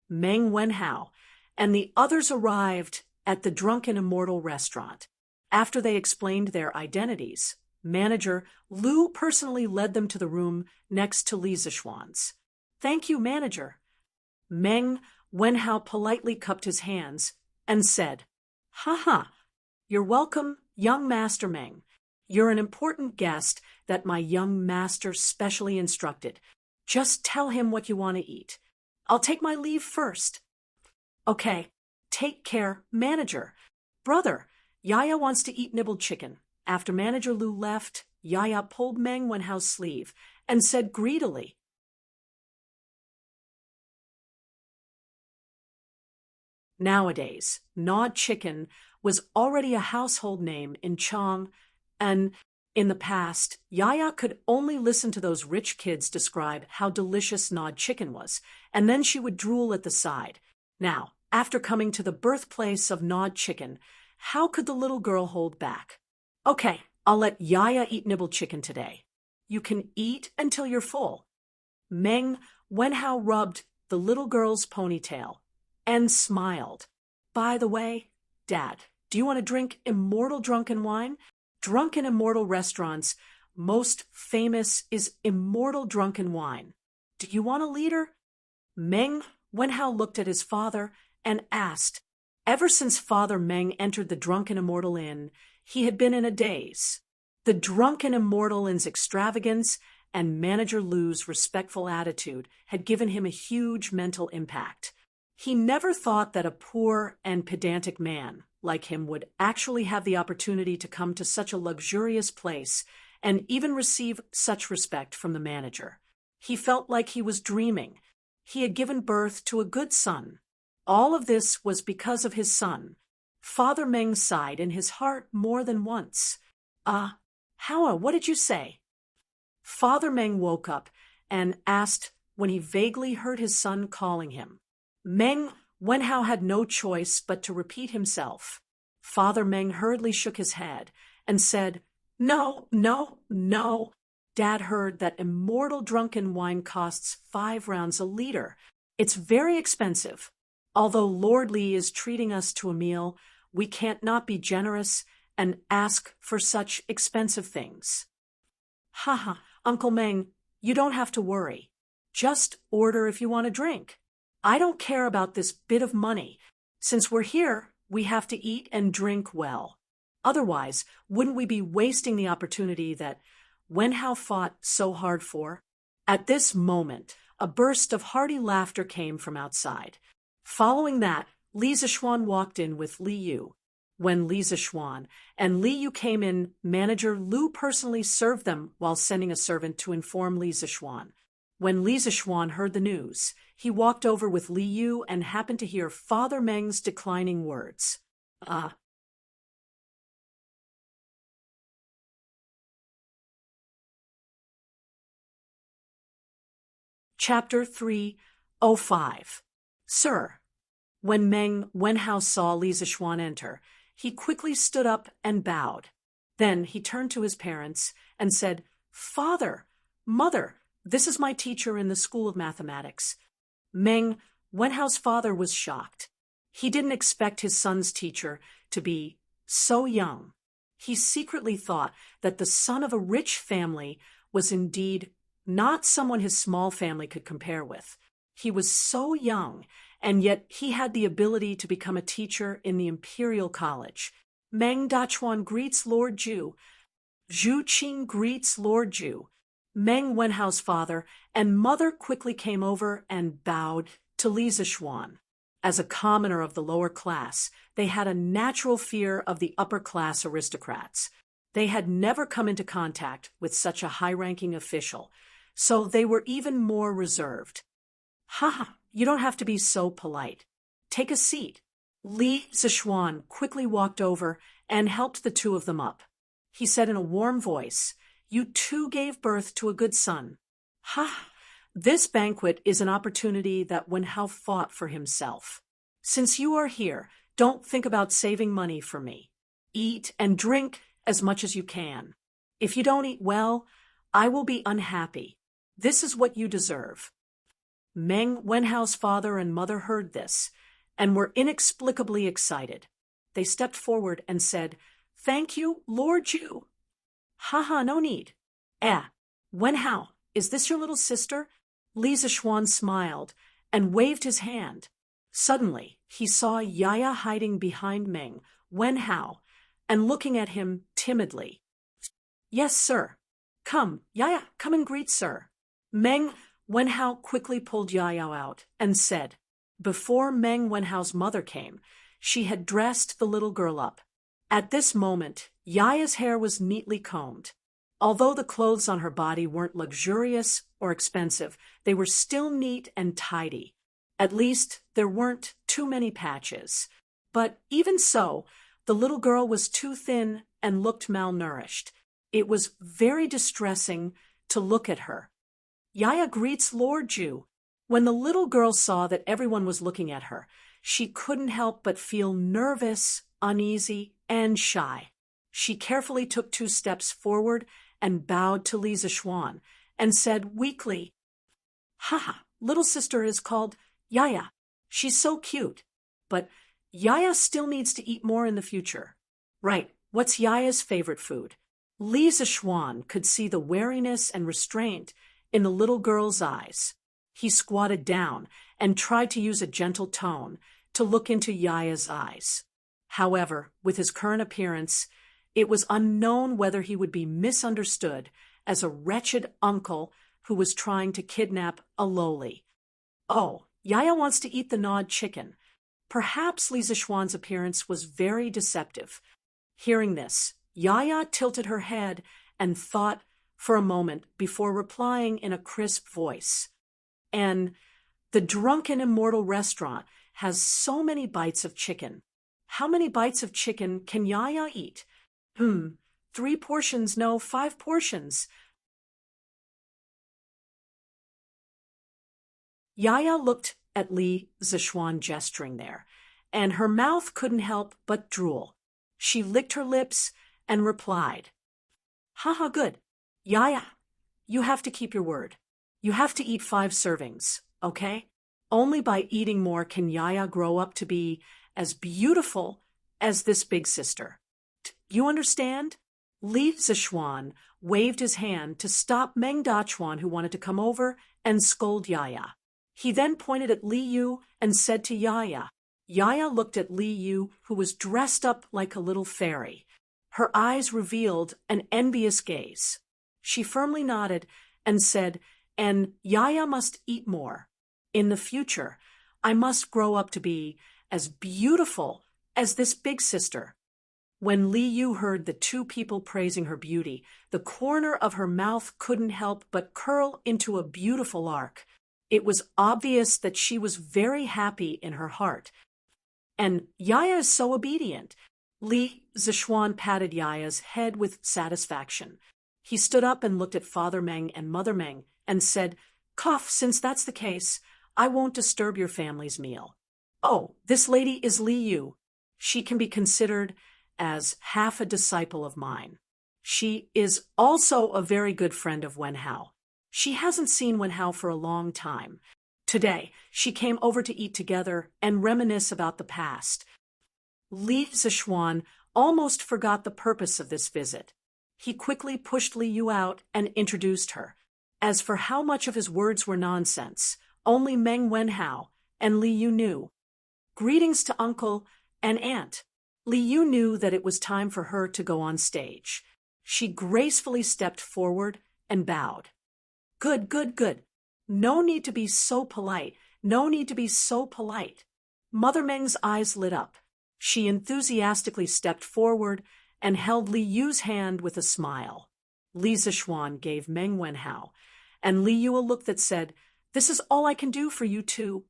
Meng Wenhao and the others arrived at the Drunken Immortal restaurant. After they explained their identities, manager Lu personally led them to the room next to Li Zixuan's. Thank you, manager. Meng Wenhao politely cupped his hands and said, "Haha, you're welcome, young Master Meng. You're an important guest that my young master specially instructed. Just tell him what you want to eat. I'll take my leave first." "Okay, take care, manager. Brother, Yaya wants to eat nibbled chicken." After Manager Lu left, Yaya pulled Meng Wenhao's sleeve and said greedily, Nowadays, gnawed chicken was already a household name in Chang, and in the past, Yaya could only listen to those rich kids describe how delicious gnawed chicken was, and then she would drool at the side. Now, after coming to the birthplace of gnawed chicken, how could the little girl hold back? "Okay, I'll let Yaya eat nibbled chicken today. You can eat until you're full." Meng Wenhao rubbed the little girl's ponytail and smiled. "By the way, Dad, do you want to drink immortal drunken wine? Drunken Immortal restaurant's most famous is immortal drunken wine. Do you want a liter?" Meng Wenhao looked at his father and asked. Ever since Father Meng entered the Drunken Immortal Inn, he had been in a daze. The Drunken Immortal Inn's extravagance and Manager Lu's respectful attitude had given him a huge mental impact. He never thought that a poor and pedantic man like him would actually have the opportunity to come to such a luxurious place and even receive such respect from the manager. He felt like he was dreaming. He had given birth to a good son. All of this was because of his son. Father Meng sighed in his heart more than once. Howa, what did you say?" Father Meng woke up and asked when he vaguely heard his son calling him. Meng Wenhao had no choice but to repeat himself. Father Meng hurriedly shook his head and said, "No, no, no. Dad heard that immortal drunken wine costs 5 rounds a liter. It's very expensive. Although Lord Li is treating us to a meal, we can't not be generous and ask for such expensive things." "Haha, Uncle Meng, you don't have to worry. Just order if you want a drink. I don't care about this bit of money. Since we're here, we have to eat and drink well. Otherwise, wouldn't we be wasting the opportunity that Wenhao fought so hard for?" At this moment, a burst of hearty laughter came from outside. Following that, Li Zixuan walked in with Li Yu. When Li Zixuan and Li Yu came in, Manager Lu personally served them while sending a servant to inform Li Zixuan. When Li Zixuan heard the news, he walked over with Li Yu and happened to hear Father Meng's declining words. Chapter 305. Sir. When Meng Wenhao saw Li Zixuan enter, he quickly stood up and bowed. Then he turned to his parents and said, "Father, Mother, this is my teacher in the School of Mathematics." Meng Wenhao's father was shocked. He didn't expect his son's teacher to be so young. He secretly thought that the son of a rich family was indeed not someone his small family could compare with. He was so young, and yet he had the ability to become a teacher in the Imperial College. Meng Dachuan greets Lord Ju. Zhu Qing greets Lord Ju. Meng Wenhao's father and mother quickly came over and bowed to Li Zixuan. As a commoner of the lower class, they had a natural fear of the upper-class aristocrats. They had never come into contact with such a high-ranking official, so they were even more reserved. "Ha, you don't have to be so polite. Take a seat." Li Zixuan quickly walked over and helped the two of them up. He said in a warm voice, "You too gave birth to a good son. Ha! This banquet is an opportunity that Wenhao fought for himself. Since you are here, don't think about saving money for me. Eat and drink as much as you can. If you don't eat well, I will be unhappy. This is what you deserve." Meng Wenhao's father and mother heard this and were inexplicably excited. They stepped forward and said, "Thank you, Lord Ju." "Haha, no need." Wenhao, is this your little sister?" Li Zixuan smiled and waved his hand. Suddenly, he saw Yaya hiding behind Meng Wenhao and looking at him timidly. "Yes, sir. Come, Yaya, come and greet sir." Meng Wenhao quickly pulled Yaya out and said, before Meng Wenhao's mother came, she had dressed the little girl up. At this moment, Yaya's hair was neatly combed. Although the clothes on her body weren't luxurious or expensive, they were still neat and tidy. At least, there weren't too many patches. But even so, the little girl was too thin and looked malnourished. It was very distressing to look at her. "Yaya greets Lord Ju." When the little girl saw that everyone was looking at her, she couldn't help but feel nervous, uneasy, and shy. She carefully took 2 steps forward and bowed to Li Zixuan and said weakly, "Haha, little sister is called Yaya. She's so cute. But Yaya still needs to eat more in the future." "Right, what's Yaya's favorite food?" Li Zixuan could see the wariness and restraint in the little girl's eyes. He squatted down and tried to use a gentle tone to look into Yaya's eyes. However, with his current appearance, it was unknown whether he would be misunderstood as a wretched uncle who was trying to kidnap a lowly. "Oh, Yaya wants to eat the gnawed chicken." Perhaps Li Zixuan's appearance was very deceptive. Hearing this, Yaya tilted her head and thought for a moment before replying in a crisp voice. "And the Drunken Immortal restaurant has so many bites of chicken. How many bites of chicken can Yaya eat?" 3 portions, no, 5 portions." Yaya looked at Li Zixuan gesturing there, and her mouth couldn't help but drool. She licked her lips and replied, "Haha, good. Yaya, you have to keep your word. You have to eat 5 servings, okay? Only by eating more can Yaya grow up to be as beautiful as this big sister. You understand?" Li Zixuan waved his hand to stop Meng Dachuan, who wanted to come over and scold Yaya. He then pointed at Li Yu and said to Yaya. Yaya looked at Li Yu, who was dressed up like a little fairy. Her eyes revealed an envious gaze. She firmly nodded and said, "And Yaya must eat more. In the future, I must grow up to be as beautiful as this big sister." When Li Yu heard the 2 people praising her beauty, the corner of her mouth couldn't help but curl into a beautiful arc. It was obvious that she was very happy in her heart. "And Yaya is so obedient." Li Zixuan patted Yaya's head with satisfaction. He stood up and looked at Father Meng and Mother Meng and said, "Cough, since that's the case, I won't disturb your family's meal. Oh, this lady is Li Yu. She can be considered as half a disciple of mine. She is also a very good friend of Wenhao. She hasn't seen Wenhao for a long time. Today, she came over to eat together and reminisce about the past." Li Zixuan almost forgot the purpose of this visit. He quickly pushed Li Yu out and introduced her. As for how much of his words were nonsense, only Meng Wenhao and Li Yu knew. "Greetings to uncle and aunt." Li Yu knew that it was time for her to go on stage. She gracefully stepped forward and bowed. Good, good, good. No need to be so polite. No need to be so polite." Mother Meng's eyes lit up. She enthusiastically stepped forward and held Li Yu's hand with a smile. Li Zixuan gave Meng Wenhao and Li Yu a look that said, "This is all I can do for you two."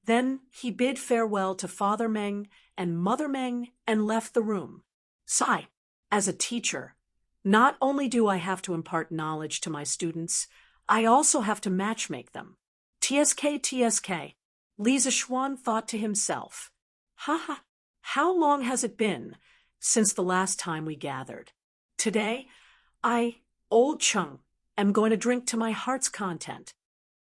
Then he bid farewell to Father Meng and Mother Meng and left the room. Sigh, as a teacher, not only do I have to impart knowledge to my students, I also have to matchmake them. TSK, TSK. Li Zishuan thought to himself, "Ha ha, how long has it been since the last time we gathered? Today, Old Chung, am going to drink to my heart's content."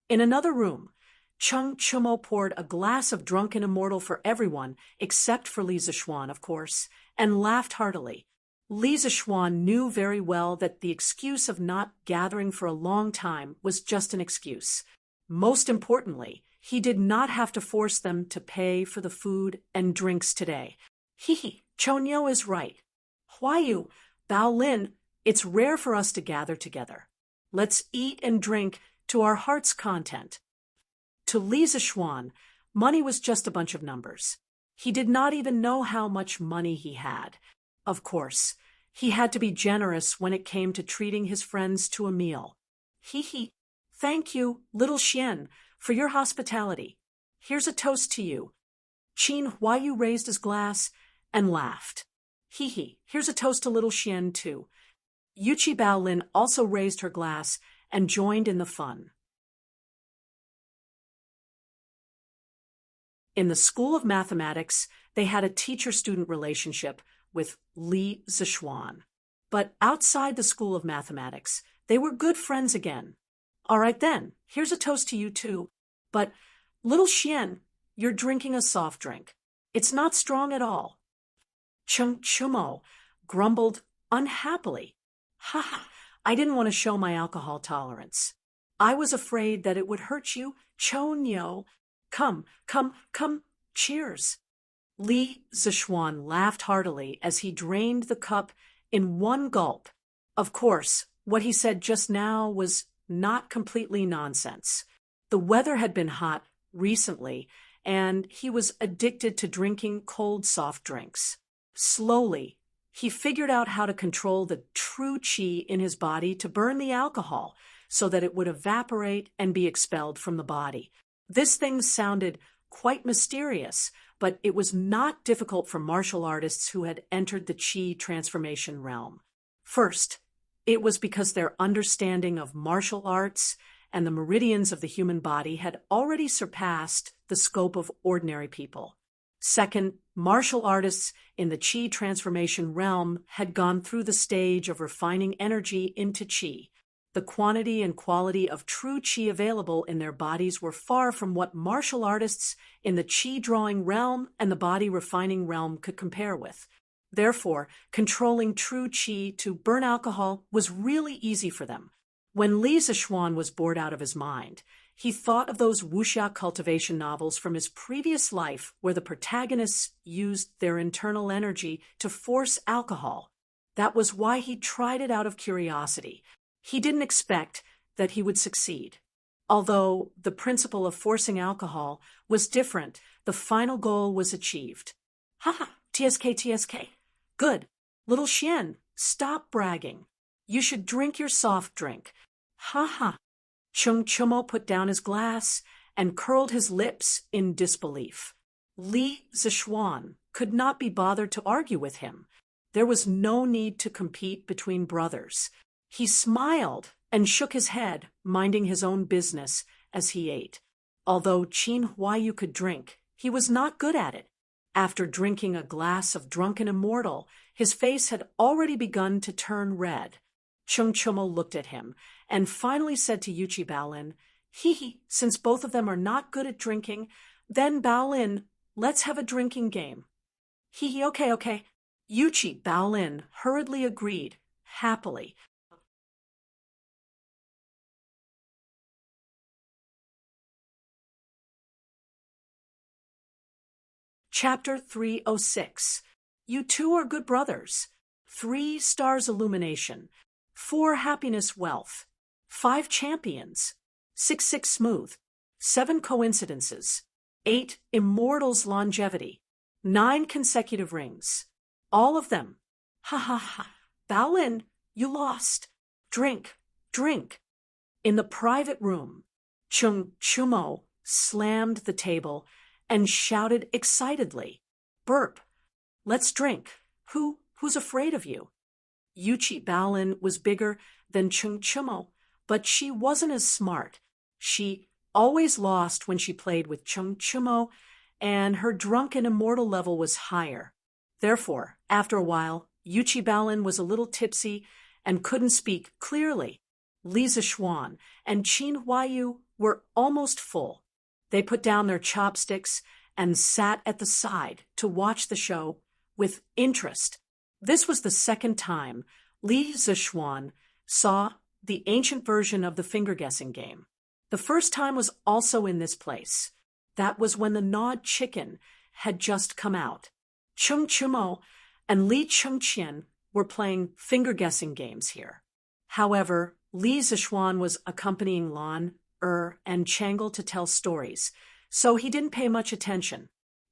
In another room, Chung Chumo poured a glass of drunken immortal for everyone except for Li Zishuan, of course, and laughed heartily. Li Zishuan knew very well that the excuse of not gathering for a long time was just an excuse. Most importantly, he did not have to force them to pay for the food and drinks today. Hee, Chonyo is right. Huayu, Bao Lin, it's rare for us to gather together. Let's eat and drink to our heart's content. To Li Zishuan, money was just a bunch of numbers. He did not even know how much money he had. Of course, he had to be generous when it came to treating his friends to a meal. Hee, thank you, little Xian, for your hospitality. Here's a toast to you. Qin Huayu raised his glass and laughed. Hee, here's a toast to little Xian, too. Yuchi Baolin also raised her glass and joined in the fun. In the School of Mathematics, they had a teacher-student relationship with Li Zishuan. But outside the School of Mathematics, they were good friends again. All right then, here's a toast to you too. But, little Xian, you're drinking a soft drink. It's not strong at all. Chung Chumo grumbled unhappily. Ha ha, I didn't want to show my alcohol tolerance. I was afraid that it would hurt you, Chonyo. Come, cheers. Li Zishuan laughed heartily as he drained the cup in one gulp. Of course, what he said just now was not completely nonsense. The weather had been hot recently, and he was addicted to drinking cold soft drinks. Slowly, he figured out how to control the true qi in his body to burn the alcohol so that it would evaporate and be expelled from the body. This thing sounded quite mysterious, but it was not difficult for martial artists who had entered the qi transformation realm. First, it was because their understanding of martial arts and the meridians of the human body had already surpassed the scope of ordinary people. Second, martial artists in the qi transformation realm had gone through the stage of refining energy into qi. The quantity and quality of true qi available in their bodies were far from what martial artists in the qi-drawing realm and the body-refining realm could compare with. Therefore, controlling true qi to burn alcohol was really easy for them. When Li Zishuan was bored out of his mind, he thought of those wuxia cultivation novels from his previous life where the protagonists used their internal energy to force alcohol. That was why he tried it out of curiosity. He didn't expect that he would succeed. Although the principle of forcing alcohol was different, the final goal was achieved. Ha! TSK. Good. Little Xian, stop bragging. You should drink your soft drink. Ha! Chung Chumo put down his glass and curled his lips in disbelief. Li Zishuan could not be bothered to argue with him. There was no need to compete between brothers. He smiled and shook his head, minding his own business as he ate. Although Qin Huayu could drink, he was not good at it. After drinking a glass of drunken immortal, his face had already begun to turn red. Chung Chumo looked at him and finally said to Yuchi Baolin, since both of them are not good at drinking, then Baolin, let's have a drinking game. Okay. Yuchi Baolin hurriedly agreed, happily. Chapter 306. You two are good brothers. 3 stars illumination. 4 happiness wealth. 5 champions. 6 smooth. 7 coincidences. 8 immortals longevity. 9 consecutive rings. All of them. Ha. Baolin, you lost. Drink. In the private room, Chung Chumo slammed the table and shouted excitedly, "Burp! Let's drink. Who's afraid of you?" Yuchi Baolin was bigger than Chung Chumo, but she wasn't as smart. She always lost when she played with Chung Chumo, and her drunken immortal level was higher. Therefore, after a while, Yuchi Baolin was a little tipsy and couldn't speak clearly. Li Zixuan and Qin Huayu were almost full. They put down their chopsticks and sat at the side to watch the show with interest. This was the second time Li Zixuan saw the ancient version of the finger-guessing game. The first time was also in this place. That was when the gnawed chicken had just come out. Chung Chumo and Li Chengqian were playing finger-guessing games here. However, Li Zixuan was accompanying Lan, and Changle to tell stories, so he didn't pay much attention.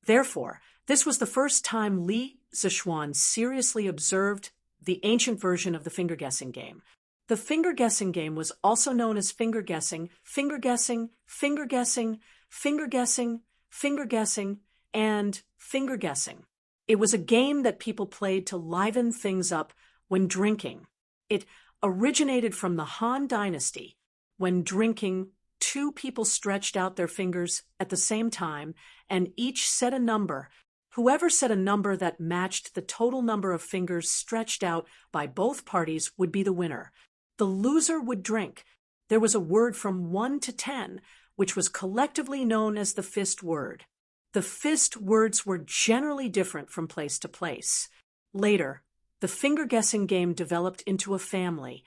Therefore, this was the first time Li Zixuan seriously observed the ancient version of the finger-guessing game. The finger-guessing game was also known as finger-guessing, finger-guessing, finger-guessing, finger-guessing, finger-guessing, and finger-guessing. It was a game that people played to liven things up when drinking. It originated from the Han Dynasty. When drinking, two people stretched out their fingers at the same time and each said a number. Whoever said a number that matched the total number of fingers stretched out by both parties would be the winner. The loser would drink. There was a word from 1 to 10, which was collectively known as the fist word. The fist words were generally different from place to place. Later, the finger-guessing game developed into a family,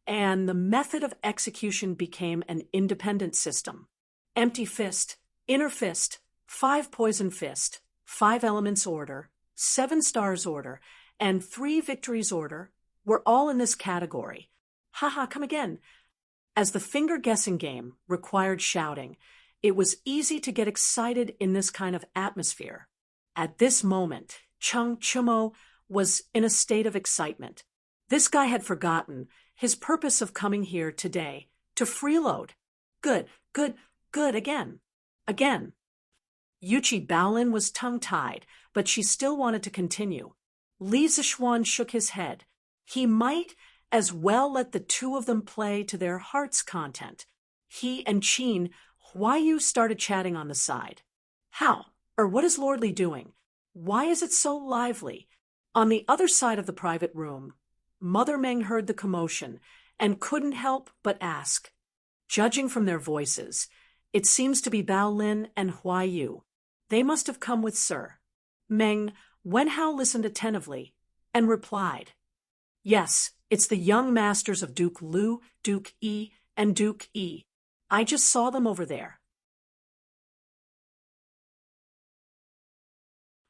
and the method of execution became an independent system. Empty fist, inner fist, 5 poison fist, 5 elements order, 7 stars order, and 3 victories order were all in this category. Haha, come again. As the finger-guessing game required shouting, it was easy to get excited in this kind of atmosphere. At this moment, Chung Chumo was in a state of excitement. This guy had forgotten his purpose of coming here today to freeload. Good, good, good, again. Yuchi Baolin was tongue-tied, but she still wanted to continue. Li Zixuan shook his head. He might as well let the two of them play to their heart's content. He and Qin Huayu started chatting on the side. What is Lord Li doing? Why is it so lively? On the other side of the private room, Mother Meng heard the commotion and couldn't help but ask. Judging from their voices, it seems to be Baolin and Huayu. They must have come with Sir. Meng Wenhao listened attentively and replied, "Yes, it's the young masters of Duke Lu, Duke Yi, and Duke Yi. I just saw them over there."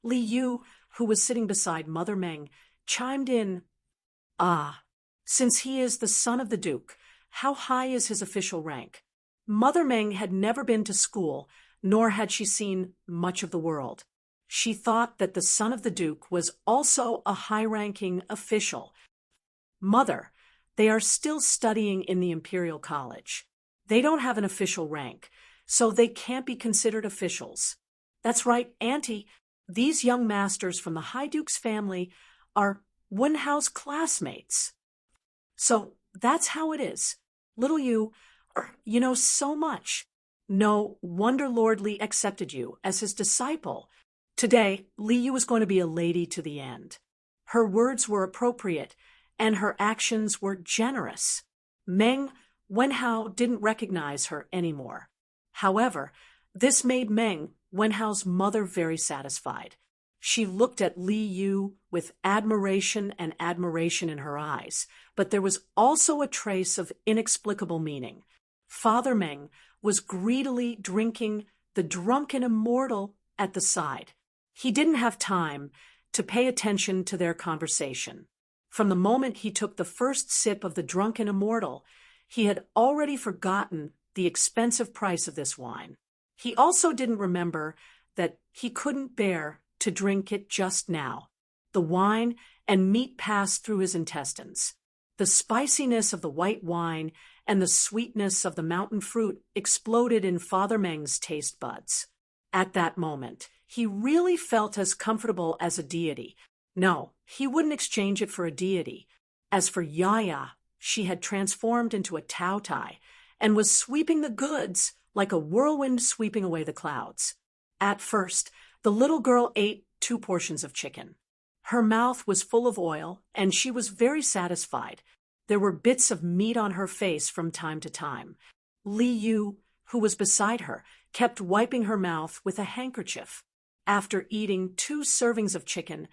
Li Yu, who was sitting beside Mother Meng, chimed in, since he is the son of the Duke, how high is his official rank?" Mother Meng had never been to school, nor had she seen much of the world. She thought that the son of the Duke was also a high-ranking official. "Mother, they are still studying in the Imperial College. They don't have an official rank, so they can't be considered officials." "That's right, Auntie. These young masters from the High Duke's family are Wenhao's classmates." "So that's how it is. Little you know so much. No wonder Lord Li accepted you as his disciple. Today, Li Yu was going to be a lady to the end." Her words were appropriate, and her actions were generous. Meng Wenhao didn't recognize her anymore. However, this made Meng Wenhao's mother very satisfied. She looked at Li Yu with admiration in her eyes, but there was also a trace of inexplicable meaning. Father Meng was greedily drinking the drunken immortal at the side. He didn't have time to pay attention to their conversation. From the moment he took the first sip of the drunken immortal, he had already forgotten the expensive price of this wine. He also didn't remember that he couldn't bear to drink it just now. The wine and meat passed through his intestines. The spiciness of the white wine and the sweetness of the mountain fruit exploded in Father Meng's taste buds. At that moment, he really felt as comfortable as a deity. No, he wouldn't exchange it for a deity. As for Yaya, she had transformed into a Tao Tai and was sweeping the goods like a whirlwind sweeping away the clouds. At first, the little girl ate 2 portions of chicken. Her mouth was full of oil, and she was very satisfied. There were bits of meat on her face from time to time. Li Yu, who was beside her, kept wiping her mouth with a handkerchief. After eating 2 servings of chicken,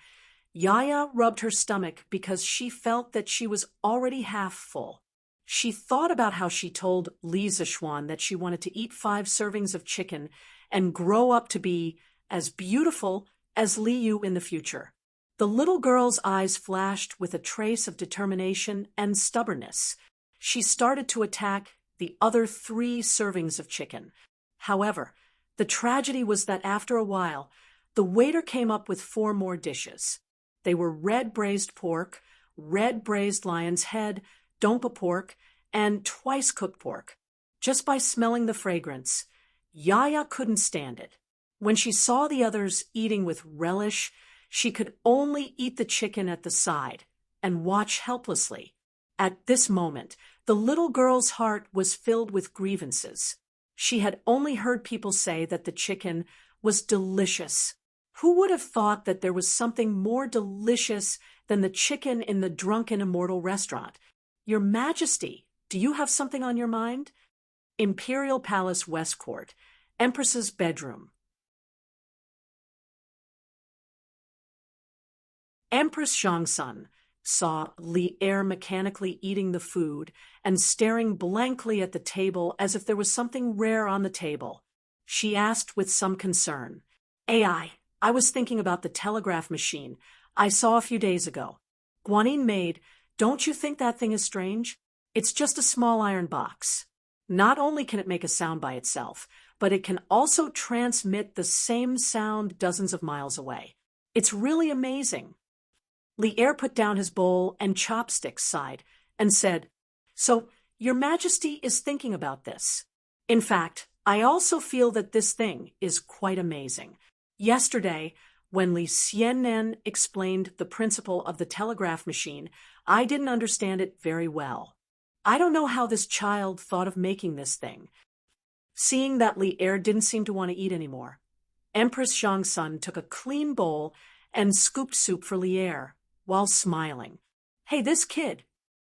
Yaya rubbed her stomach because she felt that she was already half full. She thought about how she told Li Zishuan that she wanted to eat 5 servings of chicken and grow up to be as beautiful as Li Yu in the future. The little girl's eyes flashed with a trace of determination and stubbornness. She started to attack the other 3 servings of chicken. However, the tragedy was that after a while, the waiter came up with 4 more dishes. They were red braised pork, red braised lion's head, dompa pork, and twice cooked pork. Just by smelling the fragrance, Yaya couldn't stand it. When she saw the others eating with relish, she could only eat the chicken at the side and watch helplessly. At this moment, the little girl's heart was filled with grievances. She had only heard people say that the chicken was delicious. Who would have thought that there was something more delicious than the chicken in the Drunken Immortal restaurant? Your Majesty, do you have something on your mind? Imperial Palace West Court, Empress's bedroom. Empress Zhongsun saw Li Er mechanically eating the food and staring blankly at the table as if there was something rare on the table. She asked with some concern, I was thinking about the telegraph machine I saw a few days ago. Guanyin maid, don't you think that thing is strange? It's just a small iron box. Not only can it make a sound by itself, but it can also transmit the same sound dozens of miles away. It's really amazing. Li Er put down his bowl and chopsticks sighed and said, So, Your Majesty is thinking about this. In fact, I also feel that this thing is quite amazing. Yesterday, when Li Xian'an explained the principle of the telegraph machine, I didn't understand it very well. I don't know how this child thought of making this thing. Seeing that Li Er didn't seem to want to eat anymore, Empress Zhongsun took a clean bowl and scooped soup for Li Er, while smiling. Hey, this kid.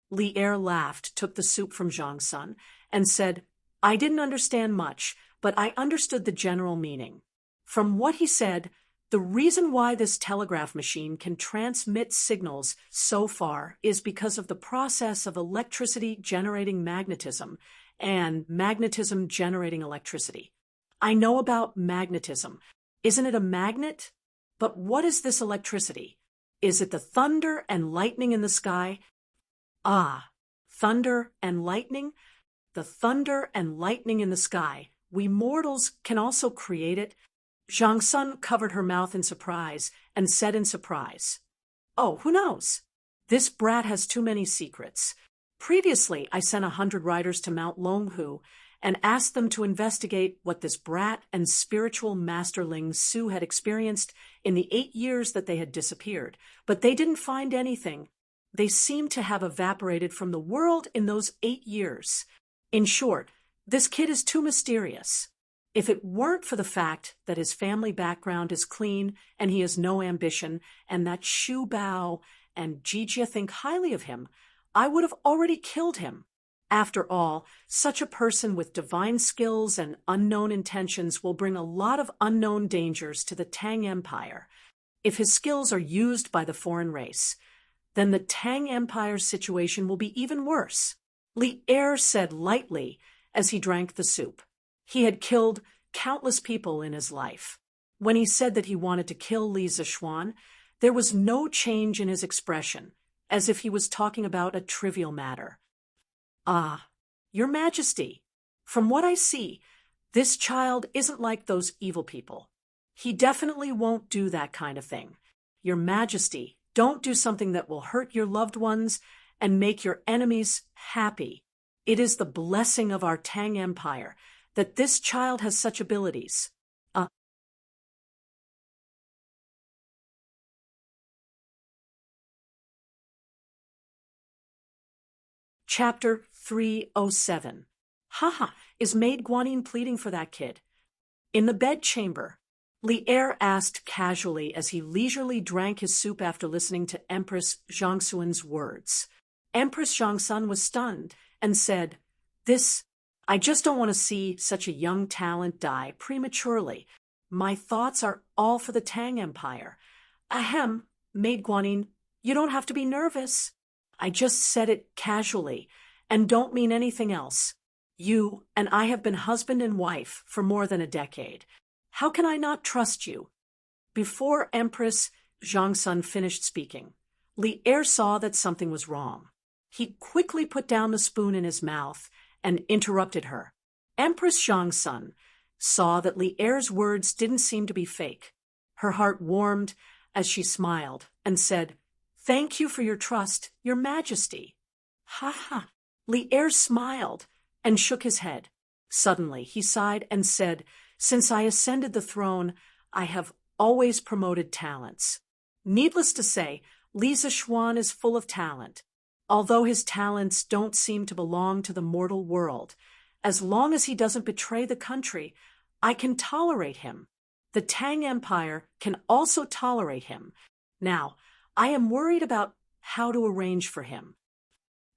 Li Er laughed, took the soup from Zhongsun, and said, I didn't understand much, but I understood the general meaning. From what he said, the reason why this telegraph machine can transmit signals so far is because of the process of electricity generating magnetism and magnetism generating electricity. I know about magnetism. Isn't it a magnet? But what is this electricity? Is it the thunder and lightning in the sky? Ah, thunder and lightning? The thunder and lightning in the sky. We mortals can also create it. Zhongsun covered her mouth in surprise and said in surprise, Oh, who knows? This brat has too many secrets. Previously, I sent 100 riders to Mount Longhu and asked them to investigate what this brat and spiritual masterling Su had experienced in the 8 years that they had disappeared, but they didn't find anything. They seemed to have evaporated from the world in those 8 years. In short, this kid is too mysterious. If it weren't for the fact that his family background is clean and he has no ambition, and that Xu Bao and Jijia think highly of him, I would have already killed him. After all, such a person with divine skills and unknown intentions will bring a lot of unknown dangers to the Tang Empire. If his skills are used by the foreign race, then the Tang Empire's situation will be even worse. Li Er said lightly as he drank the soup. He had killed countless people in his life. When he said that he wanted to kill Li Zishuan, there was no change in his expression, as if he was talking about a trivial matter. Ah, Your Majesty, from what I see, this child isn't like those evil people. He definitely won't do that kind of thing. Your Majesty, don't do something that will hurt your loved ones and make your enemies happy. It is the blessing of our Tang Empire that this child has such abilities. Chapter 307. Haha, is Maid Guanyin pleading for that kid? In the bedchamber, Li'er asked casually as he leisurely drank his soup after listening to Empress Zhangxuan's words. Empress Zhangxun was stunned and said, I just don't want to see such a young talent die prematurely. My thoughts are all for the Tang Empire. Ahem, Maid Guanyin, you don't have to be nervous. I just said it casually and don't mean anything else. You and I have been husband and wife for more than a decade. How can I not trust you? Before Empress Zhangxun finished speaking, Li'er saw that something was wrong. He quickly put down the spoon in his mouth and interrupted her. Empress Zhangxun saw that Li'er's words didn't seem to be fake. Her heart warmed as she smiled and said, "Thank you for your trust, Your Majesty." Ha ha. Li'er smiled and shook his head. Suddenly he sighed and said, "Since I ascended the throne, I have always promoted talents. Needless to say, Li Zishuan is full of talent. Although his talents don't seem to belong to the mortal world, as long as he doesn't betray the country, I can tolerate him. The Tang Empire can also tolerate him. Now, I am worried about how to arrange for him."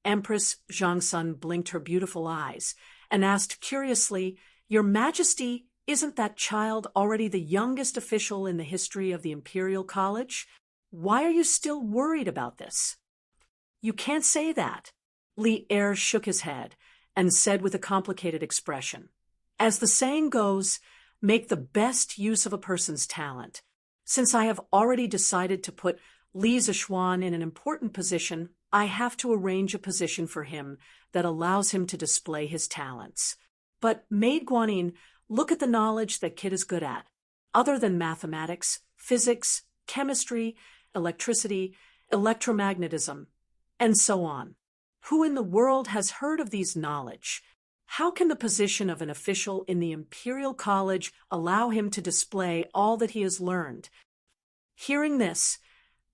Empress Zhangxun blinked her beautiful eyes and asked curiously, "Your Majesty, isn't that child already the youngest official in the history of the Imperial College? Why are you still worried about this?" "You can't say that." Li'er shook his head and said with a complicated expression, "As the saying goes, make the best use of a person's talent. Since I have already decided to put Li Zishuan in an important position, I have to arrange a position for him that allows him to display his talents. But Maid Guanyin, look at the knowledge that kid is good at. Other than mathematics, physics, chemistry, electricity, electromagnetism, and so on. Who in the world has heard of these knowledge? How can the position of an official in the Imperial College allow him to display all that he has learned?" Hearing this,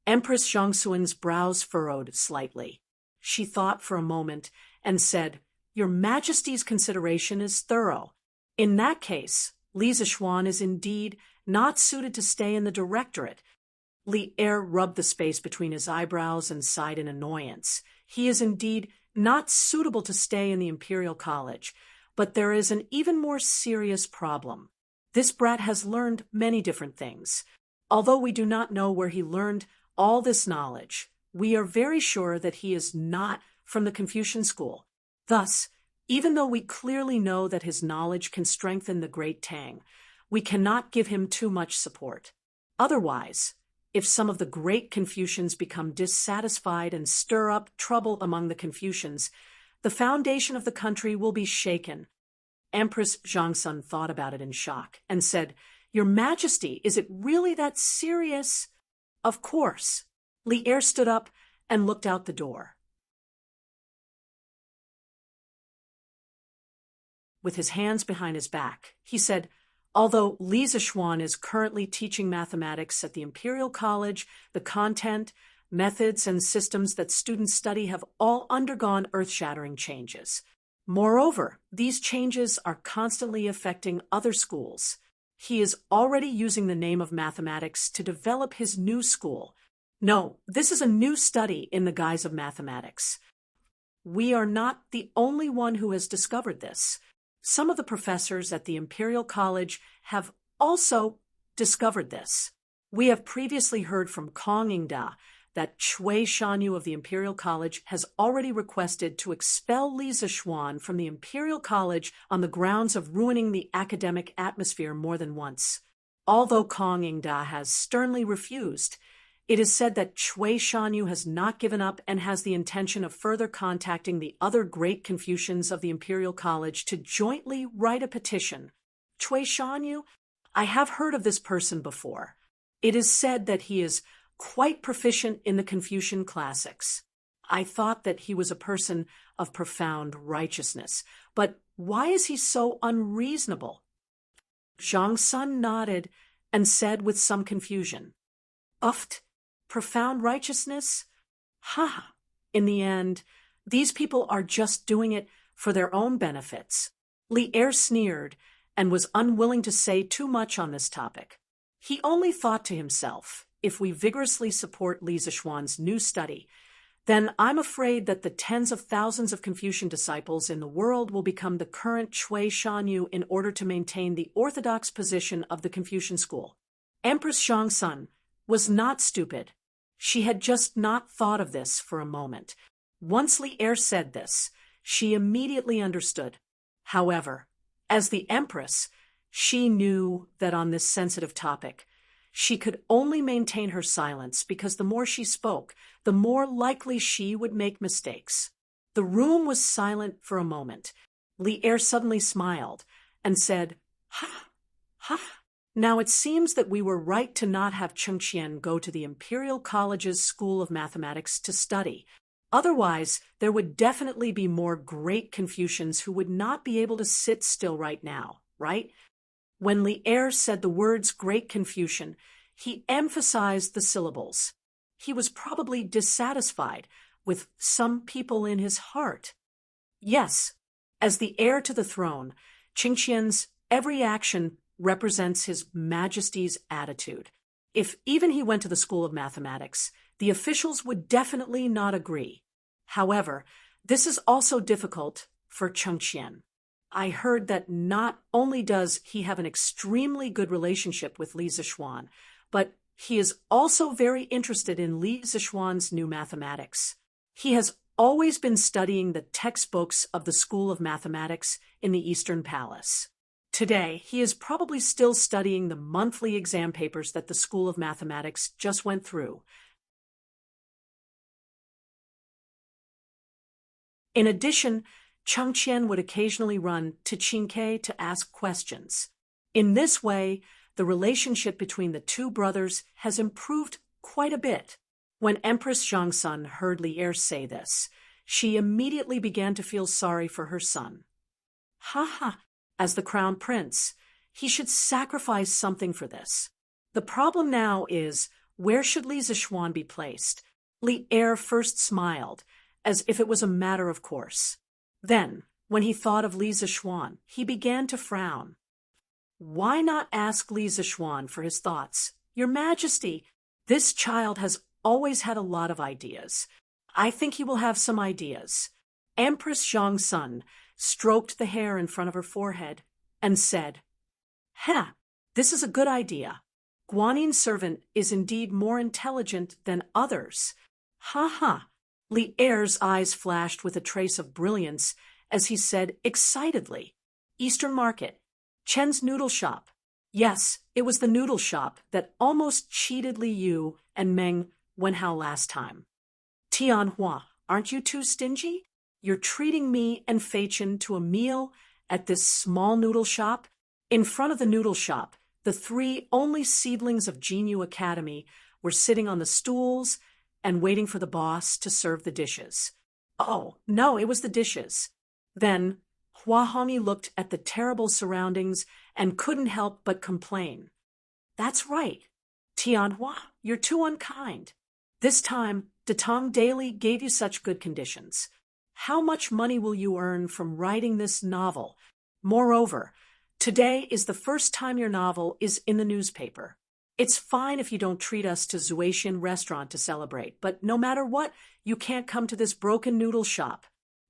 Empress Zhangxuan's brows furrowed slightly. She thought for a moment and said, "Your Majesty's consideration is thorough. In that case, Li Zishuan is indeed not suited to stay in the directorate." Li'er rubbed the space between his eyebrows and sighed in annoyance. "He is indeed not suitable to stay in the Imperial College, but there is an even more serious problem. This brat has learned many different things. Although we do not know where he learned all this knowledge, we are very sure that he is not from the Confucian school. Thus, even though we clearly know that his knowledge can strengthen the great Tang, we cannot give him too much support. Otherwise, if some of the great Confucians become dissatisfied and stir up trouble among the Confucians, the foundation of the country will be shaken." Empress Zhangxun thought about it in shock and said, "Your Majesty, is it really that serious?" "Of course." Li'er stood up and looked out the door. With his hands behind his back, he said, "Although Li Zishuan is currently teaching mathematics at the Imperial College, the content, methods, and systems that students study have all undergone earth-shattering changes. Moreover, these changes are constantly affecting other schools. He is already using the name of mathematics to develop his new school. No, this is a new study in the guise of mathematics. We are not the only one who has discovered this. Some of the professors at the Imperial College have also discovered this. We have previously heard from Kong Ingda that Cui Shanyu of the Imperial College has already requested to expel Li Zishuan from the Imperial College on the grounds of ruining the academic atmosphere more than once. Although Kong Ingda has sternly refused, it is said that Cui Shanyu has not given up and has the intention of further contacting the other great Confucians of the Imperial College to jointly write a petition. Cui Shanyu? I have heard of this person before. It is said that he is quite proficient in the Confucian classics. I thought that he was a person of profound righteousness. But why is he so unreasonable?" Zhangxun nodded and said with some confusion, "Uft. Profound righteousness? Ha! In the end, these people are just doing it for their own benefits. Li Er sneered and was unwilling to say too much on this topic. He only thought to himself, if we vigorously support Li Zixuan's new study, then I'm afraid that the tens of thousands of Confucian disciples in the world will become the current Shui Shanyu in order to maintain the orthodox position of the Confucian school. Empress Zhongsun was not stupid. She had just not thought of this for a moment. Once Li Er said this, she immediately understood. However, as the Empress, she knew that on this sensitive topic, she could only maintain her silence because the more she spoke, the more likely she would make mistakes. The room was silent for a moment. Li Er suddenly smiled and said, "Ha, ha. Now it seems that we were right to not have Chengqian go to the Imperial College's School of Mathematics to study. Otherwise, there would definitely be more great Confucians who would not be able to sit still right now, right?" When Li Er said the words great Confucian, he emphasized the syllables. He was probably dissatisfied with some people in his heart. Yes, as the heir to the throne, Chengqian's every action represents his Majesty's attitude. If even he went to the School of Mathematics, the officials would definitely not agree. However, this is also difficult for Chengqian. I heard that not only does he have an extremely good relationship with Li Zixuan, but he is also very interested in Li Zixuan's new mathematics. He has always been studying the textbooks of the School of Mathematics in the Eastern Palace. Today, he is probably still studying the monthly exam papers that the School of Mathematics just went through. In addition, Chengqian would occasionally run to Qingke to ask questions. In this way, the relationship between the two brothers has improved quite a bit. When Empress Zhongsun heard Li Er say this, she immediately began to feel sorry for her son. As the crown prince, he should sacrifice something for this. The problem now is, where should Li Zixuan be placed? Li Er first smiled, as if it was a matter of course. Then, when he thought of Li Zixuan, he began to frown. Why not ask Li Zixuan for his thoughts? Your Majesty, this child has always had a lot of ideas. I think he will have some ideas. Empress Zhongsun stroked the hair in front of her forehead and said, this is a good idea. Guanin's servant is indeed more intelligent than others. Li Er's eyes flashed with a trace of brilliance as he said excitedly, Eastern Market, Chen's noodle shop. Yes, it was the noodle shop that almost cheated Li Yu and Meng Wenhao last time. Tianhua, aren't you too stingy? You're treating me and Fei Chen to a meal at this small noodle shop? In front of the noodle shop, the three only seedlings of Jinyu Academy were sitting on the stools and waiting for the boss to serve the dishes. Oh, no, it was the dishes. Then Hua Hongyi looked at the terrible surroundings and couldn't help but complain. That's right. Tianhua, you're too unkind. This time, Tang Daily gave you such good conditions. How much money will you earn from writing this novel? Moreover, today is the first time your novel is in the newspaper. It's fine if you don't treat us to Zuaitian restaurant to celebrate, but no matter what, you can't come to this broken noodle shop.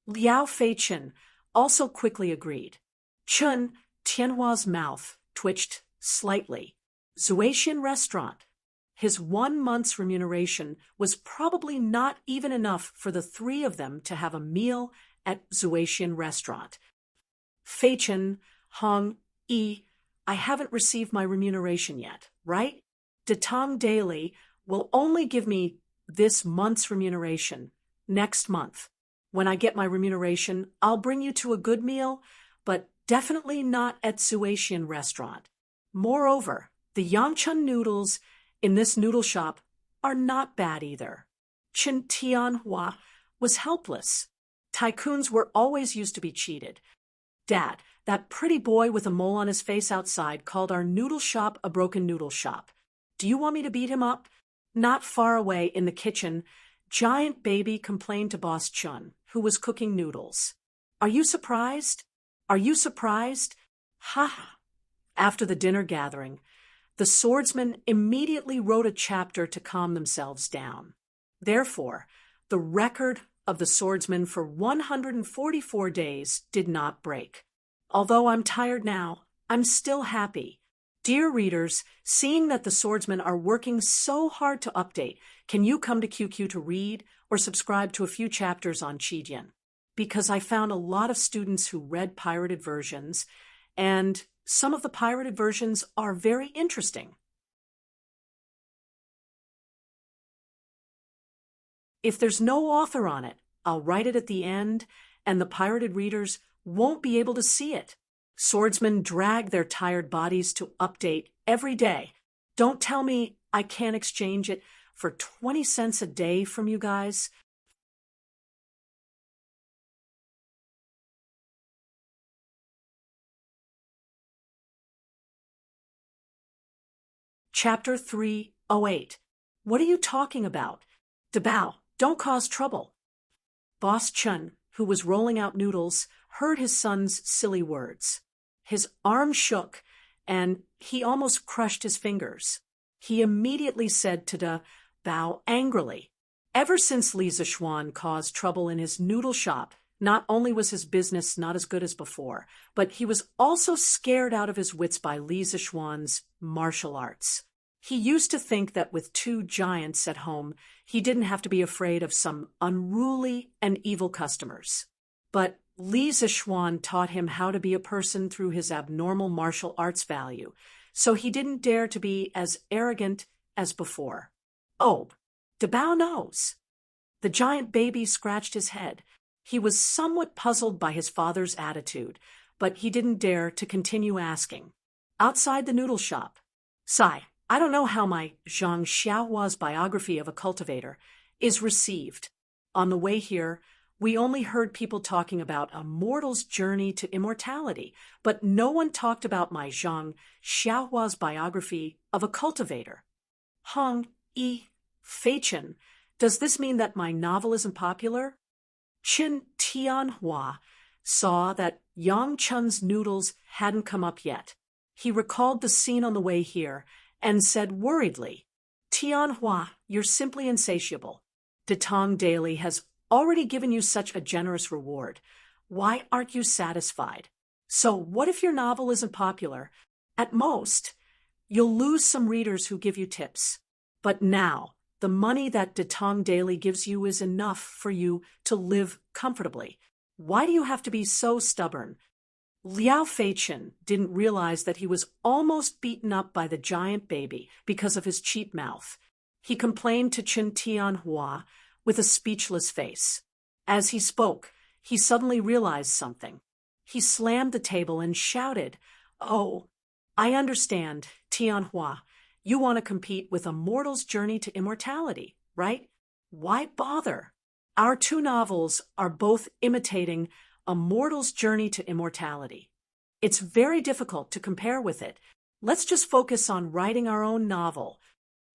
Liao Feichen also quickly agreed. Chun Tianhua's mouth twitched slightly. Zuaitian restaurant. His 1 month's remuneration was probably not even enough for the three of them to have a meal at Zuaitian restaurant. Feichen, Hong, Yi, I haven't received my remuneration yet, right? Tang Daily will only give me this month's remuneration next month. When I get my remuneration, I'll bring you to a good meal, but definitely not at Zuaitian restaurant. Moreover, the Yangchun noodles in this noodle shop are not bad either. Chen Tianhua was helpless. Tycoons were always used to be cheated. Dad, that pretty boy with a mole on his face outside called our noodle shop a broken noodle shop. Do you want me to beat him up? Not far away in the kitchen, Giant Baby complained to Boss Chun, who was cooking noodles. Are you surprised? Are you surprised? Ha ha. After the dinner gathering, the swordsmen immediately wrote a chapter to calm themselves down. Therefore, the record of the swordsmen for 144 days did not break. Although I'm tired now, I'm still happy. Dear readers, seeing that the swordsmen are working so hard to update, can you come to QQ to read or subscribe to a few chapters on Chidian? Because I found a lot of students who read pirated versions, and some of the pirated versions are very interesting. If there's no author on it, I'll write it at the end, and the pirated readers won't be able to see it. Swordsmen drag their tired bodies to update every day. Don't tell me I can't exchange it for 20 cents a day from you guys. Chapter 308. What are you talking about? Dabao, don't cause trouble. Boss Chun, who was rolling out noodles, heard his son's silly words. His arm shook, and he almost crushed his fingers. He immediately said to Dabao angrily, ever since Li Zixuan caused trouble in his noodle shop, not only was his business not as good as before, but he was also scared out of his wits by Li Zixuan's martial arts. He used to think that with two giants at home, he didn't have to be afraid of some unruly and evil customers. But Li Zixuan taught him how to be a person through his abnormal martial arts value, so he didn't dare to be as arrogant as before. Oh, Dabao knows. The giant baby scratched his head. He was somewhat puzzled by his father's attitude, but he didn't dare to continue asking. Outside the noodle shop, Sai, I don't know how my Zhang Xiaohua's biography of a cultivator is received. On the way here, we only heard people talking about a mortal's journey to immortality, but no one talked about my Zhang Xiaohua's biography of a cultivator. Hong Yi Feichen, does this mean that my novel isn't popular? Qin Tianhua saw that Yang Chun's noodles hadn't come up yet. He recalled the scene on the way here and said worriedly, Tianhua, you're simply insatiable. The Tang Daily has already given you such a generous reward. Why aren't you satisfied? So what if your novel isn't popular? At most, you'll lose some readers who give you tips. But now, the money that the Tang Daily gives you is enough for you to live comfortably. Why do you have to be so stubborn? Liao Feichen didn't realize that he was almost beaten up by the giant baby because of his cheap mouth. He complained to Qin Tianhua with a speechless face. As he spoke, he suddenly realized something. He slammed the table and shouted, Oh, I understand, Tianhua. You want to compete with a mortal's journey to immortality, right? Why bother? Our two novels are both imitating a mortal's journey to immortality. It's very difficult to compare with it. Let's just focus on writing our own novel.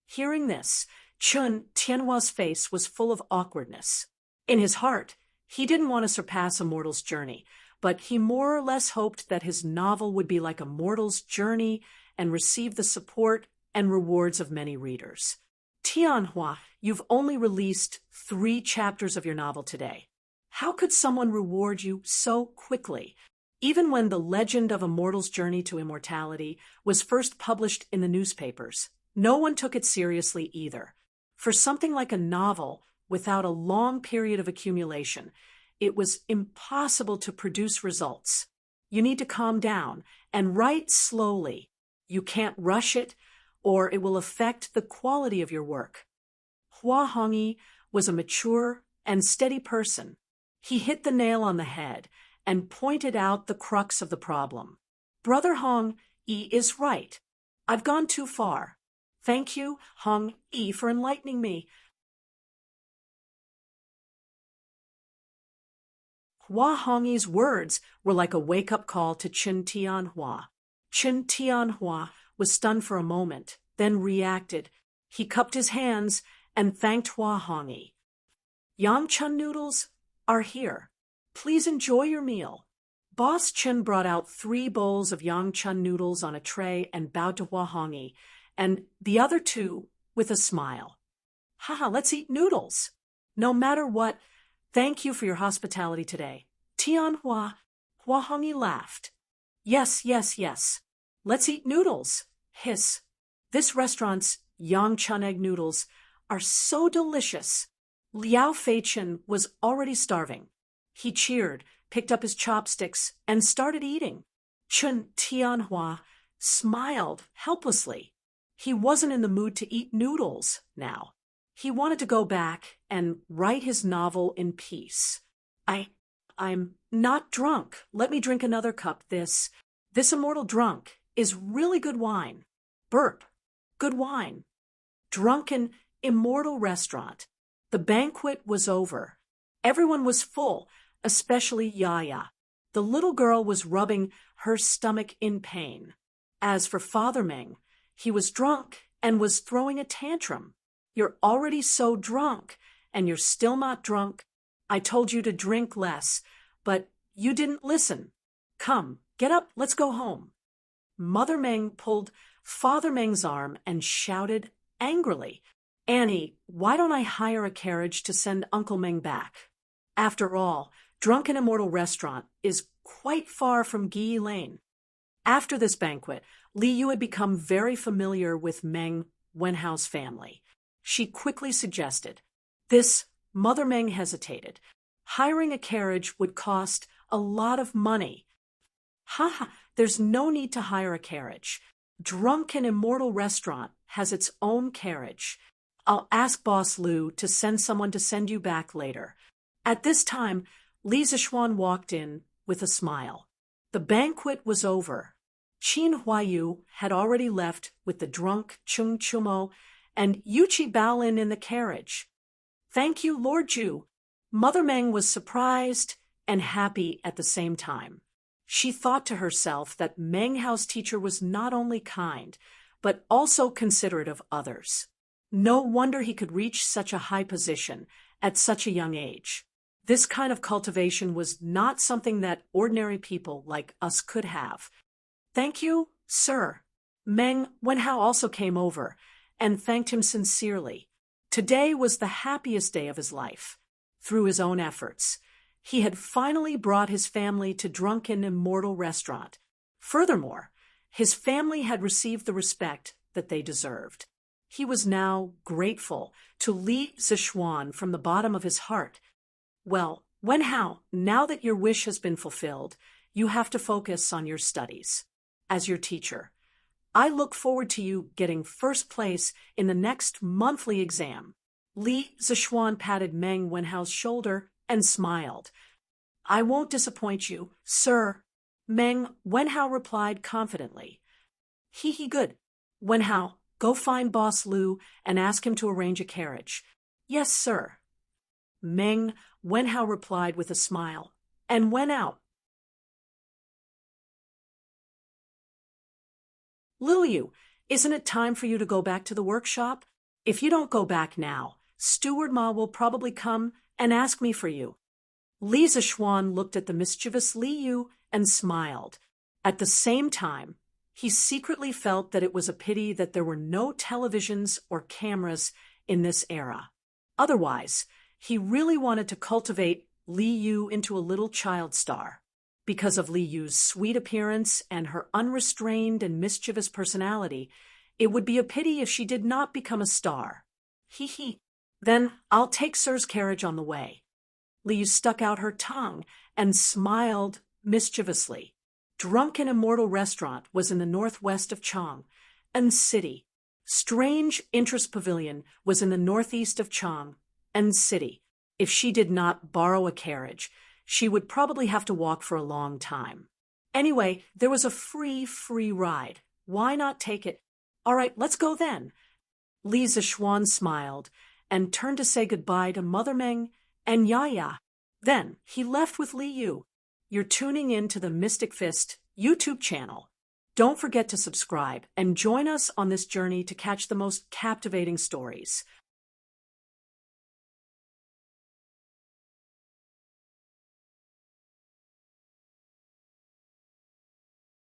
Hearing this, Chun Tianhua's face was full of awkwardness. In his heart, he didn't want to surpass a mortal's journey, but he more or less hoped that his novel would be like a mortal's journey and receive the support and rewards of many readers. Tianhua, you've only released 3 chapters of your novel today. How could someone reward you so quickly? Even when The Legend of a Mortal's Journey to Immortality was first published in the newspapers, no one took it seriously either. For something like a novel, without a long period of accumulation, it was impossible to produce results. You need to calm down and write slowly. You can't rush it, or it will affect the quality of your work. Hua Hongyi was a mature and steady person. He hit the nail on the head and pointed out the crux of the problem. Brother Hong Yi is right. I've gone too far. Thank you, Hong Yi, for enlightening me. Hua Hongyi's words were like a wake-up call to Qin Tianhua. Qin Tianhua was stunned for a moment, then reacted. He cupped his hands and thanked Hua Hongyi. Yang Chun noodles are here. Please enjoy your meal. Boss Chen brought out 3 bowls of Yangchun noodles on a tray and bowed to Hua Hongyi, and the other 2 with a smile. Haha, let's eat noodles. No matter what, thank you for your hospitality today. Tianhua, Hua Hongyi laughed. Yes, yes, yes. Let's eat noodles. Hiss. This restaurant's Yangchun egg noodles are so delicious. Liao Feichen was already starving. He cheered, picked up his chopsticks, and started eating. Chun Tianhua smiled helplessly. He wasn't in the mood to eat noodles now. He wanted to go back and write his novel in peace. I'm not drunk. Let me drink another cup. This immortal drunk is really good wine. Burp. Good wine. Drunken, immortal restaurant. The banquet was over. Everyone was full, especially Yaya. The little girl was rubbing her stomach in pain. As for Father Meng, he was drunk and was throwing a tantrum. You're already so drunk, and you're still not drunk. I told you to drink less, but you didn't listen. Come, get up, let's go home. Mother Meng pulled Father Meng's arm and shouted angrily, Annie, why don't I hire a carriage to send Uncle Meng back? After all, Drunken Immortal Restaurant is quite far from Gi Lane. After this banquet, Li Yu had become very familiar with Meng Wenhao's family. She quickly suggested. Mother Meng hesitated. Hiring a carriage would cost a lot of money. There's no need to hire a carriage. Drunken Immortal Restaurant has its own carriage. I'll ask Boss Lu to send someone to send you back later. At this time, Li Zixuan walked in with a smile. The banquet was over. Qin Huayu had already left with the drunk Chung Chumo and Yuchi Baolin in the carriage. Thank you, Lord Ju. Mother Meng was surprised and happy at the same time. She thought to herself that Meng Hao's teacher was not only kind, but also considerate of others. No wonder he could reach such a high position at such a young age. This kind of cultivation was not something that ordinary people like us could have. Thank you, sir. Meng Wenhao also came over and thanked him sincerely. Today was the happiest day of his life. Through his own efforts, he had finally brought his family to Drunken Immortal Restaurant. Furthermore, his family had received the respect that they deserved. He was now grateful to Li Zixuan from the bottom of his heart. Well, Wenhao, now that your wish has been fulfilled, you have to focus on your studies. As your teacher, I look forward to you getting first place in the next monthly exam. Li Zixuan patted Meng Wenhao's shoulder and smiled. I won't disappoint you, sir. Meng Wenhao replied confidently. Good. Wenhao, go find Boss Lu and ask him to arrange a carriage. Yes, sir. Meng Wenhao replied with a smile and went out. Liu, isn't it time for you to go back to the workshop? If you don't go back now, Steward Ma will probably come and ask me for you. Li Zixuan looked at the mischievous Li Yu and smiled. At the same time, he secretly felt that it was a pity that there were no televisions or cameras in this era. Otherwise, he really wanted to cultivate Li Yu into a little child star. Because of Li Yu's sweet appearance and her unrestrained and mischievous personality, it would be a pity if she did not become a star. Then I'll take Sir's carriage on the way. Li Yu stuck out her tongue and smiled mischievously. Drunken Immortal Restaurant was in the northwest of Chang, and City. Strange Interest Pavilion was in the northeast of Chang, and City. If she did not borrow a carriage, she would probably have to walk for a long time. Anyway, there was a free ride. Why not take it? All right, let's go then. Li Zixuan smiled and turned to say goodbye to Mother Meng and Yaya. Then he left with Li Yu. You're tuning in to the Mystic Fist YouTube channel. Don't forget to subscribe and join us on this journey to catch the most captivating stories.